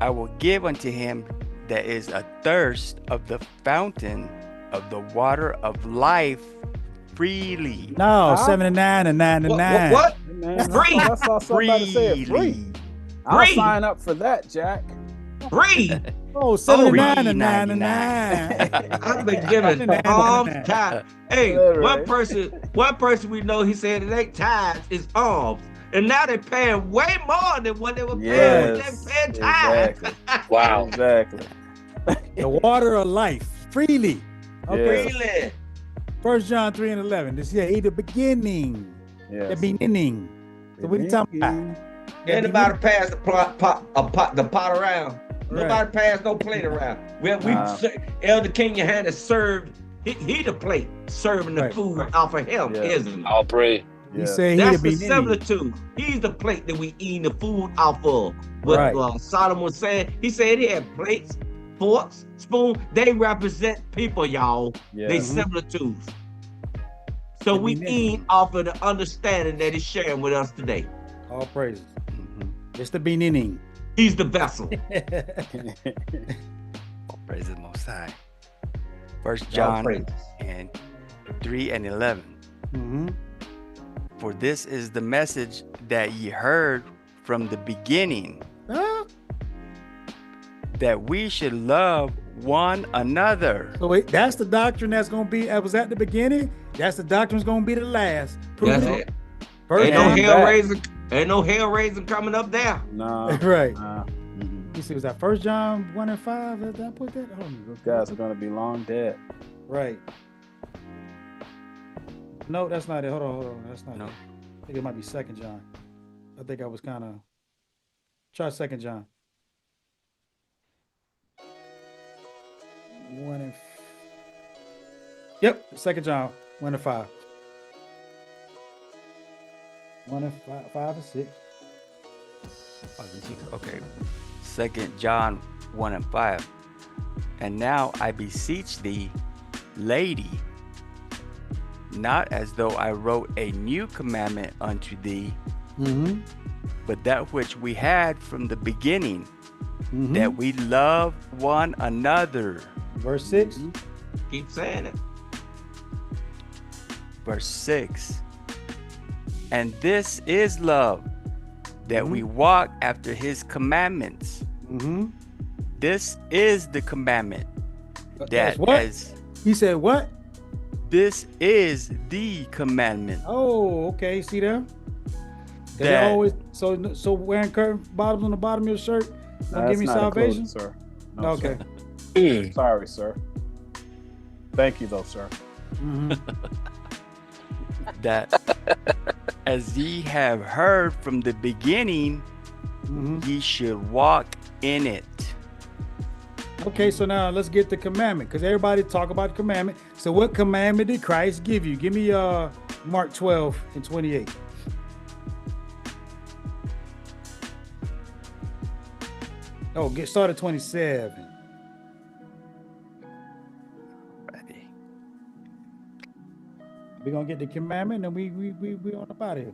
Speaker 6: I will give unto him that is athirst of the fountain of the water of life freely.
Speaker 1: No, 79 and 99.
Speaker 4: what?
Speaker 2: Man,
Speaker 4: Free.
Speaker 2: I saw somebody say it free.
Speaker 6: Freely.
Speaker 2: I'll
Speaker 4: Free.
Speaker 2: sign up for that, Jack.
Speaker 4: Free.
Speaker 1: Oh, 79 and
Speaker 6: 3.99.
Speaker 1: 99.
Speaker 4: I've been given alms time. Hey,
Speaker 2: Yeah,
Speaker 4: one
Speaker 2: right.
Speaker 4: person we know, he said it ain't tithes, it's alms. And now they're paying way more than what they were paying when
Speaker 2: Yes,
Speaker 4: they paying tithes.
Speaker 2: exactly.
Speaker 3: Wow.
Speaker 2: Exactly.
Speaker 1: The water of life, freely. Okay.
Speaker 2: Yes.
Speaker 4: Really?
Speaker 1: 1 John 3 and 11. This is the beginning. The
Speaker 2: Yes.
Speaker 1: beginning. So what are you talking about?
Speaker 4: Anybody pass the pot around?
Speaker 1: Right.
Speaker 4: Nobody pass no plate around.
Speaker 2: Nah.
Speaker 4: Elder King Johannes served, he the plate, serving the
Speaker 1: Right.
Speaker 4: food off of him,
Speaker 2: Yeah.
Speaker 4: isn't he?
Speaker 3: All praise.
Speaker 1: He
Speaker 2: Yeah.
Speaker 1: said
Speaker 4: That's
Speaker 1: he'd
Speaker 4: the
Speaker 1: be
Speaker 4: similitude. He's the plate that we eat the food off of. What
Speaker 1: Right.
Speaker 4: Solomon was saying, he said he had plates, forks, spoon. They represent people, y'all.
Speaker 2: Yeah.
Speaker 4: They
Speaker 1: Mhm.
Speaker 4: similitudes. So
Speaker 1: They
Speaker 4: we
Speaker 1: be
Speaker 4: eat off of the understanding that he's sharing with us today.
Speaker 1: All praises.
Speaker 6: Mhm.
Speaker 1: It's the beginning.
Speaker 4: He's the vessel.
Speaker 6: Praise the Most High. 1
Speaker 4: Y'all
Speaker 6: John
Speaker 4: praises.
Speaker 6: and 3 and 11.
Speaker 1: Mm-hmm.
Speaker 6: For this is the message that ye heard from the beginning, that we should love one another.
Speaker 1: So wait, that's the doctrine that's going to be, that was at the beginning. That's the doctrine that's going to be the last. Prove
Speaker 4: That's
Speaker 1: it.
Speaker 4: it.
Speaker 1: First
Speaker 4: Ain't no
Speaker 1: John-
Speaker 4: hell raising. Ain't no hell raising coming up there.
Speaker 2: Nah.
Speaker 1: Right.
Speaker 2: Nah.
Speaker 1: You see, was that 1 John 1 and 5? Did I put that?
Speaker 2: Those guys are gonna be long dead.
Speaker 1: Right. No, that's not it. Hold on. That's not
Speaker 6: No.
Speaker 1: it. I think it might be 2 John. I think I was kind of try 2 John. 1 and yep, 2 John 1 and 5. 1 and 5 and 6.
Speaker 6: Okay. 2 John 1 and 5. And now I beseech thee, lady, not as though I wrote a new commandment unto thee,
Speaker 1: Mm-hmm.
Speaker 6: but that which we had from the beginning,
Speaker 1: Mm-hmm.
Speaker 6: that we love one another.
Speaker 1: Verse 6.
Speaker 4: Keep saying it.
Speaker 6: Verse 6. And this is love, that we walk after his commandments.
Speaker 1: Mm-hmm.
Speaker 6: This is the commandment, that
Speaker 1: That's what?
Speaker 6: as
Speaker 1: He said what?
Speaker 6: this is the commandment.
Speaker 1: Oh, okay. See there? 'Cause they
Speaker 6: That-
Speaker 1: always so wearing curved bottoms on the bottom of your shirt don't give me
Speaker 2: not
Speaker 1: salvation.
Speaker 2: included, sir. No,
Speaker 1: Okay.
Speaker 2: Sir. Sorry, sir. Thank you, though, sir.
Speaker 1: Mm-hmm.
Speaker 6: That as ye have heard from the beginning,
Speaker 1: Mm-hmm.
Speaker 6: ye should walk in it.
Speaker 1: Okay, so now let's get the commandment because everybody talk about commandment. So what commandment did Christ give you? Give me Mark 12 and 28. Oh, get started 27.
Speaker 6: Ready.
Speaker 1: We're gonna get the commandment and we on up out of here.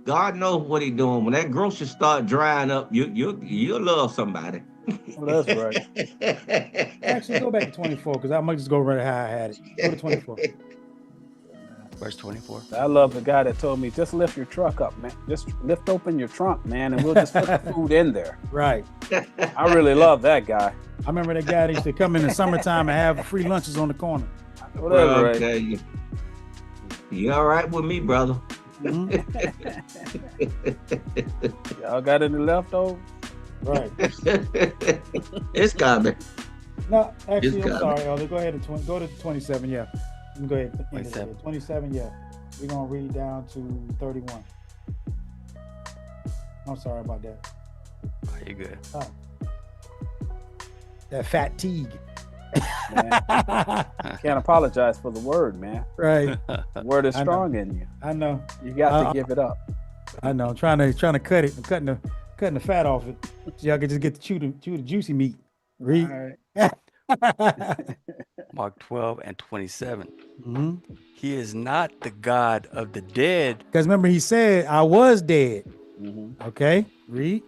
Speaker 4: God knows what He's doing. When that grocery start drying up, you'll love somebody.
Speaker 2: Well, that's right.
Speaker 1: Actually, go back to 24 because I might just go right how I had it. Go to 24.
Speaker 6: Verse 24.
Speaker 2: I love the guy that told me, just lift your truck up, man. Just lift open your trunk, man, and we'll just put the food in there.
Speaker 1: Right.
Speaker 2: I really love that guy.
Speaker 1: I remember that guy that used to come in the summertime and have free lunches on the corner.
Speaker 2: Whatever. Right?
Speaker 4: Okay. You all right with me, brother?
Speaker 2: Y'all got any leftovers?
Speaker 1: Right.
Speaker 4: It's coming.
Speaker 1: No, actually,
Speaker 4: It's
Speaker 1: I'm sorry, Elder. Go ahead and go to 27. Yeah, you can go ahead.
Speaker 6: 27.
Speaker 1: 27. Yeah, we're gonna read down to 31. I'm sorry about that.
Speaker 6: Oh, you're good.
Speaker 1: That fatigue.
Speaker 2: Man, can't apologize for the word, man.
Speaker 1: Right.
Speaker 2: The word is strong in you.
Speaker 1: I know.
Speaker 2: You got to give it up.
Speaker 1: I know. I'm trying to cut it. I'm cutting the fat off it, so y'all can just get to chew the juicy meat. Read.
Speaker 2: All right.
Speaker 6: Mark 12 and 27.
Speaker 1: Mm-hmm.
Speaker 6: He is not the God of the dead,
Speaker 1: Because remember, he said, I was dead.
Speaker 2: Mm-hmm.
Speaker 1: Okay. Read.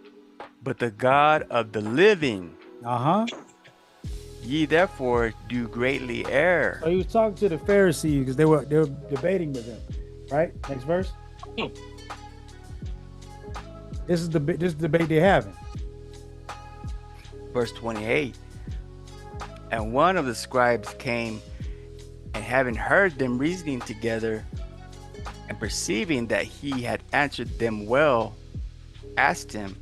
Speaker 6: but the God of the living.
Speaker 1: Uh-huh.
Speaker 6: Ye therefore do greatly err.
Speaker 1: So he was talking to the Pharisees because they were debating with him. Right? Next verse. This is the debate they're having.
Speaker 6: Verse 28. And one of the scribes came, and having heard them reasoning together, and perceiving that he had answered them well, asked him,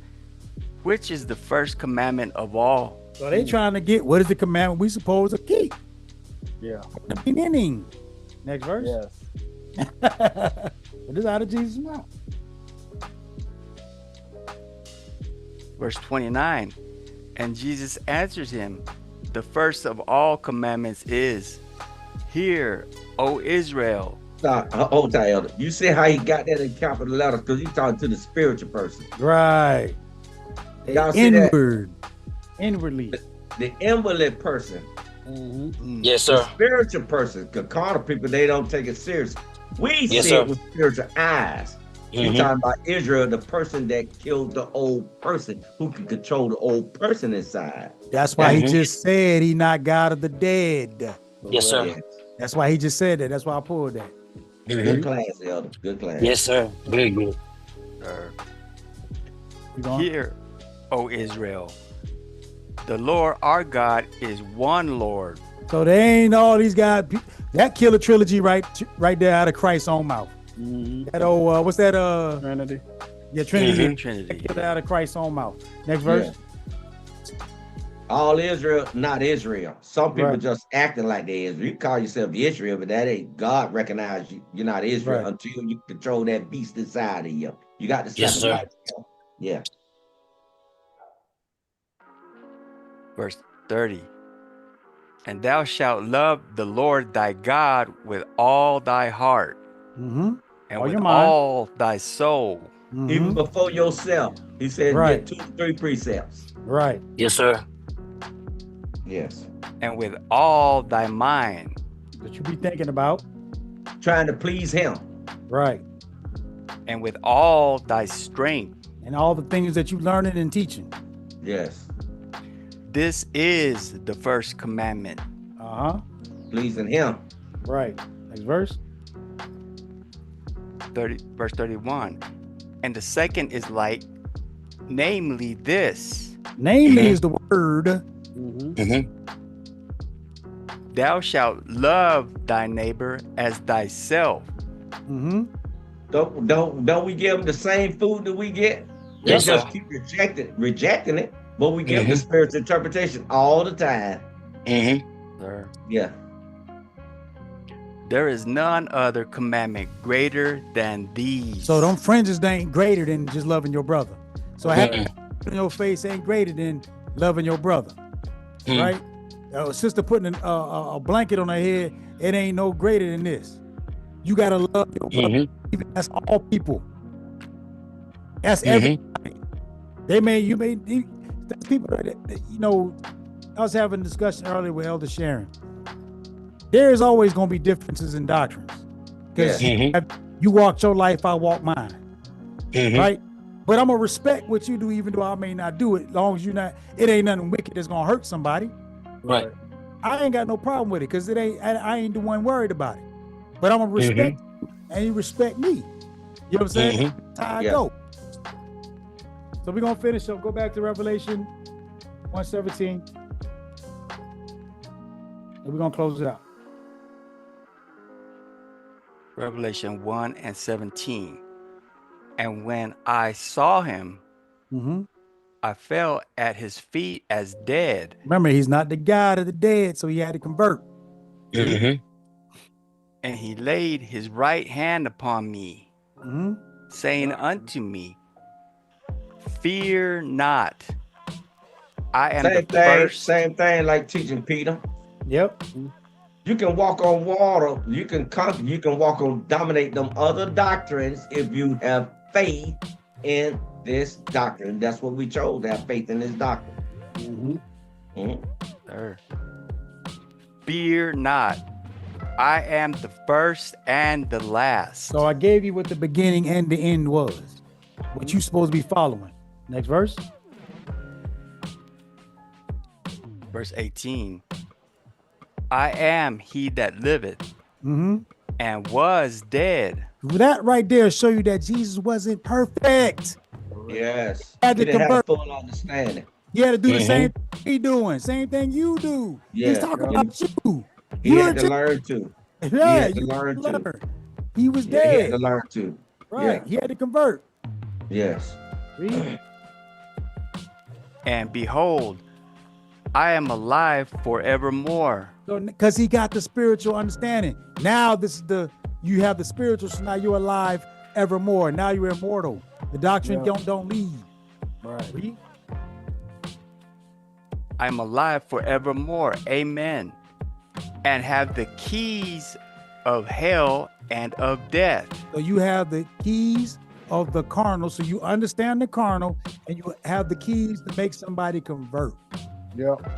Speaker 6: which is the first commandment of all?
Speaker 1: So they trying to get what is the commandment we supposed to keep?
Speaker 2: Yeah.
Speaker 1: The beginning. Next verse.
Speaker 2: Yes.
Speaker 1: But this is out of Jesus' mouth.
Speaker 6: Verse 29. And Jesus answers him, the first of all commandments is, hear, O Israel.
Speaker 4: Hold tight, Elder. You see how he got that in capital letters? Because he's talking to the spiritual person.
Speaker 1: Right.
Speaker 4: Y'all see that?
Speaker 1: Inwardly.
Speaker 4: The inward person.
Speaker 2: Mm-hmm.
Speaker 3: Yes,
Speaker 4: The
Speaker 3: sir.
Speaker 4: spiritual person. Because carnal people, they don't take it serious. We
Speaker 3: Yes,
Speaker 4: see
Speaker 3: sir.
Speaker 4: it with spiritual eyes. We're
Speaker 3: Mhm.
Speaker 4: talking about Israel, the person that killed the old person, who can control the old person inside.
Speaker 1: That's why he
Speaker 3: Mhm.
Speaker 1: just said he not God of the dead.
Speaker 3: Yes, sir.
Speaker 4: Yes.
Speaker 1: That's why he just said that. That's why I pulled that.
Speaker 4: Good
Speaker 3: Mhm.
Speaker 4: class, Elder. Good class.
Speaker 3: Yes, sir. Very good.
Speaker 1: You going?
Speaker 6: Hear, O Israel. The Lord our God is one Lord.
Speaker 1: So they ain't all these guys. That killer trilogy right there out of Christ's own mouth.
Speaker 2: Mm-hmm.
Speaker 1: That old what's that?
Speaker 2: Trinity.
Speaker 1: Yeah, Trinity.
Speaker 3: Mhm.
Speaker 6: Trinity.
Speaker 1: Killed out of Christ's own mouth. Next verse.
Speaker 4: All Israel, not Israel. Some people
Speaker 1: Right.
Speaker 4: just acting like they Israel. You call yourself Israel, but that ain't God recognize you. You're not Israel
Speaker 1: Right.
Speaker 4: until you control that beast inside of you. You got to
Speaker 3: Yes, sir.
Speaker 4: sacrifice. Yeah.
Speaker 6: Verse 30. And thou shalt love the Lord thy God with all thy heart,
Speaker 1: Mm-hmm.
Speaker 6: and
Speaker 1: All
Speaker 6: with
Speaker 1: your mind.
Speaker 6: all thy soul,
Speaker 4: Even before yourself. He said
Speaker 1: Right.
Speaker 4: get 2 to 3 precepts.
Speaker 1: Right.
Speaker 3: Yes, sir.
Speaker 4: Yes.
Speaker 6: and with all thy mind.
Speaker 1: That you be thinking about.
Speaker 4: Trying to please him.
Speaker 1: Right.
Speaker 6: And with all thy strength.
Speaker 1: And all the things that you learning and teaching.
Speaker 4: Yes.
Speaker 6: This is the first commandment.
Speaker 1: Uh-huh.
Speaker 4: Pleasing him.
Speaker 1: Right. Next verse.
Speaker 6: Verse 31. And the second is like, namely this,
Speaker 1: Namely is the word.
Speaker 2: Mm-hmm.
Speaker 3: Mm-hmm.
Speaker 6: thou shalt love thy neighbor as thyself.
Speaker 1: Mm-hmm.
Speaker 4: Don't we give them the same food that we get? They
Speaker 3: Yes,
Speaker 4: just
Speaker 3: sir.
Speaker 4: keep rejecting it, but we give them the spiritual interpretation all the time.
Speaker 3: Mm-hmm.
Speaker 6: Sir.
Speaker 4: Yeah.
Speaker 6: There is none other commandment greater than these.
Speaker 1: So them fringes they ain't greater than just loving your brother. So having
Speaker 3: Mm-mm.
Speaker 1: in your face ain't greater than loving your brother.
Speaker 3: Mm.
Speaker 1: Right? Sister putting a blanket on her head, it ain't no greater than this. You gotta love your brother.
Speaker 3: Mm-hmm.
Speaker 1: Even that's all people. That's
Speaker 3: Mm-hmm.
Speaker 1: everybody. That's people that, you know, I was having a discussion earlier with Elder Sharon. There's always gonna be differences in doctrines. Because you walk your life, I walk mine.
Speaker 3: Mm-hmm.
Speaker 1: Right? But I'm gonna respect what you do, even though I may not do it, as long as it ain't nothing wicked that's gonna hurt somebody.
Speaker 3: Right.
Speaker 1: I ain't got no problem with it because I ain't the one worried about it. But I'm gonna respect you and he respect me. You know what I'm saying?
Speaker 3: Mhm.
Speaker 1: That's how I
Speaker 4: Yeah.
Speaker 1: go. So we're gonna finish up. Go back to Revelation 1:17, and we're gonna close it out.
Speaker 6: Revelation 1:17. And when I saw him,
Speaker 1: Mm-hmm.
Speaker 6: I fell at his feet as dead.
Speaker 1: Remember, he's not the God of the dead, so he had to convert.
Speaker 3: Mhm.
Speaker 6: And he laid his right hand upon me,
Speaker 1: Mm-hmm.
Speaker 6: saying unto me, fear not. I am the first.
Speaker 4: Same thing like teaching Peter.
Speaker 1: Yep.
Speaker 4: You can walk on water. You can conquer. You can walk on dominate them other doctrines if you have faith in this doctrine. That's what we chose, to have faith in this doctrine.
Speaker 6: Sir. Fear not. I am the first and the last.
Speaker 1: So I gave you what the beginning and the end was. What you supposed to be following. Next verse.
Speaker 6: Verse 18. I am he that liveth
Speaker 1: Mm-hmm.
Speaker 6: and was dead.
Speaker 1: That right there show you that Jesus wasn't perfect.
Speaker 4: Yes.
Speaker 1: Had to
Speaker 4: He didn't have
Speaker 1: convert.
Speaker 4: full understanding.
Speaker 1: He had to do the
Speaker 3: Mhm.
Speaker 1: same thing he doing, same thing you do. He's
Speaker 4: Yeah.
Speaker 1: talking about you.
Speaker 4: He
Speaker 1: You're
Speaker 4: had to
Speaker 1: just-
Speaker 4: learn to.
Speaker 1: Yeah,
Speaker 4: had to
Speaker 1: you
Speaker 4: learn to.
Speaker 1: learn. He was
Speaker 4: Yeah, he had
Speaker 1: dead.
Speaker 4: to learn to.
Speaker 1: Right.
Speaker 4: Yeah.
Speaker 1: He had to convert.
Speaker 4: Yes.
Speaker 1: Read.
Speaker 6: And behold, I am alive forevermore.
Speaker 1: So because he got the spiritual understanding. Now this is you have the spiritual, so now you're alive evermore. Now you're immortal. The doctrine don't leave.
Speaker 2: Right.
Speaker 1: Read.
Speaker 6: I am alive forevermore. Amen. And have the keys of hell and of death.
Speaker 1: So you have the keys of the carnal. So you understand the carnal, and you have the keys to make somebody convert.
Speaker 2: Yep.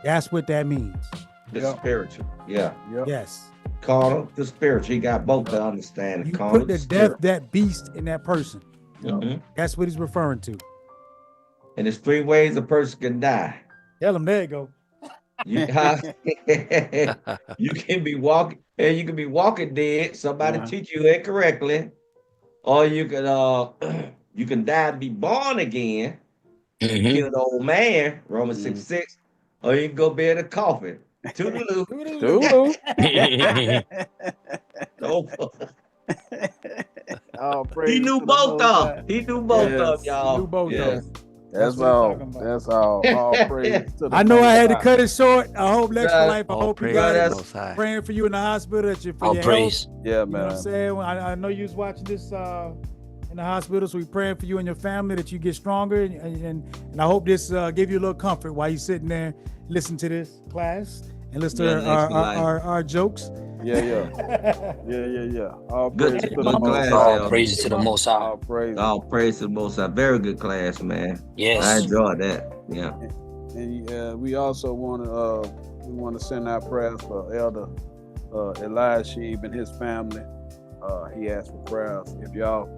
Speaker 1: That's what that means.
Speaker 4: The
Speaker 2: Yeah.
Speaker 4: spiritual. Yeah.
Speaker 2: Yep.
Speaker 1: Yes.
Speaker 4: Carnal, the spiritual. He got both to understand.
Speaker 1: You
Speaker 4: Carnal,
Speaker 1: put to
Speaker 4: the
Speaker 1: death that beast in that person.
Speaker 4: Mhm.
Speaker 1: That's what he's referring to.
Speaker 4: And there's 3 ways a person can die.
Speaker 1: Tell him, there you go.
Speaker 4: You, you can be walking, and you can be walking dead. Somebody teach you incorrectly, or you can you can die and be born again,
Speaker 3: Mhm.
Speaker 4: kill an old man, Romans 6:6, or you can go be in a coffin. Toodaloo.
Speaker 2: Doo-doo. All praise
Speaker 4: He
Speaker 2: to
Speaker 4: knew
Speaker 2: the
Speaker 4: both
Speaker 2: Most
Speaker 4: of
Speaker 2: High.
Speaker 4: them. He knew both
Speaker 2: Yes.
Speaker 4: of y'all.
Speaker 1: He knew both of
Speaker 4: Yes.
Speaker 1: them.
Speaker 2: That's
Speaker 1: what I'm
Speaker 2: all.
Speaker 1: talking about.
Speaker 2: That's all. All praise to the
Speaker 1: I know I had to
Speaker 2: Most
Speaker 1: cut it short. I hope next for life. I
Speaker 6: All
Speaker 1: hope you
Speaker 6: praise
Speaker 1: guys
Speaker 6: to
Speaker 1: are
Speaker 6: the Most High.
Speaker 1: praying for you in the hospital. That you for
Speaker 3: All
Speaker 1: your
Speaker 3: praise.
Speaker 1: health.
Speaker 2: High. Yeah,
Speaker 1: You know what I'm
Speaker 2: man.
Speaker 1: saying? I know you was watching this in the hospital, so we praying for you and your family that you get stronger, and I hope this give you a little comfort while you sitting there listen to this class and listen
Speaker 4: Yeah,
Speaker 1: to
Speaker 4: next for life.
Speaker 1: our jokes.
Speaker 2: Yeah. All
Speaker 4: Good-
Speaker 2: praise to
Speaker 4: good
Speaker 2: the Most
Speaker 4: class,
Speaker 2: High.
Speaker 3: All
Speaker 4: y'all.
Speaker 3: praises to the Most High.
Speaker 2: All praise.
Speaker 4: All praise to the Most High. Very good class, man. I
Speaker 3: Yes.
Speaker 4: enjoyed that. Yeah.
Speaker 2: And we also want to send our prayers for Elder Eliashib and his family. He asked for prayers. If y'all,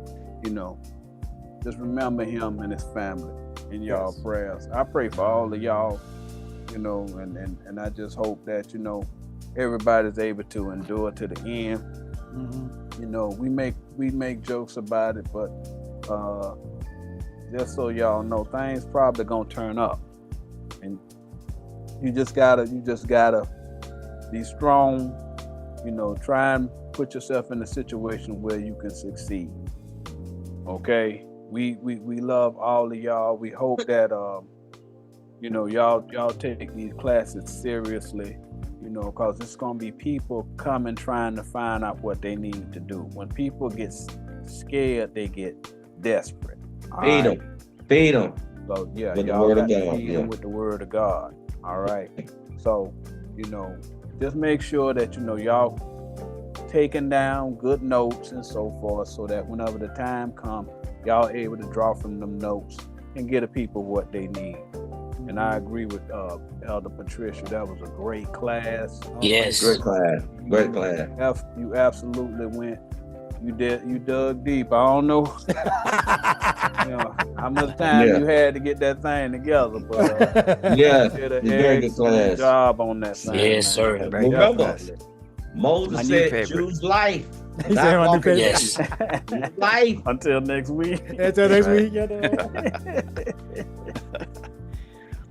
Speaker 2: just remember him and his family in y'all prayers. I pray for all of y'all, and I just hope that everybody's able to endure to the end. We make jokes about it, but just so y'all know, things probably gonna turn up, and you just gotta be strong. Try and put yourself in a situation where you can succeed. Okay, we love all of y'all. We hope that y'all take these classes seriously. Because it's gonna be people coming trying to find out what they need to do. When people get scared, they get desperate.
Speaker 4: Feed them. Feed them.
Speaker 2: So yeah,
Speaker 4: With the
Speaker 2: y'all
Speaker 4: word of
Speaker 2: got to
Speaker 4: God,
Speaker 2: feed
Speaker 4: yeah.
Speaker 2: them with the word of God. All right. So just make sure that y'all taking down good notes and so forth, so that whenever the time comes, y'all able to draw from them notes and get the people what they need. And I agree with Elder Patricia. That was a great class.
Speaker 3: Yes.
Speaker 4: Great class. Great class.
Speaker 2: You absolutely went. You dug deep. I don't know, how much time you had to get that thing together, but
Speaker 4: Yeah.
Speaker 2: you did an
Speaker 4: Very good
Speaker 2: excellent
Speaker 4: class.
Speaker 2: job on that thing.
Speaker 3: Yes, sir.
Speaker 6: Very good
Speaker 4: Remember,
Speaker 6: class.
Speaker 4: Moses
Speaker 6: My new
Speaker 4: said,
Speaker 6: favorite.
Speaker 4: choose life
Speaker 1: He said,
Speaker 4: Not walking
Speaker 3: Yes.
Speaker 4: in life.
Speaker 2: Until next week.
Speaker 1: Until next
Speaker 6: Right.
Speaker 1: week. Yeah,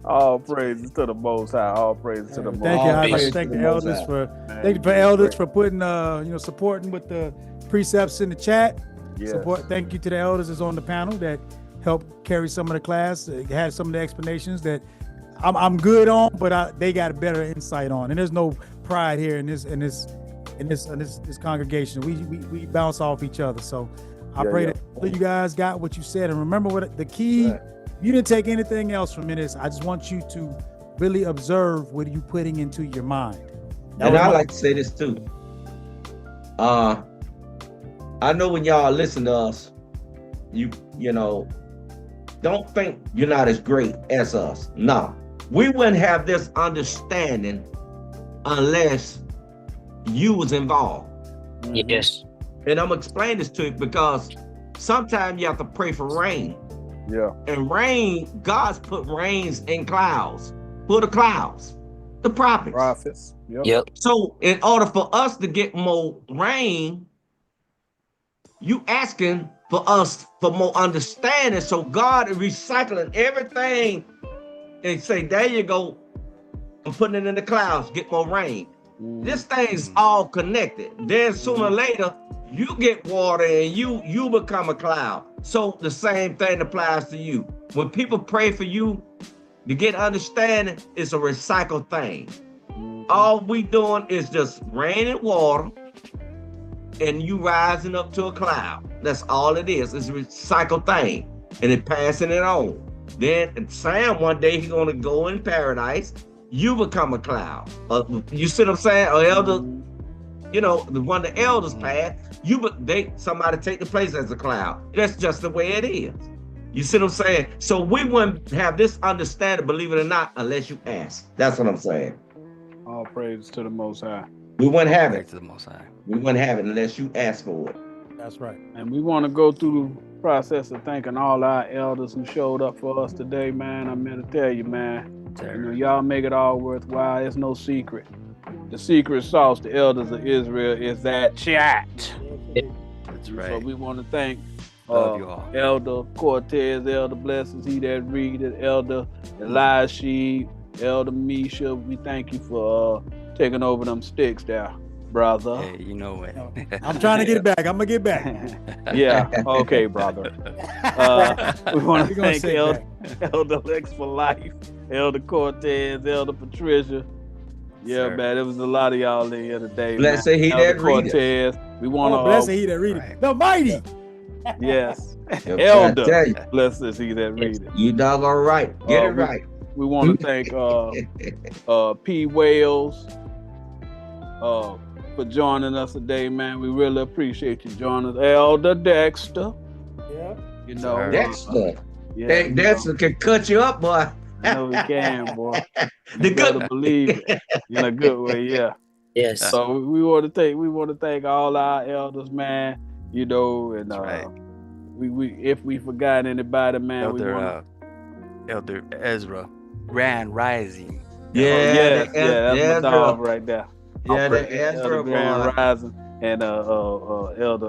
Speaker 2: All praises to the Most High. All praises to the Most High.
Speaker 1: thank you. I'd like
Speaker 3: praise
Speaker 1: to thank
Speaker 4: to
Speaker 1: the
Speaker 4: the Most
Speaker 1: elders
Speaker 4: High.
Speaker 1: for
Speaker 2: Man,
Speaker 1: thank you for
Speaker 2: you're
Speaker 1: elders
Speaker 2: great.
Speaker 1: for putting supporting with the precepts in the chat.
Speaker 2: Yes.
Speaker 1: Support. Thank you to the elders that's on the panel that helped carry some of the class. Had some of the explanations that I'm good on, but they got a better insight on. And there's no pride here in this congregation. We bounce off each other. So I
Speaker 2: Yeah,
Speaker 1: pray
Speaker 2: yeah.
Speaker 1: that all of you guys got what you said. And remember what the key.
Speaker 2: Right.
Speaker 1: You didn't take anything else from this. I just want you to really observe what you're putting into your mind.
Speaker 4: And I like to say this too. I know when y'all listen to us, you know, don't think you're not as great as us. No, we wouldn't have this understanding unless you was involved.
Speaker 3: Yes.
Speaker 4: And I'm gonna explain this to you because sometimes you have to pray for rain.
Speaker 2: Yeah.
Speaker 4: And rain, God's put rains in clouds. Who are the clouds? The prophets.
Speaker 2: Prophets. Yep.
Speaker 3: Yep.
Speaker 4: So in order for us to get more rain, you asking for us for more understanding. So God is recycling everything and say, there you go. I'm putting it in the clouds, get more rain. This thing's all connected. Then sooner or later, you get water and you become a cloud. So the same thing applies to you. When people pray for you to get understanding, it's a recycled thing. All we doing is just rain and water and you rising up to a cloud. That's all it is. It's a recycled thing. And it passing it on. Then Sam, one day he's gonna go in paradise. You become a cloud. You see what I'm saying? Or elder, you know, the one the elders pass, somebody take the place as a cloud. That's just the way it is. You see what I'm saying? So we wouldn't have this understanding, believe it or not, unless you ask. That's what I'm saying.
Speaker 2: All praises to the Most High.
Speaker 4: We wouldn't have
Speaker 6: Praise
Speaker 4: it.
Speaker 6: to the Most High.
Speaker 4: We wouldn't have it unless you ask for it.
Speaker 1: That's right.
Speaker 2: And we want to go through the process of thanking all our elders who showed up for us today, man. I'm here to tell you, man. You know, y'all make it all worthwhile. It's no secret. The secret sauce, the elders of Israel, is that chat.
Speaker 6: That's right.
Speaker 2: So we want to thank
Speaker 6: Love you all.
Speaker 2: Elder Cortez, Elder Blessings, he that read it, Elder Eliashib, Elder Misha. We thank you for taking over them sticks there, brother.
Speaker 6: Hey, you know it.
Speaker 1: I'm trying to get it back. I'm gonna get back.
Speaker 2: Yeah, okay, brother. We want
Speaker 1: We
Speaker 2: to
Speaker 1: gonna
Speaker 2: thank
Speaker 1: sit
Speaker 2: Elder Lex for life, Elder Cortez, Elder Patricia. Yeah,
Speaker 6: Sir.
Speaker 2: man, there was a lot of y'all in here today.
Speaker 4: Blessed
Speaker 2: man.
Speaker 4: he
Speaker 2: Elder
Speaker 4: that readeth.
Speaker 2: Cortez. We want to
Speaker 1: Blessed he that read it.
Speaker 6: Right.
Speaker 1: The mighty.
Speaker 2: yes,
Speaker 4: I tell
Speaker 2: Elder.
Speaker 4: you,
Speaker 2: Blessed is he that read it.
Speaker 4: you doggone right. Get it
Speaker 2: we-
Speaker 4: right.
Speaker 2: We want to thank P. Wales for joining us today, man. We really appreciate you joining us. Elder Dexter,
Speaker 1: Yeah.
Speaker 2: you know.
Speaker 6: Sir.
Speaker 4: Dexter.
Speaker 2: Yeah,
Speaker 4: Hey,
Speaker 2: you
Speaker 4: Dexter can cut you up, boy.
Speaker 2: know we can, boy.
Speaker 4: The
Speaker 2: You better
Speaker 4: good.
Speaker 2: believe it. In a good way, yeah.
Speaker 3: Yes.
Speaker 2: So we want to thank all our elders, man. You know, and
Speaker 6: That's right.
Speaker 2: we if we forgot anybody, man, we want
Speaker 6: Elder Ezra, Grand Rising.
Speaker 2: yes,
Speaker 4: the
Speaker 2: that's my
Speaker 4: Ezra.
Speaker 2: dog right there.
Speaker 4: Yeah,
Speaker 2: Elder
Speaker 4: the Ezra
Speaker 2: Grand
Speaker 4: boy.
Speaker 2: Rising and Elder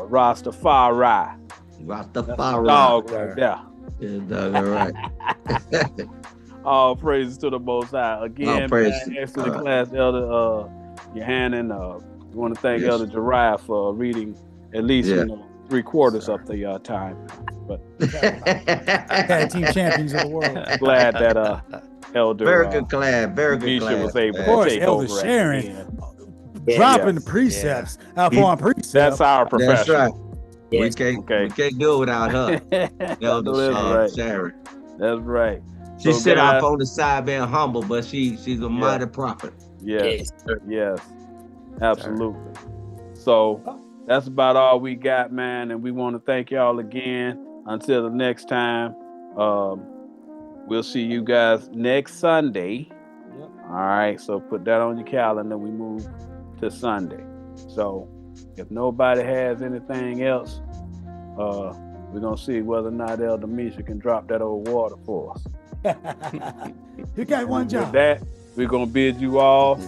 Speaker 2: Rastafari. That's the
Speaker 4: Rastafari.
Speaker 2: dog right there.
Speaker 4: Yeah, doggone right.
Speaker 2: All praises to the Most High. Again,
Speaker 4: praises.
Speaker 2: man, excellent class, Elder Yohanan. We want to thank
Speaker 4: Yes.
Speaker 2: Elder Jariah for reading at least
Speaker 4: Yeah.
Speaker 2: 3/4 of the time. But
Speaker 1: Tag team champions of the world.
Speaker 2: glad that Elder
Speaker 4: Very good class. Very good
Speaker 2: Misha
Speaker 4: class.
Speaker 2: was able
Speaker 1: Of
Speaker 2: to
Speaker 1: course,
Speaker 2: take
Speaker 1: Elder
Speaker 2: over. at the
Speaker 1: Sharon.
Speaker 2: end.
Speaker 1: Dropping the
Speaker 2: Yes.
Speaker 1: precepts.
Speaker 4: He-
Speaker 1: Upon precepts.
Speaker 2: That's our
Speaker 4: That's
Speaker 2: profession.
Speaker 4: right.
Speaker 3: Yes.
Speaker 2: Okay.
Speaker 4: We can't do it without her. Elder
Speaker 2: That's right.
Speaker 4: Sharon.
Speaker 2: That's right.
Speaker 4: She
Speaker 2: So,
Speaker 4: sit
Speaker 2: guys-
Speaker 4: off on the side being humble, but she's a mighty prophet.
Speaker 2: Yes.
Speaker 3: Yes. sir.
Speaker 2: Yes, absolutely. So that's about all we got, man. And we want to thank y'all again. Until the next time, we'll see you guys next Sunday.
Speaker 1: Yep.
Speaker 2: All right. So put that on your calendar. We move to Sunday. So if nobody has anything else, we're going to see whether or not Elder Misha can drop that old water for us.
Speaker 1: You got one
Speaker 2: With
Speaker 1: job.
Speaker 2: that, we're going to bid you all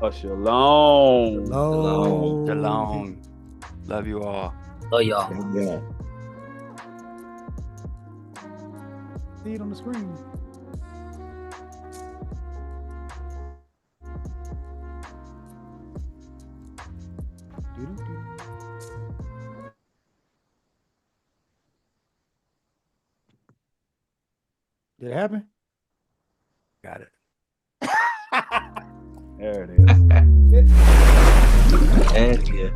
Speaker 2: a shalom.
Speaker 1: Hello.
Speaker 6: Shalom. Love you all.
Speaker 3: Love y'all.
Speaker 4: Yeah.
Speaker 1: See it on the screen. Doo-doo-doo. Did it happen?
Speaker 6: Got it.
Speaker 2: There it is.
Speaker 4: And yeah.